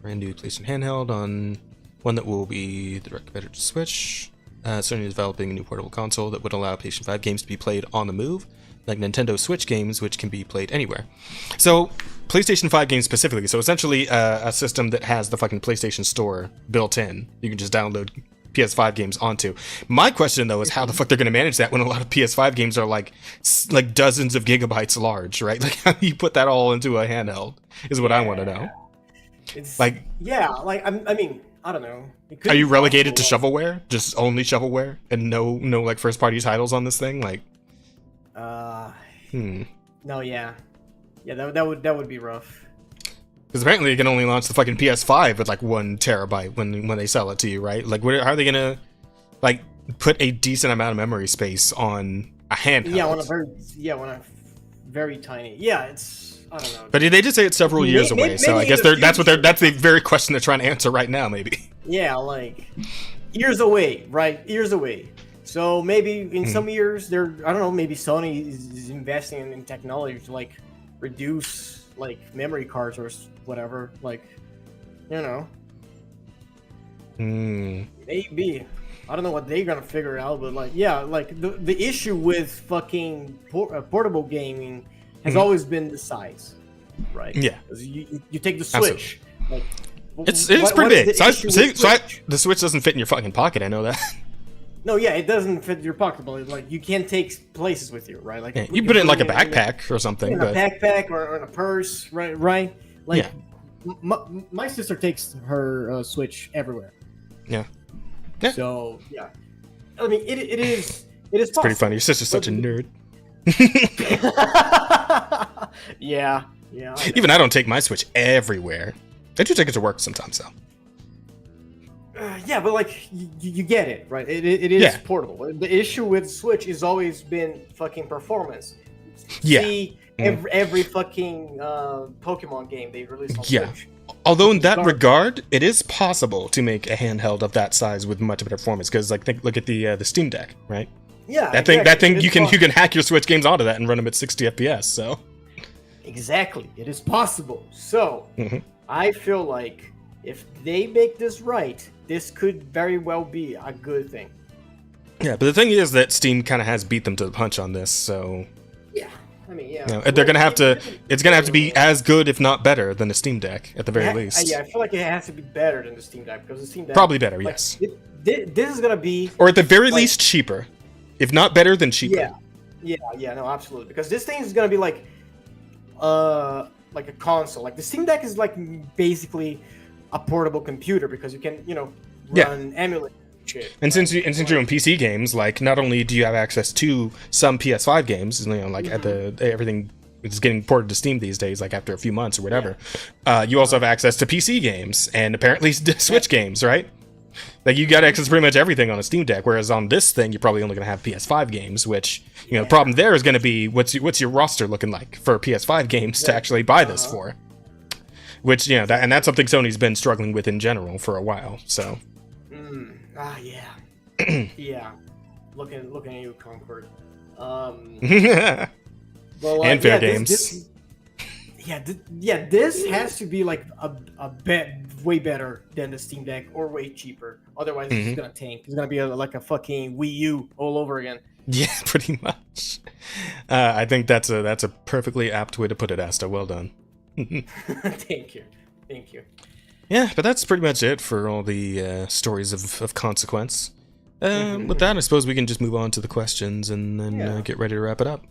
[SPEAKER 1] Brand new PlayStation handheld on one that will be the direct competitor to Switch. Sony is developing a new portable console that would allow PlayStation 5 games to be played on the move, like Nintendo Switch games, which can be played anywhere. So, PlayStation 5 games specifically. So, essentially, a system that has the fucking PlayStation Store built in. You can just download PS5 games onto. My question though is how the fuck they're going to manage that when a lot of PS5 games are like dozens of gigabytes large, right? How do you put that all into a handheld is what I want to know.
[SPEAKER 3] It's I mean, I don't know.
[SPEAKER 1] Are you relegated to shovelware? Just only shovelware and no first party titles on this thing?
[SPEAKER 3] No, yeah, that would be rough.
[SPEAKER 1] Because apparently you can only launch the fucking PS5 with 1 terabyte when they sell it to you, right? How are they gonna put a decent amount of memory space on a handheld?
[SPEAKER 3] On a very tiny. Yeah, it's I don't know.
[SPEAKER 1] But they did say it's several years away, so I guess that's the very question they're trying to answer right now, maybe.
[SPEAKER 3] Yeah, like years away, right? Years away. So maybe in some years, I don't know, maybe Sony is investing in technology to like reduce like memory cards or whatever, like, you know. Maybe. I don't know what they're gonna figure out, but like, yeah, like the issue with fucking portable gaming has always been the size, right?
[SPEAKER 1] Yeah.
[SPEAKER 3] You take the Switch. Like,
[SPEAKER 1] it's pretty big. The Switch doesn't fit in your fucking pocket. I know that.
[SPEAKER 3] No, yeah, it doesn't fit your pocket, but like you can't take places with you, right? Like
[SPEAKER 1] you put it in like a backpack or something.
[SPEAKER 3] In a backpack or in a purse, right? Right? Like, my sister takes her Switch everywhere.
[SPEAKER 1] Yeah.
[SPEAKER 3] So yeah, I mean it is possible.
[SPEAKER 1] Pretty funny. Your sister's such a nerd.
[SPEAKER 3] yeah.
[SPEAKER 1] Even I don't take my Switch everywhere. I do take it to work sometimes, though.
[SPEAKER 3] Yeah, but like you get it, right? It is portable. The issue with Switch has always been fucking performance. See every fucking Pokemon game they release on Switch.
[SPEAKER 1] Although in that regard, it is possible to make a handheld of that size with much better performance. Because look at the Steam Deck, right?
[SPEAKER 3] Yeah,
[SPEAKER 1] that thing you can hack your Switch games onto that and run them at 60 FPS. So
[SPEAKER 3] exactly, it is possible. So I feel like if they make this right, this could very well be a good thing.
[SPEAKER 1] Yeah, but the thing is that Steam kind of has beat them to the punch on this. So
[SPEAKER 3] yeah. I mean, yeah.
[SPEAKER 1] You know, they're gonna have to. It's gonna have to be as good, if not better, than the Steam Deck at the very least.
[SPEAKER 3] Yeah, I feel like it has to be better than the Steam Deck because the Steam Deck
[SPEAKER 1] probably better.
[SPEAKER 3] Like,
[SPEAKER 1] yes.
[SPEAKER 3] This is gonna be,
[SPEAKER 1] or at the very least, cheaper, if not better than cheaper.
[SPEAKER 3] Yeah, no, absolutely. Because this thing is gonna be like a console. Like the Steam Deck is like basically a portable computer because you can, run emulate. Shit.
[SPEAKER 1] And since you're in PC games, like not only do you have access to some PS5 games, like at everything is getting ported to Steam these days, like after a few months or whatever, you also have access to PC games and apparently Switch games, right? Like you got access to pretty much everything on a Steam Deck, whereas on this thing you're probably only gonna have PS5 games, which the problem there is gonna be what's your roster looking like for PS5 games to actually buy this for, which and that's something Sony's been struggling with in general for a while, so.
[SPEAKER 3] Yeah. Looking at you, Concord.
[SPEAKER 1] And fair games.
[SPEAKER 3] This has to be like a bit way better than the Steam Deck or way cheaper. Otherwise, it's gonna tank. It's gonna be like a fucking Wii U all over again.
[SPEAKER 1] Yeah, pretty much. I think that's a perfectly apt way to put it, Asta. Well done.
[SPEAKER 3] Thank you.
[SPEAKER 1] Yeah, but that's pretty much it for all the stories of consequence. With that, I suppose we can just move on to the questions and then get ready to wrap it up.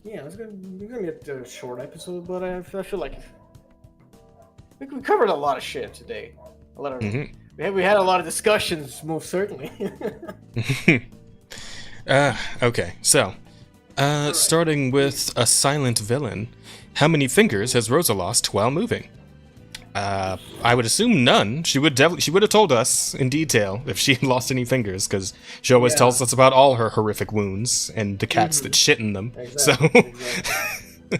[SPEAKER 3] Yeah, it's gonna be a short episode, but I feel like we covered a lot of shit today. We had a lot of discussions, most certainly.
[SPEAKER 1] Okay, so starting with a silent villain, how many fingers has Rosa lost while moving? I would assume none. She would have told us in detail if she lost any fingers, because she always tells us about all her horrific wounds and the cats that shit in them. Exactly.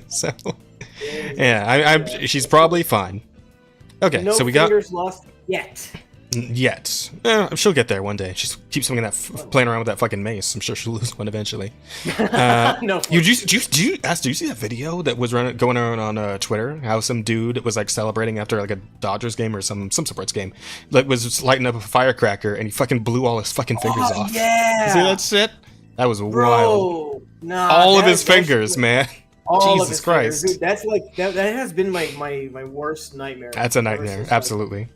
[SPEAKER 1] So, she's probably fine. Okay, so we got
[SPEAKER 3] fingers lost yet.
[SPEAKER 1] She'll get there one day. She keeps playing around with that fucking mace. I'm sure she'll lose one eventually. No. Do you see that video that was going around on Twitter? How some dude was like celebrating after like a Dodgers game or some sports game, like was lighting up a firecracker and he fucking blew all his fucking fingers off.
[SPEAKER 3] Yeah.
[SPEAKER 1] See that shit? That was wild.
[SPEAKER 3] Nah,
[SPEAKER 1] all of his fingers, man. Jesus Christ.
[SPEAKER 3] Fingers, dude, that's like that has been my worst nightmare.
[SPEAKER 1] That's a nightmare. Absolutely.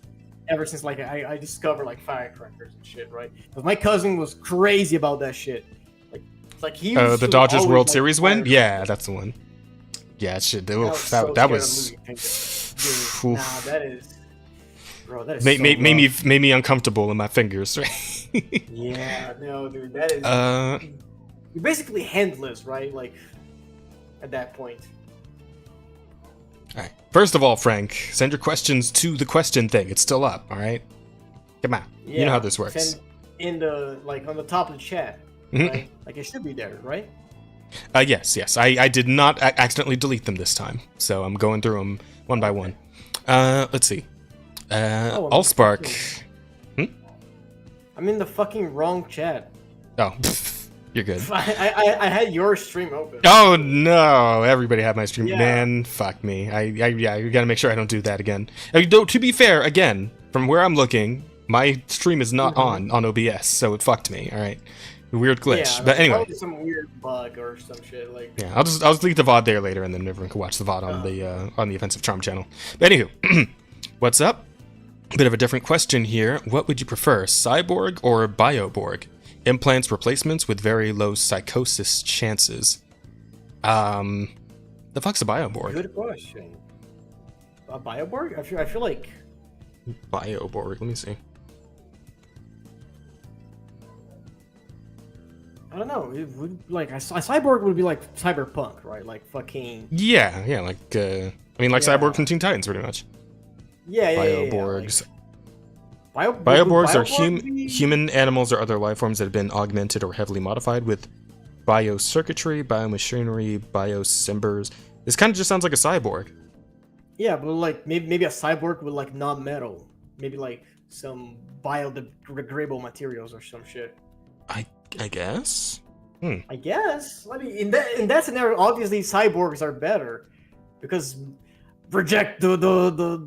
[SPEAKER 3] Ever since like I discovered like firecrackers and shit, right? Because my cousin was crazy about that shit. Like he was
[SPEAKER 1] the Dodgers World Series win? Yeah, that's the one. Yeah, shit. That was.
[SPEAKER 3] Dude, nah, that is. Bro, that is.
[SPEAKER 1] Made me uncomfortable in my fingers. Right?
[SPEAKER 3] Yeah, no, dude, that is. You're basically handless, right? Like at that point.
[SPEAKER 1] All right. First of all, Frank, send your questions to the question thing. It's still up. All right. Come on.
[SPEAKER 3] Yeah,
[SPEAKER 1] you know how this works.
[SPEAKER 3] Send in the on the top of the chat. Right? Like it should be there, right?
[SPEAKER 1] Yes. I did not accidentally delete them this time, so I'm going through them one by one. Let's see. Allspark.
[SPEAKER 3] I'm in the fucking wrong chat.
[SPEAKER 1] Oh, you're good.
[SPEAKER 3] I had your stream open.
[SPEAKER 1] Oh no! Everybody had my stream.
[SPEAKER 3] Yeah.
[SPEAKER 1] Man, fuck me. Yeah, you gotta make sure I don't do that again. Though, to be fair, again, from where I'm looking, my stream is not on OBS, so it fucked me. All right, weird glitch.
[SPEAKER 3] Yeah,
[SPEAKER 1] but anyway,
[SPEAKER 3] some weird bug or some shit like.
[SPEAKER 1] yeah, I'll just delete the VOD there later, and then everyone can watch the VOD on the Offensive Charm channel. But anywho, what's up? A bit of a different question here. What would you prefer, cyborg or bioborg? Implants replacements with very low psychosis chances. The fuck's a bioborg?
[SPEAKER 3] Good question. A bioborg? I feel like
[SPEAKER 1] Bioborg. Let me see.
[SPEAKER 3] I don't know. It would like a cyborg would be like cyberpunk, right? Like fucking.
[SPEAKER 1] Yeah, like Cyborg from Teen Titans, pretty much.
[SPEAKER 3] Yeah.
[SPEAKER 1] Bioborgs.
[SPEAKER 3] Like,
[SPEAKER 1] Bioborgs are human animals or other life forms that have been augmented or heavily modified with biocircuitry, biomachinery, biosimbers. This kind of just sounds like a cyborg.
[SPEAKER 3] Yeah, but like maybe a cyborg with like non-metal, maybe like some biodegradable materials or some shit.
[SPEAKER 1] I guess.
[SPEAKER 3] I guess. I mean, in that scenario, obviously cyborgs are better because reject the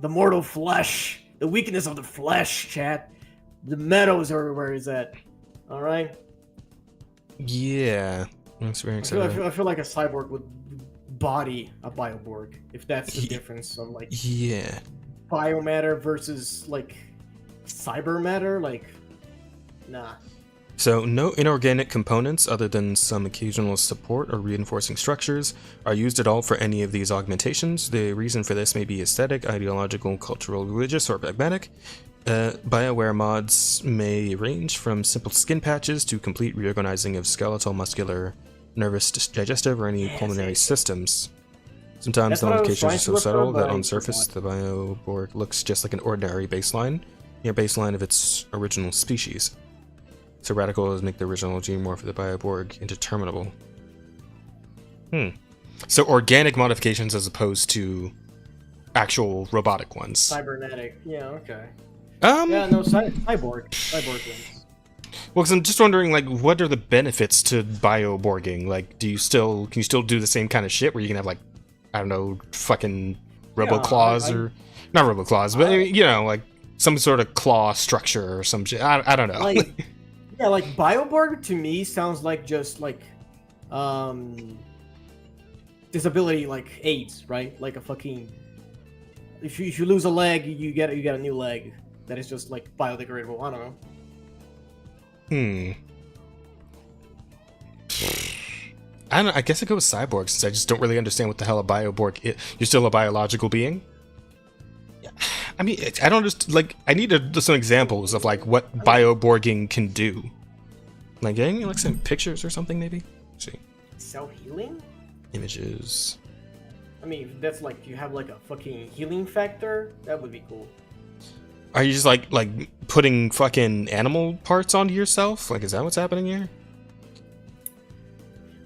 [SPEAKER 3] mortal flesh, the weakness of the flesh, chat. The metals are where is that? All right.
[SPEAKER 1] Yeah, that's very exciting.
[SPEAKER 3] I feel like a cyborg would body a bioborg, if that's the difference. So like,
[SPEAKER 1] yeah,
[SPEAKER 3] biomatter versus like cyber matter, like, nah.
[SPEAKER 1] So no inorganic components other than some occasional support or reinforcing structures are used at all for any of these augmentations. The reason for this may be aesthetic, ideological, cultural, religious, or pragmatic. BioWare mods may range from simple skin patches to complete reorganizing of skeletal, muscular, nervous, digestive, or any pulmonary systems. Sometimes the modifications are so subtle that on surface the bioborg looks just like an ordinary baseline, near baseline of its original species. So radical is make the original geomorph of the bioborg indeterminable. So organic modifications as opposed to actual robotic ones.
[SPEAKER 3] Cybernetic, yeah, okay.
[SPEAKER 1] Yeah,
[SPEAKER 3] no, cyborg ones.
[SPEAKER 1] Well, because I'm just wondering, like, what are the benefits to bioborging? Like, can you still do the same kind of shit where you can have, like, I don't know, fucking robo-claws or not robo-claws, but you know, like some sort of claw structure or some shit. I don't know.
[SPEAKER 3] Like, yeah, like bioborg to me sounds like just like disability like AIDS, right? Like a fucking if you lose a leg, you get a new leg that is just like biodegradable. I don't know.
[SPEAKER 1] I guess I go with cyborg since I just don't really understand what the hell a bioborg is. You're still a biological being? I mean, I don't just like. I need some examples of like what bioborging can do. Like, getting like some pictures or something, maybe. Let's see.
[SPEAKER 3] Self-healing?
[SPEAKER 1] Images.
[SPEAKER 3] I mean, that's like you have like a fucking healing factor. That would be cool.
[SPEAKER 1] Are you just like putting fucking animal parts onto yourself? Like, is that what's happening here?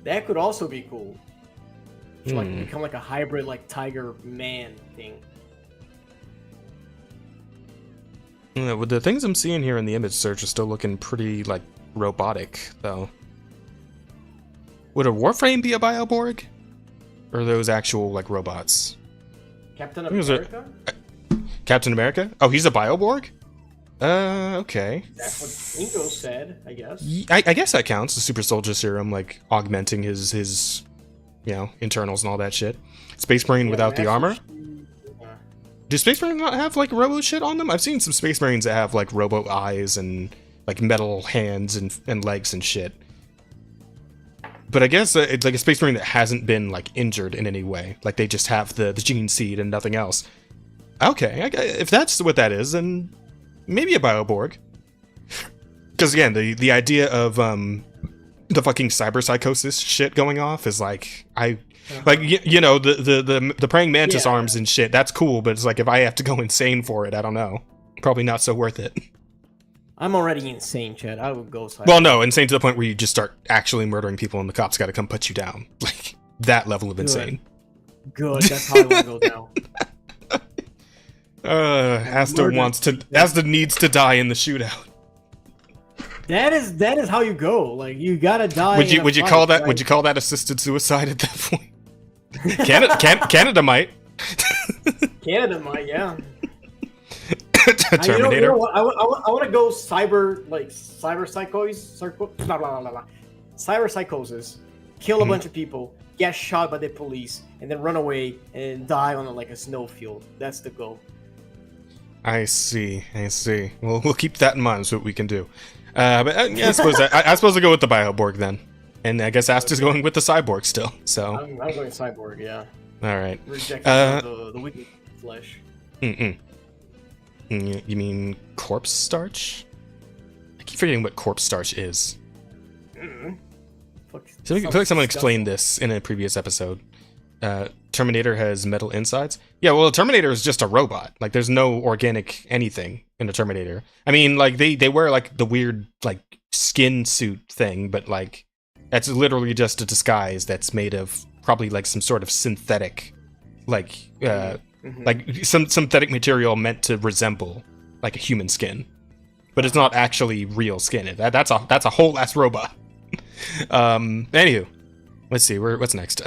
[SPEAKER 3] That could also be cool. To like become like a hybrid like tiger man thing.
[SPEAKER 1] Yeah, well, the things I'm seeing here in the image search are still looking pretty like robotic, though. Would a Warframe be a bioborg? Or are those actual like robots?
[SPEAKER 3] Captain America?
[SPEAKER 1] Captain America? Oh, he's a bioborg? Okay.
[SPEAKER 3] That's what Ingo said, I guess.
[SPEAKER 1] I guess that counts. The super soldier serum, like, augmenting his you know, internals and all that shit. Space Marine without the armor? Do Space Marines not have, like, robo shit on them? I've seen some Space Marines that have, like, robo eyes and, like, metal hands and legs and shit. But I guess it's like a Space Marine that hasn't been, like, injured in any way. Like, they just have the gene seed and nothing else. Okay, if that's what that is, then maybe a bioborg. Because again, the idea of the fucking cyber psychosis shit going off is like like you know the praying mantis arms and shit. That's cool, but it's like if I have to go insane for it, I don't know. Probably not so worth it.
[SPEAKER 3] I'm already insane, Chad. I would go cyber.
[SPEAKER 1] Well, no, insane to the point where you just start actually murdering people and the cops got to come put you down. Like, that level of insane.
[SPEAKER 3] Good. That's how I want to go down.
[SPEAKER 1] Asta needs to die in the shootout.
[SPEAKER 3] That is how you go. Like, you gotta die.
[SPEAKER 1] Would you call that assisted suicide at that point? Canada might.
[SPEAKER 3] Canada might, yeah.
[SPEAKER 1] Terminator.
[SPEAKER 3] You know what? I want to go cyber psychosis, kill a bunch of people, get shot by the police, and then run away and die on a snowfield. That's the goal.
[SPEAKER 1] I see. Well, we'll keep that in mind. So what we can do. But yeah, I suppose I'll go with the Bioborg then, and I guess Asta's going with the Cyborg still. So
[SPEAKER 3] I'm going cyborg. Yeah.
[SPEAKER 1] All right.
[SPEAKER 3] Rejecting the wicked flesh.
[SPEAKER 1] You mean corpse starch? I keep forgetting what corpse starch is. I feel like someone explained this in a previous episode. Terminator has metal insides. Yeah, well, Terminator is just a robot. Like, there's no organic anything in a Terminator. I mean, like, they wear, like, the weird, like, skin suit thing, but, like, that's literally just a disguise that's made of probably, like, some sort of synthetic, like, like, some synthetic material meant to resemble, like, a human skin. But it's not actually real skin. That's a whole ass robot. Anywho, let's see, what's next?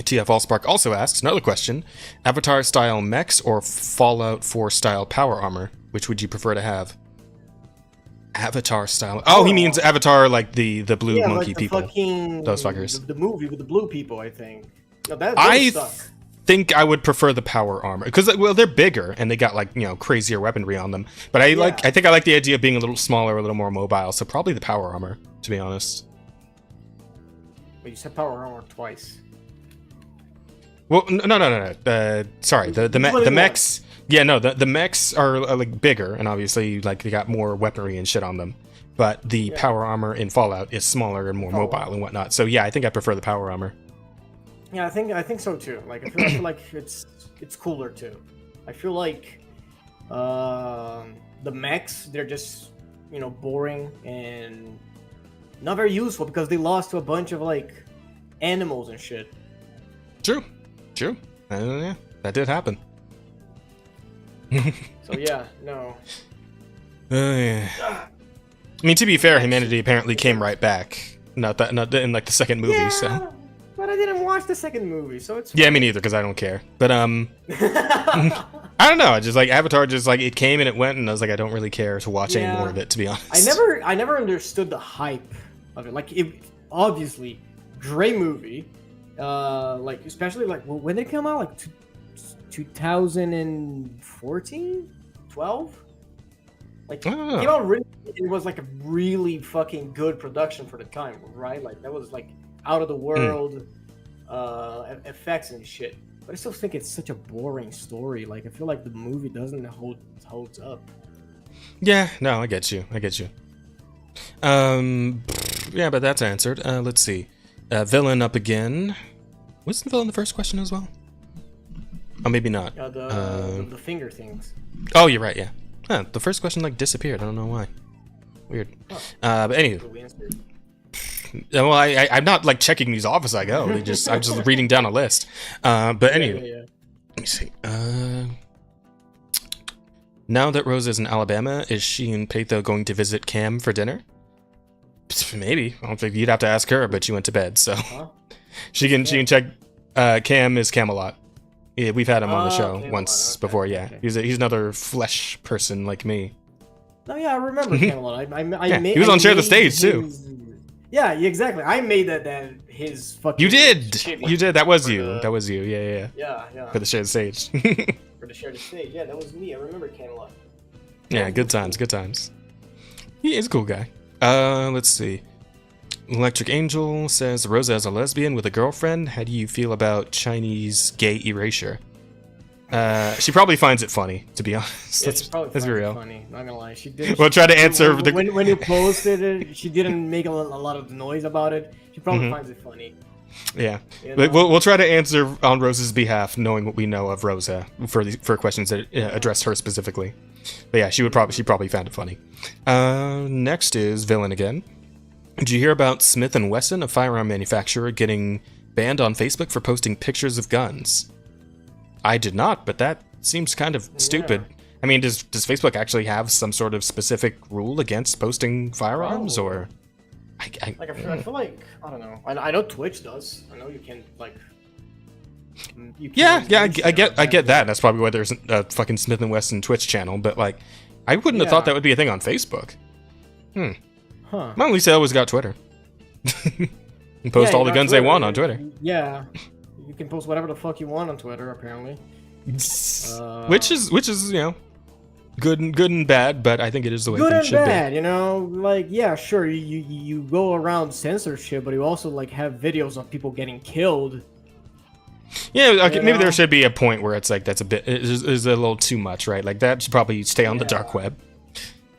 [SPEAKER 1] TF Allspark also asks, another question, Avatar-style mechs or Fallout 4-style power armor? Which would you prefer to have? Avatar-style... Oh, he means Avatar, like the blue monkey
[SPEAKER 3] like
[SPEAKER 1] people.
[SPEAKER 3] Fucking,
[SPEAKER 1] those fuckers.
[SPEAKER 3] The movie with the blue people, I think. No,
[SPEAKER 1] I think I would prefer the power armor. Because, well, they're bigger, and they got, like, crazier weaponry on them. But I think I like the idea of being a little smaller, a little more mobile, so probably the power armor, to be honest.
[SPEAKER 3] Wait, you said power armor twice.
[SPEAKER 1] Well, no. Sorry, the mechs. Yeah, no, the mechs are like bigger, and obviously like they got more weaponry and shit on them. But the power armor in Fallout is smaller and more mobile and whatnot. So yeah, I think I prefer the power armor.
[SPEAKER 3] Yeah, I think so too. Like I feel like it's cooler too. I feel like the mechs, they're just boring and not very useful because they lost to a bunch of like animals and shit.
[SPEAKER 1] True. Yeah, that did happen.
[SPEAKER 3] So yeah, no.
[SPEAKER 1] Yeah. I mean, to be fair, humanity apparently came right back. Not in like the second movie.
[SPEAKER 3] Yeah,
[SPEAKER 1] so.
[SPEAKER 3] But I didn't watch the second movie, so it's.
[SPEAKER 1] Yeah, me neither, because I don't care. But I don't know. Just like Avatar, just like it came and it went, and I was like, I don't really care to watch any more of it, to be honest.
[SPEAKER 3] I never understood the hype of it. Like, it obviously, great movie. Like especially like when did it come out? Like 2014, 12. Like it came out really. It was like a really fucking good production for the time, right? Like that was like out of the world effects and shit. But I still think it's such a boring story. Like I feel like the movie doesn't holds up.
[SPEAKER 1] Yeah, no, I get you. Yeah, but that's answered. Let's see. Villain up again. Wasn't the villain the first question as well? Oh, maybe not.
[SPEAKER 3] The finger things.
[SPEAKER 1] Oh, you're right, yeah. The first question, like, disappeared. I don't know why. Weird. But anywho. Well, I'm not, like, checking these off as I go. I'm just reading down a list. But anyway.
[SPEAKER 3] Yeah.
[SPEAKER 1] Let me see. Now that Rose is in Alabama, is she and Peito going to visit Cam for dinner? Maybe. I don't think you'd have to ask her, but she went to bed, so she can check. Cam is Camelot. Yeah, we've had him on the show Camelot, once before. Yeah, okay. He's another flesh person like me.
[SPEAKER 3] No, yeah, I remember Camelot.
[SPEAKER 1] He was on Share the Stage too.
[SPEAKER 3] Yeah, exactly. I made that his fucking.
[SPEAKER 1] You did. That was you. That was you. Yeah.
[SPEAKER 3] Yeah.
[SPEAKER 1] For the Share the Stage.
[SPEAKER 3] For the Share the Stage. Yeah, that was me. I remember Camelot.
[SPEAKER 1] Yeah, good times. He's a cool guy. Let's see. Electric Angel says, Rosa is a lesbian with a girlfriend. How do you feel about Chinese gay erasure? She probably finds it funny, to be honest.
[SPEAKER 3] Yeah,
[SPEAKER 1] let's be real.
[SPEAKER 3] Funny, not gonna lie. She did.
[SPEAKER 1] Well, try to answer
[SPEAKER 3] when you posted it. She didn't make a lot of noise about it. She probably finds it funny.
[SPEAKER 1] Yeah,
[SPEAKER 3] You
[SPEAKER 1] but
[SPEAKER 3] know?
[SPEAKER 1] we'll try to answer on Rosa's behalf, knowing what we know of Rosa for questions that address her specifically. But yeah, she probably found it funny. Next is villain again. Did you hear about Smith & Wesson, a firearm manufacturer, getting banned on Facebook for posting pictures of guns? I did not, but that seems kind of stupid. I mean, does Facebook actually have some sort of specific rule against posting firearms, or? I
[SPEAKER 3] feel like I don't know. I know Twitch does. I know you can like.
[SPEAKER 1] I get that. That's probably why there's a fucking Smith & Wesson Twitch channel. But like, I wouldn't have thought that would be a thing on Facebook.
[SPEAKER 3] Huh.
[SPEAKER 1] Well, at least they always got Twitter. And post all the guns they want on Twitter.
[SPEAKER 3] Yeah, you can post whatever the fuck you want on Twitter, apparently.
[SPEAKER 1] Which is good and bad, but I think it is the way
[SPEAKER 3] good
[SPEAKER 1] things
[SPEAKER 3] and
[SPEAKER 1] should
[SPEAKER 3] bad, you know. Like, yeah, sure, you go around censorship, but you also like have videos of people getting killed.
[SPEAKER 1] Yeah, okay, maybe there should be a point where it's like that's a bit is a little too much, right? Like that should probably stay on the dark web.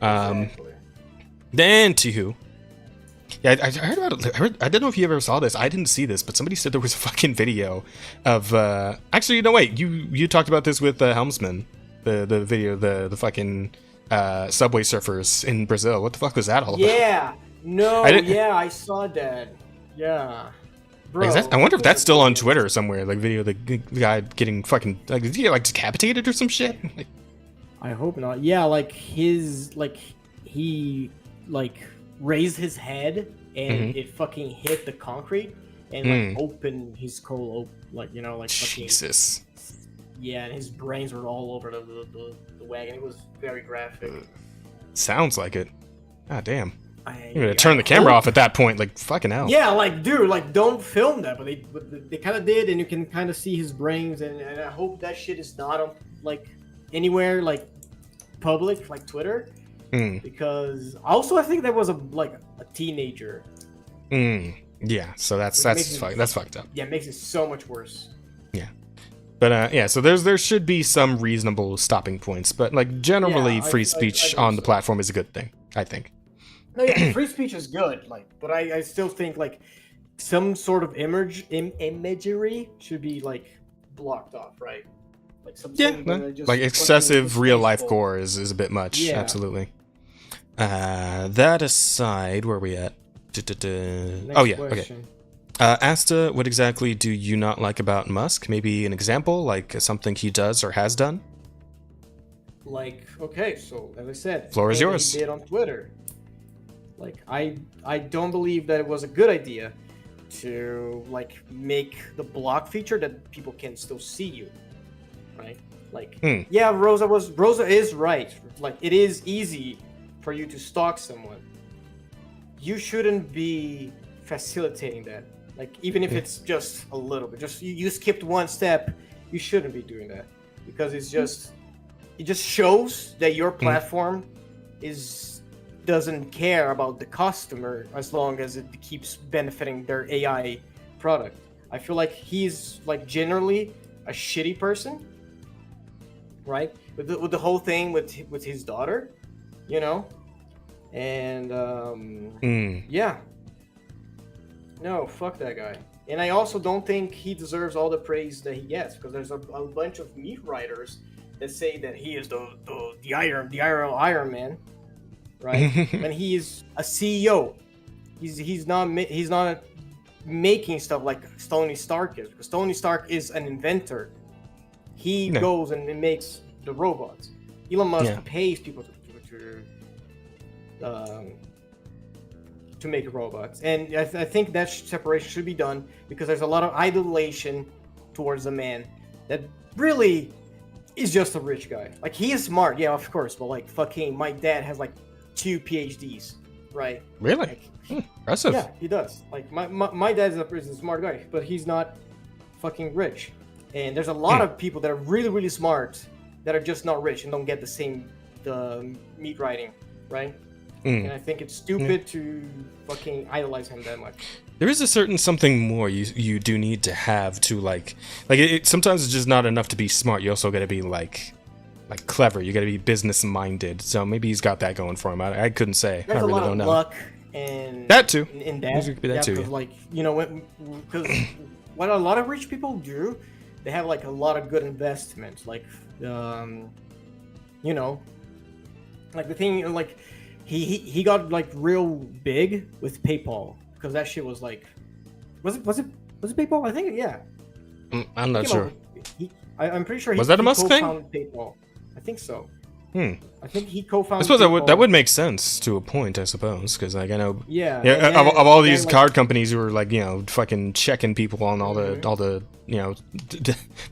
[SPEAKER 3] Exactly.
[SPEAKER 1] Then to yeah, I heard about it. I don't know if you ever saw this. I didn't see this, but somebody said there was a fucking video of. Actually, no, wait. You talked about this with Helmsman, the video, the fucking subway surfers in Brazil. What the fuck was that all about?
[SPEAKER 3] Yeah, no, I saw that. Yeah, bro.
[SPEAKER 1] I wonder if that's still on Twitter somewhere. Like video of the guy getting fucking did he get like decapitated or some shit? Like,
[SPEAKER 3] I hope not. Yeah, like he raised his head and it fucking hit the concrete and like opened his skull, like fucking,
[SPEAKER 1] Jesus.
[SPEAKER 3] Yeah, and his brains were all over the wagon. It was very graphic.
[SPEAKER 1] Sounds like it. God damn. You're gonna turn the camera off at that point, like fucking hell.
[SPEAKER 3] Yeah, like dude, like don't film that, but they kind of did, and you can kind of see his brains, and I hope that shit is not on like anywhere like public, like Twitter. Because also I think there was a teenager.
[SPEAKER 1] Yeah, so that's fucked up.
[SPEAKER 3] Yeah, it makes it so much worse.
[SPEAKER 1] Yeah, but so there should be some reasonable stopping points, but like generally, free speech on the platform is a good thing, I think.
[SPEAKER 3] No, yeah, free speech is good, but I still think like some sort of imagery should be like blocked off, right? Like
[SPEAKER 1] like excessive real life gore is a bit much. Yeah. Absolutely. That aside, where are we at? Okay. Asta, what exactly do you not like about Musk? Maybe an example, like something he does or has done?
[SPEAKER 3] Like, okay, so as I said,
[SPEAKER 1] floor is yours.
[SPEAKER 3] He did on Twitter. Like, I don't believe that it was a good idea to like make the block feature that people can still see you, right? Like, yeah, Rosa is right. Like, it is easy for you to stalk someone. You shouldn't be facilitating that. Like, even if it's just a little bit, just you skipped one step, you shouldn't be doing that, because it just shows that your platform doesn't care about the customer as long as it keeps benefiting their AI product. I feel like he's like generally a shitty person, right? With the whole thing with his daughter, and yeah, no, fuck that guy. And I also don't think he deserves all the praise that he gets, because there's a bunch of meat writers that say that he is the Iron Man, right? And he's a CEO. He's not making stuff like Tony Stark is, because Tony Stark is an inventor. He goes and makes the robots. Elon Musk pays people to make robots, and I think that separation should be done, because there's a lot of idolation towards a man that really is just a rich guy. Like, he is smart, yeah, of course, but like fucking my dad has like 2 PhDs, right?
[SPEAKER 1] Really?
[SPEAKER 3] Like,
[SPEAKER 1] impressive.
[SPEAKER 3] Yeah, he does. Like my dad's a smart guy, but he's not fucking rich. And there's a lot of people that are really, really smart that are just not rich and don't get the meat writing, right? And I think it's stupid to fucking idolize him that much.
[SPEAKER 1] There is a certain something more you do need to have to like sometimes it's just not enough to be smart. You also got to be like clever. You got to be business minded. So maybe he's got that going for him. I couldn't say.
[SPEAKER 3] There's
[SPEAKER 1] I really don't know.
[SPEAKER 3] Luck and
[SPEAKER 1] that too.
[SPEAKER 3] In that,
[SPEAKER 1] Music could be that too.
[SPEAKER 3] Because like because what a lot of rich people do, they have like a lot of good investments. Like like the thing like he got like real big with PayPal because that shit was like was it PayPal? I think yeah.
[SPEAKER 1] I'm not sure.
[SPEAKER 3] I'm pretty sure
[SPEAKER 1] was that a Musk thing?
[SPEAKER 3] PayPal. I think so.
[SPEAKER 1] I
[SPEAKER 3] think he co-founded.
[SPEAKER 1] I suppose
[SPEAKER 3] PayPal.
[SPEAKER 1] that would make sense to a point, I suppose, because like I know,
[SPEAKER 3] yeah,
[SPEAKER 1] of all these card companies who are like fucking checking people on all the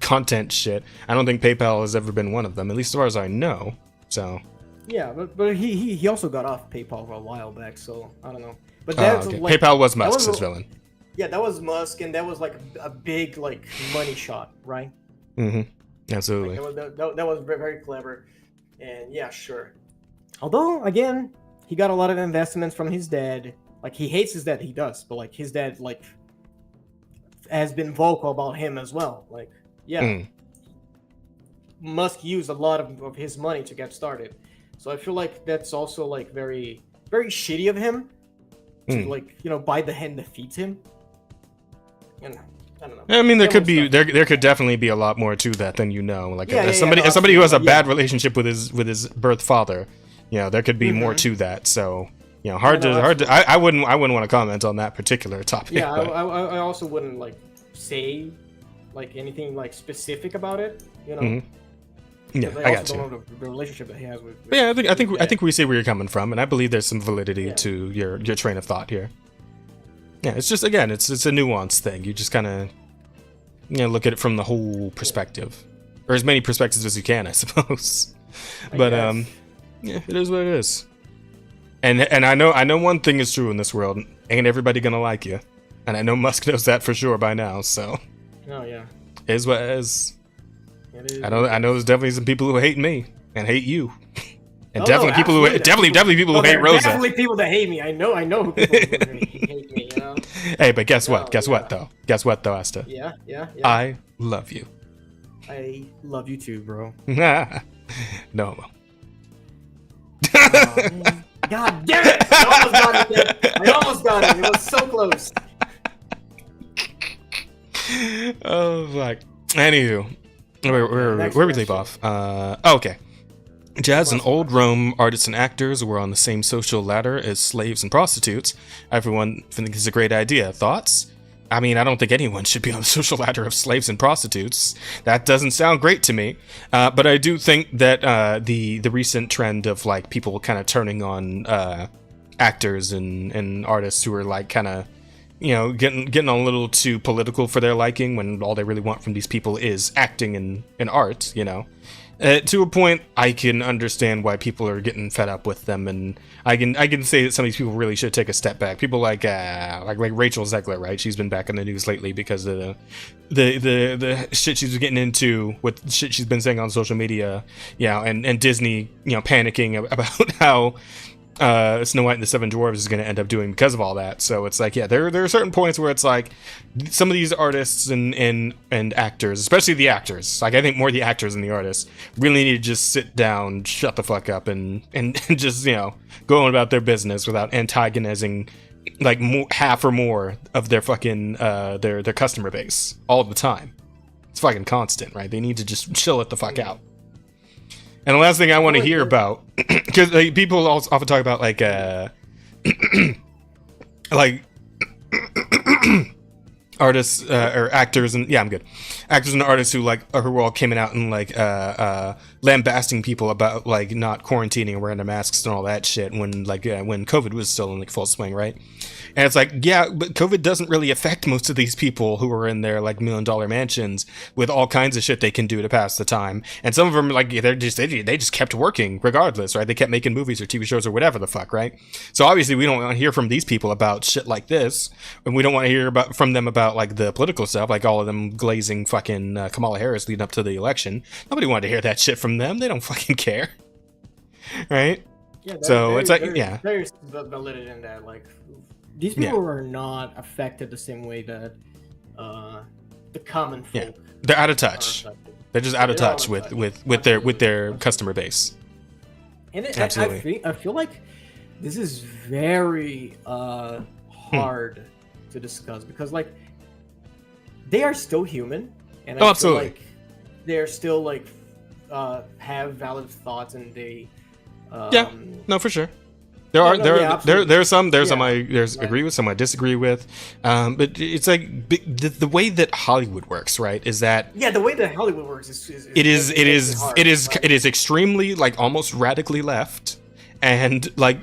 [SPEAKER 1] content shit. I don't think PayPal has ever been one of them, at least as far as I know. So
[SPEAKER 3] yeah, but he also got off PayPal for a while back, so I don't know. But that's like,
[SPEAKER 1] PayPal was Musk's villain.
[SPEAKER 3] Yeah, that was Musk, and that was like a big like money shot, right?
[SPEAKER 1] Absolutely.
[SPEAKER 3] Like, that was very, very clever, and yeah, sure. Although again, he got a lot of investments from his dad. Like he hates his dad, he does, but like his dad like has been vocal about him as well. Like Musk used a lot of his money to get started, so I feel like that's also like very, very shitty of him to like buy the hand that feeds him. I don't know.
[SPEAKER 1] I mean, there could definitely be a lot more to that than like somebody who has a bad relationship with his birth father, there could be more to that. So hard to I wouldn't want to comment on that particular topic.
[SPEAKER 3] Yeah, I also wouldn't like say like anything like specific about it.
[SPEAKER 1] Yeah, I got you.
[SPEAKER 3] Don't know the relationship that he has with
[SPEAKER 1] yeah, I think we see where you're coming from, and I believe there's some validity to your train of thought here. Yeah, it's just again, it's a nuanced thing. You just kind of look at it from the whole perspective, or as many perspectives as you can, I suppose. But yeah, it is what it is. And I know one thing is true in this world: ain't everybody gonna like you, and I know Musk knows that for sure by now. So,
[SPEAKER 3] oh yeah,
[SPEAKER 1] it is what it is. I know there's definitely some people who hate me and hate you. And definitely people who hate Rosa.
[SPEAKER 3] Definitely people that hate me. I know who people who hate me.
[SPEAKER 1] Hey, but guess what? Guess what though, Asta?
[SPEAKER 3] Yeah.
[SPEAKER 1] I love you.
[SPEAKER 3] I love you too, bro.
[SPEAKER 1] No.
[SPEAKER 3] God damn it! I almost got it. It was so close.
[SPEAKER 1] Oh fuck. Anywho, where we leave off? Okay. Jazz and old Rome artists and actors were on the same social ladder as slaves and prostitutes. Everyone thinks it's a great idea. Thoughts? I mean, I don't think anyone should be on the social ladder of slaves and prostitutes. That doesn't sound great to me. But I do think that the recent trend of like people kind of turning on actors and artists who are like kind of getting a little too political for their liking when all they really want from these people is acting and art, to a point, I can understand why people are getting fed up with them, and I can say that some of these people really should take a step back. People like Rachel Zegler, right? She's been back in the news lately because of the shit she's getting into with shit she's been saying on social media, and Disney, panicking about how Snow White and the Seven Dwarfs is going to end up doing because of all that. So it's like, there are certain points where it's like some of these artists and actors, especially the actors, like I think more the actors than the artists, really need to just sit down, shut the fuck up, and just go on about their business without antagonizing like half or more of their fucking their customer base all the time. It's fucking constant, right? They need to just chill it the fuck out. And the last thing I want to hear about, because people often talk about like artists or actors and I'm good. Actors and artists who all came out and lambasting people about like not quarantining and wearing their masks and all that shit when COVID was still in like full swing, right? And it's like, yeah, but COVID doesn't really affect most of these people who are in their like $1 million mansions with all kinds of shit they can do to pass the time. And some of them they just kept working regardless, right? They kept making movies or TV shows or whatever the fuck, right? So obviously we don't want to hear from these people about shit like this, and we don't want to hear from them about like the political stuff, like all of them glazing fucking Kamala Harris leading up to the election. Nobody wanted to hear that shit from them. They don't fucking care, right?
[SPEAKER 3] Yeah,
[SPEAKER 1] it's like
[SPEAKER 3] there's validity in that. Like these people are not affected the same way that the common folk.
[SPEAKER 1] Yeah, they're out of touch. They're just out of touch with their customer base.
[SPEAKER 3] And
[SPEAKER 1] absolutely,
[SPEAKER 3] I feel like this is very hard to discuss because like they are still human, and I feel
[SPEAKER 1] absolutely.
[SPEAKER 3] like they're still like have valid thoughts, and they
[SPEAKER 1] no, for sure. There's some I agree with, some I disagree with, but it's like the way that Hollywood works, right? Is that
[SPEAKER 3] the way that Hollywood works is
[SPEAKER 1] it is extremely like almost radically left, and like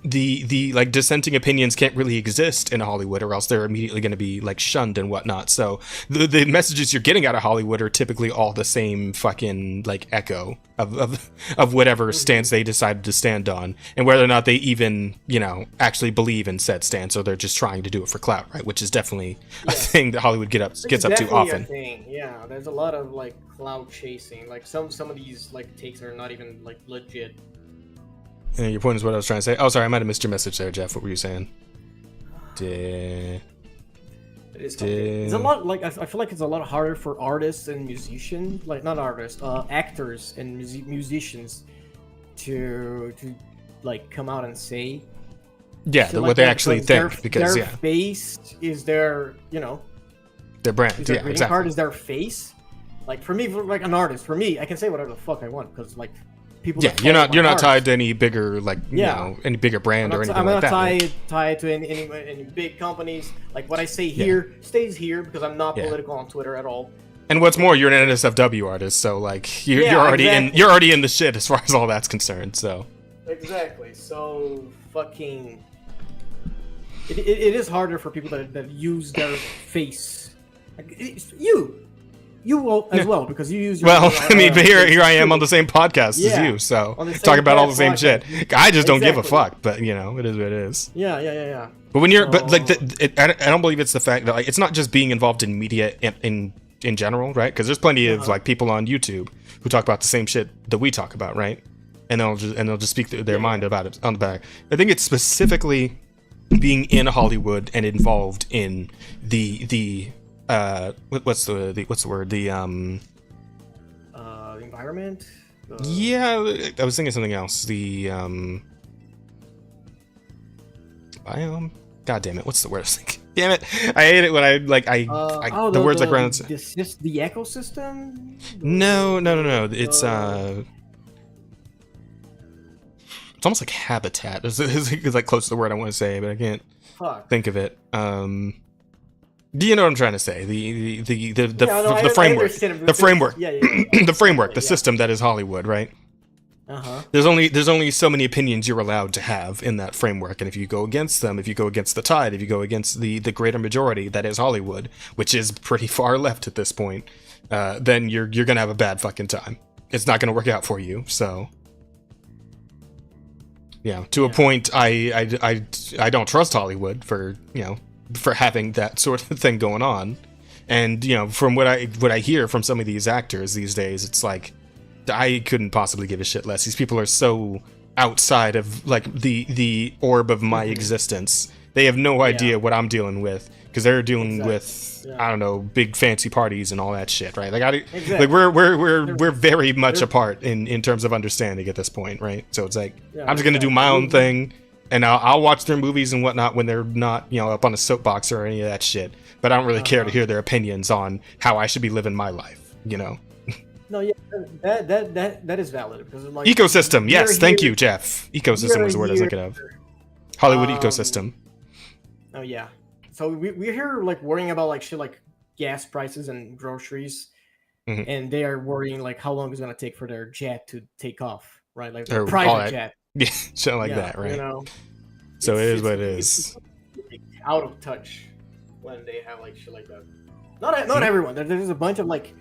[SPEAKER 1] the like dissenting opinions can't really exist in Hollywood, or else they're immediately going to be like shunned and whatnot. So the messages you're getting out of Hollywood are typically all the same fucking like echo of whatever stance they decided to stand on, and whether or not they even actually believe in said stance, or they're just trying to do it for clout, right? Which is definitely a thing that Hollywood gets up to often.
[SPEAKER 3] Yeah, there's a lot of like clout chasing. Like some of these like takes are not even like legit.
[SPEAKER 1] And your point is what I was trying to say. Oh, sorry, I might have missed your message there, Jeff. What were you saying?
[SPEAKER 3] It's a lot like I feel like it's a lot harder for artists and musicians, like not artists, actors and musicians to like come out and say
[SPEAKER 1] what they actually think, because
[SPEAKER 3] their face is their
[SPEAKER 1] their brand.
[SPEAKER 3] Their greeting card is their face. Like for me, like an artist, for me, I can say whatever the fuck I want because like. People
[SPEAKER 1] you're not tied to any bigger any bigger brand or anything like that.
[SPEAKER 3] I'm not tied to any big companies. Like what I say here stays here because I'm not political on Twitter at all.
[SPEAKER 1] And what's more, you're an NSFW artist, so like you're already in the shit as far as all that's concerned. So
[SPEAKER 3] exactly. So fucking, it is harder for people that use their face. Like, you will as well because you use your
[SPEAKER 1] I mean, but here I am on the same podcast as you, so talking about all the same shit. I just don't give a fuck, but it is what it is.
[SPEAKER 3] Yeah.
[SPEAKER 1] But when you're, but like, I don't believe it's the fact that like it's not just being involved in media in general, right? Because there's plenty of like people on YouTube who talk about the same shit that we talk about, right? And they'll just speak their mind about it on the back. I think it's specifically being in Hollywood and involved in the what's the word? The
[SPEAKER 3] environment?
[SPEAKER 1] Yeah, I was thinking something else. The biome. God damn it! What's the word? Damn it! I hate it when the words like around.
[SPEAKER 3] The ecosystem?
[SPEAKER 1] No. It's it's almost like habitat. It's like close to the word I want to say, but I can't think of it. Do you know what I'm trying to say? The framework, the framework, the system that is Hollywood, right? There's only so many opinions you're allowed to have in that framework, and if you go against them, if you go against the tide, if you go against the greater majority that is Hollywood, which is pretty far left at this point, then you're gonna have a bad fucking time. It's not gonna work out for you. So, to a point, I don't trust Hollywood for having that sort of thing going on. And from what I hear from some of these actors these days, it's like I couldn't possibly give a shit less. These people are so outside of like the orb of my existence. They have no idea what I'm dealing with because they're dealing with I don't know, big fancy parties and all that shit, right? Like like we're very much apart in terms of understanding at this point, right? So it's like I'm just gonna do my own thing. And I'll watch their movies and whatnot when they're not, up on a soapbox or any of that shit. But I don't really care to hear their opinions on how I should be living my life,
[SPEAKER 3] No, yeah, that is valid because like
[SPEAKER 1] ecosystem. Yes, thank you, Jeff. Ecosystem was the word I was thinking of. Hollywood ecosystem.
[SPEAKER 3] Oh yeah. So we're here like worrying about like shit like gas prices and groceries, and they are worrying like how long it's gonna take for their jet to take off, right? Like their private jet.
[SPEAKER 1] Yeah, shit like that, right? So it is what it is.
[SPEAKER 3] It's out of touch when they have like shit like that. Not everyone. There's a bunch of like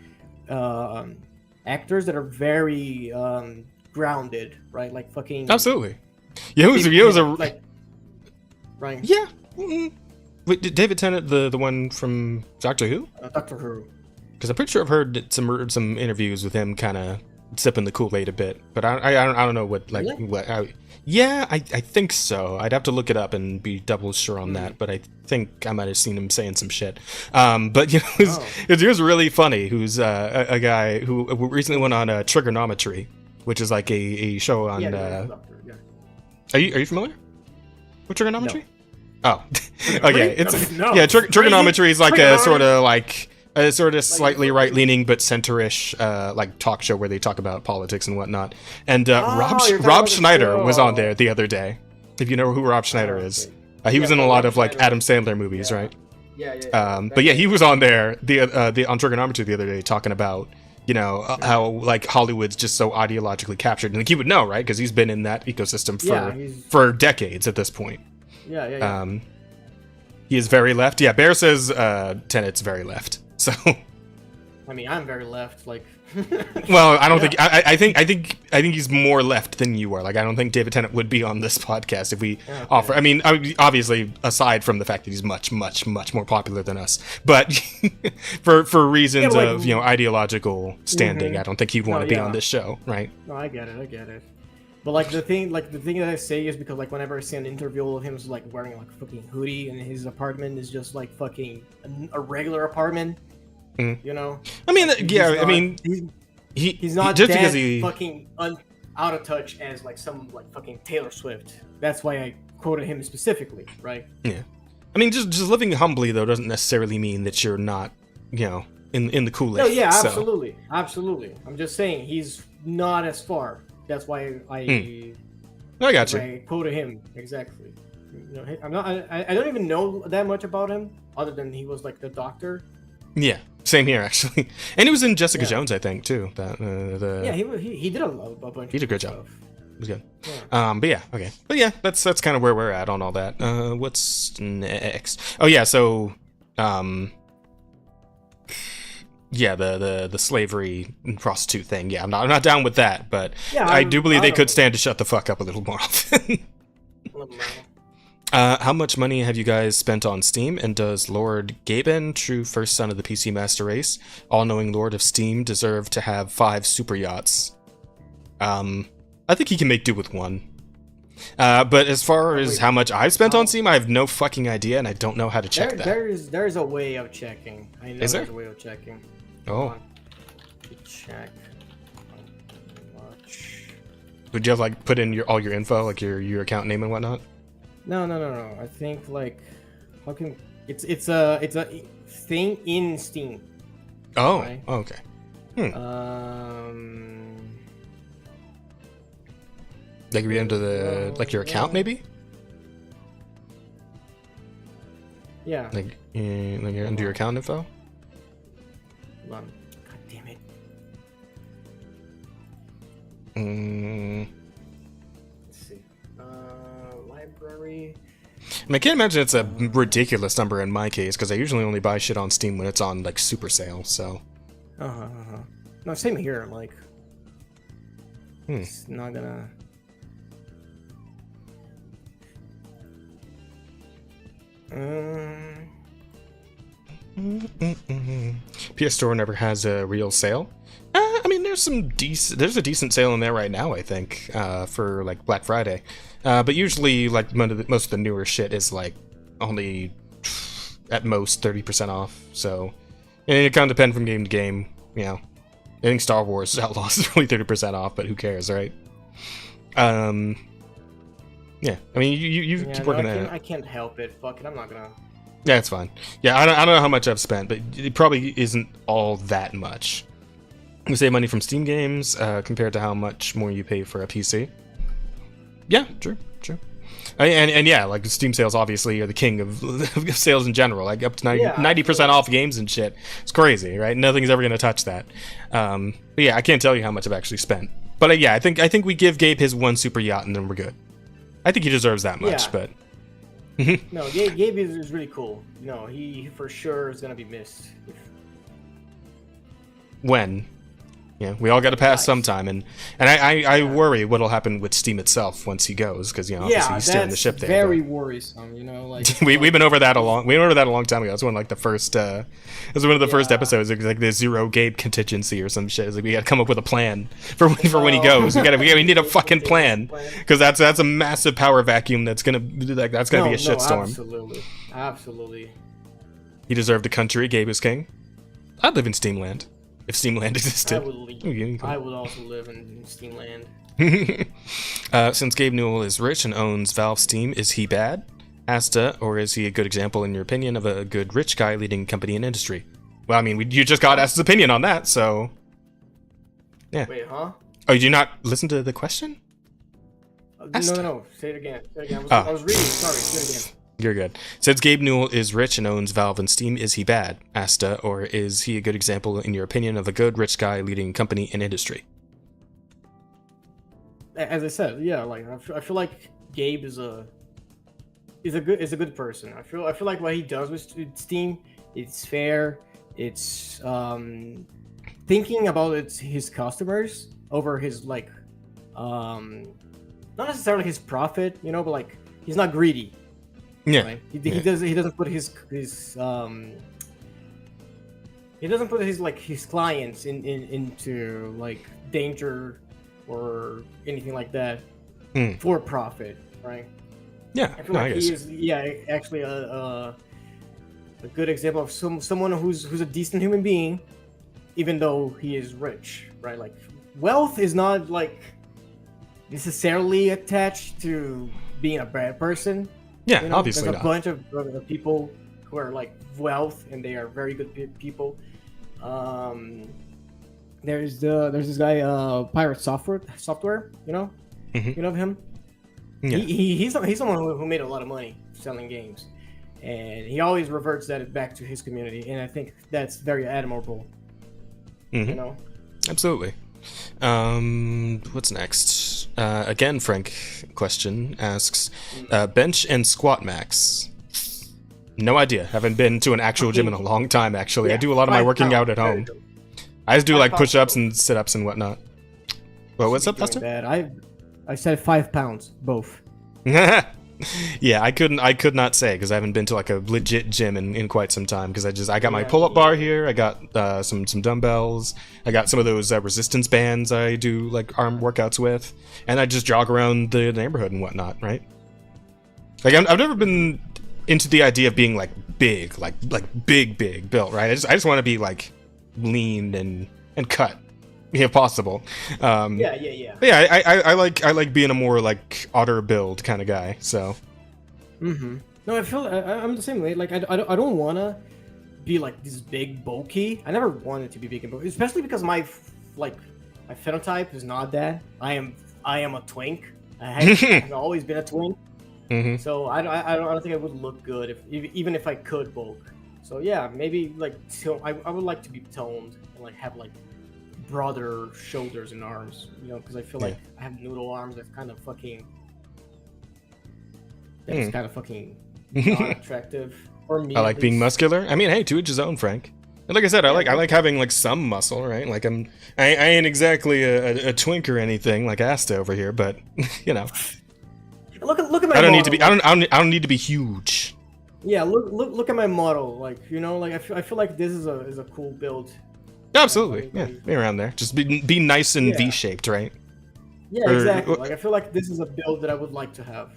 [SPEAKER 3] actors that are very grounded, right? Like fucking.
[SPEAKER 1] Absolutely. Like,
[SPEAKER 3] right?
[SPEAKER 1] Yeah. Wait, did David Tennant the one from Doctor Who?
[SPEAKER 3] Doctor Who.
[SPEAKER 1] Because I'm pretty sure I've heard some interviews with him, kind of sipping the Kool-Aid a bit, but I don't know what like really? I think so. I'd have to look it up and be double sure on that, but I think I might have seen him saying some shit. But it was really funny. Who's a guy who recently went on Trigonometry, which is like a show on. Are you familiar? What trigonometry?
[SPEAKER 3] No.
[SPEAKER 1] Oh, okay. It's
[SPEAKER 3] No.
[SPEAKER 1] yeah. Trigonometry is like a sort of
[SPEAKER 3] Trigonometry.
[SPEAKER 1] a sort of slightly right-leaning but center-ish like talk show where they talk about politics and whatnot. And
[SPEAKER 3] you're
[SPEAKER 1] Rob
[SPEAKER 3] talking about the
[SPEAKER 1] Schneider
[SPEAKER 3] show.
[SPEAKER 1] was on there the other day. If you know who Rob Schneider is,
[SPEAKER 3] okay.
[SPEAKER 1] he was in a
[SPEAKER 3] Rob
[SPEAKER 1] lot of like
[SPEAKER 3] Schneider.
[SPEAKER 1] Adam Sandler movies, right?
[SPEAKER 3] Yeah.
[SPEAKER 1] But yeah, he was on there the on trigonometry the other day talking about how like Hollywood's just so ideologically captured, and like he would know, right? Because he's been in that ecosystem for decades at this point.
[SPEAKER 3] Yeah.
[SPEAKER 1] He is very left. Yeah, Bear says Tenet's very left. So,
[SPEAKER 3] I mean, I'm very left. Like,
[SPEAKER 1] well, I don't think I think he's more left than you are. Like, I don't think David Tennant would be on this podcast if we offer. I mean, obviously, aside from the fact that he's much more popular than us, but for reasons of ideological standing, I don't think he'd want to be on this show, right?
[SPEAKER 3] No, I get it. But like the thing that I say is because like whenever I see an interview of him, is like wearing like a fucking hoodie, and his apartment is just like fucking a regular apartment. You know.
[SPEAKER 1] I mean,
[SPEAKER 3] he's not
[SPEAKER 1] just
[SPEAKER 3] that
[SPEAKER 1] because he
[SPEAKER 3] fucking out of touch as like some like fucking Taylor Swift. That's why I quoted him specifically, right?
[SPEAKER 1] Yeah. I mean, just living humbly though doesn't necessarily mean that you're not, in the Kool-Aid.
[SPEAKER 3] No, yeah,
[SPEAKER 1] so.
[SPEAKER 3] absolutely. I'm just saying he's not as far. That's why
[SPEAKER 1] I got you.
[SPEAKER 3] I quoted him exactly. I don't even know that much about him other than he was like the doctor.
[SPEAKER 1] Yeah, same here actually, and he was in Jessica Jones, I think, too.
[SPEAKER 3] He did a bunch.
[SPEAKER 1] He did a good job.
[SPEAKER 3] Stuff.
[SPEAKER 1] It was good.
[SPEAKER 3] Yeah.
[SPEAKER 1] But yeah, okay. But yeah, that's kind of where we're at on all that. What's next? Oh yeah, so the slavery and prostitute thing. Yeah, I'm not down with that, but I do believe they could stand to shut the fuck up a little more often. How much money have you guys spent on Steam, and does Lord Gaben, true first son of the PC Master Race, all-knowing Lord of Steam, deserve to have 5 super yachts? I think he can make do with 1. But as far as how much I've spent on Steam, I have no fucking idea, and I don't know how to check that.
[SPEAKER 3] There's a way of checking. I know
[SPEAKER 1] Is there?
[SPEAKER 3] There's a way of checking.
[SPEAKER 1] Oh.
[SPEAKER 3] Check. Much.
[SPEAKER 1] Would you have like put in all your info, like your account name and whatnot?
[SPEAKER 3] No. I think like how can it's a thing in Steam.
[SPEAKER 1] Oh.
[SPEAKER 3] Right?
[SPEAKER 1] Okay. Like read into the your account maybe?
[SPEAKER 3] Yeah.
[SPEAKER 1] Like under your account info?
[SPEAKER 3] Hold on. God damn it. Let's see. Library.
[SPEAKER 1] I can't imagine it's a ridiculous number in my case, because I usually only buy shit on Steam when it's on like super sale. So.
[SPEAKER 3] No, same here. Like. It's not gonna.
[SPEAKER 1] PS Store never has a real sale. I mean, there's a decent sale in there right now, I think, for like Black Friday. But usually, like most of the newer shit is like only at most 30% off. So, and it kind of depends from game to game. I think Star Wars Outlaws is really 30% off, but who cares, right? Yeah, I mean, you keep working at it.
[SPEAKER 3] I can't help it. Fuck it, I'm not gonna.
[SPEAKER 1] Yeah, it's fine. Yeah, I don't know how much I've spent, but it probably isn't all that much. You save money from Steam games compared to how much more you pay for a PC. Yeah, true. And yeah, like Steam sales obviously are the king of sales in general. Like up to 90% off games and shit. It's crazy, right? Nothing's ever gonna touch that. But yeah, I can't tell you how much I've actually spent. But yeah, I think we give Gabe his 1 super yacht and then we're good. I think he deserves that much, but.
[SPEAKER 3] No, Gabe is really cool. No, he for sure is gonna be missed.
[SPEAKER 1] When? Yeah, we all got to pass sometime, and I worry what'll happen with Steam itself once he goes, because obviously he's steering the ship there.
[SPEAKER 3] Very worrisome, like
[SPEAKER 1] we've been over that a long time ago. It's one of the first first episodes. It was like the zero Gabe contingency or some shit. It's like we got to come up with a plan for when he goes. We need a fucking plan, because that's a massive power vacuum that's gonna be a shitstorm.
[SPEAKER 3] Absolutely.
[SPEAKER 1] He deserved a country. Gabe is king. I'd live in Steamland. If Steamland existed.
[SPEAKER 3] I would also live in Steamland.
[SPEAKER 1] Since Gabe Newell is rich and owns Valve Steam, is he bad? Asta, or is he a good example, in your opinion, of a good rich guy leading company and industry? Well, I mean, you just got Asta's opinion on that, so... Yeah.
[SPEAKER 3] Wait, huh?
[SPEAKER 1] Oh, did you not listen to the question?
[SPEAKER 3] No. Say it again. I was reading. Sorry, say it again.
[SPEAKER 1] You're good. Since Gabe Newell is rich and owns Valve and Steam, is he bad? Asta, or is he a good example, in your opinion, of a good rich guy leading company and industry?
[SPEAKER 3] As I said, yeah, like I feel like Gabe is a good person. I feel like what he does with Steam, it's fair. It's thinking about his customers over his like not necessarily his profit, you know, but like he's not greedy.
[SPEAKER 1] Yeah.
[SPEAKER 3] Right? He doesn't put his clients into like danger or anything like that for profit, right?
[SPEAKER 1] Yeah,
[SPEAKER 3] I feel like he is, actually a good example of someone who's a decent human being, even though he is rich, right? Like, wealth is not like necessarily attached to being a bad person.
[SPEAKER 1] Yeah,
[SPEAKER 3] you know?
[SPEAKER 1] obviously
[SPEAKER 3] there's
[SPEAKER 1] not.
[SPEAKER 3] a bunch of people who are like wealth and they are very good people. There's this guy, Pirate Software, you know, you know of him.
[SPEAKER 1] Yeah.
[SPEAKER 3] He's someone who made a lot of money selling games, and he always reverts that back to his community, and I think that's very admirable. You know,
[SPEAKER 1] absolutely. What's next? Again, Frank question asks, bench and squat max. No idea. Haven't been to an actual gym in a long time. Actually, I do a lot of my working out at home. I just do like push-ups and sit-ups and whatnot. Well, what's up, Buster?
[SPEAKER 3] I said 5 pounds, both.
[SPEAKER 1] Yeah, I could not say because I haven't been to like a legit gym in quite some time because I got my pull-up bar here. I got some dumbbells. I got some of those resistance bands I do like arm workouts with, and I just jog around the neighborhood and whatnot. Right? Like I've never been into the idea of being like big, like big built. Right? I just want to be like lean and cut. If possible. Yeah. I like being a more like otter build kind of guy. So.
[SPEAKER 3] No, I feel I'm the same way. Like I don't wanna be like this big bulky. I never wanted to be big and bulky, especially because my phenotype is not that. I am a twink. I've always been a twink. So I don't think I would look good even if I could bulk. So yeah, maybe like I would like to be toned and like have like broader shoulders and arms, you know, because I feel like I have noodle arms. That's kind of fucking not attractive. Or me,
[SPEAKER 1] I like being muscular. I mean, hey, to each his own, Frank. And like I said, I like having like some muscle, right? Like I ain't exactly a twink or anything like Asta over here, but you know.
[SPEAKER 3] Look at my.
[SPEAKER 1] I don't need to be. I don't need to be huge.
[SPEAKER 3] Yeah, look at my model. Like, you know, like I feel like this is a cool build.
[SPEAKER 1] Absolutely, yeah, be around there. Just be nice and V-shaped, right?
[SPEAKER 3] Yeah, exactly. Like I feel like this is a build that I would like to have.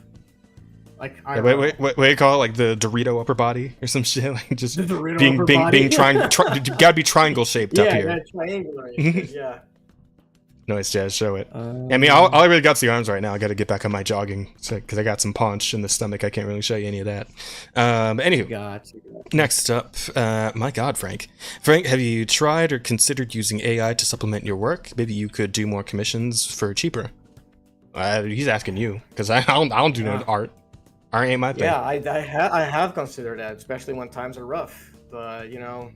[SPEAKER 3] Like
[SPEAKER 1] wait, what do you call it? Like the Dorito upper body or some shit? Like just being gotta be triangle shaped up here.
[SPEAKER 3] Yeah, triangular. Yeah.
[SPEAKER 1] Nice, Jazz. Show it. I mean, all I really got's the arms right now. I got to get back on my jogging because I got some paunch in the stomach. I can't really show you any of that. Anywho, next up, my God, Frank. Frank, have you tried or considered using AI to supplement your work? Maybe you could do more commissions for cheaper. He's asking you because I don't do no art. Art ain't my thing.
[SPEAKER 3] Yeah, I have considered that, especially when times are rough. But you know,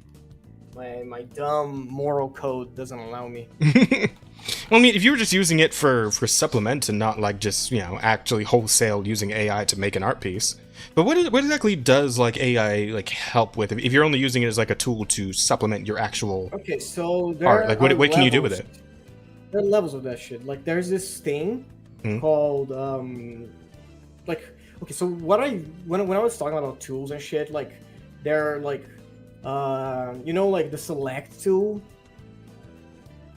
[SPEAKER 3] my dumb moral code doesn't allow me.
[SPEAKER 1] Well, I mean, if you were just using it for supplement and not like just, you know, actually wholesale using AI to make an art piece. But what exactly does like AI like help with if you're only using it as like a tool to supplement your actual art? Like what can you do with it?
[SPEAKER 3] There are levels of that shit. Like there's this thing called like okay, so when I was talking about tools and shit, like they're like you know, like the select tool.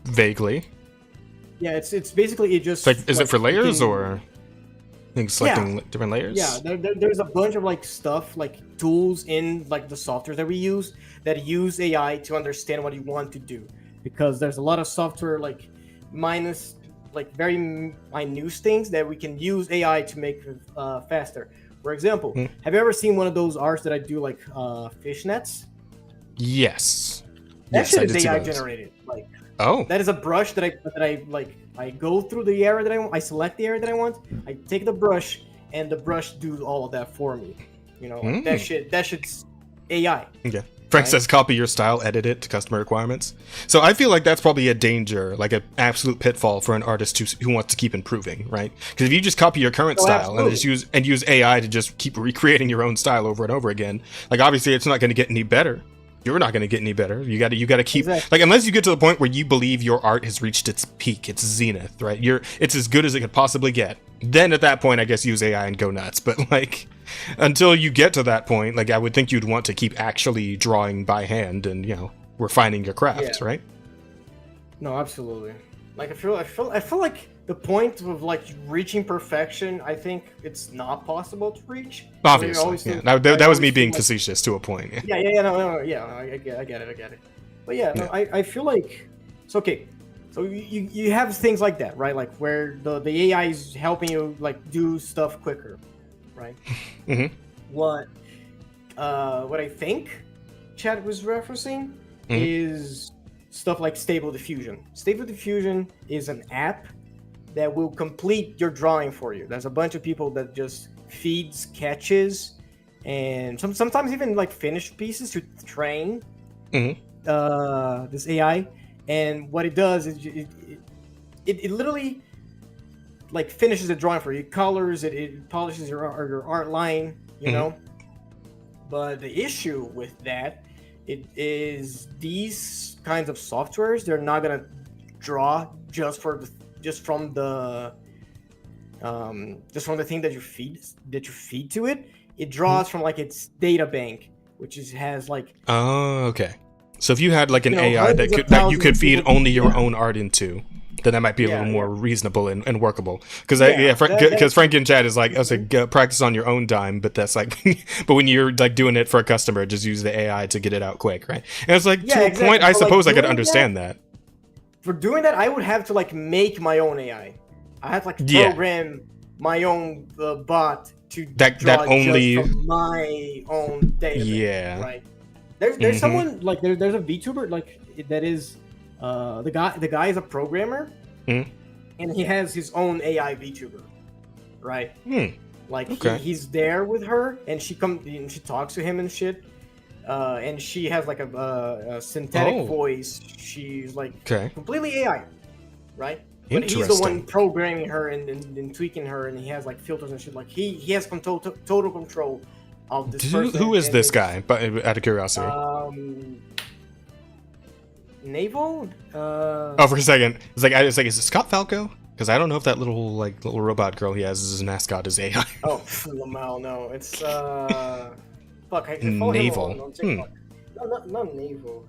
[SPEAKER 1] Vaguely.
[SPEAKER 3] Yeah, it's basically it just
[SPEAKER 1] like is it for layers or selecting different layers?
[SPEAKER 3] Yeah, there's a bunch of like stuff like tools in like the software that we use that use AI to understand what you want to do, because there's a lot of software like minus like very minute things that we can use AI to make faster. For example, have you ever seen one of those arts that I do, like fish nets?
[SPEAKER 1] Yes.
[SPEAKER 3] That
[SPEAKER 1] Yes,
[SPEAKER 3] shit
[SPEAKER 1] I
[SPEAKER 3] is
[SPEAKER 1] did see
[SPEAKER 3] AI
[SPEAKER 1] those.
[SPEAKER 3] generated. Like,
[SPEAKER 1] Oh.
[SPEAKER 3] that is a brush that I like. I go through the area that I want. I select the area that I want. I take the brush, and the brush do all of that for me. You know, like that shit. That shit's AI.
[SPEAKER 1] Yeah. Frank
[SPEAKER 3] Right.
[SPEAKER 1] says copy your style, edit it to customer requirements. So I feel like that's probably a danger, like an absolute pitfall for an artist who wants to keep improving, right? Because if you just copy your current style and just use AI to just keep recreating your own style over and over again, like obviously it's not going to get any better. You're not going to get any better. You got to keep like, unless you get to the point where you believe your art has reached its peak, its zenith, right? It's as good as it could possibly get. Then at that point, I guess use AI and go nuts. But like, until you get to that point, like I would think you'd want to keep actually drawing by hand and, you know, refining your craft, right?
[SPEAKER 3] No, absolutely. Like I feel like the point of like reaching perfection, I think it's not possible to reach.
[SPEAKER 1] Obviously, yeah. That was me being facetious to a point.
[SPEAKER 3] Yeah, I get it. But yeah, no, I feel like it's okay. So you have things like that, right? Like where the AI is helping you like do stuff quicker, right? What I think Chad was referencing is stuff like Stable Diffusion. Stable Diffusion is an app that will complete your drawing for you. There's a bunch of people that just feeds sketches and sometimes even like finished pieces to train this AI. And what it does is it literally like finishes the drawing for you. It colors it, it polishes your art line, you know. But the issue with that, it is these kinds of softwares, they're not gonna draw just from the thing that you feed to it. It draws from like its data bank, which has like.
[SPEAKER 1] Oh, okay. So if you had like an AI that you could feed only your own art into, then that might be a little more reasonable and workable. Because Frank in chat is like, I was like, practice on your own dime, but that's like, but when you're like doing it for a customer, just use the AI to get it out quick, right? And it's like to a point, I suppose I could understand that.
[SPEAKER 3] For doing that, I would have to like make my own AI. I have to like program my own bot to draw only just from my own data. Right. There's someone like there's a VTuber like that is the guy is a programmer and he has his own AI VTuber, right? Like he's there with her and she comes and she talks to him and shit, and she has like a synthetic voice. She's like completely AI, right? But he's the one programming her and tweaking her, and he has like filters and shit. Like he has total control of this person.
[SPEAKER 1] Who is this guy? But out of curiosity.
[SPEAKER 3] Naval.
[SPEAKER 1] For a second, it's like is it Scott Falco? Because I don't know if that little robot girl he has as his mascot is AI.
[SPEAKER 3] Oh, Lamal, no, it's fuck.
[SPEAKER 1] Naval.
[SPEAKER 3] No, not Naval.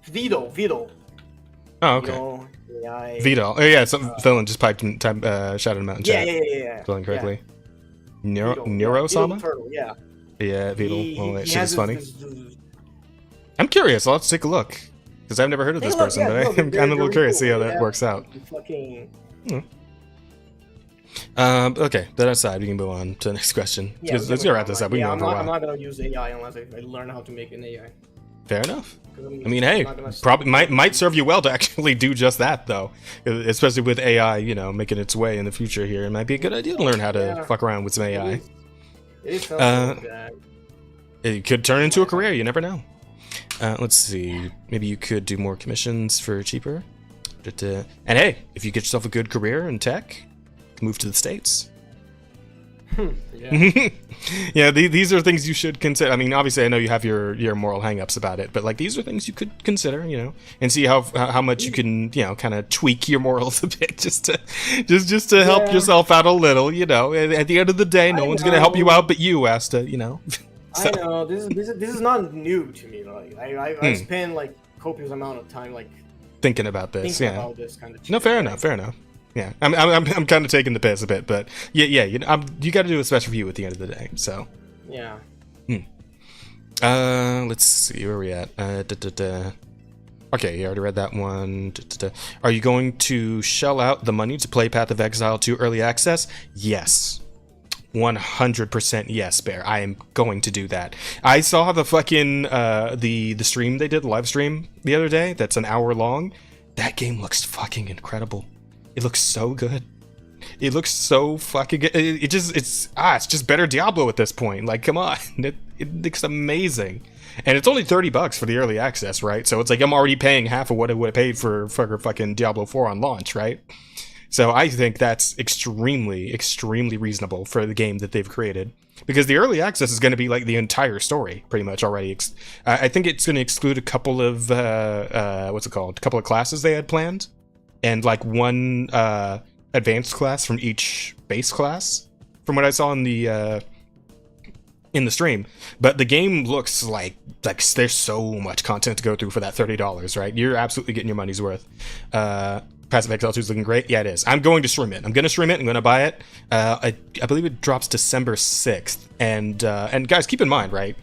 [SPEAKER 3] Vito.
[SPEAKER 1] Oh, okay. Vito. Oh yeah, Villain just shouted him out in chat.
[SPEAKER 3] Yeah.
[SPEAKER 1] Spelling correctly. Neurosama?
[SPEAKER 3] Yeah.
[SPEAKER 1] Yeah, Vito. That shit is funny. I'm curious. I'll have to take a look. Because I've never heard of this person, but I'm a little curious to see how that works out. Okay, that aside, we can move on to the next question. Let's get wrap this up. We can go on for a while.
[SPEAKER 3] I'm not going to use AI unless I learn how to make an AI.
[SPEAKER 1] Fair enough. I mean, hey, probably might serve you well to actually do just that, though. Especially with AI, you know, making its way in the future here. It might be a good idea to learn how to fuck around with some AI. It could turn into a career. You never know. Let's see. Maybe you could do more commissions for cheaper. And hey, if you get yourself a good career in tech, move to the States. Yeah, these are things you should consider. I mean, obviously, I know you have your moral hangups about it, but like these are things you could consider, you know, and see how much you can, you know, kind of tweak your morals a bit, just to help yourself out a little, you know. At the end of the day, no one's gonna help you out, but you has to, you know.
[SPEAKER 3] So. I know this is not new to me. Like I spend like copious amount of time like
[SPEAKER 1] thinking about this.
[SPEAKER 3] About this kind of shit.
[SPEAKER 1] No, fair enough. Yeah, I'm kind of taking the piss a bit, but yeah, you know, you got to do a special view at the end of the day. So
[SPEAKER 3] yeah.
[SPEAKER 1] Let's see where we at. Okay, you already read that one. Are you going to shell out the money to play Path of Exile 2 Early Access? Yes. 100% yes, Bear. I am going to do that. I saw the fucking, the stream they did, the live stream the other day. That's an hour long. That game looks fucking incredible. It looks so good. It looks so fucking good. It's just better Diablo at this point. Like, come on. It looks amazing. And it's only $30 for the early access, right? So it's like I'm already paying half of what I would have paid for fucking Diablo 4 on launch, right? So I think that's extremely, extremely reasonable for the game that they've created. Because the early access is going to be like the entire story, pretty much already. I think it's going to exclude a couple of, what's it called? A couple of classes they had planned. And like one advanced class from each base class, from what I saw in the stream. But the game looks like there's so much content to go through for that $30, right? You're absolutely getting your money's worth. Path of Exile 2 is looking great. Yeah, it is. I'm going to stream it. I'm going to stream it. I'm going to buy it. I believe it drops December 6th. And guys, keep in mind, right,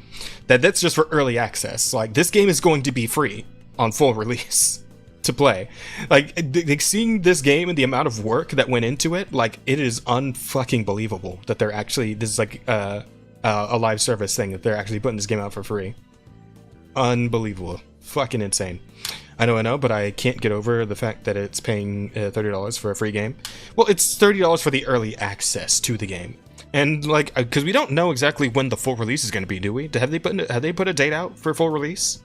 [SPEAKER 1] that's just for early access. Like, this game is going to be free on full release to play. Like, seeing this game and the amount of work that went into it, like, it is unfucking believable that they're actually, this is like a live service thing, that they're actually putting this game out for free. Unbelievable. Fucking insane. I know, but I can't get over the fact that it's paying $30 for a free game. Well, it's $30 for the early access to the game. And, like, because we don't know exactly when the full release is going to be, do we? Have they put a date out for full release?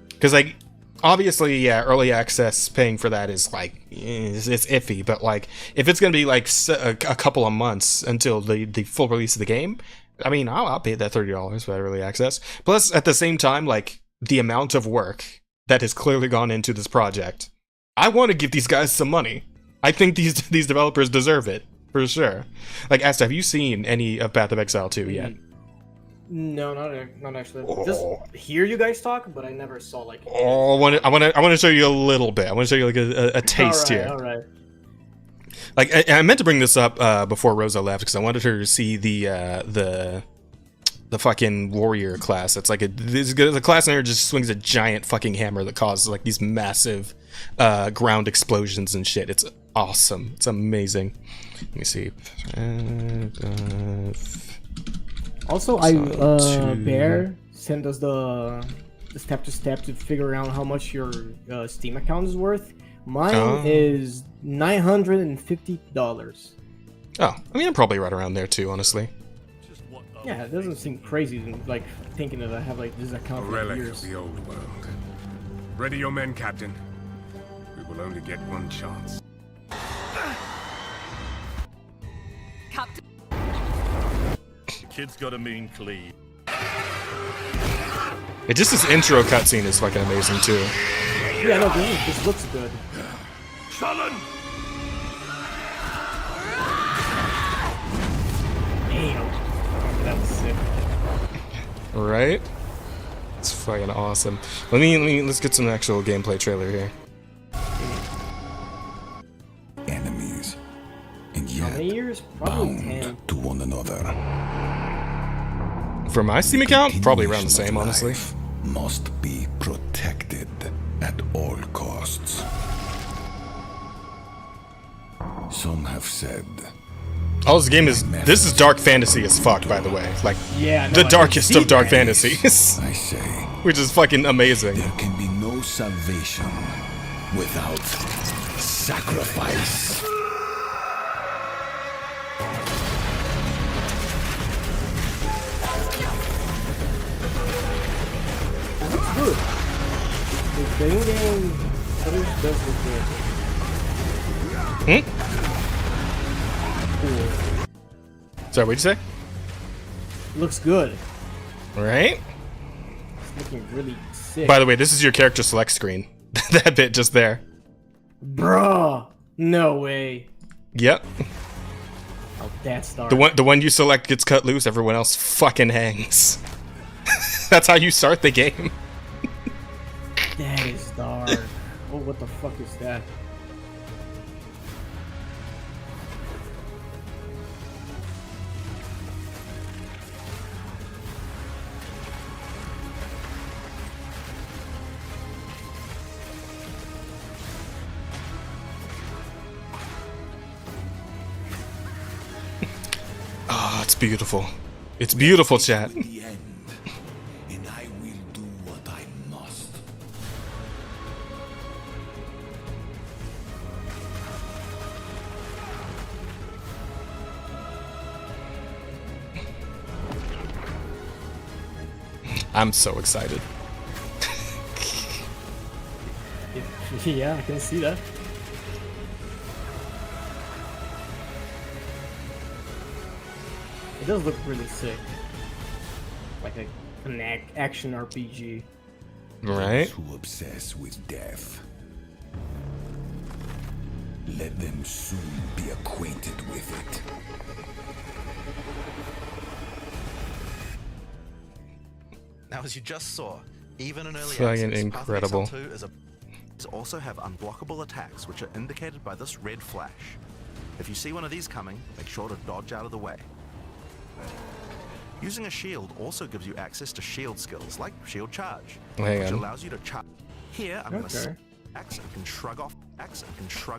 [SPEAKER 1] Because, like, obviously, yeah, early access paying for that is, like, it's iffy. But, like, if it's going to be, like, a couple of months until the full release of the game, I mean, I'll pay that $30 for that early access. Plus, at the same time, like, the amount of work that has clearly gone into this project, I want to give these guys some money. I think these developers deserve it, for sure. Like, Asta, have you seen any of Path of Exile 2 yet?
[SPEAKER 3] No, not actually. Just hear you guys talk, but I never saw, like...
[SPEAKER 1] Oh, I want to show you a little bit. I want to show you, like, a taste here.
[SPEAKER 3] Alright.
[SPEAKER 1] Like, I meant to bring this up before Rosa left, because I wanted her to see the fucking warrior class. It's like the class in here just swings a giant fucking hammer that causes like these massive ground explosions and shit. It's awesome. It's amazing. Let me see.
[SPEAKER 3] Also, Bear sent us the step to step to figure out how much your Steam account is worth. Mine is $950.
[SPEAKER 1] Oh, I mean, I'm probably right around there too, honestly.
[SPEAKER 3] Yeah, it doesn't seem crazy, like, thinking that I have, like, this account for
[SPEAKER 7] Relic
[SPEAKER 3] years.
[SPEAKER 7] of the old world. Ready your men, Captain. We will only get one chance.
[SPEAKER 8] Captain.
[SPEAKER 9] The kid's got a mean cleave.
[SPEAKER 1] Just this intro cutscene is fucking amazing too.
[SPEAKER 3] Yeah, no, this looks good.
[SPEAKER 9] Sullen!
[SPEAKER 3] Damn. That was sick.
[SPEAKER 1] Right? It's fucking awesome. Let's get some actual gameplay trailer here.
[SPEAKER 10] Enemies, and
[SPEAKER 3] How
[SPEAKER 10] yet
[SPEAKER 3] many years? Probably
[SPEAKER 10] bound
[SPEAKER 3] 10.
[SPEAKER 10] to one another.
[SPEAKER 1] For my Steam account, probably around the same, honestly.
[SPEAKER 10] Life must be protected at all costs. Some have said
[SPEAKER 1] Oh, this is dark fantasy as fuck, by the way. Like,
[SPEAKER 3] Yeah, no,
[SPEAKER 1] the
[SPEAKER 3] I
[SPEAKER 1] darkest
[SPEAKER 3] see
[SPEAKER 1] of dark
[SPEAKER 3] that.
[SPEAKER 1] fantasies.
[SPEAKER 10] I say,
[SPEAKER 1] Which is fucking amazing.
[SPEAKER 10] there can be no salvation without sacrifice.
[SPEAKER 3] Good. The in-game footage does look good. Cool.
[SPEAKER 1] Sorry, what'd you say?
[SPEAKER 3] Looks good.
[SPEAKER 1] Right?
[SPEAKER 3] It's looking really sick.
[SPEAKER 1] By the way, this is your character select screen. That bit just there.
[SPEAKER 3] Bruh. No way.
[SPEAKER 1] Yep.
[SPEAKER 3] Oh, that's dark.
[SPEAKER 1] The one you select gets cut loose, everyone else fucking hangs. That's how you start the game.
[SPEAKER 3] That is dark. Oh, what the fuck is that?
[SPEAKER 1] beautiful. It's beautiful, chat.
[SPEAKER 10] The end, and I will do what I must.
[SPEAKER 1] I'm so excited.
[SPEAKER 3] Yeah, I can see that. It does look really sick. Like an action RPG.
[SPEAKER 1] Right?
[SPEAKER 10] Those who obsess with death, let them soon be acquainted with it.
[SPEAKER 11] Now, as you just saw, even in early
[SPEAKER 1] Fucking
[SPEAKER 11] access,
[SPEAKER 1] incredible.
[SPEAKER 11] Path of Exile 2 also have unblockable attacks, which are indicated by this red flash. If you see one of these coming, make sure to dodge out of the way. Using a shield also gives you access to shield skills, like Shield Charge, which allows you to charge. Here, I'm going to axe and can shrug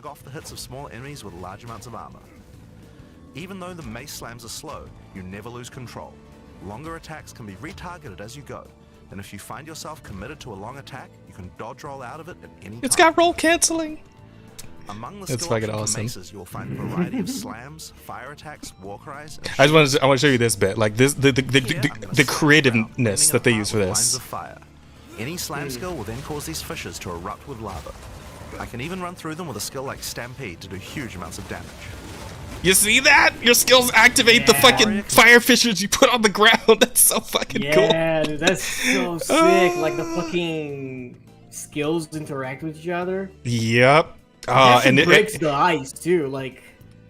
[SPEAKER 11] off the hits of small enemies with large amounts of armor. Even though the mace slams are slow, you never lose control. Longer attacks can be retargeted as you go, and if you find yourself committed to a long attack, you can dodge roll out of it at any time.
[SPEAKER 1] It's got roll canceling.
[SPEAKER 11] Among the
[SPEAKER 1] It's
[SPEAKER 11] skill
[SPEAKER 1] fucking
[SPEAKER 11] options for
[SPEAKER 1] awesome.
[SPEAKER 11] maces, you'll find a variety of slams, fire attacks, war cries. And
[SPEAKER 1] I want to show you this bit, like this, the creativeness that they use for
[SPEAKER 11] lines
[SPEAKER 1] this.
[SPEAKER 11] of fire. Any slam skill will then cause these fissures to erupt with lava. I can even run through them with a skill like Stampede to do huge amounts of damage.
[SPEAKER 1] You see that? Your skills activate the fucking fire fissures you put on the ground. That's so fucking cool.
[SPEAKER 3] Yeah, dude, that's so sick. Like the fucking skills interact with each other.
[SPEAKER 1] Yep.
[SPEAKER 3] And it breaks the ice too. Like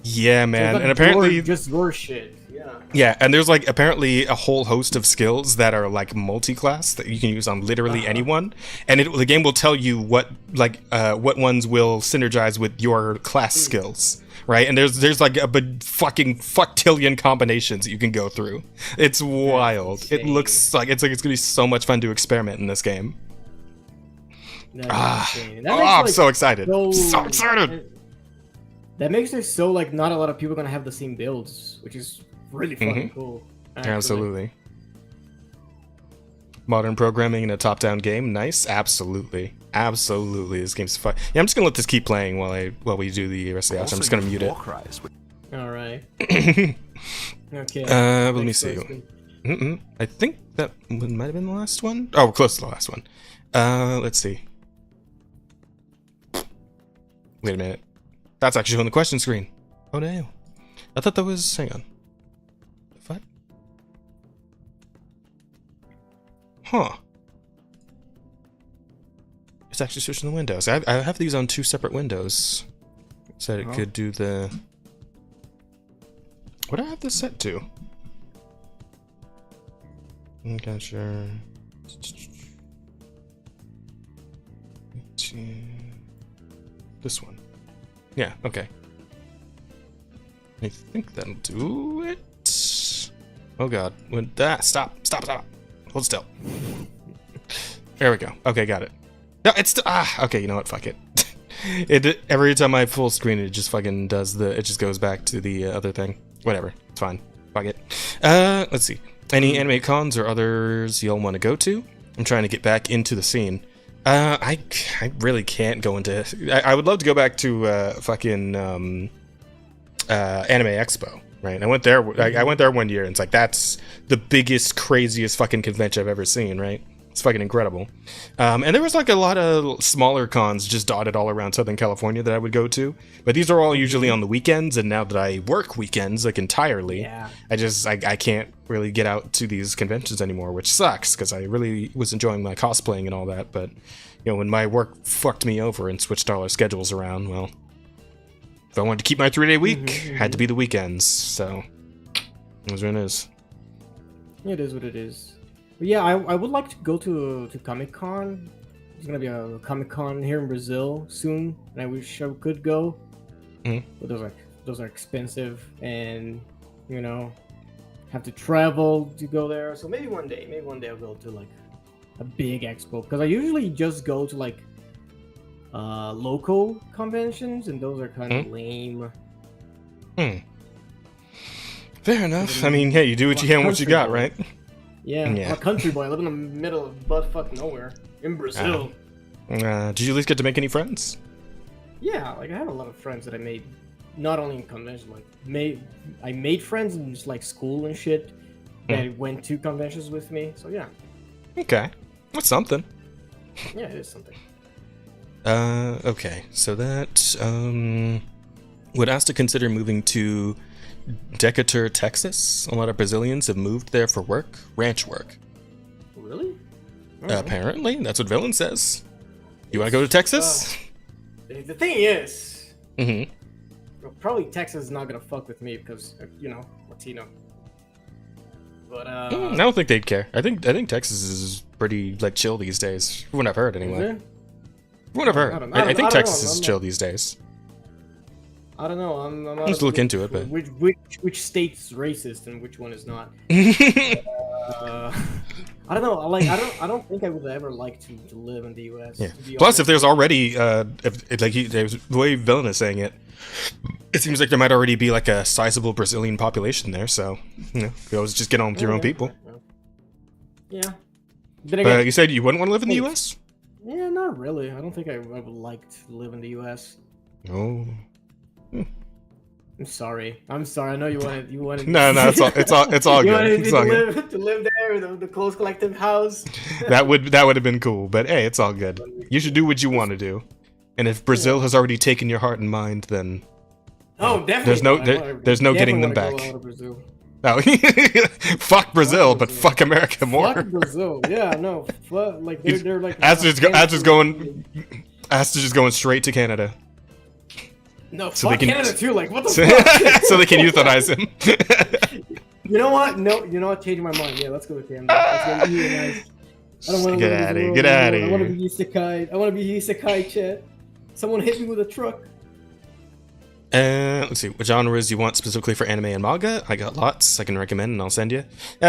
[SPEAKER 1] yeah, man.
[SPEAKER 3] like
[SPEAKER 1] And apparently
[SPEAKER 3] just your shit. Yeah.
[SPEAKER 1] Yeah, and there's like apparently a whole host of skills that are like multi-class that you can use on literally anyone, and the game will tell you what ones will synergize with your class skills, right? And there's like a fucking fucktillion combinations that you can go through. It's wild. It looks like it's gonna be so much fun to experiment in this game. I'm so excited. So excited.
[SPEAKER 3] That makes it so like not a lot of people are gonna have the same builds, which is really fucking cool. Actually.
[SPEAKER 1] Absolutely. Modern programming in a top-down game, nice. Absolutely. This game's fun. Yeah, I'm just gonna let this keep playing while we do the rest of the outro. I'm just gonna mute it.
[SPEAKER 3] All right. Okay.
[SPEAKER 1] Let me see. I think that might have been the last one. Oh, we're close to the last one. Let's see. Wait a minute. That's actually on the question screen. Oh no. I thought that was... Hang on. What? Huh. It's actually switching the windows. I have these on two separate windows. So it could do the... What do I have this set to? Okay, sure. This one. Yeah, okay. I think that'll do it. Oh god. Stop. Hold still. There we go. Okay, got it. No, it's still... okay, you know what? Fuck it. Every time I full screen it just fucking does it just goes back to the other thing. Whatever. It's fine. Fuck it. Let's see. Any anime cons or others y'all want to go to? I'm trying to get back into the scene. I really can't go into... I would love to go back to fucking Anime Expo, right? I went there. I went there one year, and it's like that's the biggest, craziest fucking convention I've ever seen, right? It's fucking incredible. And there was like a lot of smaller cons just dotted all around Southern California that I would go to, but these are all usually on the weekends. And now that I work weekends like entirely, I can't really get out to these conventions anymore, which sucks because I really was enjoying my cosplaying and all that. But you know, when my work fucked me over and switched all our schedules around, well, if I wanted to keep my 3-day week, had to be the weekends. So that's what it is.
[SPEAKER 3] It is what it is. But yeah, I would like to go to Comic-Con. There's gonna be a Comic-Con here in Brazil soon, and I wish I could go. But those are expensive, and you know, have to travel to go there. So maybe one day I'll go to like a big expo, because I usually just go to like local conventions, and those are kind of lame.
[SPEAKER 1] Fair enough. I mean, hey, you do what you can with what you got, right?
[SPEAKER 3] Yeah, I'm a country boy. I live in the middle of buttfuck nowhere in Brazil.
[SPEAKER 1] Did you at least get to make any friends?
[SPEAKER 3] Yeah, like I had a lot of friends that I made, not only in conventions. Like I made friends in just like school and shit that went to conventions with me. So yeah.
[SPEAKER 1] Okay, that's something.
[SPEAKER 3] Yeah, it is something.
[SPEAKER 1] Okay, so that would Asta consider moving to Decatur, Texas? A lot of Brazilians have moved there for work, ranch work.
[SPEAKER 3] Really?
[SPEAKER 1] Apparently, that's what Villain says. You want to go to Texas?
[SPEAKER 3] The thing is, probably Texas is not gonna fuck with me because you know, Latino. But
[SPEAKER 1] I don't think they'd care. I think Texas is pretty like chill these days. From what I've heard, anyway. From what I've heard, I think Texas is chill these days.
[SPEAKER 3] I don't know. I'm
[SPEAKER 1] just look into it, but
[SPEAKER 3] which state's racist and which one is not? I don't know. I don't think I would ever like to live in the U.S.
[SPEAKER 1] Yeah. Plus, if there's already, the way Villain is saying it, it seems like there might already be like a sizable Brazilian population there. So, you know, you always just get on with your own people.
[SPEAKER 3] Yeah.
[SPEAKER 1] But you said you wouldn't want to live in the U.S.?
[SPEAKER 3] Yeah, not really. I don't think I would like to live in the U.S.
[SPEAKER 1] Oh.
[SPEAKER 3] I'm sorry. I know you wanted.
[SPEAKER 1] No, it's all good. It's all good.
[SPEAKER 3] To live there, the close collective house.
[SPEAKER 1] that would have been cool, but hey, it's all good. You should do what you want to do, and if Brazil has already taken your heart and mind, then
[SPEAKER 3] definitely
[SPEAKER 1] there's no getting them back. No, fuck Brazil, but fuck America more.
[SPEAKER 3] Fuck Brazil, yeah, no, like they're like.
[SPEAKER 1] Asta's just going straight to Canada.
[SPEAKER 3] No, so fuck Canada too. Like, what the fuck?
[SPEAKER 1] So they can euthanize him.
[SPEAKER 3] You know what? No, you know what? Changing my mind. Yeah, let's go with Canada. Let's go nice. I don't want to
[SPEAKER 1] get out of here. Get out of here.
[SPEAKER 3] I want to be isekai. I want to be isekai, chat. Someone hit me with a truck.
[SPEAKER 1] Let's see. What genres you want specifically for anime and manga? I got lots I can recommend, and I'll send you.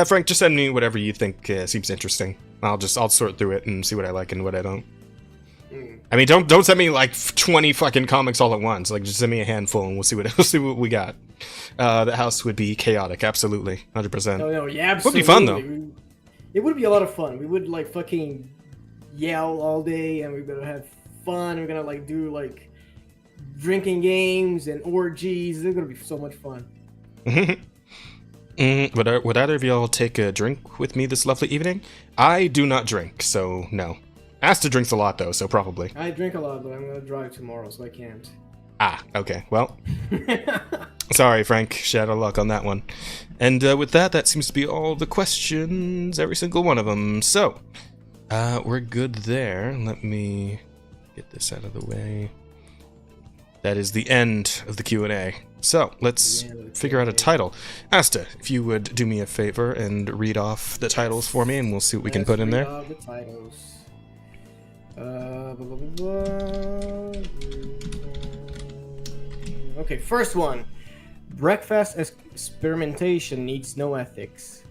[SPEAKER 1] Frank, just send me whatever you think seems interesting. I'll sort through it and see what I like and what I don't. I mean, don't send me like 20 fucking comics all at once. Like, just send me a handful, and we'll see what we got. The house would be chaotic, absolutely, 100%.
[SPEAKER 3] No, yeah, absolutely.
[SPEAKER 1] It would be fun though.
[SPEAKER 3] It would be a lot of fun. We would like fucking yell all day, and we're gonna have fun. We're gonna like do like drinking games and orgies. It's gonna be so much fun.
[SPEAKER 1] Would either of y'all take a drink with me this lovely evening? I do not drink, so no. Asta drinks a lot though, so probably.
[SPEAKER 3] I drink a lot, but I'm gonna drive tomorrow, so I can't.
[SPEAKER 1] Ah, okay. Well, sorry, Frank. Shadow luck on that one. And with that seems to be all the questions, every single one of them. So, we're good there. Let me get this out of the way. That is the end of the Q&A. So, let's figure out a title. Asta, if you would do me a favor and read off the titles for me, and we'll see what we can put in there.
[SPEAKER 3] The titles. Okay, first one. Breakfast experimentation needs no ethics.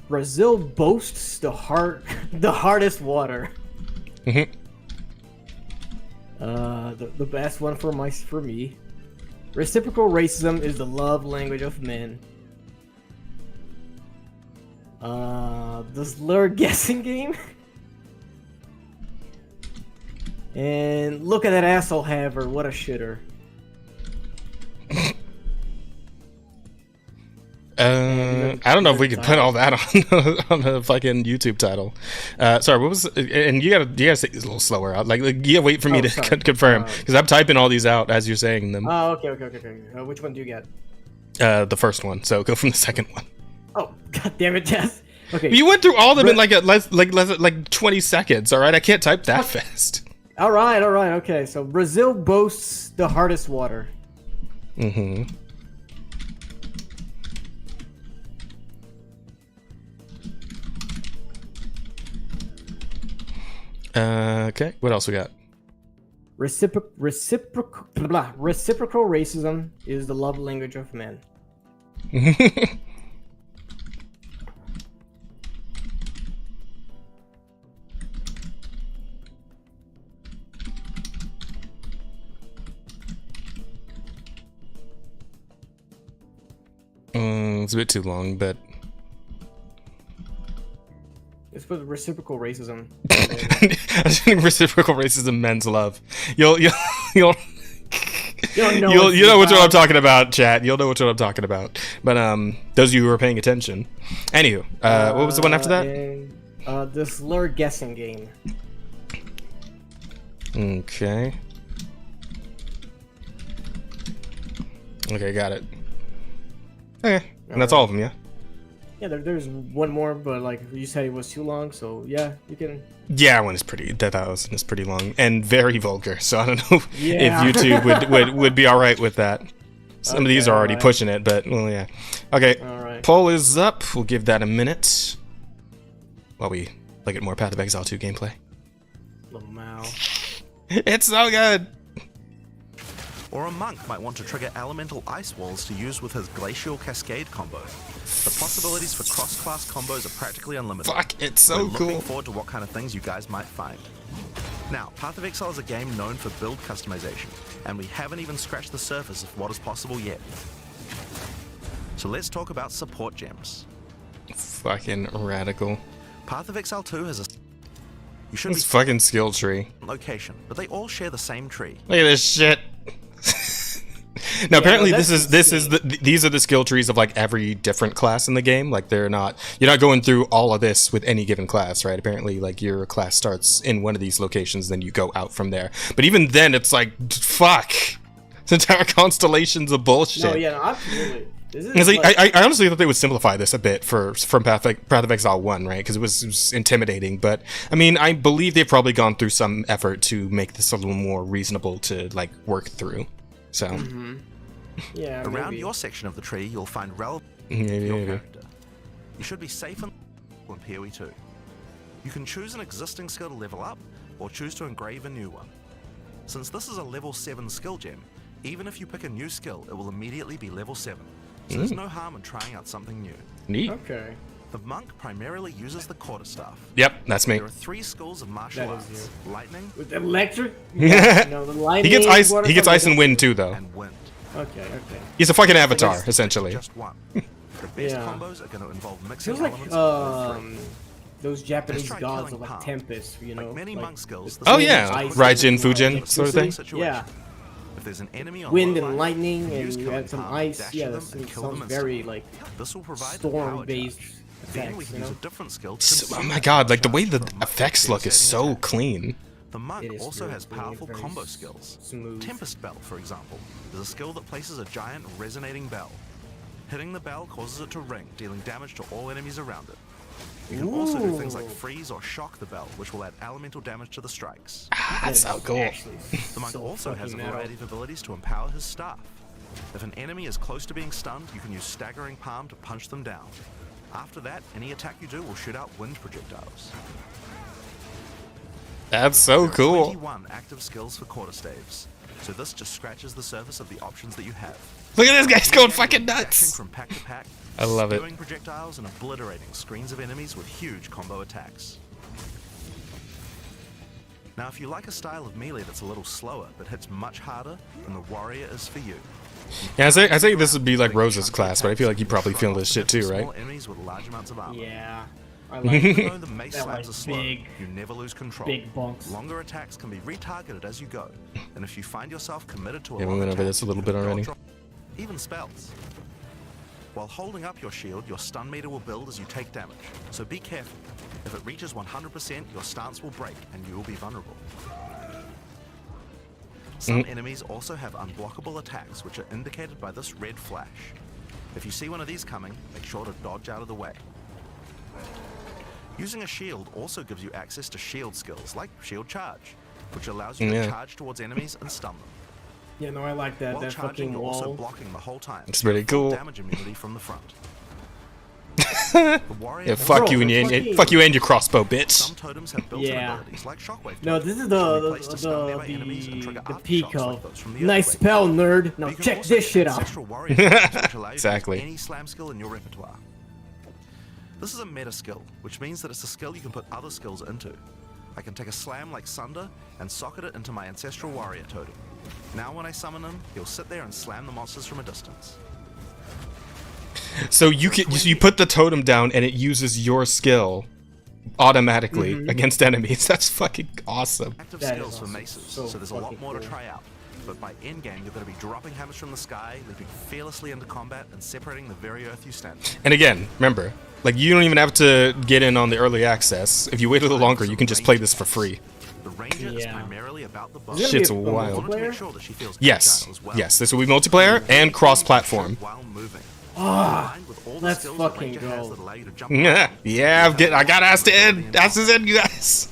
[SPEAKER 3] Brazil boasts the hardest water. The best one for me. Reciprocal racism is the love language of men. The slur guessing game. And look at that asshole haver, what a shitter.
[SPEAKER 1] I don't know if we could put all that on the fucking YouTube title. Sorry, what was? And you gotta say this a little slower. Like you gotta wait for me to confirm because I'm typing all these out as you're saying them.
[SPEAKER 3] Oh, okay. Which one do you get?
[SPEAKER 1] The first one. So go from the second one.
[SPEAKER 3] Oh, god damn it, Jess. Okay.
[SPEAKER 1] You went through all of them in like 20 seconds. All right, I can't type that fast.
[SPEAKER 3] All right. Okay, so Brazil boasts the hardest water.
[SPEAKER 1] Okay, what else we got?
[SPEAKER 3] Reciprocal racism is the love language of men.
[SPEAKER 1] it's a bit too long, but
[SPEAKER 3] it's for the reciprocal racism.
[SPEAKER 1] I think reciprocal racism, men's love. You'll know what I'm talking about, chat. You'll know what I'm talking about. But those of you who are paying attention. Anywho, what was the one after that?
[SPEAKER 3] This lure guessing game.
[SPEAKER 1] Okay. Okay, got it. Okay, and that's all of them, yeah?
[SPEAKER 3] Yeah, there's one more, but like you said, it was too long, so yeah, you can.
[SPEAKER 1] Yeah, one is pretty. That was pretty long and very vulgar. So I don't know if YouTube would be all right with that. Some of these are already pushing it, but well, yeah. Okay, poll is up. We'll give that a minute while we look at more Path of Exile 2 gameplay. It's so good.
[SPEAKER 11] Or a monk might want to trigger elemental ice walls to use with his glacial cascade combo. The possibilities for cross-class combos are practically unlimited.
[SPEAKER 1] Fuck, it's so cool.
[SPEAKER 11] Looking forward to what kind of things you guys might find. Now, Path of Exile is a game known for build customization, and we haven't even scratched the surface of what is possible yet. So let's talk about support gems.
[SPEAKER 1] Fucking radical.
[SPEAKER 11] Path of Exile 2 has a
[SPEAKER 1] It's fucking skill tree.
[SPEAKER 11] Location, but they all share the same tree.
[SPEAKER 1] Look at this shit. Now apparently these are the skill trees of like every different class in the game. Like you're not going through all of this with any given class, right? Apparently like your class starts in one of these locations, then you go out from there. But even then it's like fuck. This entire constellation's of bullshit.
[SPEAKER 3] No, yeah, no, absolutely.
[SPEAKER 1] I honestly thought they would simplify this a bit from Path of Exile 1, right? Because it was intimidating. But I mean, I believe they've probably gone through some effort to make this a little more reasonable to like work through. So,
[SPEAKER 3] yeah.
[SPEAKER 11] Around your section of the tree, you'll find relevant your character. You should be safe in PoE 2. You can choose an existing skill to level up, or choose to engrave a new one. Since this is a level 7 skill gem, even if you pick a new skill, it will immediately be level 7. So there's no harm in trying out something new.
[SPEAKER 1] Neat.
[SPEAKER 3] Okay.
[SPEAKER 11] The monk primarily uses the quarterstaff.
[SPEAKER 1] Yep, that's me.
[SPEAKER 11] There are 3 schools of martial arts: lightning,
[SPEAKER 3] with electric. No, the lightning.
[SPEAKER 1] He gets ice and wind too, though.
[SPEAKER 11] And wind.
[SPEAKER 3] Okay.
[SPEAKER 1] He's a fucking avatar, essentially.
[SPEAKER 11] Just one. The best combos are going to involve mixing
[SPEAKER 3] feels
[SPEAKER 11] elements.
[SPEAKER 3] Like those Japanese gods of like Tempest, you know.
[SPEAKER 11] Like many monk skills.
[SPEAKER 1] Oh yeah, Raijin, Fujin, sort of thing.
[SPEAKER 3] Yeah.
[SPEAKER 11] If there's an enemy on
[SPEAKER 3] wind and lightning, and you add some ice. Yeah, that sounds very like storm-based effects. You know?
[SPEAKER 1] Oh my god, like the way the effects look is so clean.
[SPEAKER 11] The monk also has powerful combo skills. Tempest Bell, for example, is a skill that places a giant resonating bell. Hitting the bell causes it to ring, dealing damage to all enemies around it. You can also do things like freeze or shock the bell, which will add elemental damage to the strikes.
[SPEAKER 1] That's so cool.
[SPEAKER 11] The monk also has a variety of abilities to empower his staff. If an enemy is close to being stunned, you can use Staggering Palm to punch them down. After that, any attack you do will shoot out wind projectiles.
[SPEAKER 1] That's so cool.
[SPEAKER 11] 21 active skills for quarterstaves, so this just scratches the surface of the options that you have.
[SPEAKER 1] Look at this guy's going fucking nuts.
[SPEAKER 11] From pack to pack,
[SPEAKER 1] I love it.
[SPEAKER 11] spewing projectiles and obliterating screens of enemies with huge combo attacks. Now, if you like a style of melee that's a little slower but hits much harder, then the warrior is for you.
[SPEAKER 1] Yeah, I say this would be like Rose's class, but I feel like you probably feel this shit too, right?
[SPEAKER 11] Enemies with large amounts of armor.
[SPEAKER 3] Yeah. I
[SPEAKER 11] like even though the mace slams are slow,
[SPEAKER 3] big,
[SPEAKER 11] you never lose control.
[SPEAKER 3] Big bonks.
[SPEAKER 11] Longer attacks can be retargeted as you go, and if you find yourself committed to a
[SPEAKER 1] we went over this a little bit already.
[SPEAKER 11] Even spells. While holding up your shield, your stun meter will build as you take damage, so be careful. If it reaches 100%, your stance will break and you will be vulnerable. Some enemies also have unblockable attacks, which are indicated by this red flash. If you see one of these coming, make sure to dodge out of the way. Using a shield also gives you access to shield skills, like Shield Charge, which allows you to charge towards enemies and stun them.
[SPEAKER 3] Yeah, no, I like that.
[SPEAKER 11] While
[SPEAKER 3] that
[SPEAKER 11] charging,
[SPEAKER 3] fucking
[SPEAKER 11] you're
[SPEAKER 3] wall.
[SPEAKER 11] also blocking the whole time.
[SPEAKER 1] It's pretty cool.
[SPEAKER 11] Damage immunity from the front.
[SPEAKER 1] Yeah, fuck you and your crossbow, bitch.
[SPEAKER 11] Some totems have built-in abilities like shockwave.
[SPEAKER 3] No, this is the peak of nice spell, nerd. Now check this shit out.
[SPEAKER 1] Exactly.
[SPEAKER 11] Any slam skill in your repertoire. This is a meta skill, which means that it's a skill you can put other skills into. I can take a slam like Sunder and socket it into my Ancestral Warrior totem. Now when I summon him, he'll sit there and slam the monsters from a distance.
[SPEAKER 1] So you put the totem down and it uses your skill automatically against enemies. That's fucking awesome.
[SPEAKER 11] Active skills for maces, so there's a lot more to try out. But by endgame, you're going to be dropping hammers from the sky, leaping fearlessly into combat, and separating the very earth you stand on.
[SPEAKER 1] And again, remember, like you don't even have to get in on the early access. If you wait a little longer, you can just play this for free.
[SPEAKER 11] The Ranger is primarily about the boss.
[SPEAKER 1] Shit's wild. Yes, yes, this will be multiplayer and cross-platform.
[SPEAKER 3] Let's fucking go.
[SPEAKER 1] Yeah, I got ass to end. Ass is in, you guys.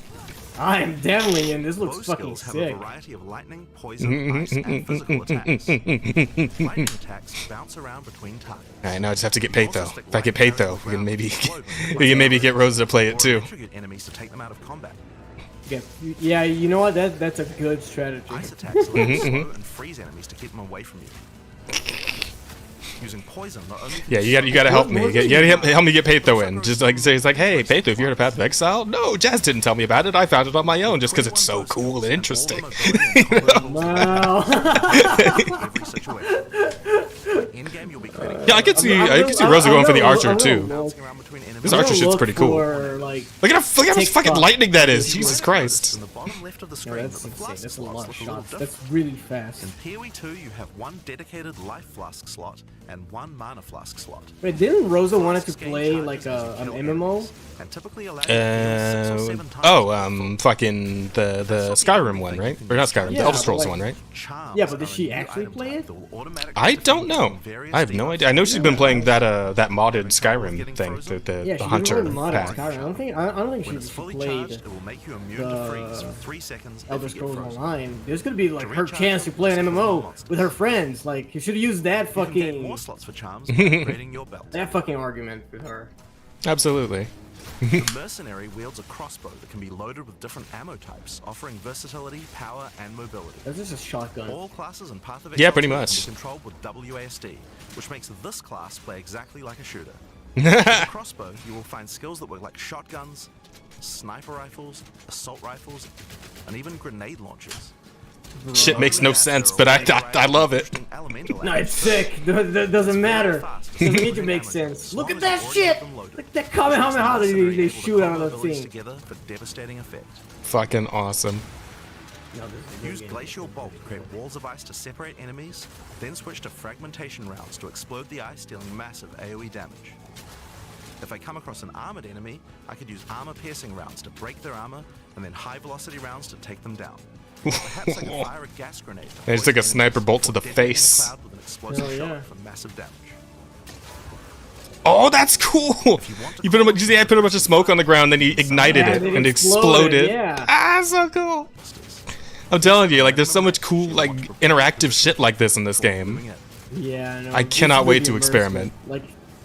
[SPEAKER 3] I am definitely in. This looks fucking
[SPEAKER 11] have
[SPEAKER 3] sick.
[SPEAKER 11] A variety of lightning, poison, ice, and physical attacks. Lightning attacks bounce around between targets.
[SPEAKER 1] Alright, now I just have to get paid though. If I get paid though, we can maybe get Rosa to play it too.
[SPEAKER 11] Enemies to take them out of combat.
[SPEAKER 3] Yeah, you know what? That's a good strategy.
[SPEAKER 11] Ice attacks slow and freeze enemies to keep them away from you. Using poison not only
[SPEAKER 1] you gotta help me. You gotta help me get Peitho in. Just like say it's like, hey, Peitho, have you heard of Path of Exile? No, Jazz didn't tell me about it. I found it on my own just because it's so cool and interesting.
[SPEAKER 3] Wow.
[SPEAKER 1] Yeah, I could see Rosa going for the archer too. This archer shit's pretty cool. Look at how much fucking lightning that is. Jesus Christ.
[SPEAKER 3] That's insane. That's a lot of shots. That's really fast.
[SPEAKER 11] In PoE 2, you have one dedicated life flask slot and one mana flask slot.
[SPEAKER 3] Wait, didn't Rosa want to play like an MMO?
[SPEAKER 11] And typically
[SPEAKER 1] fucking the Skyrim one, right? Or not Skyrim, the Elder Scrolls one, right?
[SPEAKER 3] Yeah, but did she actually play it?
[SPEAKER 1] I don't know. I have no idea. I know she's been playing that modded Skyrim thing, the Hunter path.
[SPEAKER 3] I don't think she played the Elder Scrolls Online. There's gonna be like her chance to play an MMO with her friends. Like you should have used that fucking that fucking argument with her.
[SPEAKER 1] Absolutely.
[SPEAKER 11] The mercenary wields a crossbow that can be loaded with different ammo types, offering versatility, power, and mobility.
[SPEAKER 3] That's just a shotgun.
[SPEAKER 11] All classes and Path of Exile
[SPEAKER 1] pretty much.
[SPEAKER 11] can be controlled with WASD, which makes this class play exactly like a shooter. With a crossbow, you will find skills that work like shotguns, sniper rifles, assault rifles, and even grenade launchers.
[SPEAKER 1] Shit makes no sense, but I love it.
[SPEAKER 3] No, it's sick. That doesn't matter. Doesn't need to make sense. Look at that shit! Look at that Kamehameha they shoot out of the thing.
[SPEAKER 11] Together for devastating effect.
[SPEAKER 1] Fucking awesome.
[SPEAKER 11] Use Glacial Bolt to create walls of ice to separate enemies, then switch to fragmentation rounds to explode the ice, dealing massive AoE damage. If I come across an armored enemy, I could use armor-piercing rounds to break their armor, and then high-velocity rounds to take them down. Perhaps I can fire a gas grenade.
[SPEAKER 1] I just took a sniper bolt to the face.
[SPEAKER 11] For massive damage.
[SPEAKER 1] Oh, that's cool! You put I put a bunch of smoke on the ground, then he ignited it and exploded.
[SPEAKER 3] Yeah.
[SPEAKER 1] Ah, so cool! I'm telling you, like, there's so much cool, like, interactive shit like this in this game.
[SPEAKER 3] Yeah, I know.
[SPEAKER 1] I cannot wait to experiment.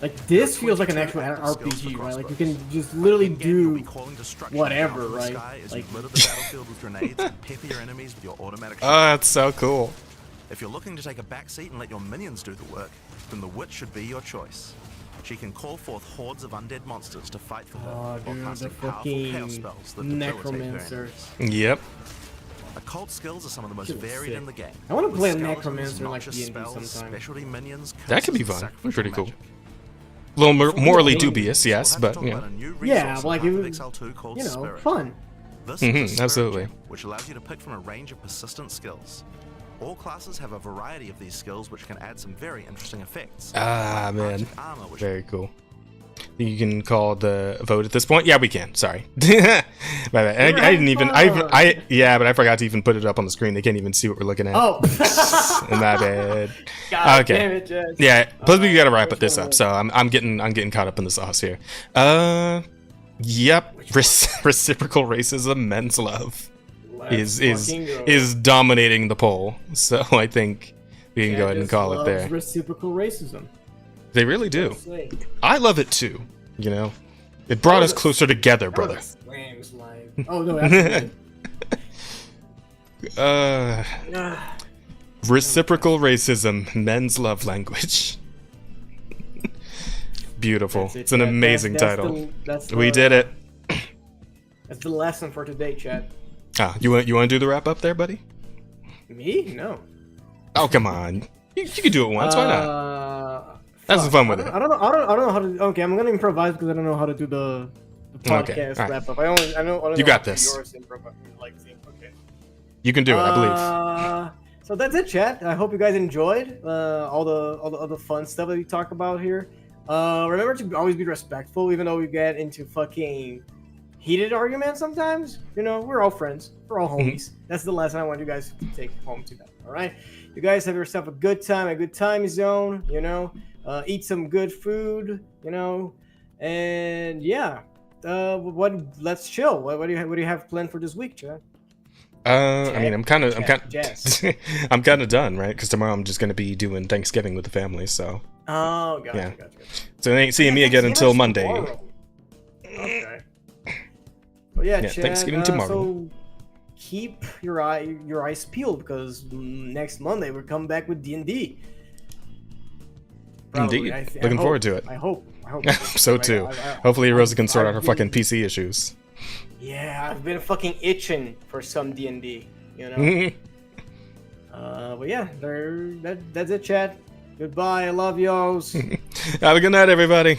[SPEAKER 3] Like this feels like an actual RPG, right? Like you can just literally do whatever, right? Like
[SPEAKER 1] oh, that's so cool.
[SPEAKER 11] If you're looking to take a back seat and let your minions do the work, then the witch should be your choice. She can call forth hordes of undead monsters to fight for her, while casting powerful chaos spells that
[SPEAKER 3] necromancers.
[SPEAKER 1] Yep.
[SPEAKER 11] Occult skills are some of the most varied in the game.
[SPEAKER 3] I want to play a necromancer like D&D sometime.
[SPEAKER 11] Specialty minions,
[SPEAKER 1] that could be fun. Pretty cool. A little morally dubious, yes, but yeah.
[SPEAKER 3] Yeah, like it was, fun.
[SPEAKER 1] Absolutely.
[SPEAKER 11] Which allows you to pick from a range of persistent skills. All classes have a variety of these skills, which can add some very interesting effects.
[SPEAKER 1] Ah, man. Very cool. You can call the vote at this point? Yeah, we can. Sorry. My bad. I didn't even... yeah, but I forgot to even put it up on the screen. They can't even see what we're looking at.
[SPEAKER 3] Oh.
[SPEAKER 1] My bad.
[SPEAKER 3] God
[SPEAKER 1] okay.
[SPEAKER 3] Damn it, Jess.
[SPEAKER 1] Yeah, plus we gotta wrap this up, so I'm getting caught up in the sauce here. Yep. Reciprocal racism, men's love is dominating the poll. So I think we can go ahead and call it there.
[SPEAKER 3] Reciprocal racism.
[SPEAKER 1] They really do. I love it too. You know, it brought us closer together, brother.
[SPEAKER 3] Oh no, that's good.
[SPEAKER 1] Reciprocal racism, men's love language. Beautiful. It's an amazing title. We did it.
[SPEAKER 3] That's the lesson for today, Chad.
[SPEAKER 1] Ah, you want to do the wrap up there, buddy?
[SPEAKER 3] Me? No.
[SPEAKER 1] Oh, come on. You can do it once. Why not? Have some fun with it.
[SPEAKER 3] I don't know how to. Okay, I'm gonna improvise because I don't know how to do the podcast wrap up. I know.
[SPEAKER 1] You got this.
[SPEAKER 3] Okay.
[SPEAKER 1] You can do it, I believe.
[SPEAKER 3] So that's it, chat. I hope you guys enjoyed all the fun stuff that we talk about here. Remember to always be respectful, even though we get into fucking heated arguments sometimes. You know, we're all friends. We're all homies. That's the lesson I want you guys to take home to that. All right, you guys have yourself a good time zone. You know, eat some good food. You know, and yeah, let's chill. What do you have planned for this week, Chad?
[SPEAKER 1] I mean, I'm kind of done, right? Because tomorrow I'm just gonna be doing Thanksgiving with the family. So.
[SPEAKER 3] Oh, gotcha.
[SPEAKER 1] So they ain't seeing me again until Monday.
[SPEAKER 3] Okay. Well, yeah, Chad,
[SPEAKER 1] Thanksgiving tomorrow.
[SPEAKER 3] So keep your eyes peeled because next Monday we're coming back with D&D.
[SPEAKER 1] Indeed. Looking forward to it.
[SPEAKER 3] I hope.
[SPEAKER 1] So too. Hopefully Rosa can sort out her fucking PC issues.
[SPEAKER 3] Yeah, I've been fucking itching for some D&D, you know? But yeah, that's it, Chad. Goodbye, I love yous.
[SPEAKER 1] Have a good night, everybody.